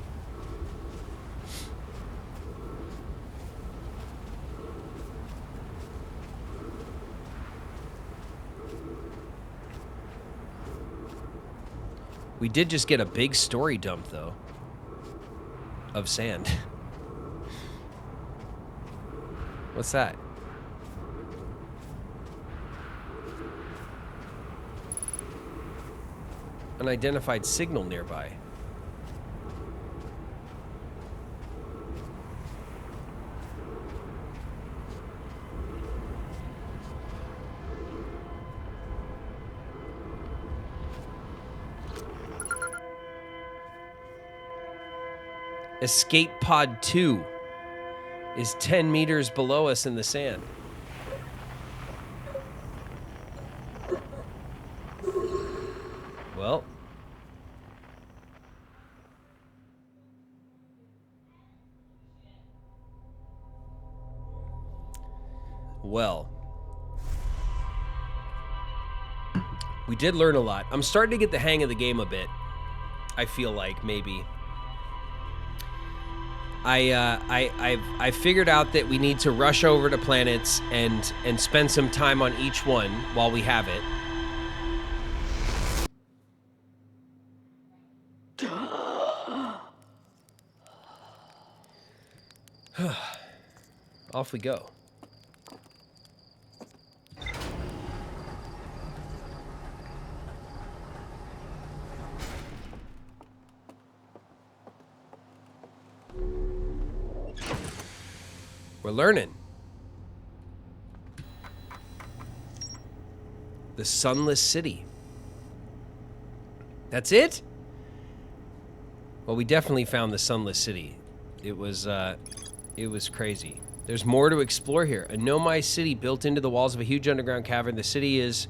[SPEAKER 1] We did just get a big story dump, though, of sand. What's that? Unidentified signal nearby. Escape pod 2 is 10 meters below us in the sand. Well. Well. We did learn a lot. I'm starting to get the hang of the game a bit. I feel like, maybe. I figured out that we need to rush over to planets and spend some time on each one while we have it. Off we go. We're learning. The Sunless City. That's it? Well, we definitely found the Sunless City. It was crazy. There's more to explore here. A Nomai city built into the walls of a huge underground cavern. The city is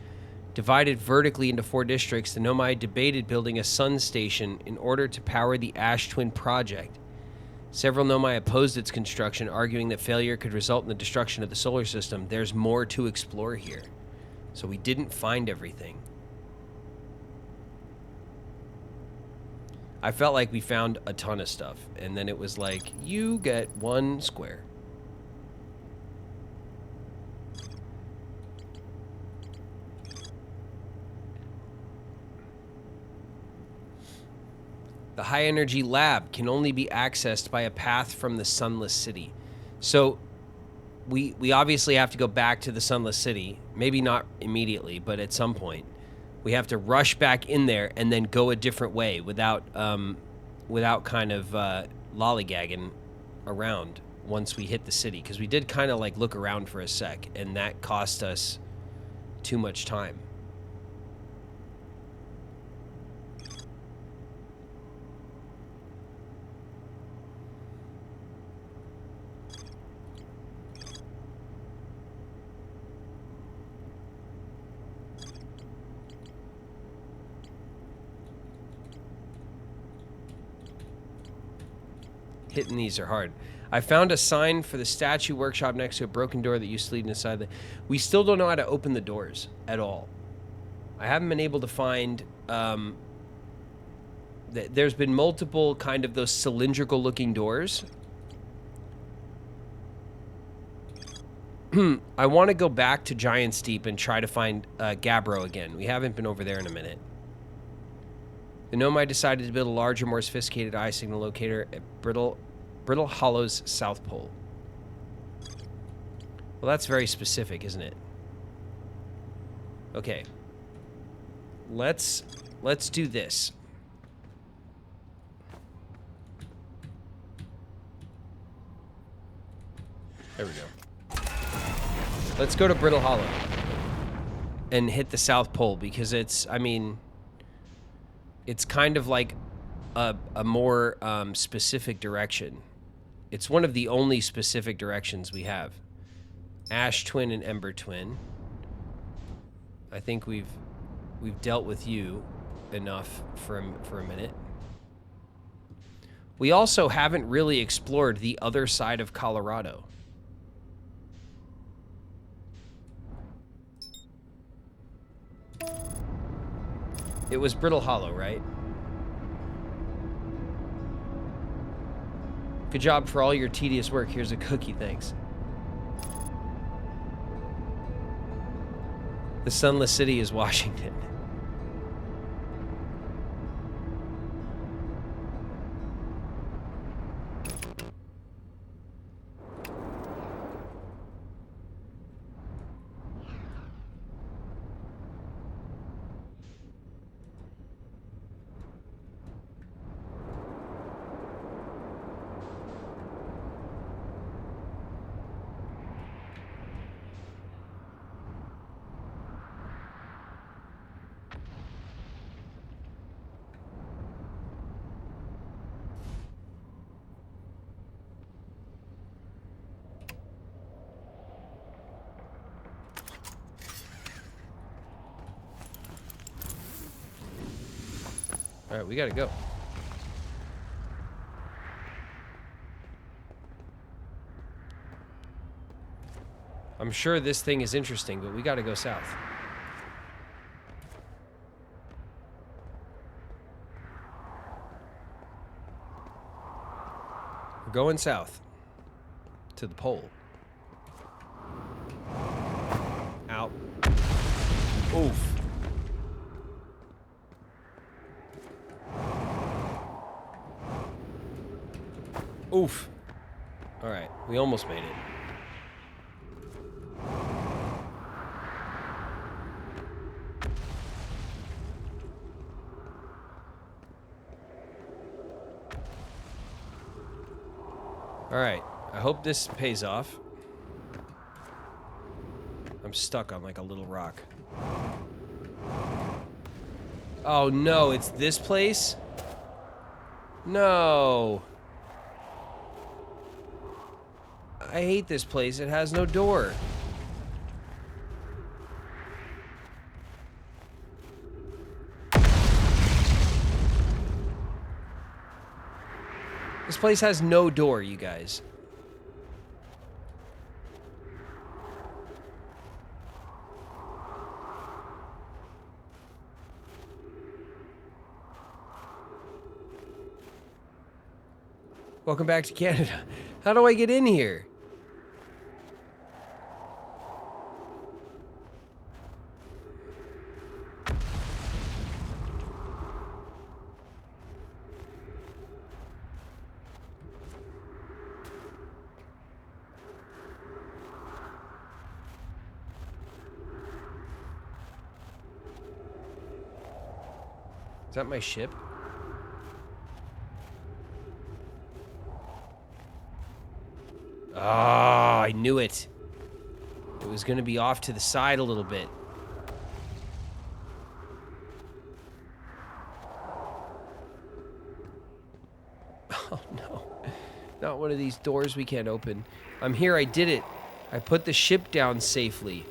[SPEAKER 1] divided vertically into 4 districts. The Nomai debated building a sun station in order to power the Ash Twin project. Several Nomai opposed its construction, arguing that failure could result in the destruction of the solar system. There's more to explore here. So we didn't find everything. I felt like we found a ton of stuff, and then it was like, you get 1 square. The high-energy lab can only be accessed by a path from the Sunless City. So we obviously have to go back to the Sunless City. Maybe not immediately, but at some point. We have to rush back in there and then go a different way without kind of lollygagging around once we hit the city. Because we did kind of like look around for a sec, and that cost us too much time. Hitting these are hard. I found a sign for the statue workshop next to a broken door that used to lead inside the... We still don't know how to open the doors at all. I haven't been able to find... There's been multiple kind of those cylindrical looking doors. I want to go back to Giant's Deep and try to find Gabbro again. We haven't been over there in a minute. The Nomai decided to build a larger, more sophisticated eye signal locator at Brittle Hollow's South Pole. Well, that's very specific, isn't it? Okay. Let's do this. There we go. Let's go to Brittle Hollow and hit the South Pole because it's, I mean, it's kind of like a more specific direction. It's one of the only specific directions we have. Ash Twin and Ember Twin. I think we've dealt with you enough for a minute. We also haven't really explored the other side of Colorado. It was Brittle Hollow, right? Good job for all your tedious work. Here's a cookie, thanks. The sunless city is Washington. All right, we gotta go. I'm sure this thing is interesting, but we gotta go south. We're going south. To the pole. Out. Oof. Oof. All right, we almost made it. All right, I hope this pays off. I'm stuck on like a little rock. Oh no, it's this place? No. I hate this place. It has no door. This place has no door, you guys. Welcome back to Canada. How do I get in here? Is that my ship? Ah, I knew it. It was going to be off to the side a little bit. Oh, no. Not one of these doors we can't open. I'm here. I did it. I put the ship down safely.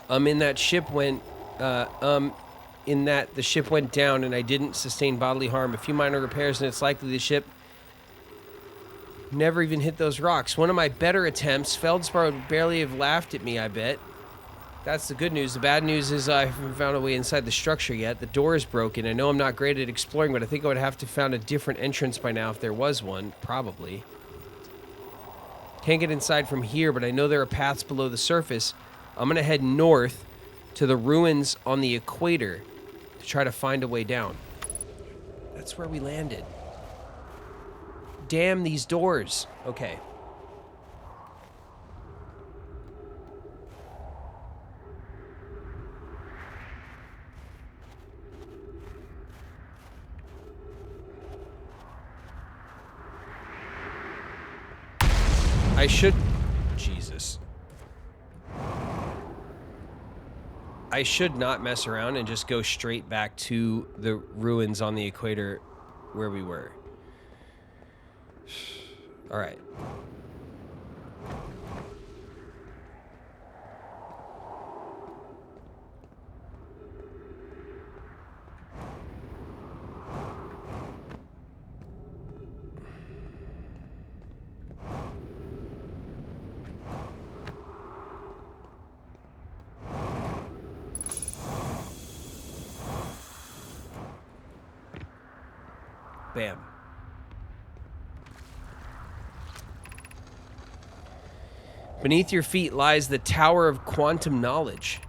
[SPEAKER 1] In that ship went... in that the ship went down and I didn't sustain bodily harm. A few minor repairs and it's likely the ship never even hit those rocks. One of my better attempts. Feldspar would barely have laughed at me, I bet. That's the good news. The bad news is I haven't found a way inside the structure yet. The door is broken. I know I'm not great at exploring, but I think I would have to have found a different entrance by now if there was one. Probably. Can't get inside from here, but I know there are paths below the surface. I'm going to head north to the ruins on the equator to try to find a way down. That's where we landed. Damn these doors. Okay. I should... Jesus. I should not mess around and just go straight back to the ruins on the equator where we were. All right. Bam. Beneath your feet lies the Tower of Quantum Knowledge.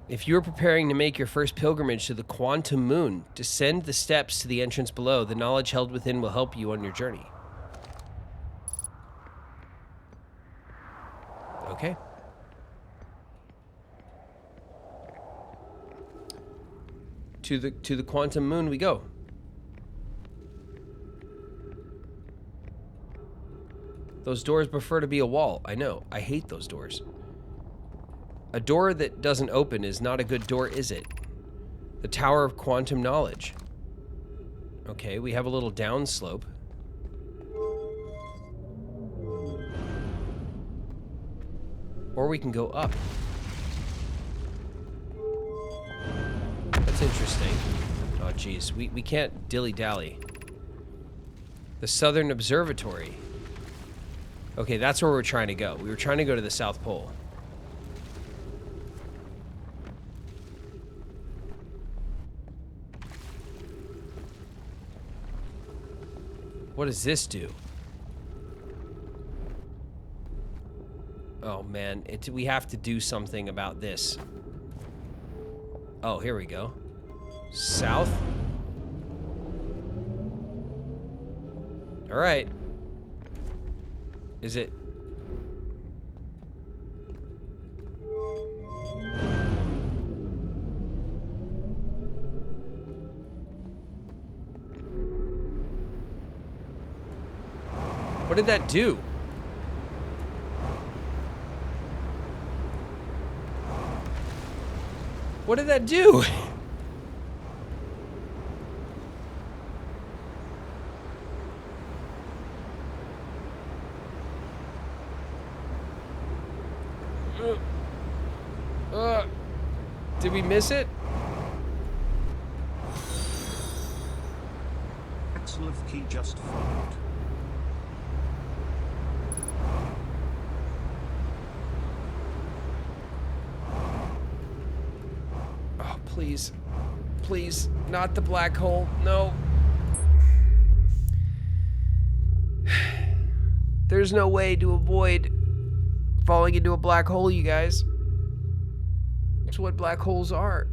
[SPEAKER 1] If you are preparing to make your first pilgrimage to the Quantum Moon, descend the steps to the entrance below. The knowledge held within will help you on your journey. Okay. To the Quantum Moon we go. Those doors prefer to be a wall. I know. I hate those doors. A door that doesn't open is not a good door, is it? The Tower of Quantum Knowledge. Okay, we have a little downslope. Or we can go up. That's interesting. Oh, geez. We can't dilly-dally. The Southern Observatory. Okay, that's where we're trying to go. We were trying to go to the South Pole. What does this do? Oh, man. We have to do something about this. Oh, here we go. South? All right. Is it... What did that do? What did that do? Did we miss it?
[SPEAKER 2] Axel of Key just followed.
[SPEAKER 1] Oh, please. Please, not the black hole. No. There's no way to avoid falling into a black hole, you guys. It's what black holes are.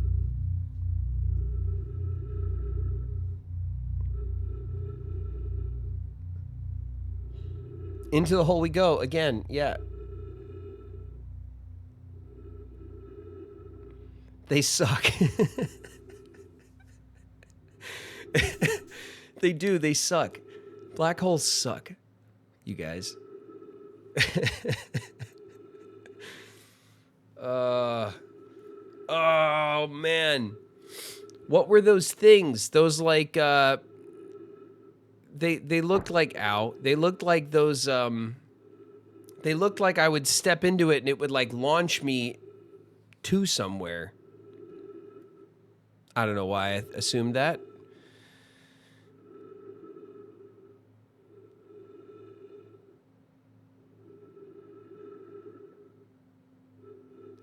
[SPEAKER 1] Into the hole we go again. Yeah. They suck. They do. They suck. Black holes suck. You guys. Oh, man. What were those things? Those, like, they looked like, ow. They looked like those, they looked like I would step into it and it would, like, launch me to somewhere. I don't know why I assumed that.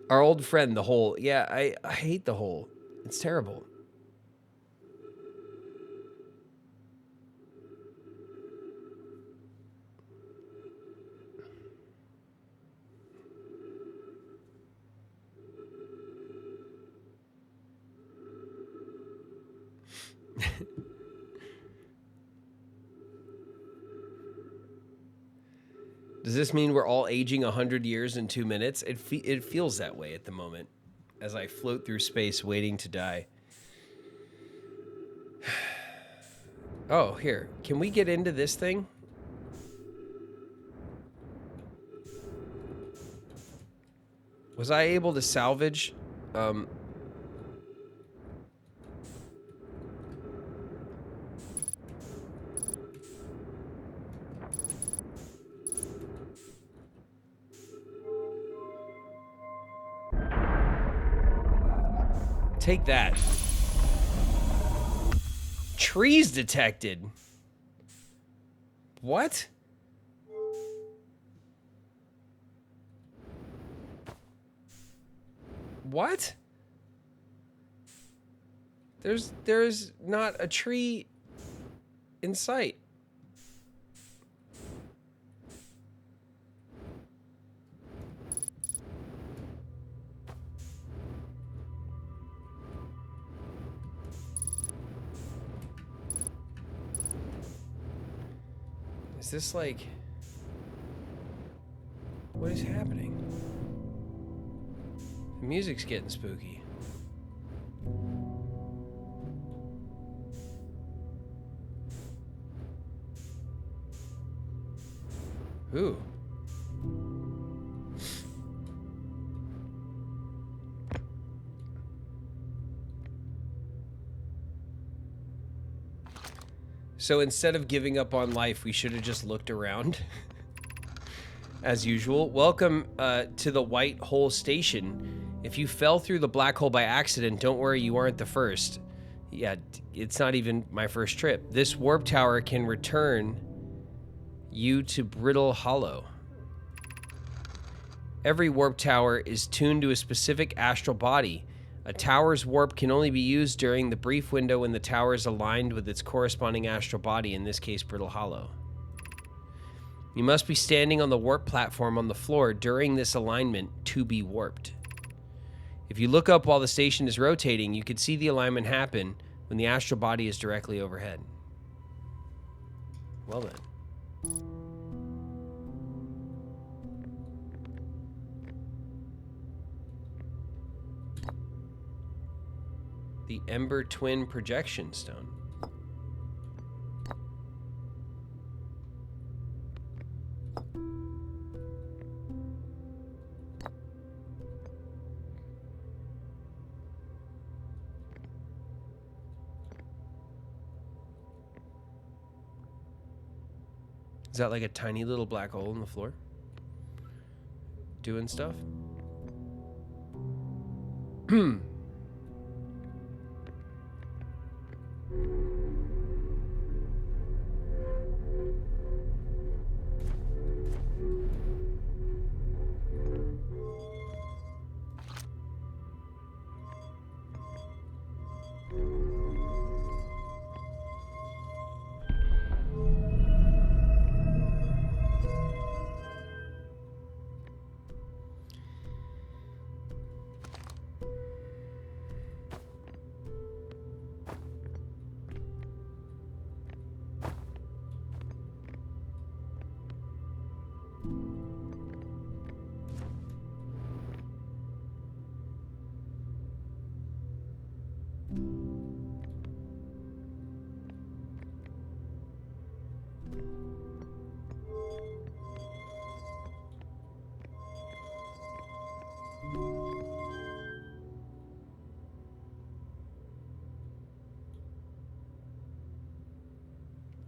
[SPEAKER 1] Our old friend, the hole. Yeah, I hate the hole. It's terrible. Does this mean we're all aging 100 years in 2 minutes? It feels that way at the moment as I float through space waiting to die. Oh, here. Can we get into this thing? Was I able to salvage... Take that. Trees detected. What? What? There's not a tree in sight. Is this like... What is happening? The music's getting spooky. Ooh. So instead of giving up on life, we should have just looked around. As usual. Welcome to the White Hole Station. If you fell through the black hole by accident, don't worry, you aren't the first. Yeah, it's not even my first trip. This warp tower can return you to Brittle Hollow. Every warp tower is tuned to a specific astral body. A tower's warp can only be used during the brief window when the tower is aligned with its corresponding astral body, in this case, Brittle Hollow. You must be standing on the warp platform on the floor during this alignment to be warped. If you look up while the station is rotating, you can see the alignment happen when the astral body is directly overhead. Well then. The Ember Twin Projection Stone. Is that like a tiny little black hole in the floor? Doing stuff?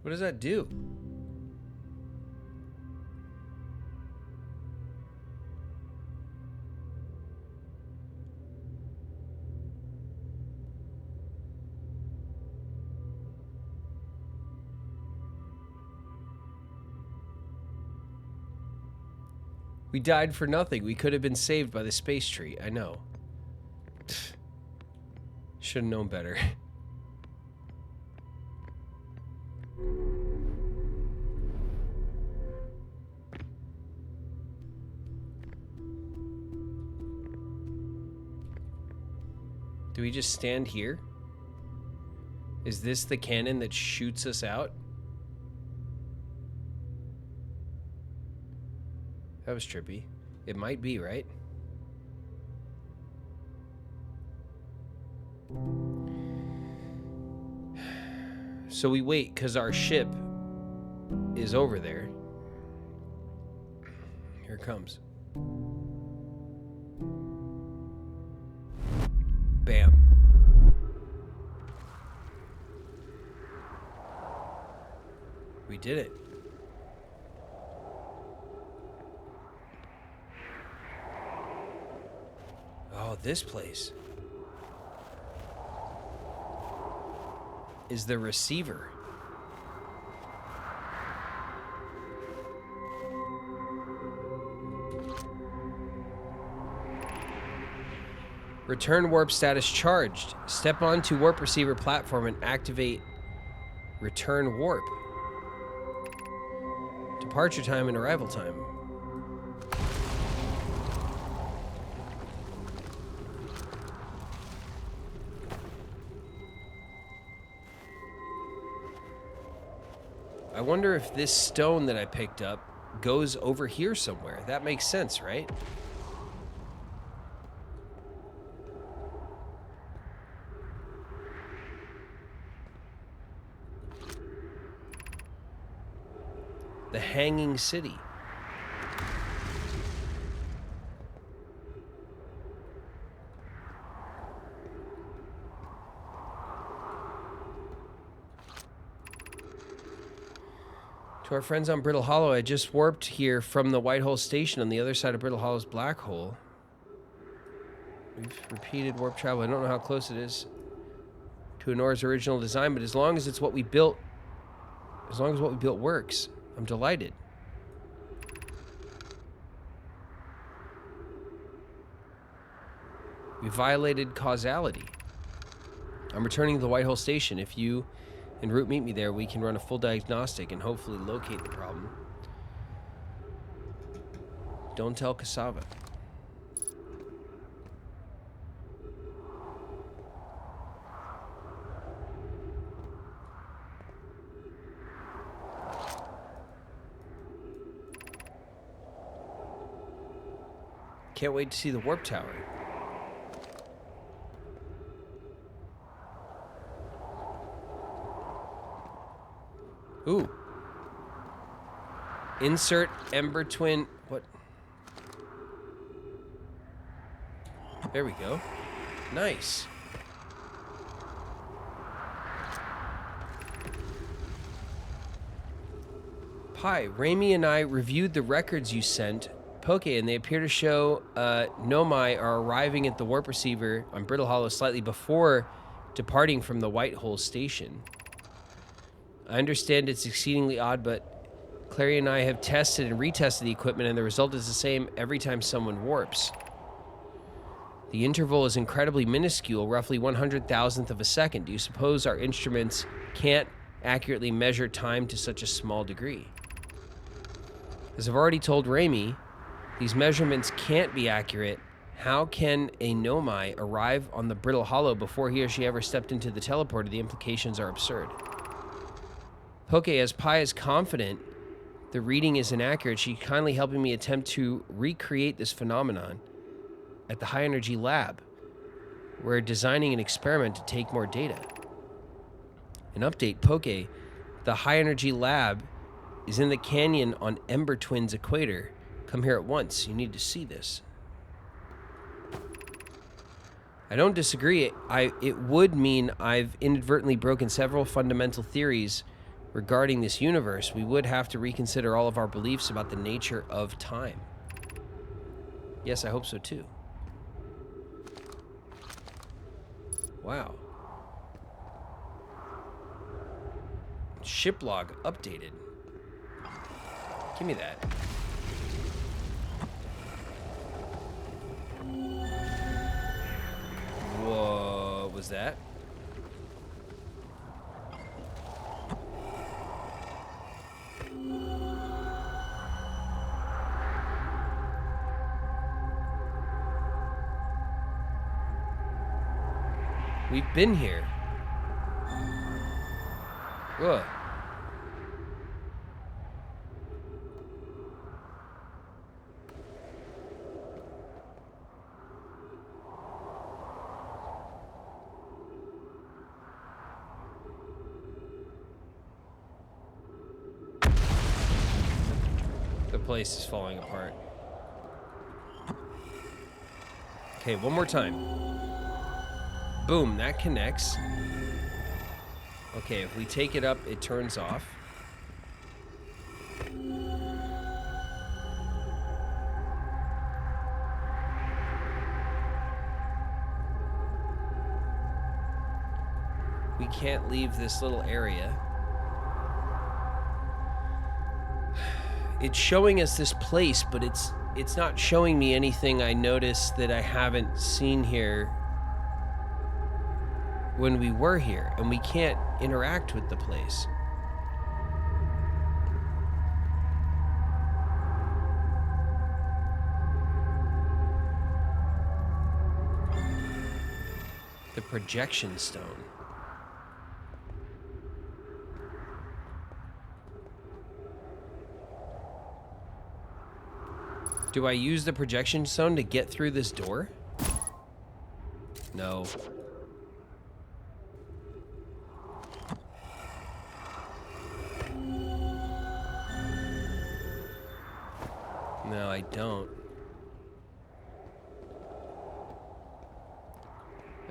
[SPEAKER 1] What does that do? We died for nothing. We could have been saved by the space tree. I know. Should have known better. Do we just stand here? Is this the cannon that shoots us out? That was trippy. It might be, right? So we wait because our ship is over there. Here it comes. Bam. We did it. Oh, this place is the receiver. Return warp status charged. Step onto warp receiver platform and activate Return warp. Departure time and arrival time. I wonder if this stone that I picked up goes over here somewhere. That makes sense, right? The Hanging City. To our friends on Brittle Hollow, I just warped here from the White Hole Station on the other side of Brittle Hollow's black hole. We've repeated warp travel. I don't know how close it is to Anora's original design, but as long as it's what we built, as long as what we built works, I'm delighted. We violated causality. I'm returning to the White Hole Station. If you and Root meet me there, we can run a full diagnostic and hopefully locate the problem. Don't tell Cassava. Can't wait to see the warp tower. Ooh. Insert Ember Twin. What? There we go. Nice. Pi, Raimi and I reviewed the records you sent, Poke, and they appear to show Nomai are arriving at the warp receiver on Brittle Hollow slightly before departing from the White Hole Station. I understand it's exceedingly odd, but Clary and I have tested and retested the equipment, and the result is the same every time someone warps. The interval is incredibly minuscule, roughly 100,000th of a second. Do you suppose our instruments can't accurately measure time to such a small degree? As I've already told Raimi, these measurements can't be accurate. How can a Nomai arrive on the Brittle Hollow before he or she ever stepped into the teleporter? The implications are absurd. Poke, as Pi is confident the reading is inaccurate, she kindly helping me attempt to recreate this phenomenon at the High Energy Lab. We're designing an experiment to take more data. An update, Poke, the High Energy Lab is in the canyon on Ember Twin's equator. Come here at once. You need to see this. I don't disagree. It would mean I've inadvertently broken several fundamental theories regarding this universe. We would have to reconsider all of our beliefs about the nature of time. Yes, I hope so too. Wow. Ship log updated. Give me that. What was that? We've been here. Whoa. The place is falling apart. Okay, one more time. Boom, that connects. Okay, if we take it up, it turns off. We can't leave this little area. It's showing us this place, but it's not showing me anything I noticed that I haven't seen here when we were here, and we can't interact with the place. The projection stone. Do I use the projection stone to get through this door? No. No, I don't.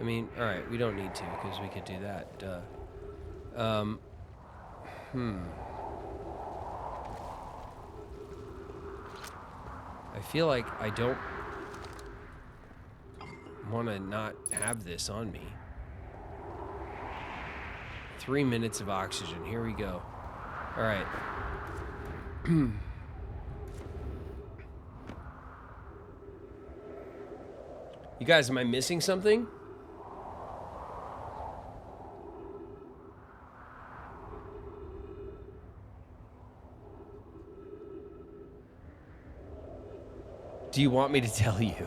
[SPEAKER 1] I mean, alright, we don't need to, because we could do that. Duh. I feel like I don't want to not have this on me. 3 minutes of oxygen. Here we go. Alright. You guys, am I missing something? Do you want me to tell you?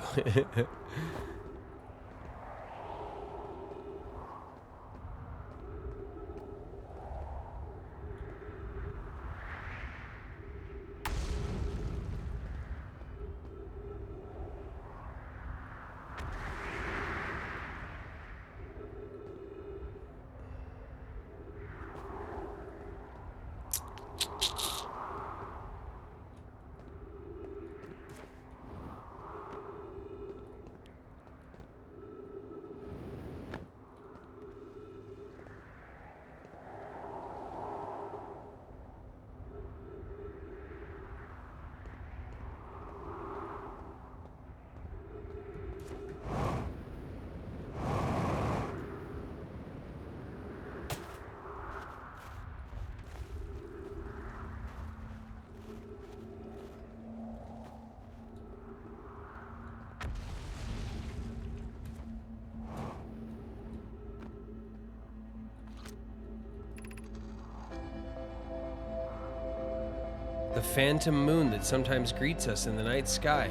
[SPEAKER 1] The phantom moon that sometimes greets us in the night sky.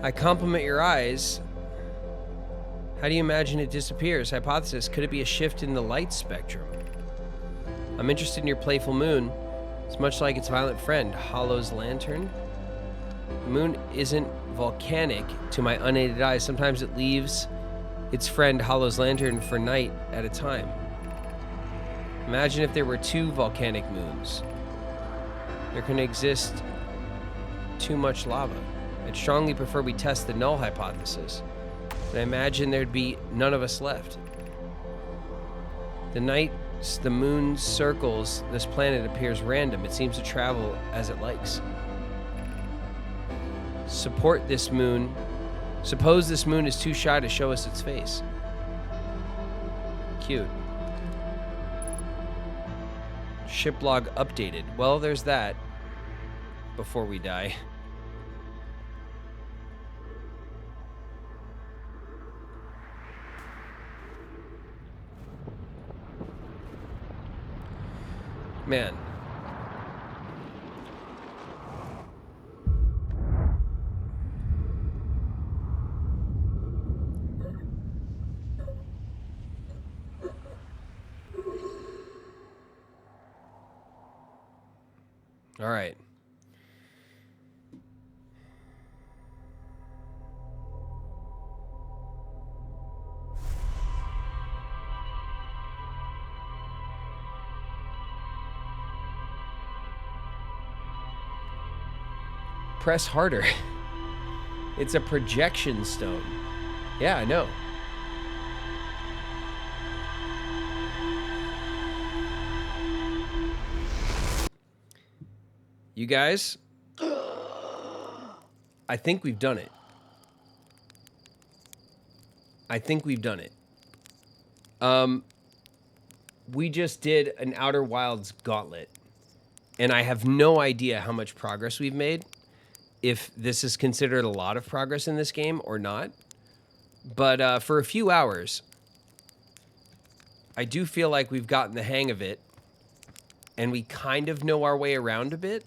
[SPEAKER 1] I compliment your eyes. How do you imagine it disappears? Hypothesis, could it be a shift in the light spectrum? I'm interested in your playful moon. It's much like its violent friend, Hollow's lantern. The moon isn't volcanic to my unaided eyes. Sometimes it leaves its friend, Hollow's lantern, for night at a time. Imagine if there were 2 volcanic moons. There can exist too much lava. I'd strongly prefer we test the null hypothesis, but I imagine there'd be none of us left. The night the moon circles this planet appears random. It seems to travel as it likes. Suppose this moon is too shy to show us its face. Cute. Ship log updated. Well, there's that. Before we die. Man. All right. Press harder. It's a projection stone. Yeah, I know. You guys, I think we've done it. I think we've done it. We just did an Outer Wilds gauntlet, and I have no idea how much progress we've made, if this is considered a lot of progress in this game or not. But for a few hours, I do feel like we've gotten the hang of it, and we kind of know our way around a bit,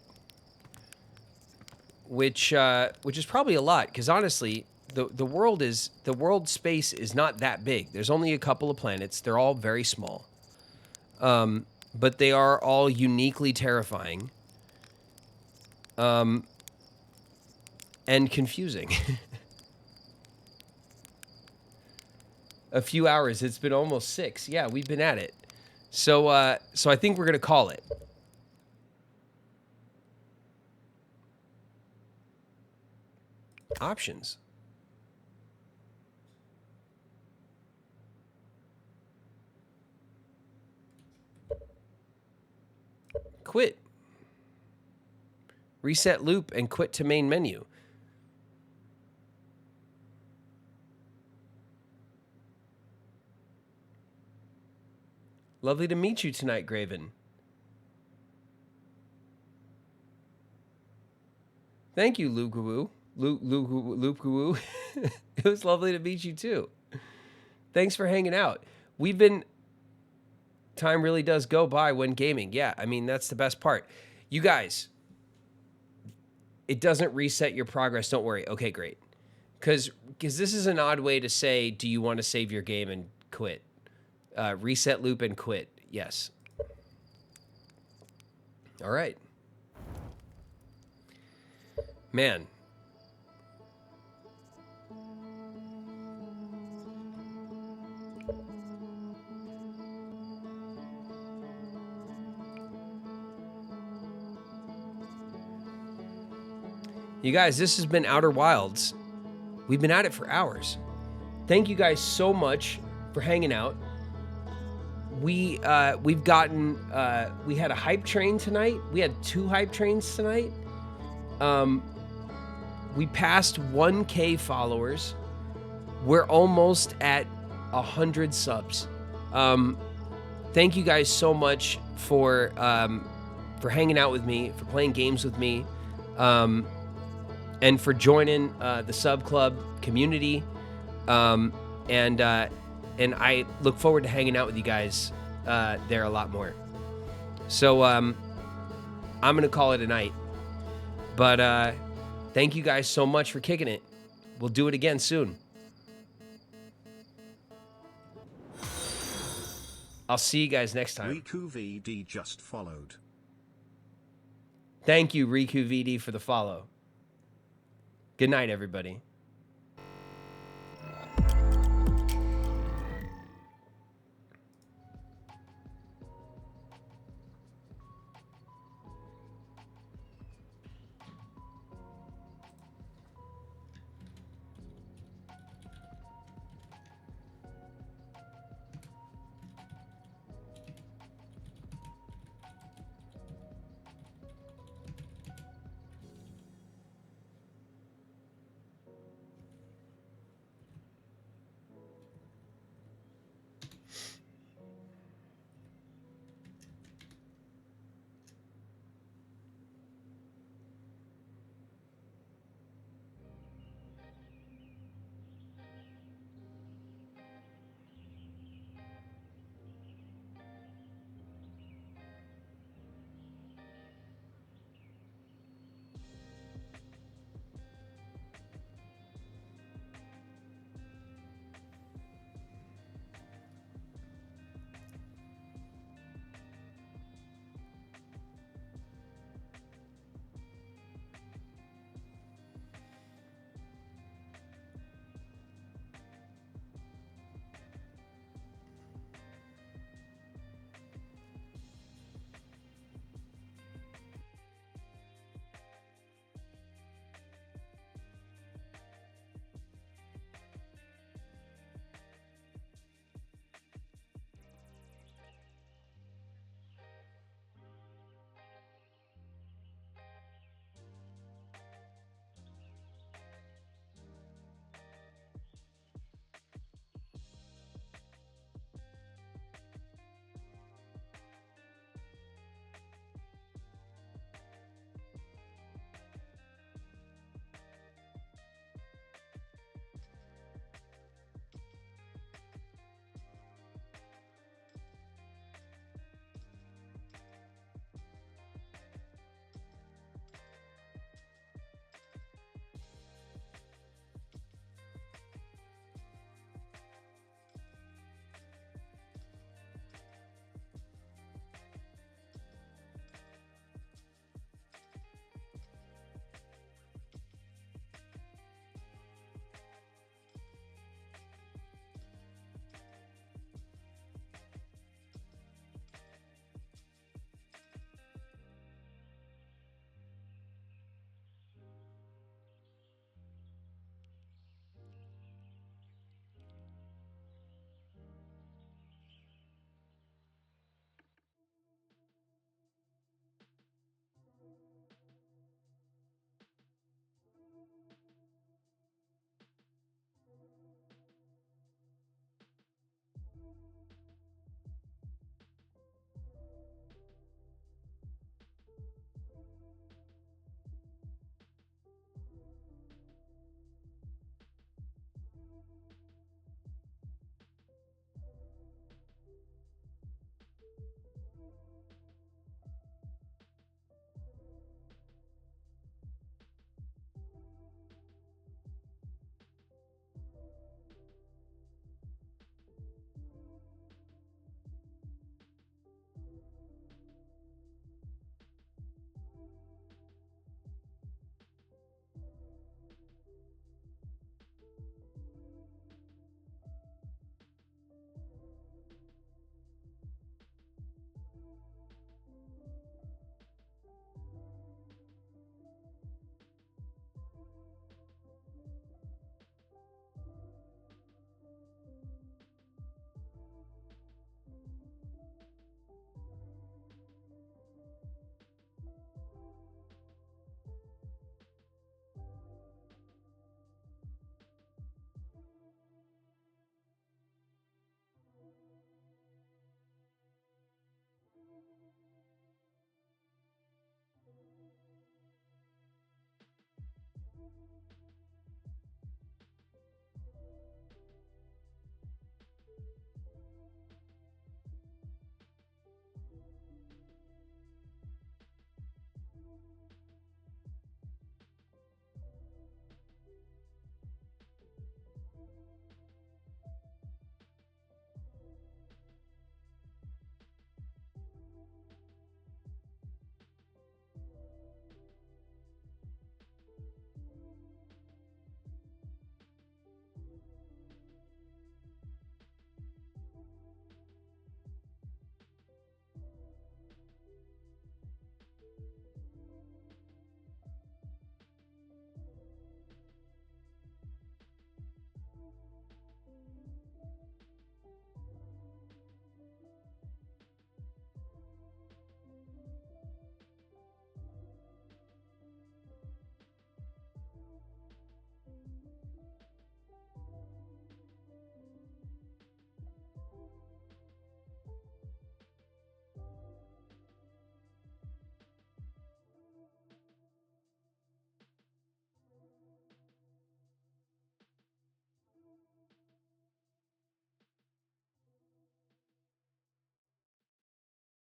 [SPEAKER 1] which is probably a lot, because honestly, the world space is not that big. There's only a couple of planets. They're all very small, but they are all uniquely terrifying, and confusing. A few hours. It's been almost 6. Yeah, we've been at it. So I think we're gonna call it. Options. Quit. Reset loop and quit to main menu. Lovely to meet you tonight, Graven. Thank you, Luguwu. Luguwu. It was lovely to meet you too. Thanks for hanging out. Time really does go by when gaming. Yeah, I mean, that's the best part. You guys, it doesn't reset your progress. Don't worry. Okay, great. Because this is an odd way to say, do you want to save your game and quit? Reset loop and quit. Yes. All right. Man. You guys, this has been Outer Wilds. We've been at it for hours. Thank you guys so much for hanging out. We had a hype train tonight. We had 2 hype trains tonight. We passed 1K followers. We're almost at 100 subs. Thank you guys so much for hanging out with me, for playing games with me, and for joining the sub club community. And I look forward to hanging out with you guys there a lot more. So I'm going to call it a night. But thank you guys so much for kicking it. We'll do it again soon. I'll see you guys next time.
[SPEAKER 2] Riku VD just followed.
[SPEAKER 1] Thank you, Riku VD, for the follow. Good night, everybody.